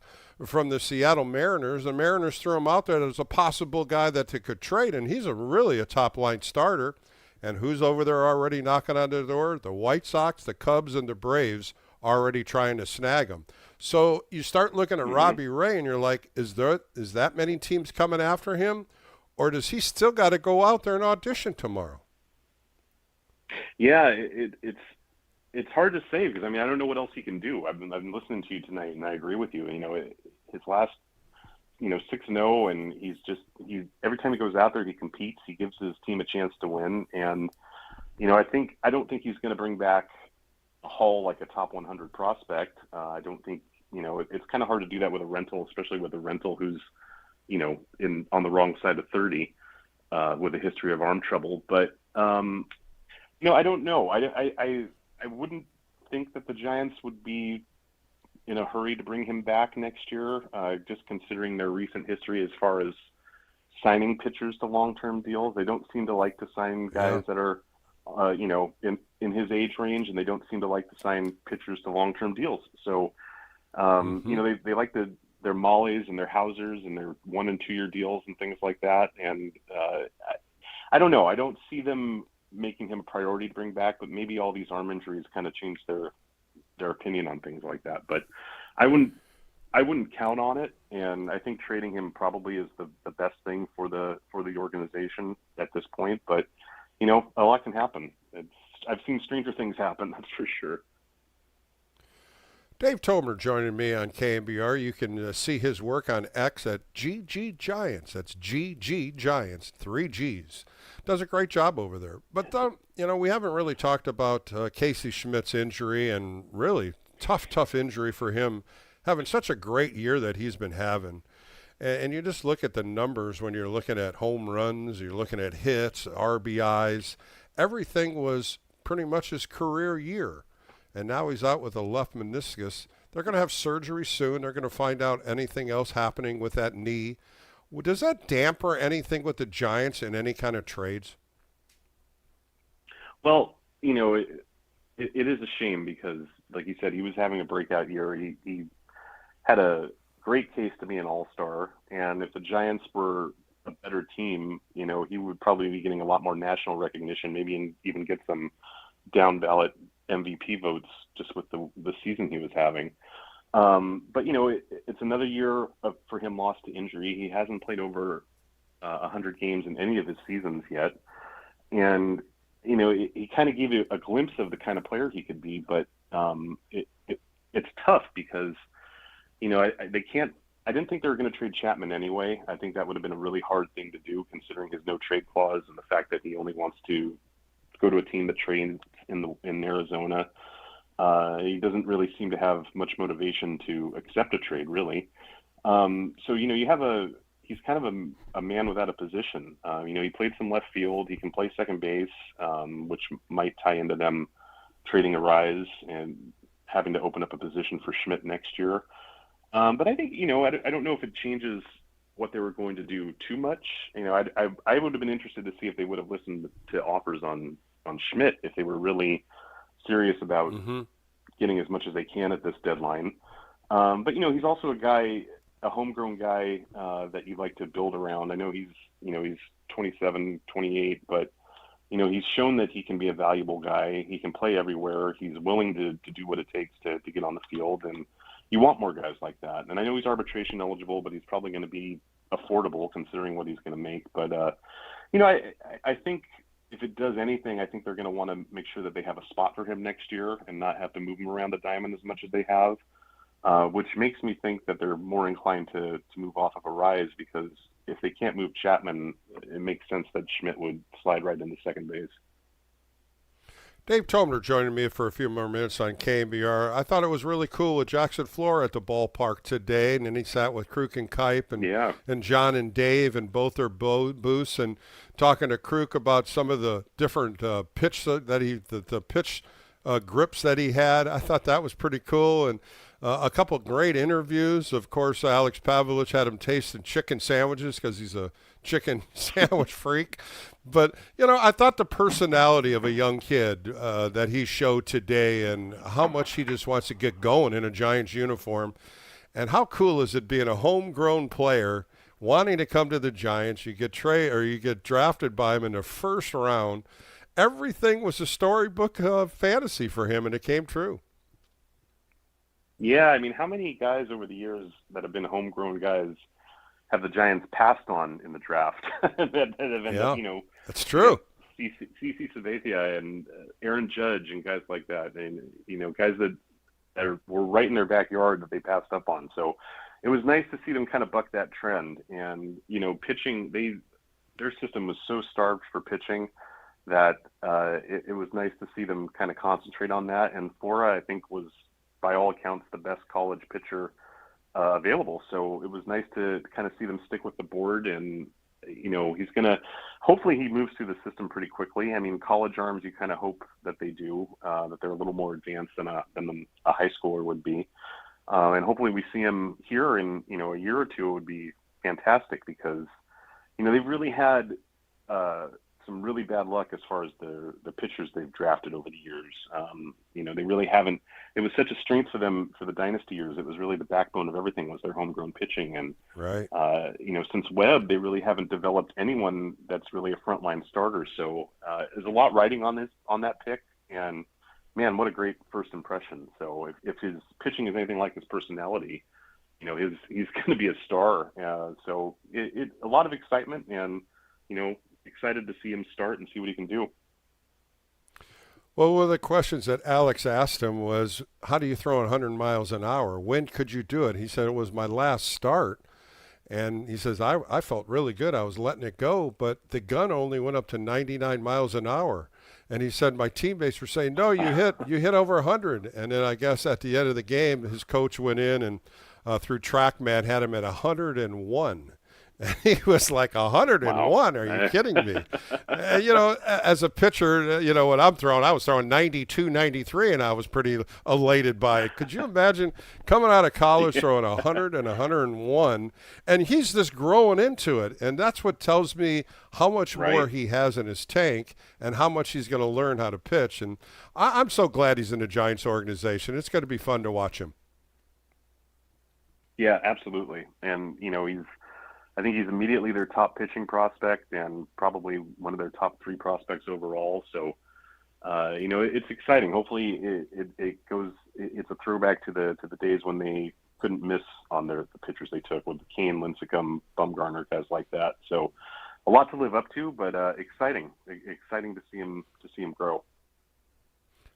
from the Seattle Mariners, the Mariners threw him out there as a possible guy that they could trade, and he's really a top-line starter. And who's over there already knocking on the door? The White Sox, the Cubs, and the Braves already trying to snag him. So you start looking at Robbie Ray, and you're like, is that many teams coming after him? Or does he still got to go out there and audition tomorrow? Yeah, it's hard to say because I don't know what else he can do. I've been listening to you tonight, and I agree with you. His last 6-0, and he's every time he goes out there, he competes. He gives his team a chance to win, and I don't think he's going to bring back a haul like a top 100 prospect. I don't think it's kind of hard to do that with a rental, especially with a rental who's on the wrong side of 30 with a history of arm trouble. But, I don't know. I wouldn't think that the Giants would be in a hurry to bring him back next year, just considering their recent history as far as signing pitchers to long-term deals. They don't seem to like to sign guys that are, in his age range, and they don't seem to like to sign pitchers to long-term deals. So, they like their Mollies and their Hausers and their 1- and 2-year deals and things like that. And I don't know. I don't see them making him a priority to bring back, but maybe all these arm injuries kind of change their opinion on things like that. But I wouldn't count on it. And I think trading him probably is the best thing for the organization at this point. But, a lot can happen. I've seen stranger things happen, that's for sure. Dave Tomer joining me on KNBR. You can see his work on X at GG Giants. That's GG Giants, 3 Gs. Does a great job over there. But, we haven't really talked about Casey Schmidt's injury, and really tough injury for him, having such a great year that he's been having. And you just look at the numbers when you're looking at home runs, you're looking at hits, RBIs. Everything was pretty much his career year. And now he's out with a left meniscus. They're going to have surgery soon. They're going to find out anything else happening with that knee. Does that damper anything with the Giants in any kind of trades? Well, it is a shame because like you said, he was having a breakout year. He had a great case to be an all-star, and if the Giants were a better team, he would probably be getting a lot more national recognition, maybe even get some down ballot MVP votes just with the season he was having. But it's another year for him lost to injury. He hasn't played over 100 games in any of his seasons yet, and he kind of gave you a glimpse of the kind of player he could be. But it's tough because they can't. I didn't think they were going to trade Chapman anyway. I think that would have been a really hard thing to do, considering his no trade clause and the fact that he only wants to go to a team that trains in Arizona. He doesn't really seem to have much motivation to accept a trade, really. So you have he's kind of a man without a position. He played some left field. He can play second base, which might tie into them trading Arise and having to open up a position for Schmidt next year. But I think, I don't know if it changes what they were going to do too much. I would have been interested to see if they would have listened to offers on Schmidt if they were really serious about getting as much as they can at this deadline. But he's also a homegrown guy that you like to build around. I know he's 27, 28, but he's shown that he can be a valuable guy. He can play everywhere. He's willing to do what it takes to get on the field, and you want more guys like that. And I know he's arbitration eligible, but he's probably going to be affordable considering what he's going to make. But I think if it does anything, I think they're going to want to make sure that they have a spot for him next year and not have to move him around the diamond as much as they have, which makes me think that they're more inclined to move off of Arise, because if they can't move Chapman, it makes sense that Schmidt would slide right into second base. Dave Tomner joining me for a few more minutes on KNBR. I thought it was really cool with Jackson Flora at the ballpark today, and then he sat with Kruk and Kipe and John and Dave and both their booths, and talking to Kruk about some of the different pitch the pitch grips that he had. I thought that was pretty cool, and a couple great interviews. Of course, Alex Pavlovich had him tasting chicken sandwiches because he's a chicken sandwich freak. But, I thought the personality of a young kid that he showed today, and how much he just wants to get going in a Giants uniform. And how cool is it being a homegrown player wanting to come to the Giants? You get drafted by him in the first round. Everything was a storybook fantasy for him, and it came true. Yeah, how many guys over the years that have been homegrown guys have the Giants passed on in the draft? that have ended up, that's true. CC Sabathia and Aaron Judge and guys like that, and guys that were right in their backyard that they passed up on. So it was nice to see them kind of buck that trend. And pitching, their system was so starved for pitching that it was nice to see them kind of concentrate on that. And Fora, I think, was by all accounts the best college pitcher available. So it was nice to kind of see them stick with the board, and he's going to, hopefully he moves through the system pretty quickly. College arms, you kind of hope that they do, that they're a little more advanced than a high schooler would be. And hopefully we see him here in, a year or two. It would be fantastic, because, they've really had some really bad luck as far as the pitchers they've drafted over the years. They really haven't. It was such a strength for them for the dynasty years. It was really the backbone of everything was their homegrown pitching. And right, since Webb, they really haven't developed anyone that's really a frontline starter. So there's a lot riding on that pick. And man, what a great first impression. So if his pitching is anything like his personality, he's going to be a star. So a lot of excitement, and excited to see him start and see what he can do. Well, one of the questions that Alex asked him was, how do you throw 100 miles an hour? When could you do it? He said, it was my last start. And he says, I felt really good. I was letting it go, but the gun only went up to 99 miles an hour. And he said, my teammates were saying, no, you hit over 100. And then I guess at the end of the game, his coach went in and through TrackMan had him at 101. And he was like 101. Wow. Are you kidding me? As a pitcher, when I'm throwing, I was throwing 92, 93, and I was pretty elated by it. Could you imagine coming out of college throwing 100 and 101? And he's just growing into it. And that's what tells me how much more he has in his tank and how much he's going to learn how to pitch. And I'm so glad he's in the Giants organization. It's going to be fun to watch him. Yeah, absolutely. And, I think he's immediately their top pitching prospect and probably one of their top 3 prospects overall. So, it's exciting. Hopefully it's a throwback to the days when they couldn't miss on the pitchers they took with Kane, Lincecum, Bumgarner, guys like that. So a lot to live up to, but exciting to see him grow.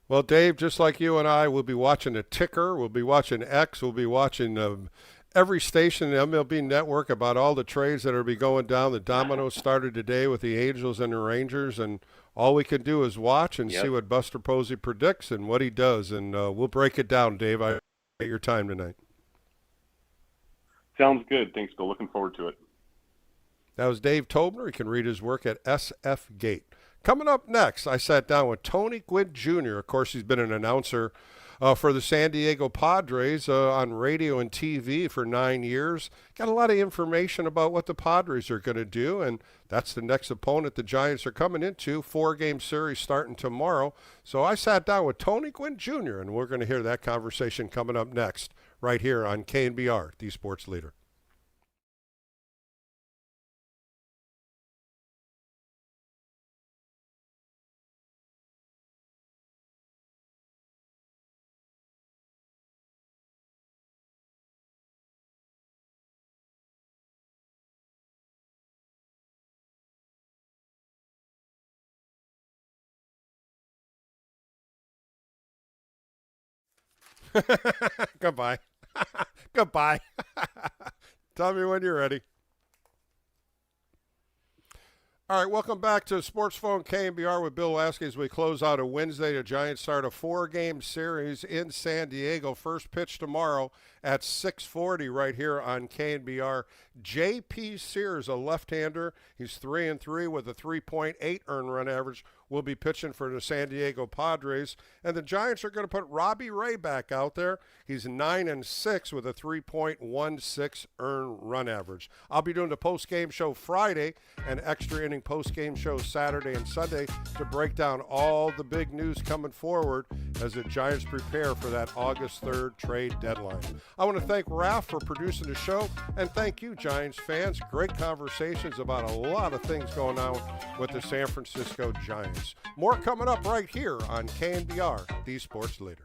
Well, Dave, just like you and I, we'll be watching the ticker. We'll be watching X. We'll be watching every station in the MLB network about all the trades that are be going down. The dominoes started today with the Angels and the Rangers, and all we can do is watch and see what Buster Posey predicts and what he does. And we'll break it down, Dave. I appreciate your time tonight. Sounds good. Thanks, Bill. Looking forward to it. That was Dave Tobner. You can read his work at SF Gate. Coming up next, I sat down with Tony Gwynn Jr. Of course, he's been an announcer for the San Diego Padres on radio and TV for 9 years. Got a lot of information about what the Padres are going to do, and that's the next opponent the Giants are coming into. 4-game series starting tomorrow. So I sat down with Tony Gwynn Jr., and we're going to hear that conversation coming up next right here on KNBR, the Sports Leader. Goodbye. Goodbye. Tell me when you're ready. All right, welcome back to Sports Phone KNBR with Bill Lasky as we close out a Wednesday. The Giants start a 4-game series in San Diego. First pitch tomorrow at 6:40 right here on KNBR. J.P. Sears, a left-hander. He's 3-3 with a 3.8 earned run average. Will be pitching for the San Diego Padres. And the Giants are going to put Robbie Ray back out there. He's 9-6 with a 3.16 earned run average. I'll be doing the post-game show Friday and extra inning post-game show Saturday and Sunday to break down all the big news coming forward as the Giants prepare for that August 3rd trade deadline. I want to thank Ralph for producing the show, and thank you, Giants fans. Great conversations about a lot of things going on with the San Francisco Giants. More coming up right here on KNBR, the Sports Leader.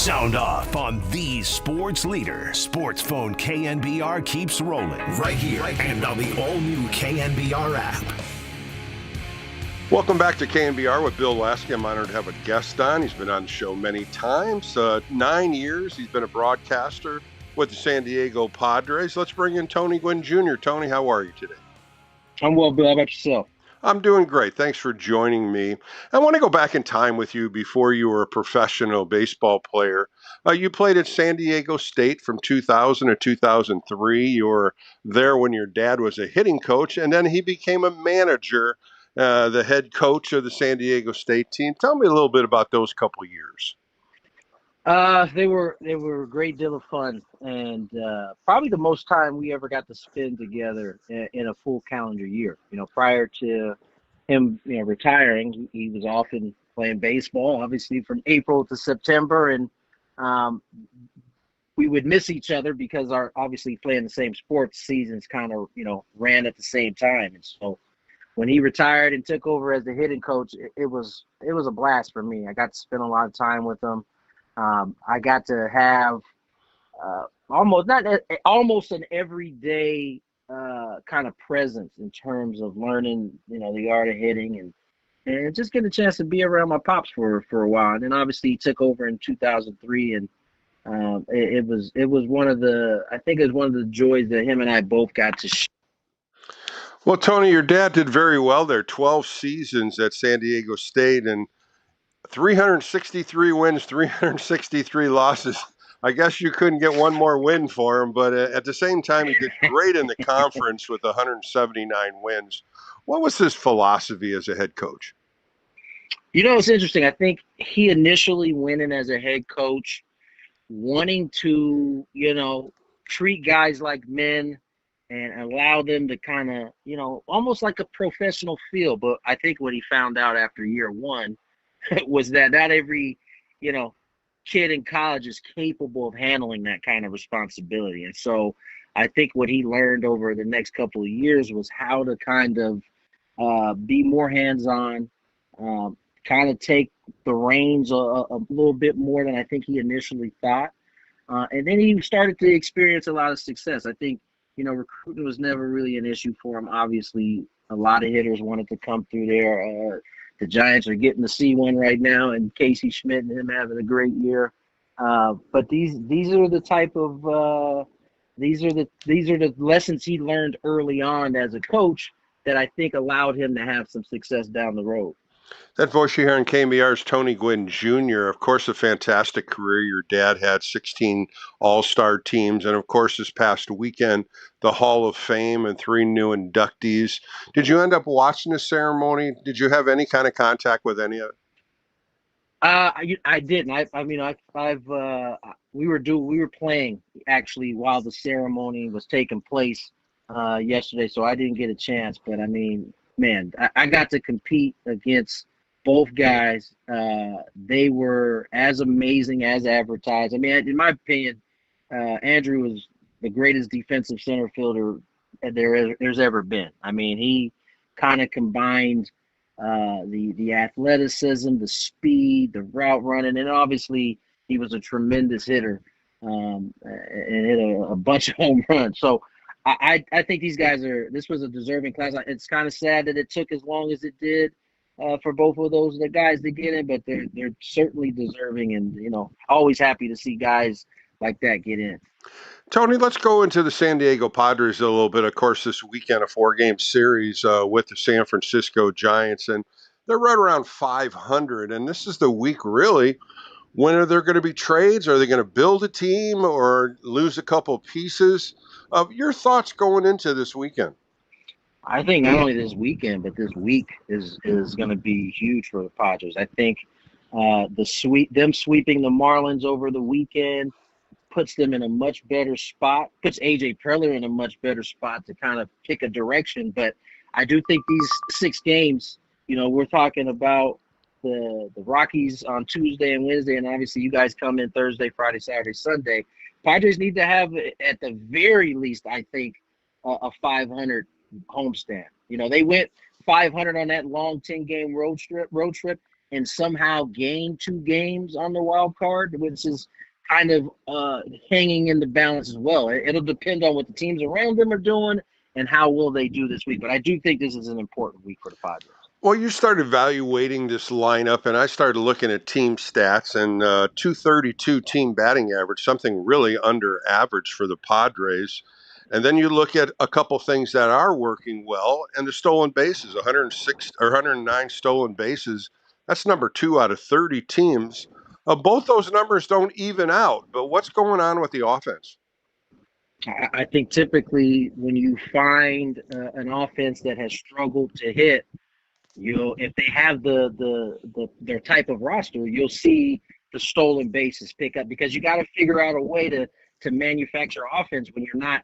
Sound off on the sports leader. Sports Phone KNBR keeps rolling right here and on the all-new KNBR app. Welcome back to KNBR with Bill Lasky. I'm honored to have a guest on. He's been on the show many times. 9 years he's been a broadcaster with the San Diego Padres. Let's bring in Tony Gwynn Jr. Tony, how are you today? I'm well, Bill. How about yourself? I'm doing great. Thanks for joining me. I want to go back in time with you before you were a professional baseball player. You played at San Diego State from 2000 to 2003. You were there when your dad was a hitting coach, and then he became a manager, the head coach of the San Diego State team. Tell me a little bit about those couple of years. They were a great deal of fun, and probably the most time we ever got to spend together in a full calendar year. You know, prior to him, retiring, he was often playing baseball, obviously from April to September, and we would miss each other because our obviously playing the same sports seasons kind of ran at the same time, and so when he retired and took over as the hitting coach, it was a blast for me. I got to spend a lot of time with him. I got to have almost an everyday kind of presence in terms of learning, the art of hitting and just getting a chance to be around my pops for a while. And then obviously he took over in 2003, and it was one of the joys that him and I both got to share. Well, Tony, your dad did very well there. 12 seasons at San Diego State and 363 wins, 363 losses. I guess you couldn't get one more win for him, but at the same time, he did great in the conference with 179 wins. What was his philosophy as a head coach? It's interesting. I think he initially went in as a head coach wanting to, treat guys like men and allow them to kind of, almost like a professional feel. But I think what he found out after year one was that not every, kid in college is capable of handling that kind of responsibility. And so I think what he learned over the next couple of years was how to kind of be more hands-on, kind of take the reins a little bit more than I think he initially thought. And then he started to experience a lot of success. I think, recruiting was never really an issue for him. Obviously, a lot of hitters wanted to come through there. The Giants are getting to see one right now, and Casey Schmidt and him having a great year. But these are the type of these are the lessons he learned early on as a coach that I think allowed him to have some success down the road. That voice you hear in KNBR is Tony Gwynn Jr. Of course, a fantastic career. Your dad had 16 all-star teams. And, of course, this past weekend, the Hall of Fame and 3 new inductees. Did you end up watching the ceremony? Did you have any kind of contact with any of it? I didn't. We were playing actually while the ceremony was taking place yesterday, so I didn't get a chance. But, I mean, man, I got to compete against both guys. They were as amazing as advertised. I mean, in my opinion, Andrew was the greatest defensive center fielder there's ever been. I mean, he kind of combined the athleticism, the speed, the route running, and obviously he was a tremendous hitter and hit a bunch of home runs. So I think these guys this was a deserving class. It's kind of sad that it took as long as it did for both of the guys to get in, but they're certainly deserving, and always happy to see guys like that get in. Tony, let's go into the San Diego Padres a little bit. Of course, this weekend, a 4-game series with the San Francisco Giants, and they're right around 500. And this is the week, really, when are there going to be trades? Are they going to build a team or lose a couple pieces? Your thoughts going into this weekend? I think not only this weekend, but this week is going to be huge for the Padres. I think them sweeping the Marlins over the weekend puts them in a much better spot, puts A.J. Preller in a much better spot to kind of pick a direction. But I do think these 6 games, we're talking about the Rockies on Tuesday and Wednesday, and obviously you guys come in Thursday, Friday, Saturday, Sunday. Padres need to have, at the very least, I think, a 500 homestand. They went 500 on that long 10-game road trip, and somehow gain 2 games on the wild card, which is kind of hanging in the balance as well. It'll depend on what the teams around them are doing and how will they do this week. But I do think this is an important week for the Padres. Well, you started evaluating this lineup, and I started looking at team stats, and 232 team batting average, something really under average for the Padres. And then you look at a couple things that are working well, and the stolen bases, 106 or 109 stolen bases. That's number 2 out of 30 teams. Both those numbers don't even out, but what's going on with the offense? I think typically when you find an offense that has struggled to hit, if they have their type of roster, you'll see the stolen bases pick up, because you got to figure out a way to manufacture offense when you're not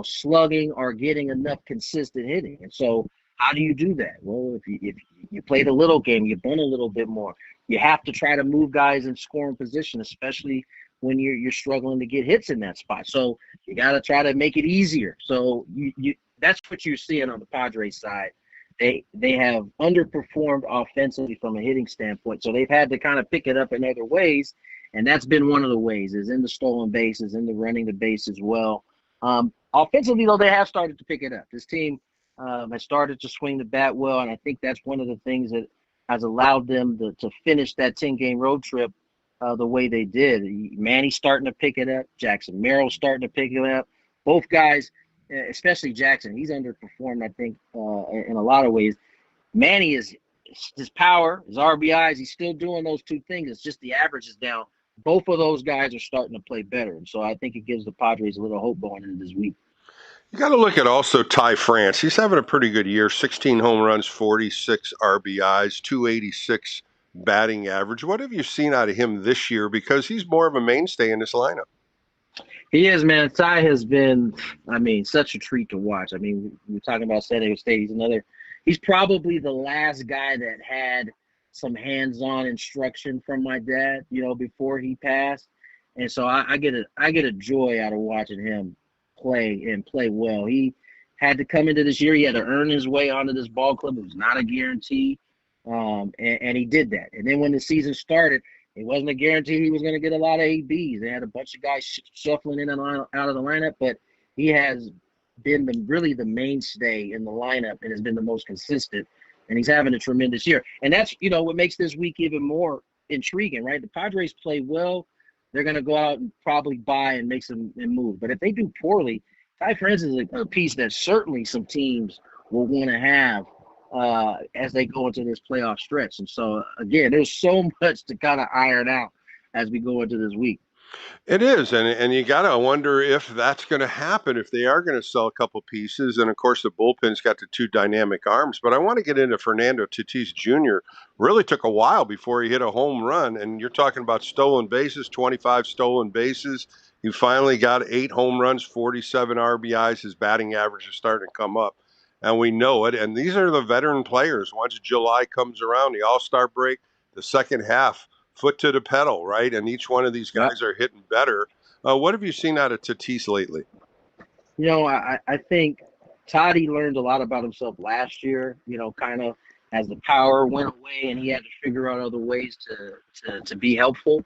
slugging or getting enough consistent hitting. And so how do you do that? Well, if you play the little game, you bunt a little bit more. You have to try to move guys in scoring position, especially when you're struggling to get hits in that spot. So you got to try to make it easier. So you that's what you're seeing on the Padres side. They have underperformed offensively from a hitting standpoint, so they've had to kind of pick it up in other ways, and that's been one of the ways, is in the stolen bases, in the running the base as well. Offensively, though, they have started to pick it up. This team has started to swing the bat well, and I think that's one of the things that has allowed them to finish that 10-game road trip the way they did. Manny's starting to pick it up. Jackson Merrill's starting to pick it up. Both guys, especially Jackson, he's underperformed, I think, in a lot of ways. Manny is his power, his RBIs, he's still doing those 2 things. It's just the average is down. Both of those guys are starting to play better. And so I think it gives the Padres a little hope going into this week. You got to look at also Ty France. He's having a pretty good year, 16 home runs, 46 RBIs, 286 batting average. What have you seen out of him this year? Because he's more of a mainstay in this lineup. He is, man. Ty has been, such a treat to watch. We're talking about San Diego State. He's probably the last guy that had some hands-on instruction from my dad, before he passed. And so I get a joy out of watching him play well. He had to come into this year. He had to earn his way onto this ball club. It was not a guarantee. And he did that. And then when the season started, it wasn't a guarantee he was going to get a lot of ABs. They had a bunch of guys shuffling in and out of the lineup, but he has been really the mainstay in the lineup and has been the most consistent, and he's having a tremendous year. And that's, what makes this week even more intriguing, right? The Padres play well. They're going to go out and probably buy and make some move. But if they do poorly, Ty France is a piece that certainly some teams will want to have as they go into this playoff stretch. And so, again, there's so much to kind of iron out as we go into this week. It is, and you got to wonder if that's going to happen, if they are going to sell a couple pieces. And, of course, the bullpen's got the 2 dynamic arms. But I want to get into Fernando Tatis Jr. Really took a while before he hit a home run. And you're talking about stolen bases, 25 stolen bases. He finally got 8 home runs, 47 RBIs. His batting average is starting to come up. And we know it. And these are the veteran players. Once July comes around, the All-Star break, the second half, foot to the pedal, right? And each one of these guys are hitting better. What have you seen out of Tatis lately? I think Toddy learned a lot about himself last year, kind of as the power went away and he had to figure out other ways to be helpful.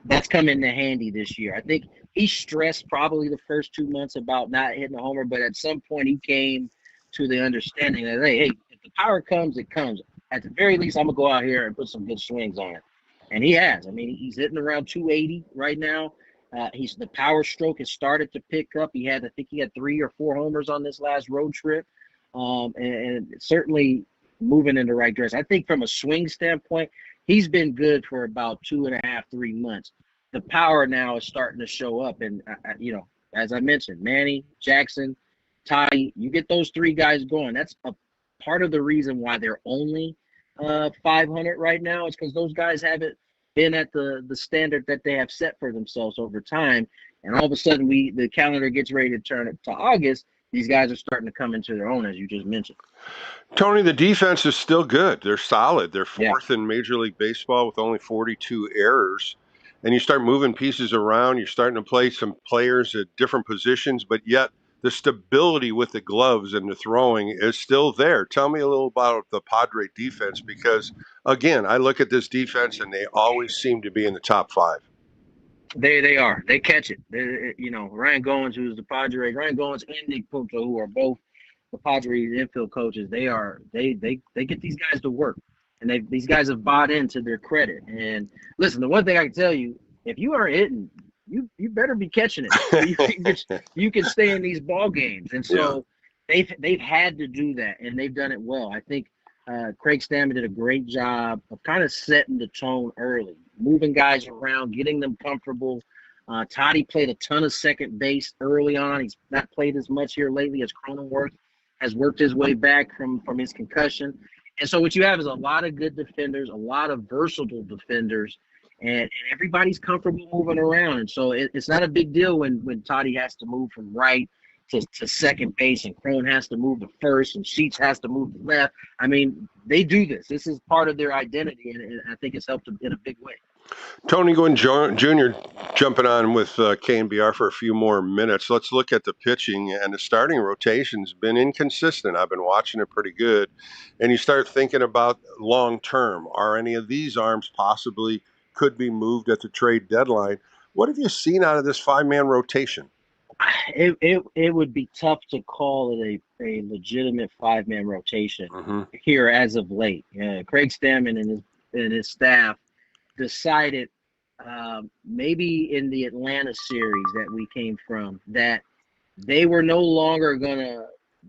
That's come into handy this year. I think he stressed probably the first 2 months about not hitting a homer, but at some point he came to the understanding that, hey, if the power comes, it comes. At the very least, I'm going to go out here and put some good swings on it. And he has. He's hitting around 280 right now. The power stroke has started to pick up. I think he had 3 or 4 homers on this last road trip. And certainly moving in the right direction. I think from a swing standpoint, he's been good for about 2.5, 3 months. The power now is starting to show up. And, as I mentioned, Manny, Jackson, Ty, you get those 3 guys going. That's a part of the reason why they're only 500 right now. Is because those guys haven't been at the standard that they have set for themselves over time. And all of a sudden, the calendar gets ready to turn it to August. These guys are starting to come into their own, as you just mentioned. Tony, the defense is still good. They're solid. They're 4th in Major League Baseball with only 42 errors. And you start moving pieces around. You're starting to play some players at different positions, but yet the stability with the gloves and the throwing is still there. Tell me a little about the Padre defense, because, again, I look at this defense and they always seem to be in the top 5. They are. They catch it. Ryan Goins, who's the Padres, Ryan Goins and Nick Punto, who are both the Padres infield coaches. They get these guys to work, and these guys have bought into their credit. And listen, the one thing I can tell you, if you aren't hitting, you better be catching it. So you can stay in these ball games. And so they've had to do that, and they've done it well. I think Craig Stammen did a great job of kind of setting the tone early, moving guys around, getting them comfortable. Toddy played a ton of second base early on. He's not played as much here lately as Cronenworth has worked his way back from his concussion. And so what you have is a lot of good defenders, a lot of versatile defenders, and everybody's comfortable moving around. And so it's not a big deal when Toddy has to move from right to second base, and Crone has to move to first, and Sheets has to move to left. I mean, they do this. This is part of their identity, and I think it's helped them in a big way. Tony Gwynn Jr. jumping on with KNBR for a few more minutes. Let's look at the pitching, and the starting rotation's been inconsistent. I've been watching it pretty good, and you start thinking about long term. Are any of these arms possibly could be moved at the trade deadline? What have you seen out of this 5-man rotation? It would be tough to call it a legitimate 5-man rotation here as of late. Craig Stammen and his staff decided maybe in the Atlanta series that we came from that they were no longer going to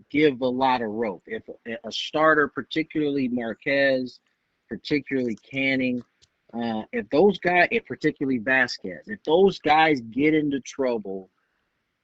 give a lot of rope. If a starter, particularly Marquez, particularly Canning, particularly Vasquez, if those guys get into trouble,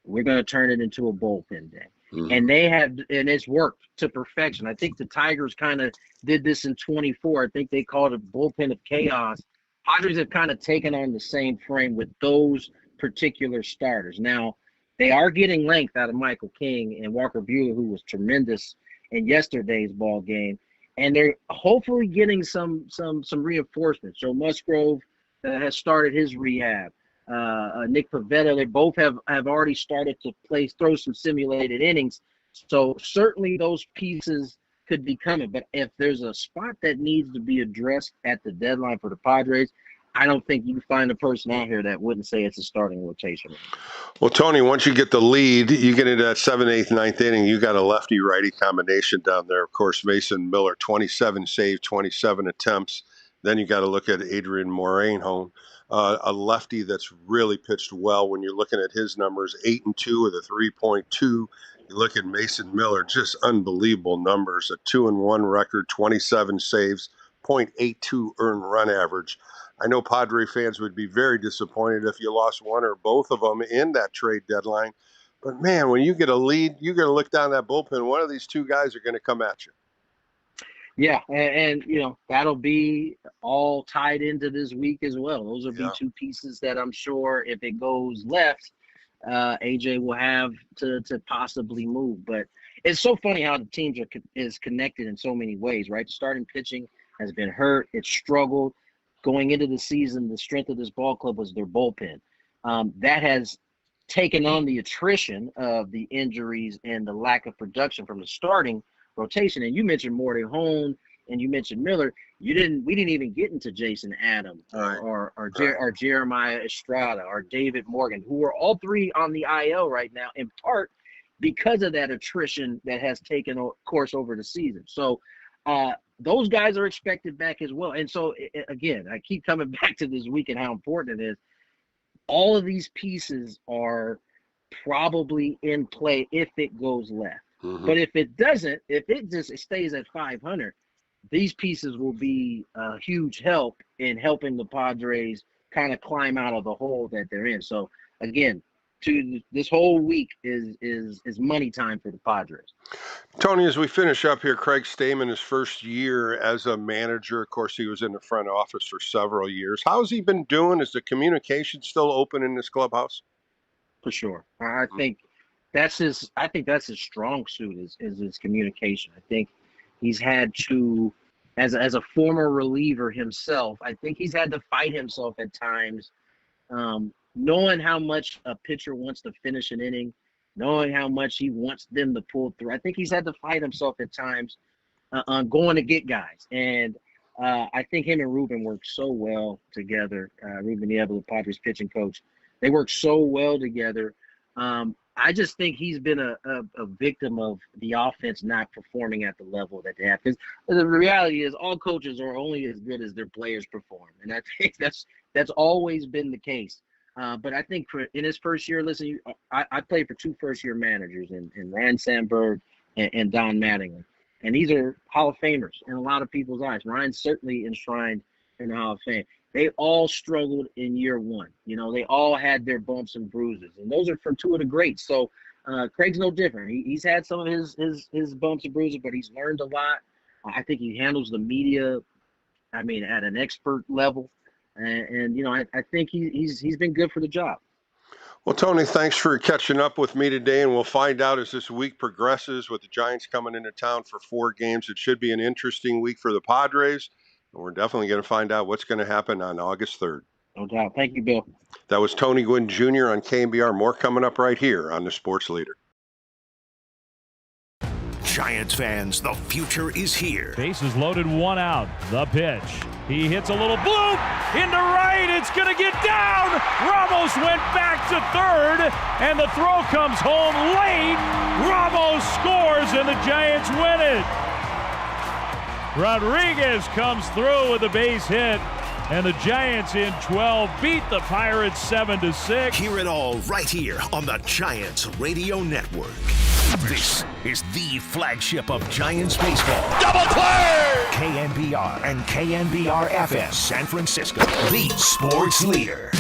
we're going to turn it into a bullpen day. And it's worked to perfection. I think the Tigers kind of did this in 24. I think they called it bullpen of chaos. Padres have kind of taken on the same frame with those particular starters. Now, they are getting length out of Michael King and Walker Buehler, who was tremendous in yesterday's ball game. And they're hopefully getting some reinforcements. Joe Musgrove has started his rehab. Nick Pivetta, they both have already started to throw some simulated innings. So certainly those pieces could be coming. But if there's a spot that needs to be addressed at the deadline for the Padres, I don't think you can find a person out here that wouldn't say it's a starting rotation. Well, Tony, once you get the lead, you get into that 7th, 8th, 9th inning, you got a lefty-righty combination down there. Of course, Mason Miller, 27 saves, 27 attempts. Then you got to look at Adrian Morejon, a lefty that's really pitched well when you're looking at his numbers, 8-2 with a 3.2. You look at Mason Miller, just unbelievable numbers, a 2-1 record, 27 saves, 0.82 earned run average. I know Padre fans would be very disappointed if you lost one or both of them in that trade deadline. But, man, when you get a lead, you're going to look down that bullpen. One of these two guys are going to come at you. Yeah, and that'll be all tied into this week as well. Those will be two pieces that I'm sure if it goes left, AJ will have to possibly move. But it's so funny how the teams is connected in so many ways, right? Starting pitching has been hurt. It's struggled. Going into the season, the strength of this ball club was their bullpen. That has taken on the attrition of the injuries and the lack of production from the starting rotation. And you mentioned Morejon and you mentioned Miller. We didn't even get into Jason Adams or Jeremiah Estrada or David Morgan, who are all three on the IL right now, in part because of that attrition that has taken course over the season. So those guys are expected back as well. And so, again, I keep coming back to this week and how important it is. All of these pieces are probably in play if it goes left. But if it doesn't, if it just stays at 500, these pieces will be a huge help in helping the Padres kind of climb out of the hole that they're in. So, again, this whole week is money time for the Padres. Tony, as we finish up here, Craig Stammen, his first year as a manager, of course, he was in the front office for several years. How's he been doing? Is the communication still open in this clubhouse? For sure. I think that's his strong suit is his communication. I think he's had to, as a former reliever himself, I think he's had to fight himself at times, knowing how much a pitcher wants to finish an inning knowing how much he wants them to pull through. I think he's had to fight himself at times on going to get guys. And I think him and Ruben work so well together. Ruben Niebla, the Padres pitching coach, they work so well together. I just think he's been a victim of the offense not performing at the level that they have. Because the reality is all coaches are only as good as their players perform. And I think that's always been the case. But I think in his first year, listen, I played for 2 first-year managers in Ryan Sandberg and Don Mattingly. And these are Hall of Famers in a lot of people's eyes. Ryan's certainly enshrined in the Hall of Fame. They all struggled in year one. You know, they all had their bumps and bruises. And those are from 2 of the greats. So Craig's no different. He's had some of his bumps and bruises, but he's learned a lot. I think he handles the media, at an expert level. And you know, I think he's been good for the job. Well, Tony, thanks for catching up with me today, and we'll find out as this week progresses with the Giants coming into town for 4 games. It should be an interesting week for the Padres, and we're definitely going to find out what's going to happen on August 3rd. No doubt. Thank you, Bill. That was Tony Gwynn Jr. on KNBR. More coming up right here on The Sports Leader. Giants fans, the future is here. Bases loaded, 1 out. The pitch. He hits a little bloop into right. It's going to get down. Ramos went back to third, and the throw comes home late. Ramos scores, and the Giants win it. Rodriguez comes through with a base hit, and the Giants in 12 beat the Pirates 7-6. Hear it all right here on the Giants Radio Network. This is the flagship of Giants baseball. Double play! KNBR and KNBR FM San Francisco, the sports leader.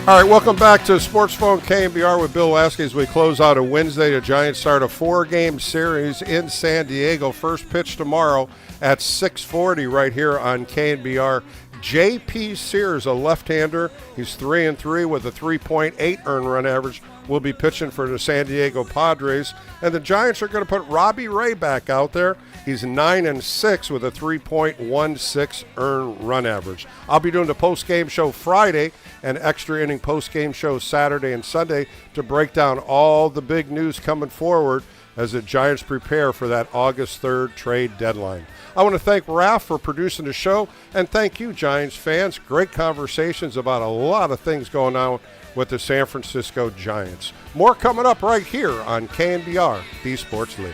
All right, welcome back to Sports Phone KNBR with Bill Lasky as we close out a Wednesday. The Giants start a 4-game series in San Diego. First pitch tomorrow at 6:40 right here on KNBR. J.P. Sears, a left-hander. He's 3-3 with a 3.8 earned run average. Will be pitching for the San Diego Padres. And the Giants are going to put Robbie Ray back out there. He's 9-6 with a 3.16 earned run average. I'll be doing the post-game show Friday and extra inning post-game show Saturday and Sunday to break down all the big news coming forward as the Giants prepare for that August 3rd trade deadline. I want to thank Ralph for producing the show, and thank you, Giants fans. Great conversations about a lot of things going on with the San Francisco Giants. More coming up right here on KNBR, the Sports Leader.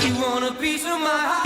You want a piece of my heart?